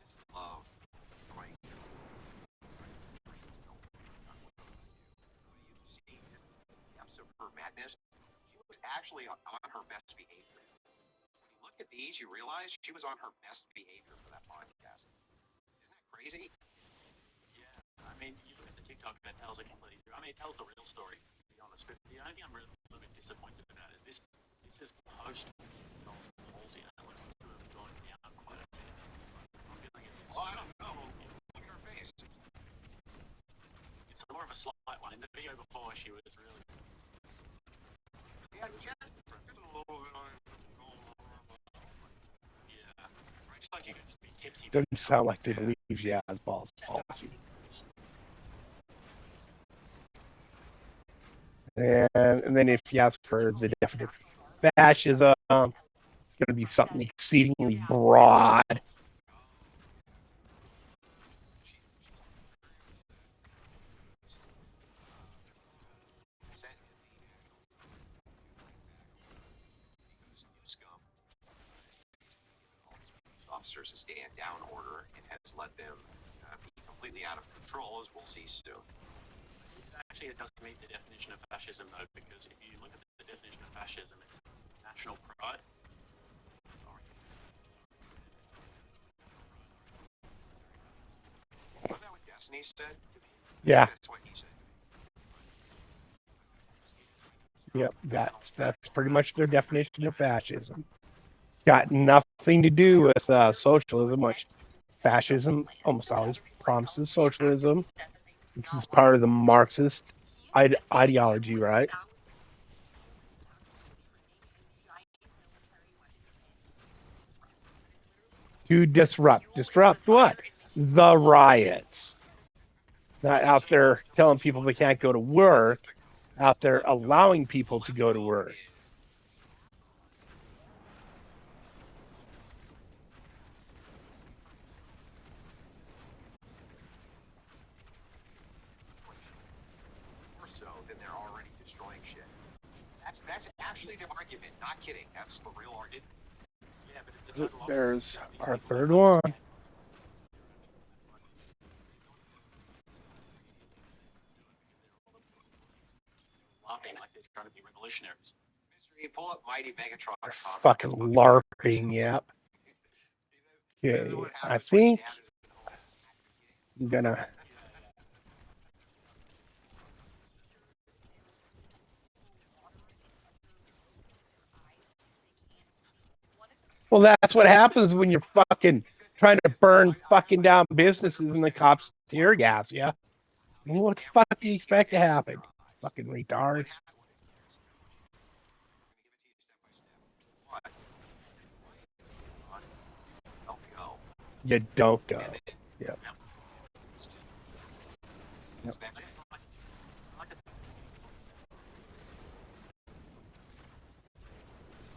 just love right. You see the depths of her madness. She was actually on her best behavior. When you look at these, you realize she was on her best behavior for that podcast. crazy? Yeah, I mean, you look at the TikTok that tells a completely. I mean, it tells the real story. To be honest, but the only thing I'm really a little bit disappointed about is this. This is post Bell's palsy, and it looks to have gone down quite a bit. I'm feeling as it's. Well, I don't know. Look at her face. It's more of a slight one. In the video before, she was really. Yeah, Yeah, right. Just like you could just be tipsy. Doesn't sound like they believe she has balls palsy. And then if you ask for the definition of fascism, it's going to be something exceedingly broad. Officers a stand down order and has let them be completely out of control, as we'll see soon. Actually, it doesn't meet the definition of fascism, though, because if you look at the definition of fascism, it's national pride. Wasn't that what Destiny said? Yeah. That's what he said. Yep, that's pretty much their definition of fascism. Got nothing to do with socialism, which fascism almost always promises socialism. This is part of the Marxist ideology, right? To disrupt. Disrupt what? The riots. Not out there telling people they can't go to work, out there allowing people to go to work. More so than they're already destroying shit. That's actually the argument. Not kidding. That's the real argument. Yeah, but it's the total opposite. There's our third one. Laughing like they're trying to be revolutionaries. Mystery, pull up Mighty Megatron's comment. Fucking LARPing, yep. Okay, I think I'm gonna. Well, that's what happens when you're fucking trying to burn fucking down businesses and the cops tear gas, yeah? I mean, what the fuck do you expect to happen? Fucking retards. Don't go. You don't go. Yep.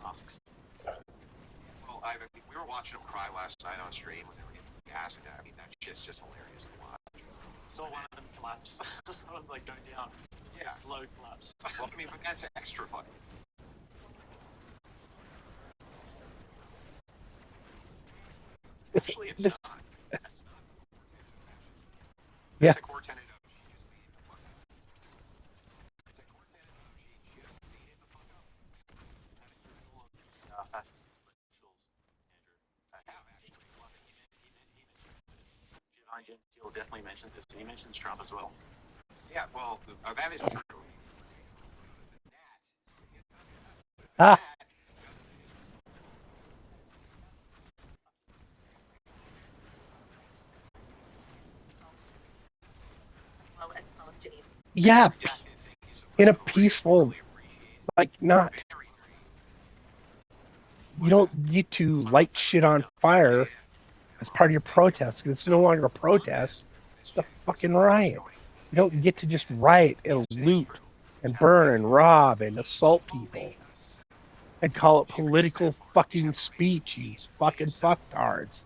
Masks. Well, we were watching them cry last night on stream when they were getting gassed. I mean, that shit's just hilarious to watch. Saw one of them collapse. Like go down. It was like a slow collapse. Well, I mean, but that's extra funny. Actually, it's not. Yeah. It's a core tenet of she just made it the fuck up. It's a core tenet of she just made it the fuck up. Fascist intellectuals, Andrew. I have actually. Giovanni Gentile definitely mentions this, and he mentions Trump as well. Yeah, well, that is true. Ah. Yeah, in a peaceful, like, not. You don't get to light shit on fire as part of your protest, because it's no longer a protest, it's a fucking riot. You don't get to just riot and loot and burn and rob and assault people and call it political fucking speech, you fucking fucktards.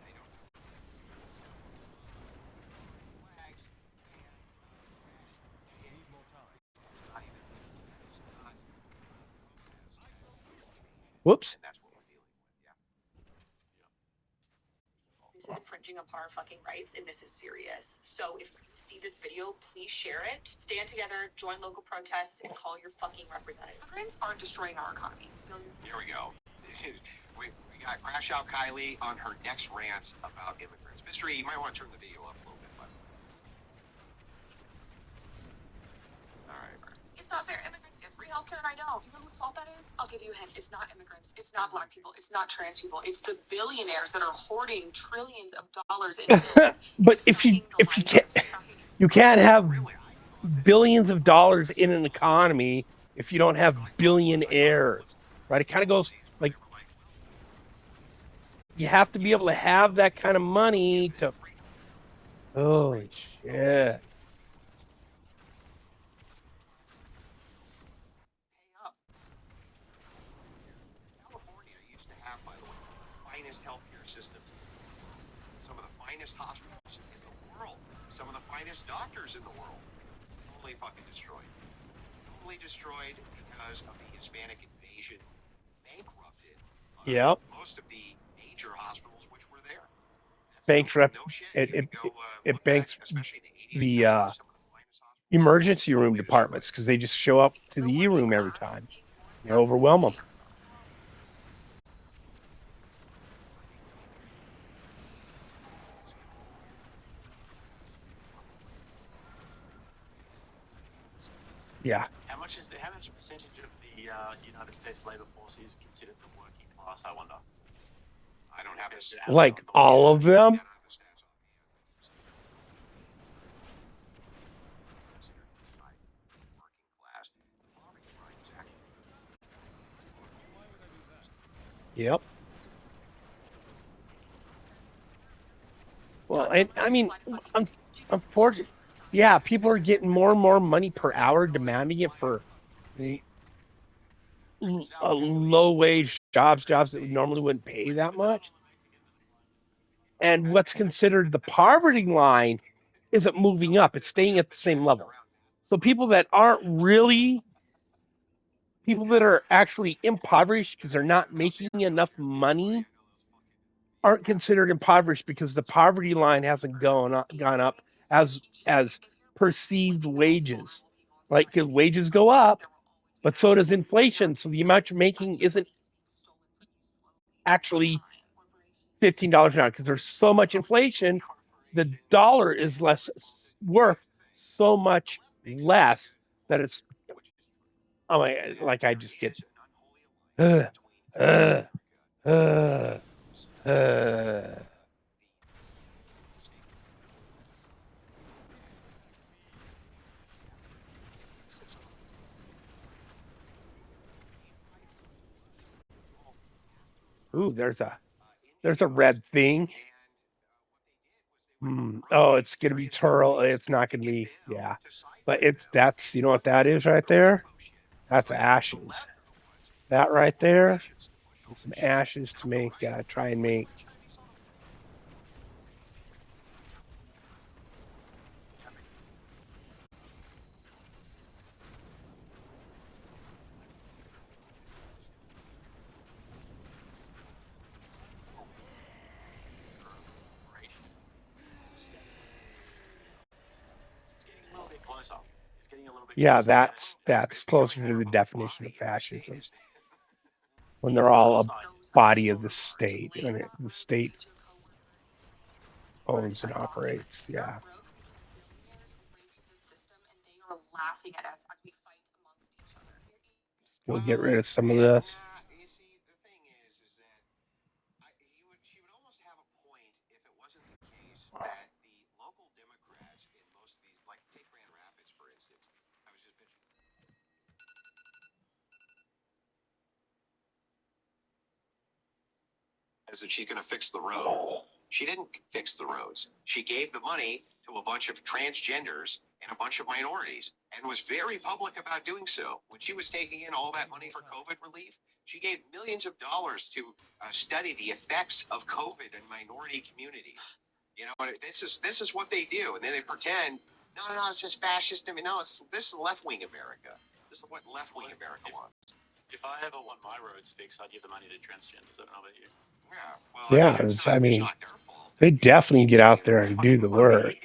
Whoops. This is infringing upon our fucking rights, and this is serious. So if you see this video, please share it. Stand together, join local protests, and call your fucking representative. Immigrants are destroying our economy. Here we go. We got Crash Out Kylie on her next rant about immigrants. Mystery, you might want to turn the video up a little not fair. Immigrants get free healthcare and I don't. You know whose fault that is? I'll give you a hint. It's not immigrants. It's not black people. It's not trans people. It's the billionaires that are hoarding trillions of dollars in wealth. But if you can't have billions of dollars in an economy if you don't have billionaires, right? It kind of goes like you have to be able to have that kind of money to. Holy shit! California used to have, by the way, one of the finest healthcare systems in the world, some of the finest hospitals in the world, some of the finest doctors in the world. Totally fucking destroyed. Totally destroyed because of the Hispanic invasion. Bankrupted. Yep. Most of the major hospitals which were there. Bankrupt. No shit. It banks the emergency room departments because they just show up to the E room every time. They overwhelm them. Yeah. How much percentage of the United States labor force is considered the working class, I wonder? I don't have this. Like all of them? Yep. Well, I mean, unfortunately, yeah, people are getting more and more money per hour, demanding it for low wage jobs that normally wouldn't pay that much. And what's considered the poverty line isn't moving up; it's staying at the same level. So people that are actually impoverished because they're not making enough money aren't considered impoverished because the poverty line hasn't gone up as perceived wages. Like, because wages go up, but so does inflation. So the amount you're making isn't actually $15 an hour because there's so much inflation. The dollar is less worth so much less that it's. Oh my! Like I just get. Ooh, there's a red thing. Oh, it's gonna be Turl. It's not gonna be, yeah. But that's you know what that is right there? That's ashes. That right there, some ashes to make try and make. Yeah, that's closer to the definition of fascism. When they're all a body of the state, and the state owns and operates. Yeah. Laughing at us as we fight amongst each other. We'll get rid of some of this. You see, the thing is that she would almost have a point if it wasn't the case that the local Democrats in most of these, like take Grand Rapids for instance. I was just mentioning. Is that she's going to fix the road? She didn't fix the roads. She gave the money to a bunch of transgenders and a bunch of minorities and was very public about doing so. When she was taking in all that money for COVID relief, she gave millions of dollars to study the effects of COVID in minority communities. You know, this is what they do. And then they pretend, no, it's just fascist. I mean, no, this is left-wing America. This is what left-wing America wants. If I ever want my roads fixed, I'd give the money to transgenders. I don't know about you. I mean, they definitely get out there and do the work.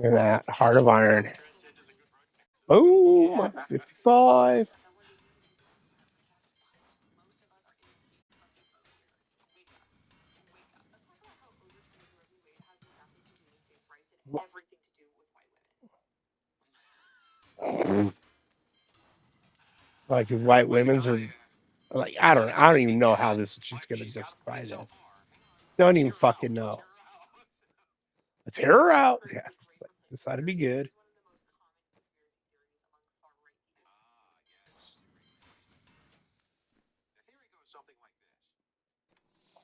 In that Heart of Iron. Boom! 55. Everything to do with white women. Like if white women's are like I don't even know how this is just gonna justify this. Don't even fucking know. Let's hear her out. Yeah, this ought to be good. The theory goes something like this.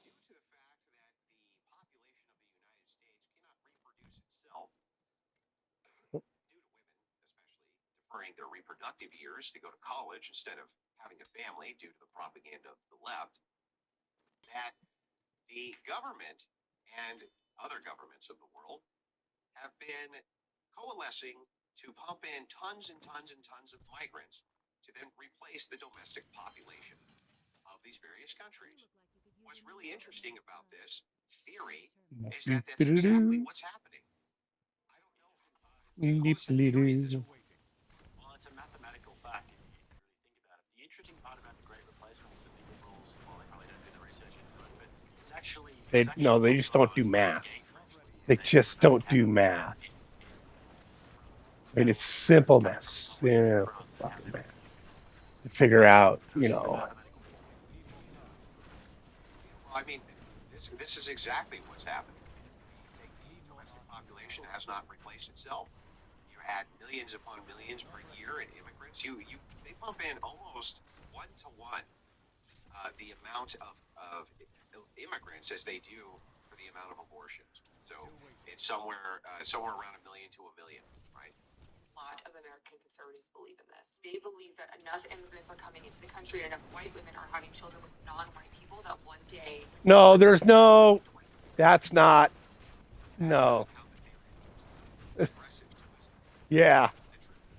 Due to the fact that the population of the United States cannot reproduce itself, due to women especially deferring their reproductive years to go to college instead of having a family due to the propaganda of the left, that the government and other governments of the world have been coalescing to pump in tons and tons and tons of migrants to then replace the domestic population of these various countries. What's really interesting about this theory is that that's exactly what's happening. I don't know if it's a theory at this point. Well, it's a mathematical fact if you really think about it. The interesting part about the Great Replacement that the liberals, well, they probably don't do the research into it, but it's actually They just don't do math. They just don't do math. I mean, it's simple math. Simple fucking math. To figure out, Well, I mean, this is exactly what's happening. The domestic population has not replaced itself. You add millions upon millions per year in immigrants. They pump in almost 1-to-1 the amount of immigrants as they do for the amount of abortions. So it's somewhere around 1 million to 1 million, right? A lot of American conservatives believe in this. They believe that enough immigrants are coming into the country and enough white women are having children with non-white people that one day. No, there's no. That's not. No. Yeah,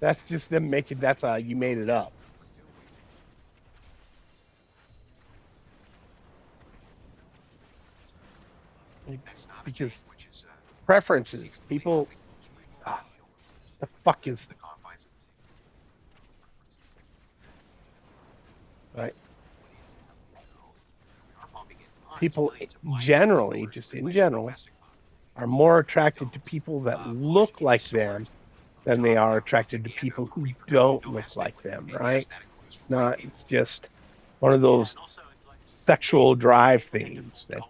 that's just them making. That's you made it up. Because preferences, people. The fuck is right? People generally, just in general, are more attracted to people that look like them than they are attracted to people who don't look like them, right? It's just one of those sexual drive things that.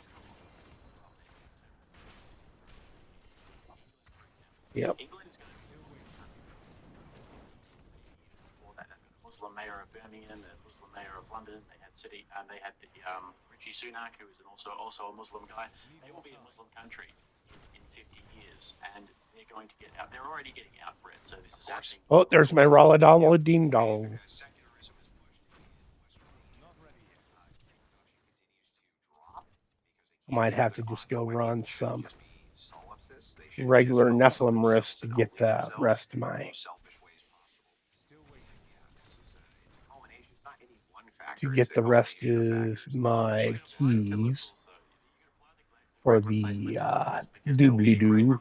Yep. Muslim mayor of Birmingham, the Muslim mayor of London. They had the Rishi Sunak, who is also a Muslim guy. They will be a Muslim country in 50 years, and they're going to get out. They're already getting outbred. So this is happening. Oh, there's my Rala Ding Dong. Might have to just go run some regular Nephilim riffs to get the rest of my keys for the doobly-doo,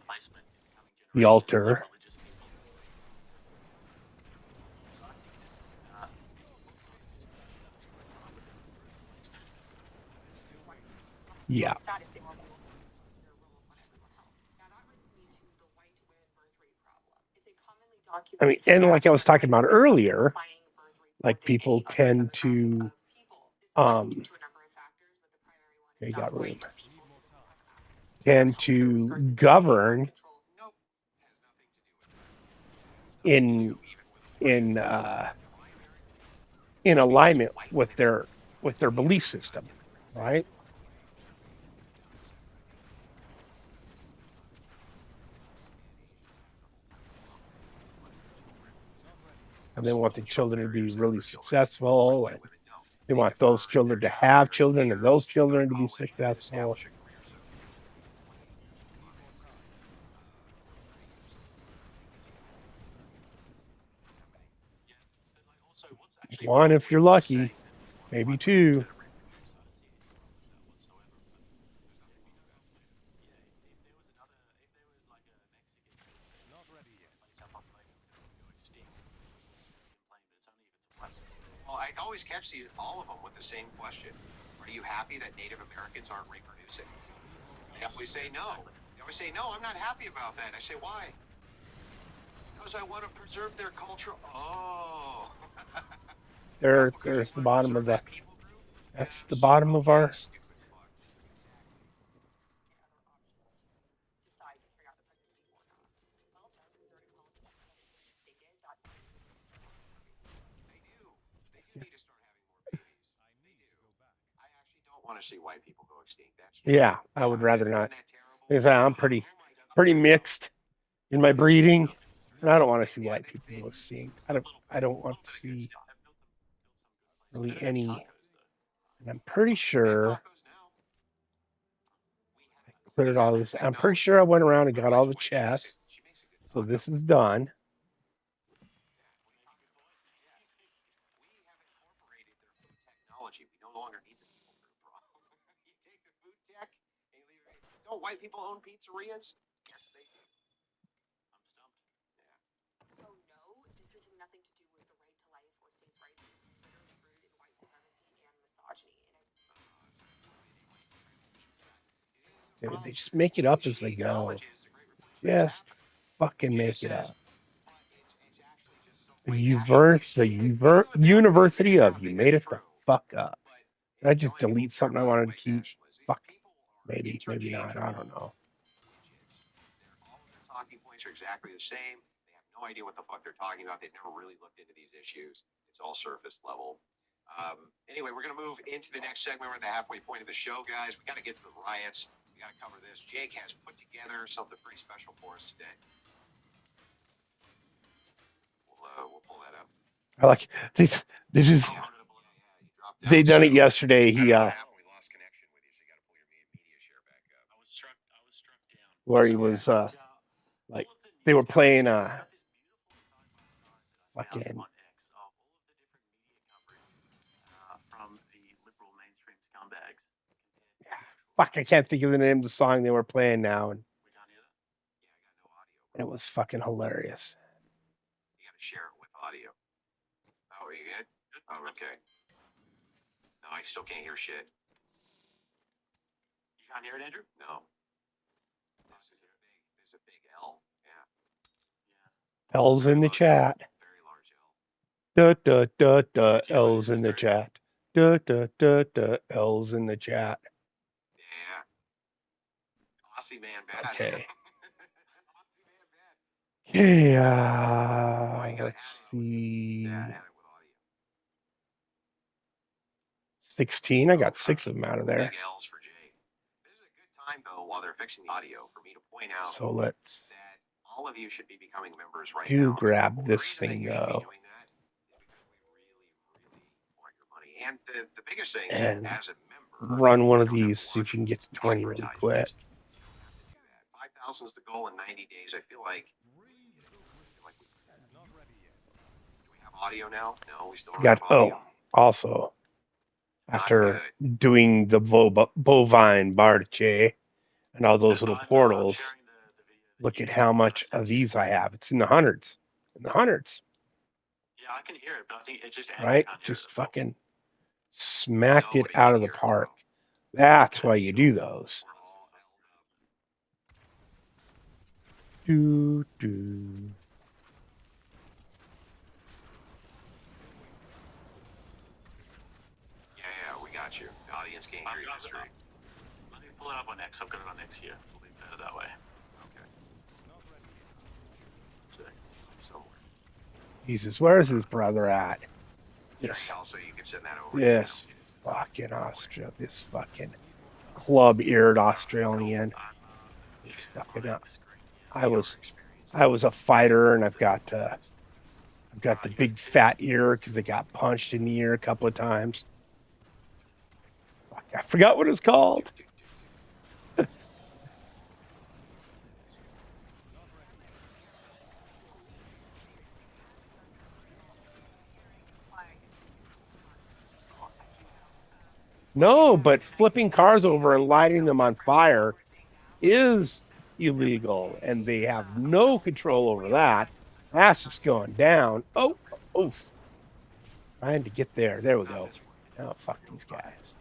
the altar. Yeah. I mean, and like I was talking about earlier, like people tend to, they got room, tend to govern in alignment with their belief system, right? And they want the children to be really successful, and they want those children to have children, and those children to be successful. One, if you're lucky, maybe two. Well, I always catch all of them with the same question. Are you happy that Native Americans aren't reproducing? They always say no. They always say, no, I'm not happy about that. I say, why? Because I want to preserve their culture. Oh. There's the bottom of the. That's the bottom of our. decide to carry out the pregnancy or not. Well, does Missouri College of Medicine stated that They do. They do need to start having more babies. They do. I actually don't want to see white people go extinct. That's true. Yeah, I would rather not. Isn't that terrible? Because I'm pretty mixed in my breeding, and I don't want to see white people go extinct. I don't want to see really any. And I'm pretty sure I cleared all this. I'm pretty sure I went around and got all the chests. So this is done. Technology. We no longer need the people group. You take the food tech and you leave it. Don't white people own pizzerias? Yes, they do. I'm stumped. So no, this has nothing to do with the right to life or states' rights. It's literally rooted in white supremacy and misogyny. They just make it up as they go. Just fucking make it up. The University of you made it the fuck up. Did I just delete something I wanted to keep? Fuck. Maybe not. I don't know. All of their talking points are exactly the same. They have no idea what the fuck they're talking about. They've never really looked into these issues. It's all surface level. Anyway, we're going to move into the next segment. We're at the halfway point of the show, guys. We got to get to the riots. We got to cover this. Jake has put together something pretty special for us today. We'll pull that up. I like they just they done it yesterday. He We lost connection with you, so you got to pull your media share back up. I was struck down. where he was like they were playing fucking On X of all of the different media coverage from the liberal mainstream scumbags. fuck. I can't think of the name of the song they were playing now, and We can't hear that. Yeah, I got no audio. it was fucking hilarious. You got to share it with audio. Oh, are you good? Oh, okay. No, I still can't hear shit. You can't hear it, Andrew? No. This is a big L. Yeah. L's in the chat. Very large L. L's in the chat. L's in the chat. Yeah. Aussie man bad. Okay. Aussie man bad. Okay, let's see. Yeah, add it with audio. 16. I got 6 of them out of there. Big L's for Jay. This is a good time, though, while they're fixing the audio, for me to point out So let's that all of you should be becoming members right do now. grab The this reason that thing you should be though. doing that is because we really, really want your money. And the biggest thing And is, as a member, run one of you don't have these, to see if watch we can get to 20 really advertisements. quick. You don't have to do that. 5,000 is the goal in 90 days. I feel like. Do we have audio now? No, we still don't Got have audio. also after doing the bovine barche and all those little portals, look at how much of these I have. It's in the hundreds. In the hundreds. Yeah, I can hear it, but I think it just Right? Just fucking smacked it out of the park. That's why you do those. Do. Yeah, we got you. The audience can't hear you. That's right. Let me pull it up on X. I've got it on X here. It'll be better that way. Okay. Sick. Somewhere. He says, where's his brother at? Yes. Also, you can send that over. This fucking Australia. This fucking club-eared Australian. Fucking up. I was a fighter, and I've got the big fat ear because I got punched in the ear a couple of times. Fuck, I forgot what it's called. No, but flipping cars over and lighting them on fire is illegal, and they have no control over that. That's just going down. Oh, trying to get there. There we go. Oh, fuck these guys.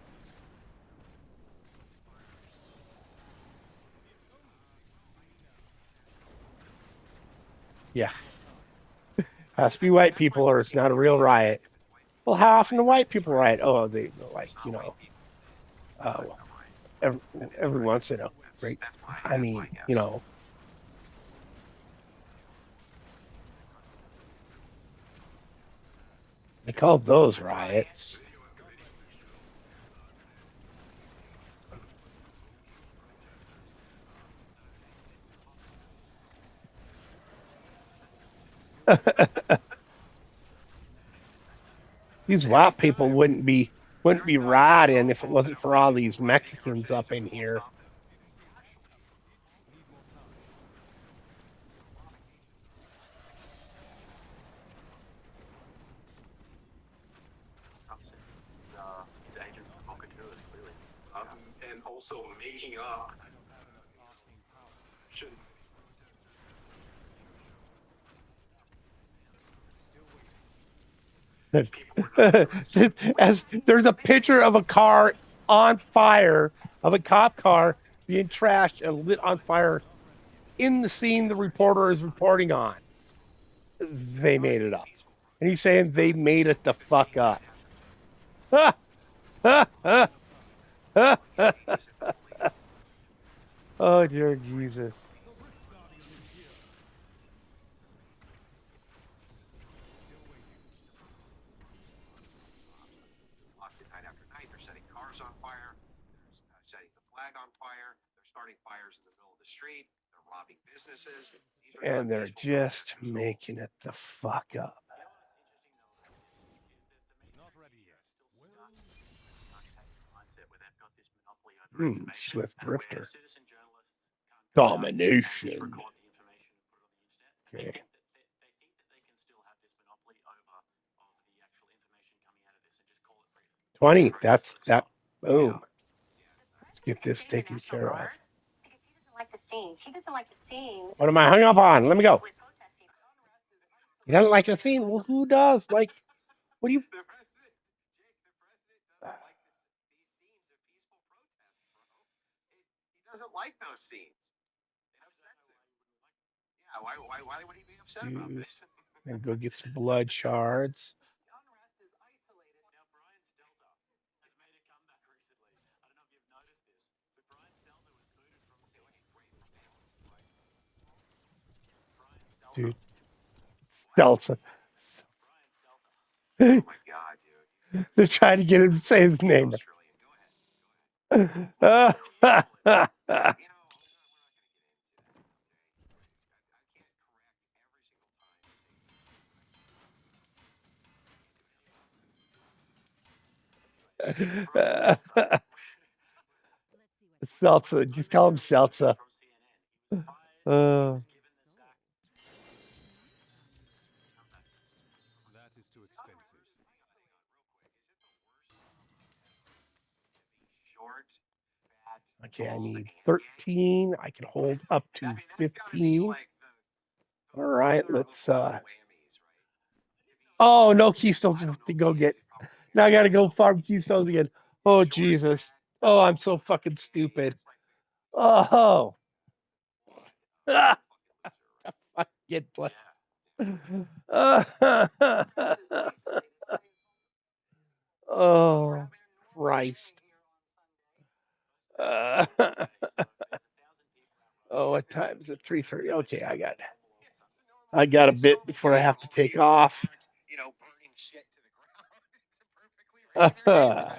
Yeah. Has to be white people, or it's not a real riot. Well, how often do white people riot? Oh, they like, every once in a great. I mean, they called those riots. These white people wouldn't be rioting if it wasn't for all these Mexicans up in here. He's agent provocateurs, clearly. And also making up. As there's a picture of a car on fire, of a cop car being trashed and lit on fire in the scene the reporter is reporting on. They made it up. And he's saying they made it the fuck up. Oh, dear Jesus. Night after night, they're setting cars on fire. They're setting the flag on fire. They're starting fires in the middle of the street. They're robbing businesses. And they're just making it the fuck up. Swift Drifter. Domination. Okay. 20. That's that. Boom. Let's get this taken care of. He doesn't like the scenes. What am I hung up on? Let me go. He doesn't like the scene. Well, who does? Like, what do you? The president doesn't like these scenes of peaceful protest, bro. He doesn't like those scenes. It upsets him. Yeah, why would he be upset about this? And go get some blood shards. The unrest is isolated. Now, Brian Stelter has made a comeback recently. I don't know if you've noticed this, but Brian Stelter was booted from CNN. Brian Stelter. Dude. Stelter. Brian Stelter. Oh my god, dude. They're trying to get him to say his name. Go ahead. Seltzer. Just call him Seltzer. That is too expensive. Okay, I need 13. I can hold up to 15. All right, let's oh, no Keystones to go get. Now I gotta go farm Keystones again. Oh Jesus. Oh, I'm so fucking stupid. Oh. Get play. Oh, Christ. Oh, what time is it? 3:30. Okay, I got a bit before I have to take off. Burning shit to the ground.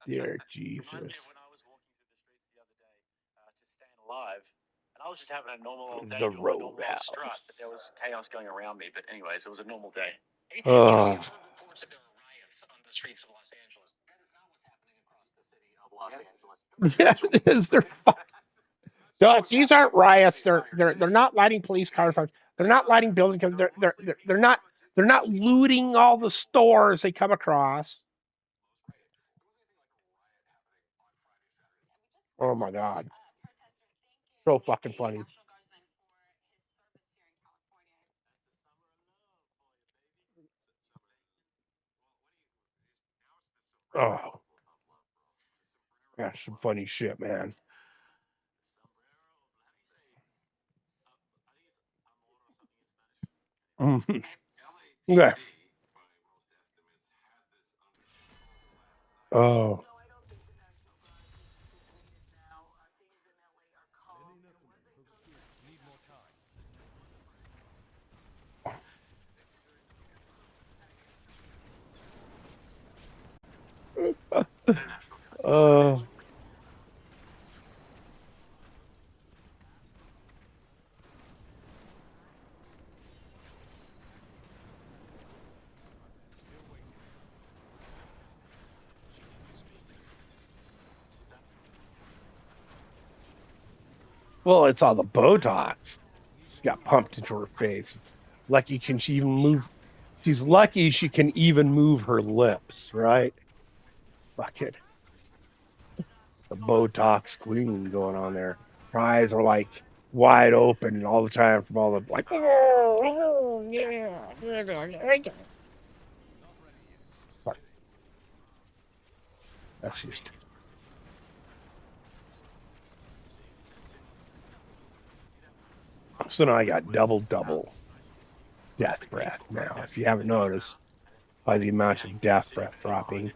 Dear Jesus. When I was walking through the streets the other day to staying alive, and I was just having a normal old day doing my normal old strut, but there was chaos going around me. But anyways, it was a normal day. You've heard reports that there are riots on the streets of Los Angeles. That is not what's happening across the city of Los Angeles. Yeah, it is. No, these aren't riots. They're not lighting police cars. They're not lighting buildings. They're not looting all the stores they come across. Oh my God. So fucking funny. Oh. That's some funny shit, man. Okay. Oh. Oh. Well, it's all the Botox. She's got pumped into her face. It's lucky can she even move. She's lucky she can even move her lips, right? Fuck it. The Botox queen going on there. Her eyes are like wide open all the time from all the like. Oh, yeah. That's just. So now I got double death breath now. If you haven't noticed, by the amount of death breath dropping.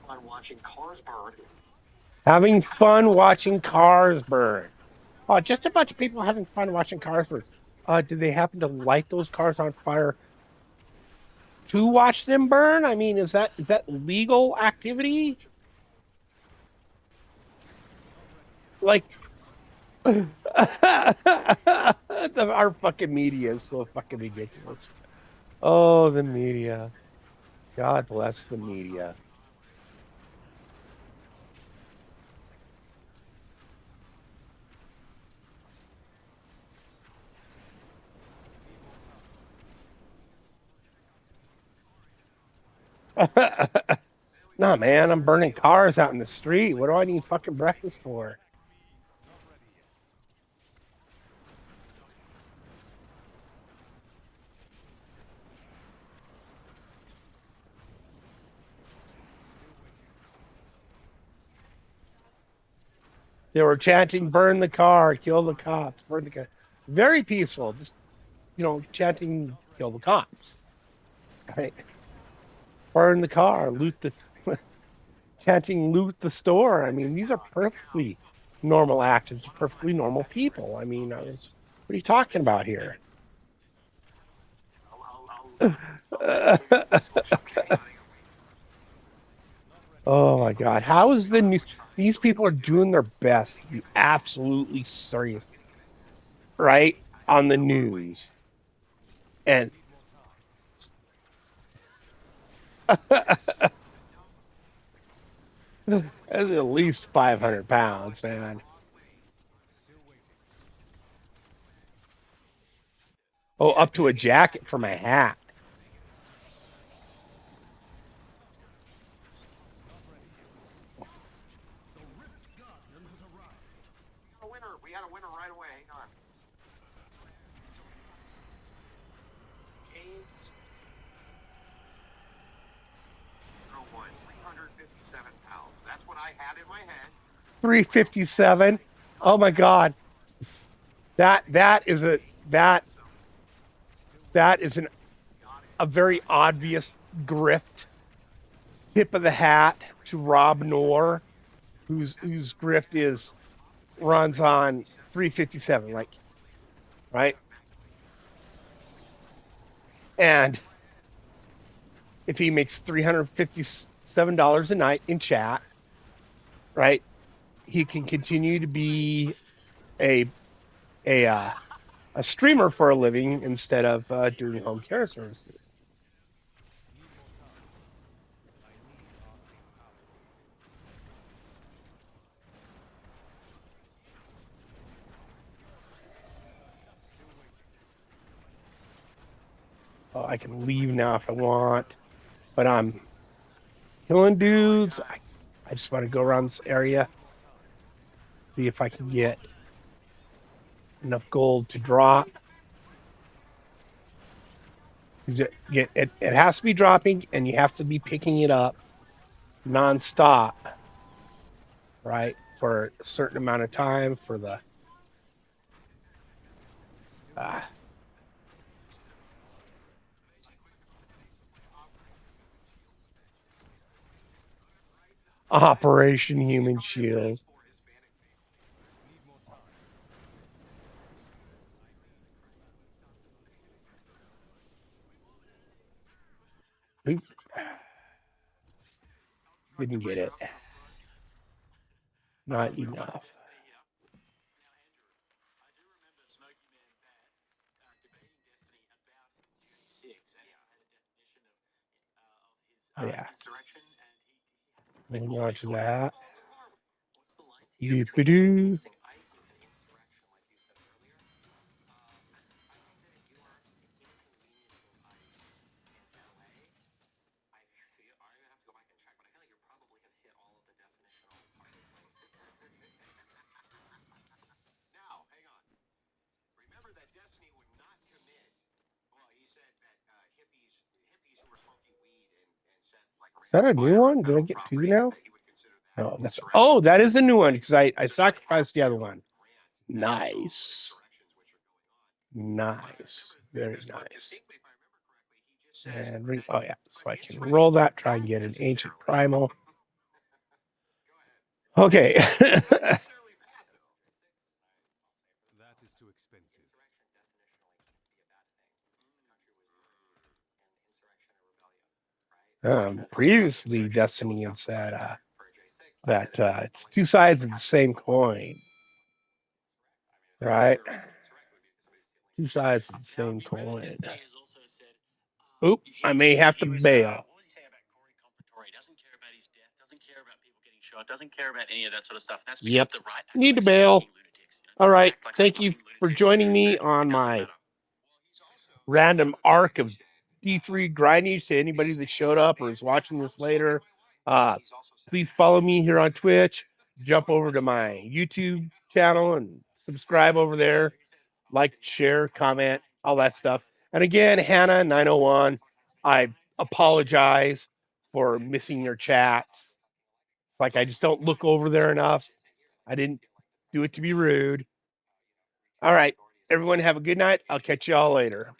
Fun watching cars burn. Having fun watching cars burn. Oh, just a bunch of people having fun watching cars burn. Did they happen to light those cars on fire to watch them burn? I mean, is that legal activity? Like, our fucking media is so fucking ridiculous. Oh, the media. God bless the media. Nah, man, I'm burning cars out in the street. What do I need fucking breakfast for? They were chanting, burn the car, kill the cops, burn the car. Very peaceful. Just, chanting, kill the cops. Right? Burn the car, loot the, chanting, loot the store. I mean, these are perfectly normal actions, perfectly normal people. I mean, what are you talking about here? Oh my God. How is the news? These people are doing their best to be absolutely serious, right? On the news. And that's at least 500 pounds, man. Oh, up to a jacket for my hat. We had a winner right away. Hang on. James 01, 357 pounds. That's what I had in my head. 357. Oh my God. That is a very obvious grift. Tip of the hat to Rob Knorr, whose grift runs on 357, like, right? And if he makes $357 a night in chat, right, he can continue to be a streamer for a living instead of doing home care services. Oh, I can leave now if I want, but I'm killing dudes. I just want to go around this area, see if I can get enough gold to drop. It has to be dropping, and you have to be picking it up nonstop, right, for a certain amount of time for the. Operation Human Shield. Oop. Didn't get it. Not enough. Smoky Man Bat debating Destiny about G6 and had a definition of his insurrection, and he has to Moving on to that. What's the line to you between Doop-a-doo. mixing ice and insurrection, like you said earlier? I think that if you are inconveniencing ice in LA, I have to go back and check, but I feel like you probably have hit all of the definitional parts of life. Now, hang on. Remember that Destiny would not commit. Well, he said that hippies who were smoking weed and said like. Is that a new one? Did I get two now? No, that is a new one because I sacrificed the other one. Nice. Nice. Very nice. And oh yeah, so I can roll that, try and get an ancient primal. Okay. That is too expensive. Previously, Destiny had said that it's two sides of the same coin, right? Two sides of the same coin. Oop, I may have to bail. What was he saying about Corey Compratore? He doesn't care about his death, doesn't care about people getting shot, doesn't care about any of that sort of stuff. And that's because Yep. the right Need to bail. All right. Thank you for joining me on my random arc of D3 grindage. To anybody that showed up or is watching this later, please follow me here on Twitch. Jump over to my YouTube channel and subscribe over there. Like, share, comment, all that stuff. And again, Hannah901, I apologize for missing your chats. Like, I just don't look over there enough. I didn't do it to be rude. All right. Everyone have a good night. I'll catch you all later.